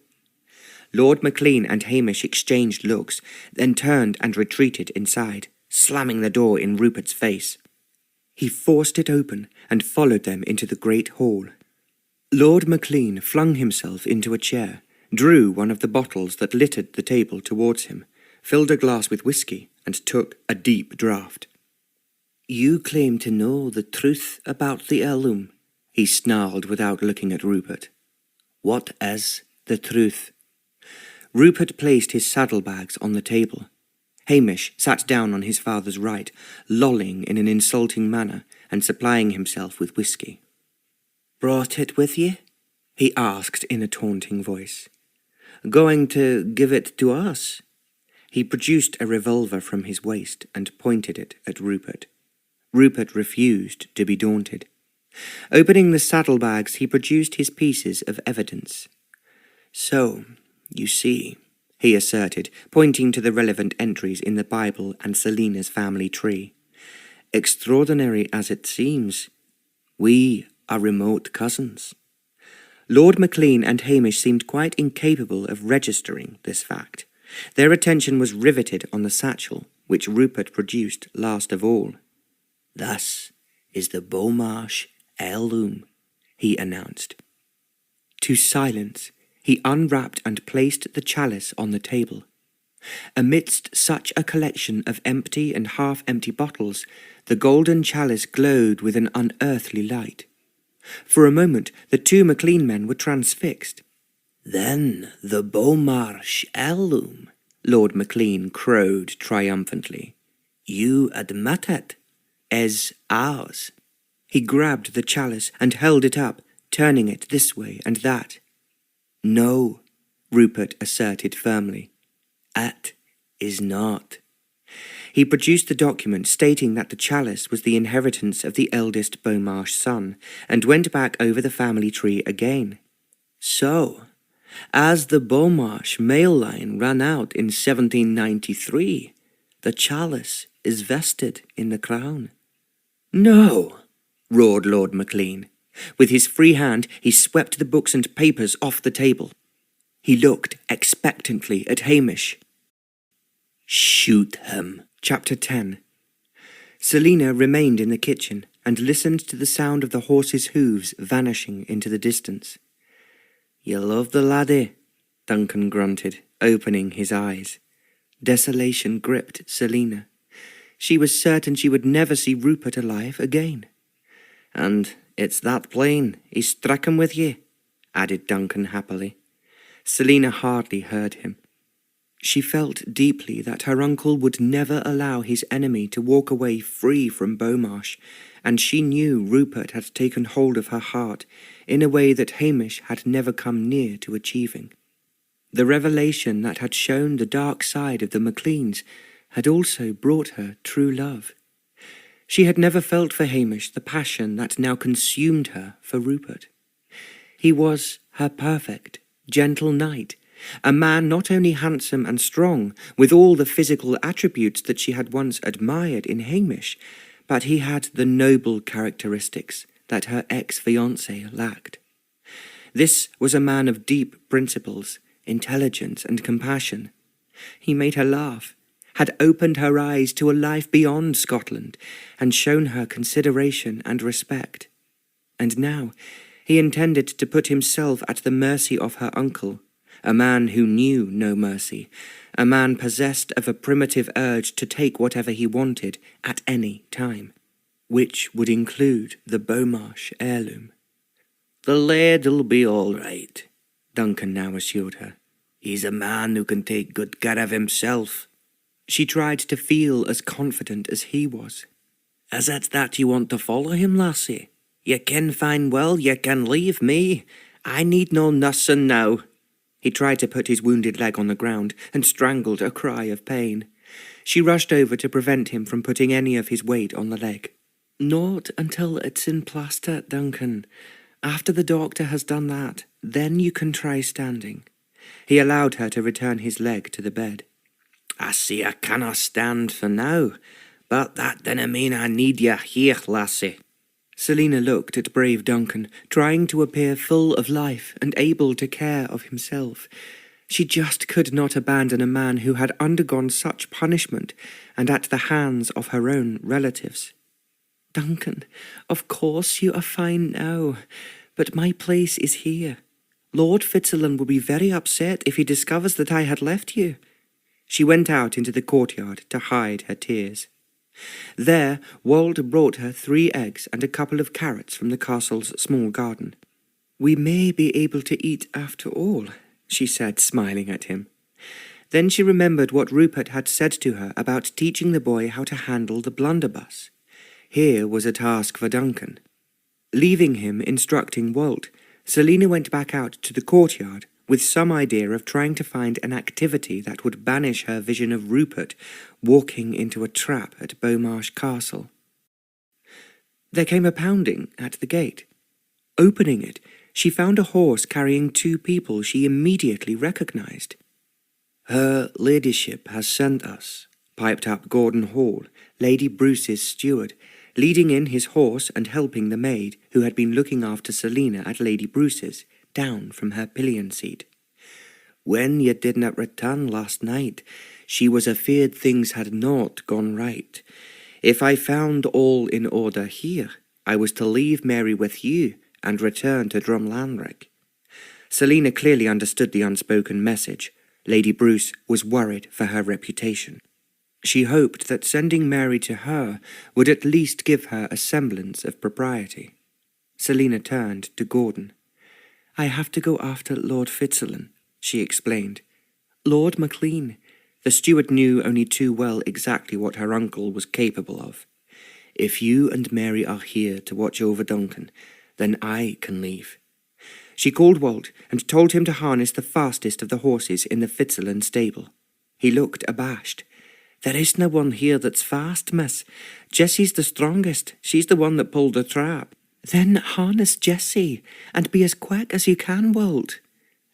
Lord MacLean and Hamish exchanged looks, then turned and retreated inside, slamming the door in Rupert's face. He forced it open and followed them into the great hall. Lord MacLean flung himself into a chair, drew one of the bottles that littered the table towards him, filled a glass with whiskey, and took a deep draught. "You claim to know the truth about the heirloom," he snarled without looking at Rupert. "What is the truth?" Rupert placed his saddlebags on the table. Hamish sat down on his father's right, lolling in an insulting manner and supplying himself with whiskey. "Brought it with ye?" he asked in a taunting voice. "Going to give it to us?" He produced a revolver from his waist and pointed it at Rupert. Rupert refused to be daunted. Opening the saddlebags, he produced his pieces of evidence. "So, you see," he asserted, pointing to the relevant entries in the Bible and Celina's family tree. "Extraordinary as it seems, we are remote cousins." Lord MacLean and Hamish seemed quite incapable of registering this fact. Their attention was riveted on the satchel, which Rupert produced last of all. "This is the Beaumarsh heirloom," he announced. To silence, he unwrapped and placed the chalice on the table. Amidst such a collection of empty and half-empty bottles, the golden chalice glowed with an unearthly light. For a moment, the two MacLean men were transfixed. "Then the Beaumarsh heirloom," Lord MacLean crowed triumphantly. "You admit it is ours." He grabbed the chalice and held it up, turning it this way and that. "No," Rupert asserted firmly. "It is not." He produced the document stating that the chalice was the inheritance of the eldest Beaumarsh son, and went back over the family tree again. "So, as the Beaumarsh male line ran out in 1793, the chalice is vested in the crown." "No!" roared Lord MacLean. With his free hand, he swept the books and papers off the table. He looked expectantly at Hamish. "Shoot him." Chapter 10. Celina remained in the kitchen and listened to the sound of the horses' hooves vanishing into the distance. "You love the laddie," Duncan grunted, opening his eyes. Desolation gripped Celina. She was certain she would never see Rupert alive again. "And it's that plain he's stricken with ye," added Duncan happily. Celina hardly heard him. She felt deeply that her uncle would never allow his enemy to walk away free from Beaumarsh, and she knew Rupert had taken hold of her heart in a way that Hamish had never come near to achieving. The revelation that had shown the dark side of the MacLeans had also brought her true love. She had never felt for Hamish the passion that now consumed her for Rupert. He was her perfect, gentle knight, a man not only handsome and strong, with all the physical attributes that she had once admired in Hamish, but he had the noble characteristics that her ex-fiancé lacked. This was a man of deep principles, intelligence and compassion. He made her laugh, had opened her eyes to a life beyond Scotland, and shown her consideration and respect. And now he intended to put himself at the mercy of her uncle, a man who knew no mercy, a man possessed of a primitive urge to take whatever he wanted at any time, which would include the Beaumarsh heirloom. "The Laird'll be all right," Duncan now assured her. "He's a man who can take good care of himself." She tried to feel as confident as he was. "Is it that you want to follow him, lassie? You ken fine well you can leave me. I need no nursing now." He tried to put his wounded leg on the ground and strangled a cry of pain. She rushed over to prevent him from putting any of his weight on the leg. "Not until it's in plaster, Duncan. After the doctor has done that, then you can try standing." He allowed her to return his leg to the bed. "I see I canna stand for now, but that dinna mean I need you here, lassie." Celina looked at brave Duncan, trying to appear full of life and able to care of himself. She just could not abandon a man who had undergone such punishment, and at the hands of her own relatives. "Duncan, of course you are fine now, but my place is here. Lord Fitzalan will be very upset if he discovers that I had left you." She went out into the courtyard to hide her tears. There, Wold brought her 3 eggs and a couple of carrots from the castle's small garden. "We may be able to eat after all," she said, smiling at him. Then she remembered what Rupert had said to her about teaching the boy how to handle the blunderbuss. Here was a task for Duncan. Leaving him instructing Wold, Celina went back out to the courtyard with some idea of trying to find an activity that would banish her vision of Rupert walking into a trap at Beaumarsh Castle. There came a pounding at the gate. Opening it, she found a horse carrying 2 people she immediately recognised. "Her ladyship has sent us," piped up Gordon Hall, Lady Bruce's steward, leading in his horse and helping the maid, who had been looking after Celina at Lady Bruce's, down from her pillion seat. "When ye didna return last night, she was afeard things had not gone right. If I found all in order here, I was to leave Mary with you and return to Drumlanrig." Celina clearly understood the unspoken message. Lady Bruce was worried for her reputation. She hoped that sending Mary to her would at least give her a semblance of propriety. Celina turned to Gordon. "I have to go after Lord Fitzalan," she explained. "Lord MacLean." The steward knew only too well exactly what her uncle was capable of. "If you and Mary are here to watch over Duncan, then I can leave." She called Walt and told him to harness the fastest of the horses in the Fitzalan stable. He looked abashed. "There isna one here that's fast, miss. Jessie's the strongest. She's the one that pulled the trap." "Then harness Jessie, and be as quick as you can, Walt.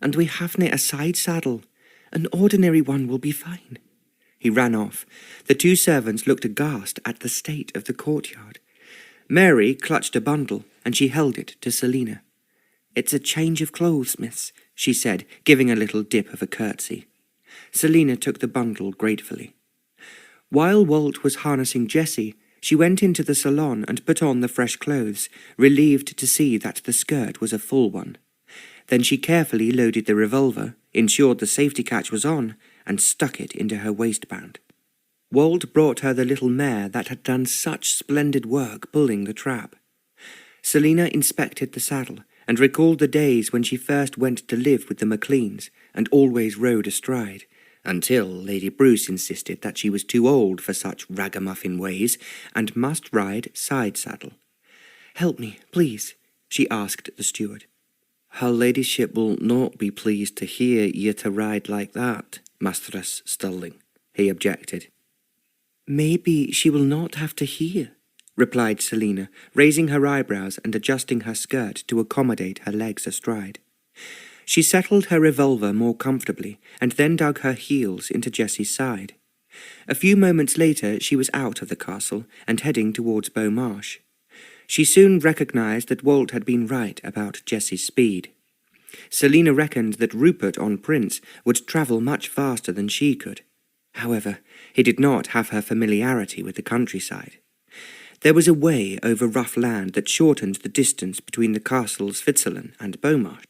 And we havena a side saddle. An ordinary one will be fine." He ran off. The 2 servants looked aghast at the state of the courtyard. Mary clutched a bundle, and she held it to Celina. "It's a change of clothes, miss," she said, giving a little dip of a curtsy. Celina took the bundle gratefully. While Walt was harnessing Jessie, she went into the salon and put on the fresh clothes, relieved to see that the skirt was a full one. Then she carefully loaded the revolver, ensured the safety catch was on, and stuck it into her waistband. Wald brought her the little mare that had done such splendid work pulling the trap. Celina inspected the saddle and recalled the days when she first went to live with the MacLeans and always rode astride, until Lady Bruce insisted that she was too old for such ragamuffin ways and must ride side saddle. "Help me, please," she asked the steward. "Her ladyship will not be pleased to hear ye to ride like that, Mistress Stirling," he objected. "Maybe she will not have to hear," replied Celina, raising her eyebrows and adjusting her skirt to accommodate her legs astride. She settled her revolver more comfortably and then dug her heels into Jessie's side. A few moments later she was out of the castle and heading towards Beaumarsh. She soon recognised that Walt had been right about Jessie's speed. Celina reckoned that Rupert on Prince would travel much faster than she could. However, he did not have her familiarity with the countryside. There was a way over rough land that shortened the distance between the castles Fitzalan and Beaumarsh.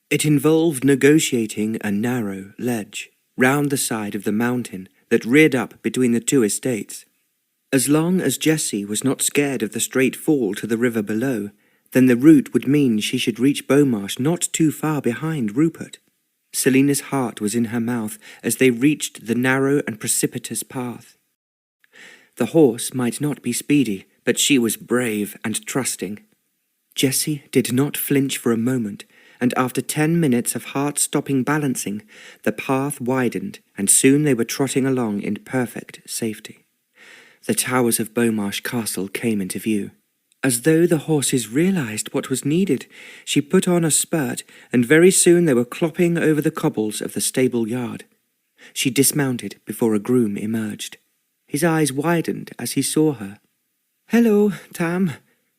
It involved negotiating a narrow ledge round the side of the mountain that reared up between the two estates. As long as Jessie was not scared of the straight fall to the river below, then the route would mean she should reach Beaumarsh not too far behind Rupert. Celina's heart was in her mouth as they reached the narrow and precipitous path. The horse might not be speedy, but she was brave and trusting. Jessie did not flinch for a moment, and after 10 minutes of heart-stopping balancing, the path widened, and soon they were trotting along in perfect safety. The towers of Beaumarsh Castle came into view. As though the horses realised what was needed, she put on a spurt, and very soon they were clopping over the cobbles of the stable yard. She dismounted before a groom emerged. His eyes widened as he saw her. "Hello, Tam,"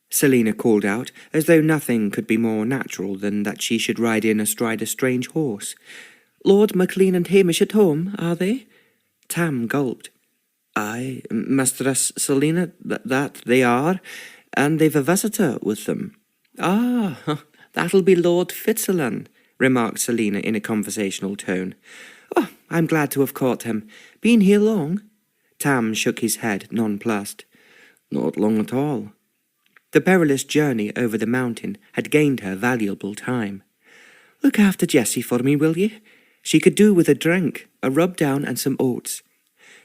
Celina called out, as though nothing could be more natural than that she should ride in astride a strange horse. "Lord MacLean and Hamish at home, are they?" Tam gulped. "Aye, Mistress Celina, that they are, and they've a visitor with them." "Ah, that'll be Lord Fitzalan," remarked Celina in a conversational tone. "Oh, I'm glad to have caught him. Been here long?" Tam shook his head, nonplussed. "Not long at all." The perilous journey over the mountain had gained her valuable time. "Look after Jessie for me, will ye? She could do with a drink, a rub-down and some oats."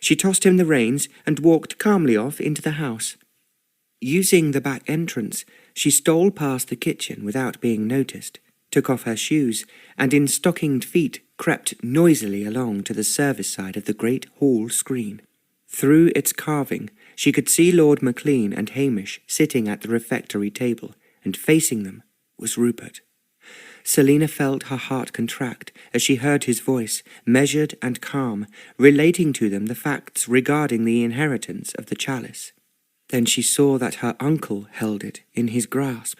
She tossed him the reins and walked calmly off into the house. Using the back entrance, she stole past the kitchen without being noticed, took off her shoes, and in stockinged feet crept noisily along to the service side of the great hall screen. Through its carving, she could see Lord MacLean and Hamish sitting at the refectory table, and facing them was Rupert. Celina felt her heart contract as she heard his voice, measured and calm, relating to them the facts regarding the inheritance of the chalice. Then she saw that her uncle held it in his grasp.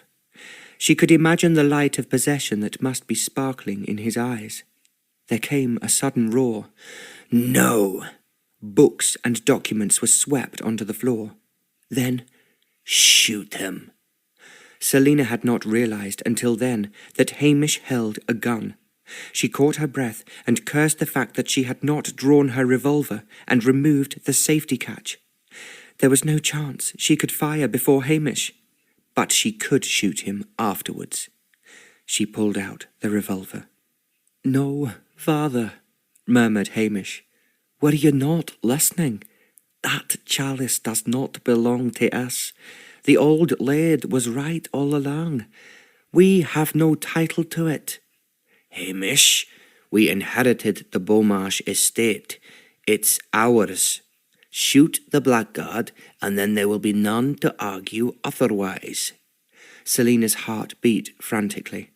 She could imagine the light of possession that must be sparkling in his eyes. There came a sudden roar. "No!" Books and documents were swept onto the floor. Then, "Shoot him." Celina had not realised until then that Hamish held a gun. She caught her breath and cursed the fact that she had not drawn her revolver and removed the safety catch. There was no chance she could fire before Hamish, but she could shoot him afterwards. She pulled out the revolver. "No, father," murmured Hamish. "Were you not listening? That chalice does not belong to us. The old Laird was right all along. We have no title to it." "Hamish, we inherited the Beaumarsh estate. It's ours. Shoot the blackguard, and then there will be none to argue otherwise." Celina's heart beat frantically.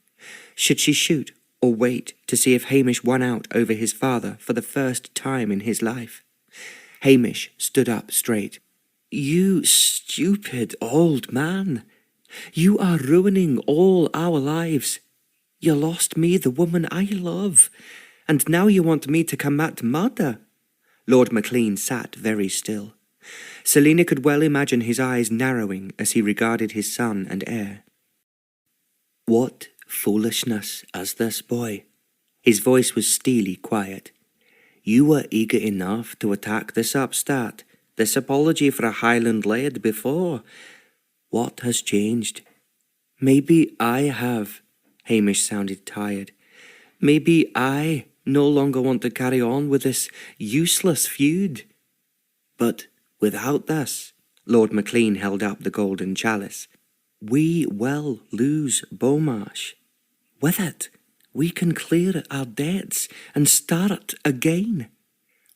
Should she shoot or wait to see if Hamish won out over his father for the first time in his life? Hamish stood up straight. "You stupid old man. You are ruining all our lives. You lost me, the woman I love, and now you want me to commit murder." Lord MacLean sat very still. Celina could well imagine his eyes narrowing as he regarded his son and heir. "What foolishness is this, boy?" His voice was steely quiet. You were eager enough to attack this upstart, this apology for a Highland laird before. What has changed? Maybe I have. Hamish sounded tired. Maybe I no longer want to carry on with this useless feud. But without this, Lord MacLean held up the golden chalice, we will lose Beaumarsh. With it, we can clear our debts and start again.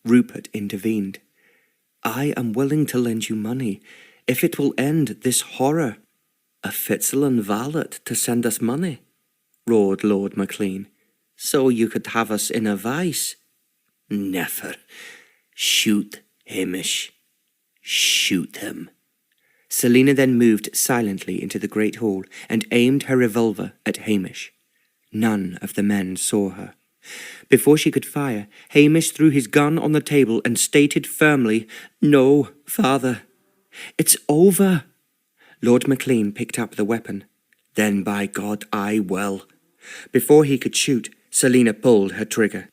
Rupert intervened. I am willing to lend you money if it will end this horror. A Fitzalan valet to send us money, roared Lord MacLean. So you could have us in a vice. Never. Shoot, Hamish. Shoot him. Celina then moved silently into the great hall and aimed her revolver at Hamish. None of the men saw her. Before she could fire, Hamish threw his gun on the table and stated firmly, No, father. It's over. Lord MacLean picked up the weapon. Then by God I will. Before he could shoot, Celina pulled her trigger.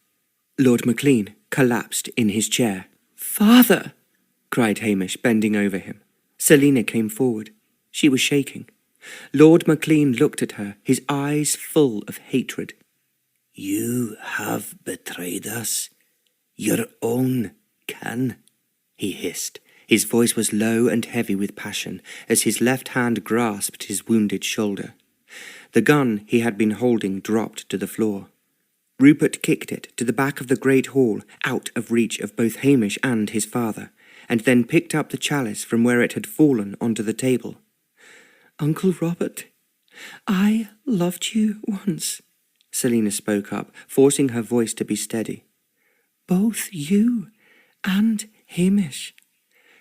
Lord MacLean collapsed in his chair. Father! Cried Hamish, bending over him. Celina came forward. She was shaking. Lord MacLean looked at her, his eyes full of hatred. You have betrayed us. Your own kin, he hissed. His voice was low and heavy with passion as his left hand grasped his wounded shoulder. The gun he had been holding dropped to the floor. Rupert kicked it to the back of the great hall, out of reach of both Hamish and his father, and then picked up the chalice from where it had fallen onto the table. Uncle Robert, I loved you once, Celina spoke up, forcing her voice to be steady. Both you and Hamish.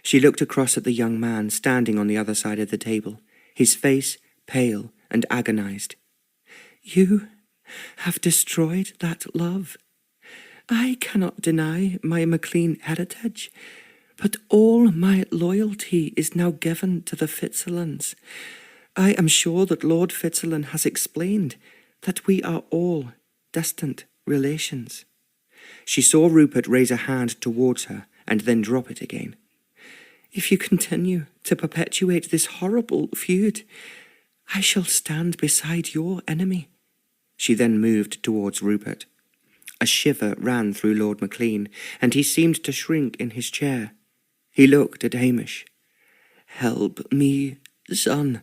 She looked across at the young man standing on the other side of the table, his face pale and agonized. You have destroyed that love. I cannot deny my MacLean heritage, but all my loyalty is now given to the Fitzalans. I am sure that Lord Fitzalan has explained that we are all distant relations. She saw Rupert raise a hand towards her and then drop it again. If you continue to perpetuate this horrible feud, I shall stand beside your enemy. She then moved towards Rupert. A shiver ran through Lord MacLean, and he seemed to shrink in his chair. He looked at Hamish. Help me, son,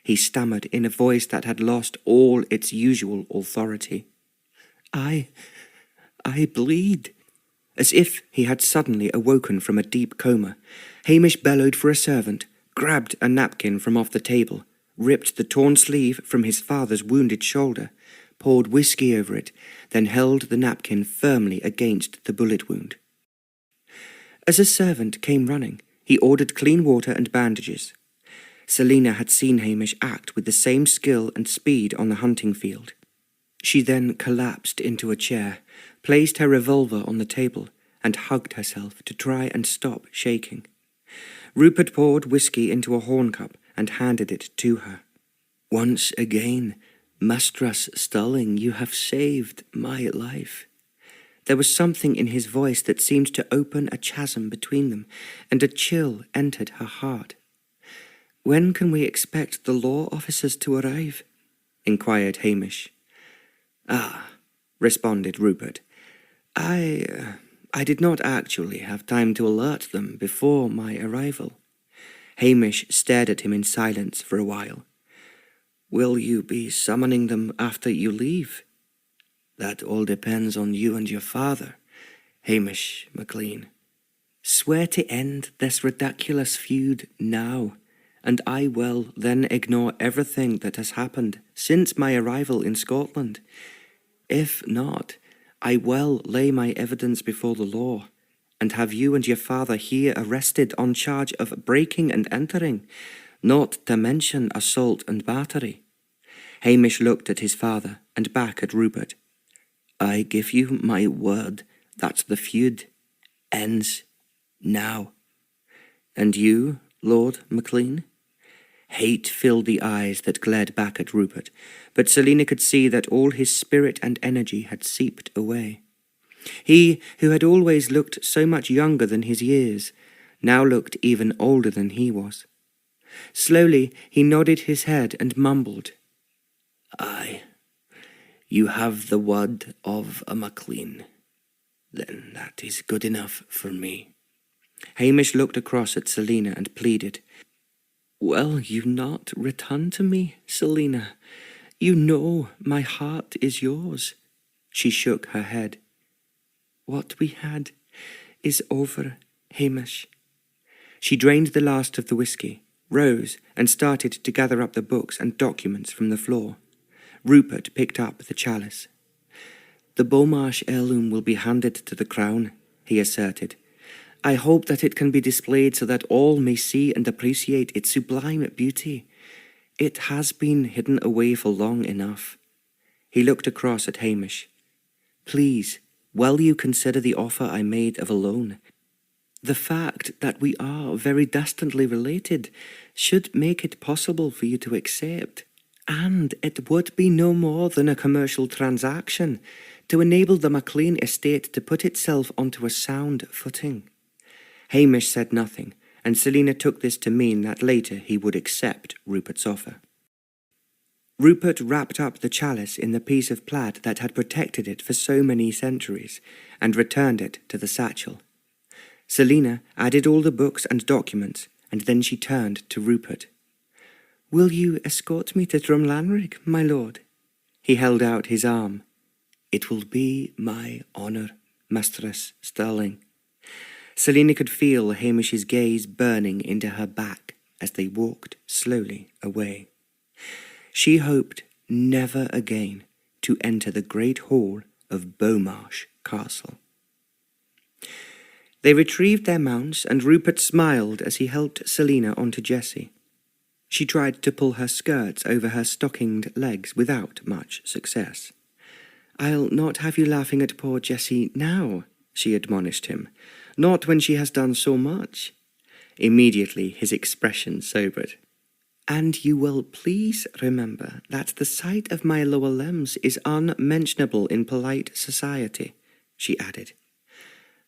he stammered in a voice that had lost all its usual authority. I bleed. As if he had suddenly awoken from a deep coma, Hamish bellowed for a servant, grabbed a napkin from off the table, ripped the torn sleeve from his father's wounded shoulder, poured whiskey over it, then held the napkin firmly against the bullet wound. As a servant came running, he ordered clean water and bandages. Celina had seen Hamish act with the same skill and speed on the hunting field. She then collapsed into a chair, placed her revolver on the table, and hugged herself to try and stop shaking. Rupert poured whiskey into a horn cup and handed it to her. Once again, Mistress Stirling, you have saved my life. There was something in his voice that seemed to open a chasm between them, and a chill entered her heart. When can we expect the law officers to arrive? Inquired Hamish. Responded Rupert. I did not actually have time to alert them before my arrival. Hamish stared at him in silence for a while. Will you be summoning them after you leave? That all depends on you and your father, Hamish MacLean. Swear to end this ridiculous feud now, and I will then ignore everything that has happened since my arrival in Scotland. If not, I will lay my evidence before the law, and have you and your father here arrested on charge of breaking and entering, not to mention assault and battery. Hamish looked at his father and back at Rupert. I give you my word that the feud ends now. And you, Lord MacLean? Hate filled the eyes that glared back at Rupert, but Celina could see that all his spirit and energy had seeped away. He, who had always looked so much younger than his years, now looked even older than he was. Slowly he nodded his head and mumbled, "Aye, you have the word of a MacLean. Then that is good enough for me." Hamish looked across at Celina and pleaded, "Will you not return to me, Celina? You know my heart is yours." She shook her head. "What we had is over, Hamish." She drained the last of the whisky, rose, and started to gather up the books and documents from the floor. Rupert picked up the chalice. "The Beaumarsh heirloom will be handed to the crown," he asserted. "I hope that it can be displayed so that all may see and appreciate its sublime beauty. It has been hidden away for long enough." He looked across at Hamish. "Please, will you consider the offer I made of a loan? The fact that we are very distantly related should make it possible for you to accept, and it would be no more than a commercial transaction to enable the MacLean estate to put itself onto a sound footing." Hamish said nothing, and Celina took this to mean that later he would accept Rupert's offer. Rupert wrapped up the chalice in the piece of plaid that had protected it for so many centuries, and returned it to the satchel. Celina added all the books and documents, and then she turned to Rupert. "Will you escort me to Drumlanrig, my lord?" He held out his arm. "It will be my honour, Mistress Stirling." Celina could feel Hamish's gaze burning into her back as they walked slowly away. She hoped never again to enter the great hall of Beaumarsh Castle. They retrieved their mounts, and Rupert smiled as he helped Celina onto Jessie. She tried to pull her skirts over her stockinged legs without much success. "I'll not have you laughing at poor Jessie now," she admonished him. "Not when she has done so much." Immediately his expression sobered. "And you will please remember that the sight of my lower limbs is unmentionable in polite society," she added.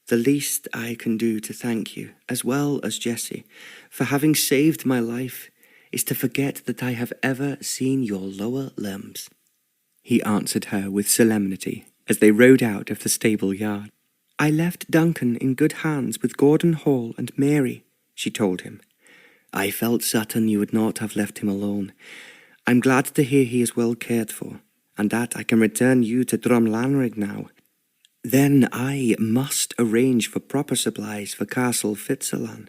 "The least I can do to thank you, as well as Jessie, for having saved my life, is to forget that I have ever seen your lower limbs." He answered her with solemnity as they rode out of the stable yard. "I left Duncan in good hands with Gordon Hall and Mary," she told him. "I felt certain you would not have left him alone. I'm glad to hear he is well cared for, and that I can return you to Drumlanrig now. Then I must arrange for proper supplies for Castle Fitzalan."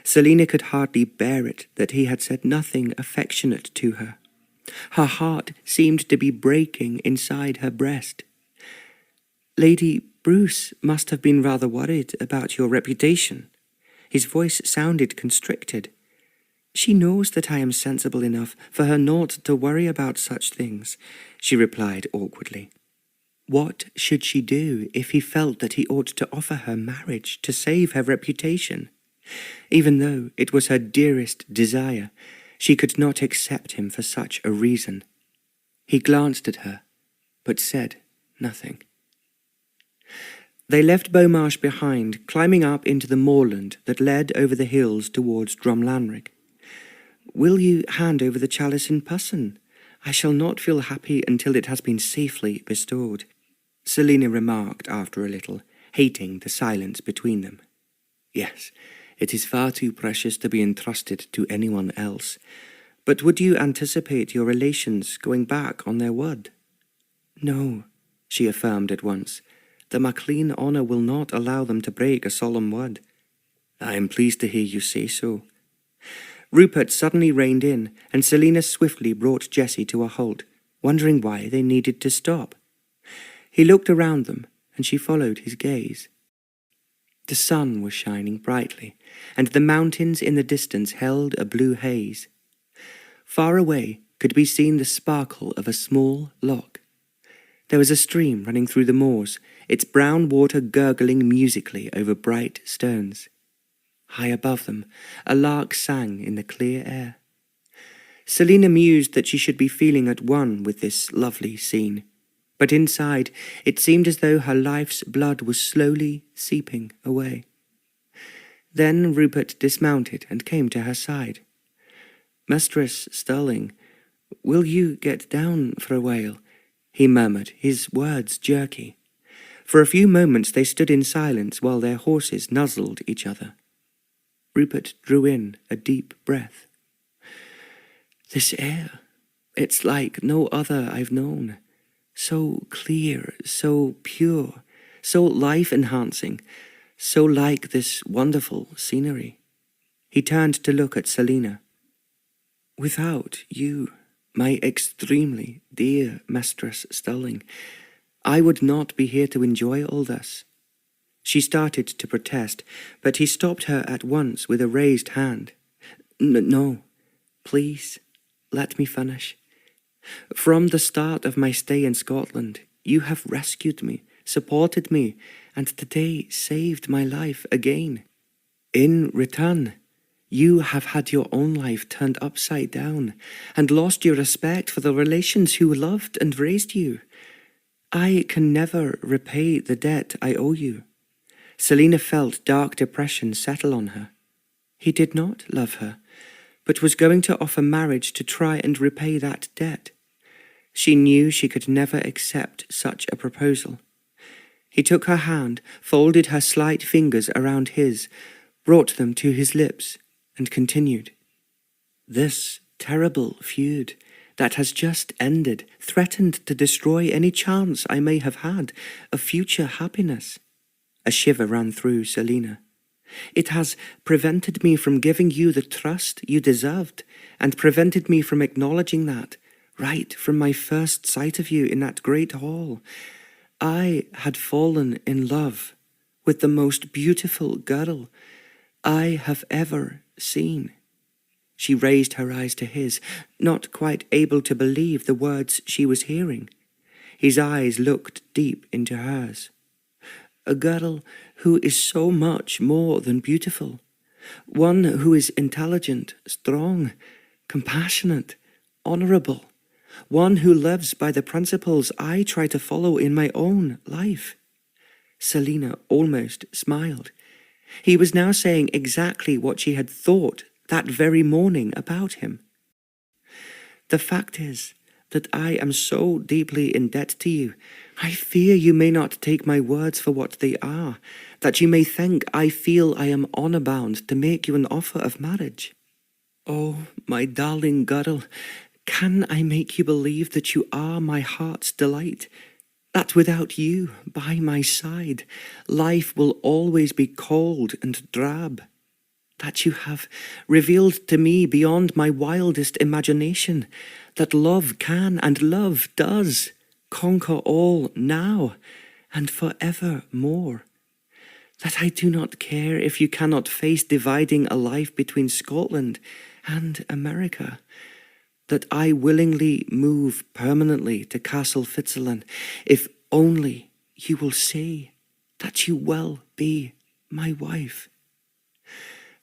Celina could hardly bear it that he had said nothing affectionate to her. Her heart seemed to be breaking inside her breast. "Lady Bruce must have been rather worried about your reputation." His voice sounded constricted. "She knows that I am sensible enough for her not to worry about such things," she replied awkwardly. What should she do if he felt that he ought to offer her marriage to save her reputation? Even though it was her dearest desire, she could not accept him for such a reason. He glanced at her, but said nothing. They left Beaumarsh behind, climbing up into the moorland that led over the hills towards Drumlanrig. "Will you hand over the chalice in person? I shall not feel happy until it has been safely bestowed," Celina remarked after a little, hating the silence between them. "Yes, it is far too precious to be entrusted to anyone else. But would you anticipate your relations going back on their word?" "No," she affirmed at once. "The MacLean honour will not allow them to break a solemn word." "I am pleased to hear you say so." Rupert suddenly reined in, and Celina swiftly brought Jessie to a halt, wondering why they needed to stop. He looked around them, and she followed his gaze. The sun was shining brightly, and the mountains in the distance held a blue haze. Far away could be seen the sparkle of a small loch. There was a stream running through the moors, its brown water gurgling musically over bright stones. High above them, a lark sang in the clear air. Celina mused that she should be feeling at one with this lovely scene. but inside it seemed as though her life's blood was slowly seeping away. Then Rupert dismounted and came to her side. "Mistress Stirling, will you get down for a while?" he murmured, his words jerky. For a few moments they stood in silence while their horses nuzzled each other. Rupert drew in a deep breath. "This air, it's like no other I've known. So clear, so pure, so life-enhancing, so like this wonderful scenery." He turned to look at Celina. "Without you, my extremely dear Mistress Stirling, I would not be here to enjoy all this." She started to protest, but he stopped her at once with a raised hand. No, please, let me finish. From the start of my stay in Scotland, you have rescued me, supported me, and today saved my life again. In return, you have had your own life turned upside down and lost your respect for the relations who loved and raised you. I can never repay the debt I owe you." Celina felt dark depression settle on her. He did not love her, but was going to offer marriage to try and repay that debt. She knew she could never accept such a proposal. He took her hand, folded her slight fingers around his, brought them to his lips, and continued. "This terrible feud that has just ended threatened to destroy any chance I may have had of future happiness." A shiver ran through Celina. "It has prevented me from giving you the trust you deserved, and prevented me from acknowledging that, right from my first sight of you in that great hall. I had fallen in love with the most beautiful girl I have ever seen." She raised her eyes to his, not quite able to believe the words she was hearing. His eyes looked deep into hers. "A girl who is so much more than beautiful. One who is intelligent, strong, compassionate, honourable. One who lives by the principles I try to follow in my own life." Celina almost smiled. He was now saying exactly what she had thought that very morning about him. "The fact is that I am so deeply in debt to you, I fear you may not take my words for what they are, that you may think I feel I am honour-bound to make you an offer of marriage. Oh, my darling girl, can I make you believe that you are my heart's delight, that without you by my side, life will always be cold and drab, that you have revealed to me beyond my wildest imagination that love can and love does conquer all now and forevermore, that I do not care if you cannot face dividing a life between Scotland and America, that I willingly move permanently to Castle Fitzalan if only you will say that you will be my wife."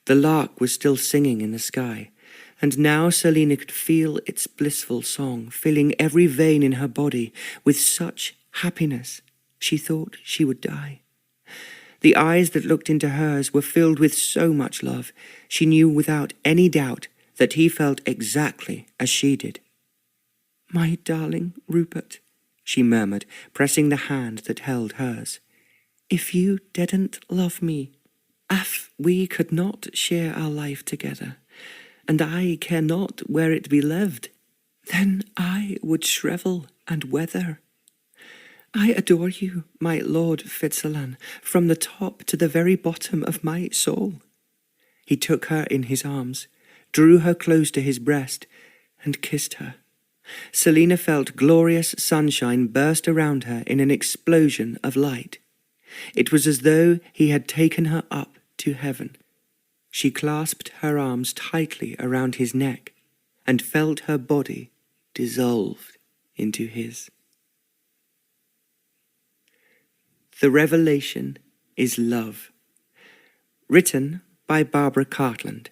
The lark was still singing in the sky, and now Celina could feel its blissful song filling every vein in her body with such happiness she thought she would die. The eyes that looked into hers were filled with so much love. She knew without any doubt that he felt exactly as she did. "My darling Rupert," she murmured, pressing the hand that held hers, "if you didn't love me, if we could not share our life together, and I care not where it be lived, then I would shrivel and wither. I adore you, my Lord Fitzalan, from the top to the very bottom of my soul." He took her in his arms, drew her close to his breast, and kissed her. Celina felt glorious sunshine burst around her in an explosion of light. It was as though he had taken her up to heaven. She clasped her arms tightly around his neck and felt her body dissolved into his. The Revelation is Love. Written by Barbara Cartland.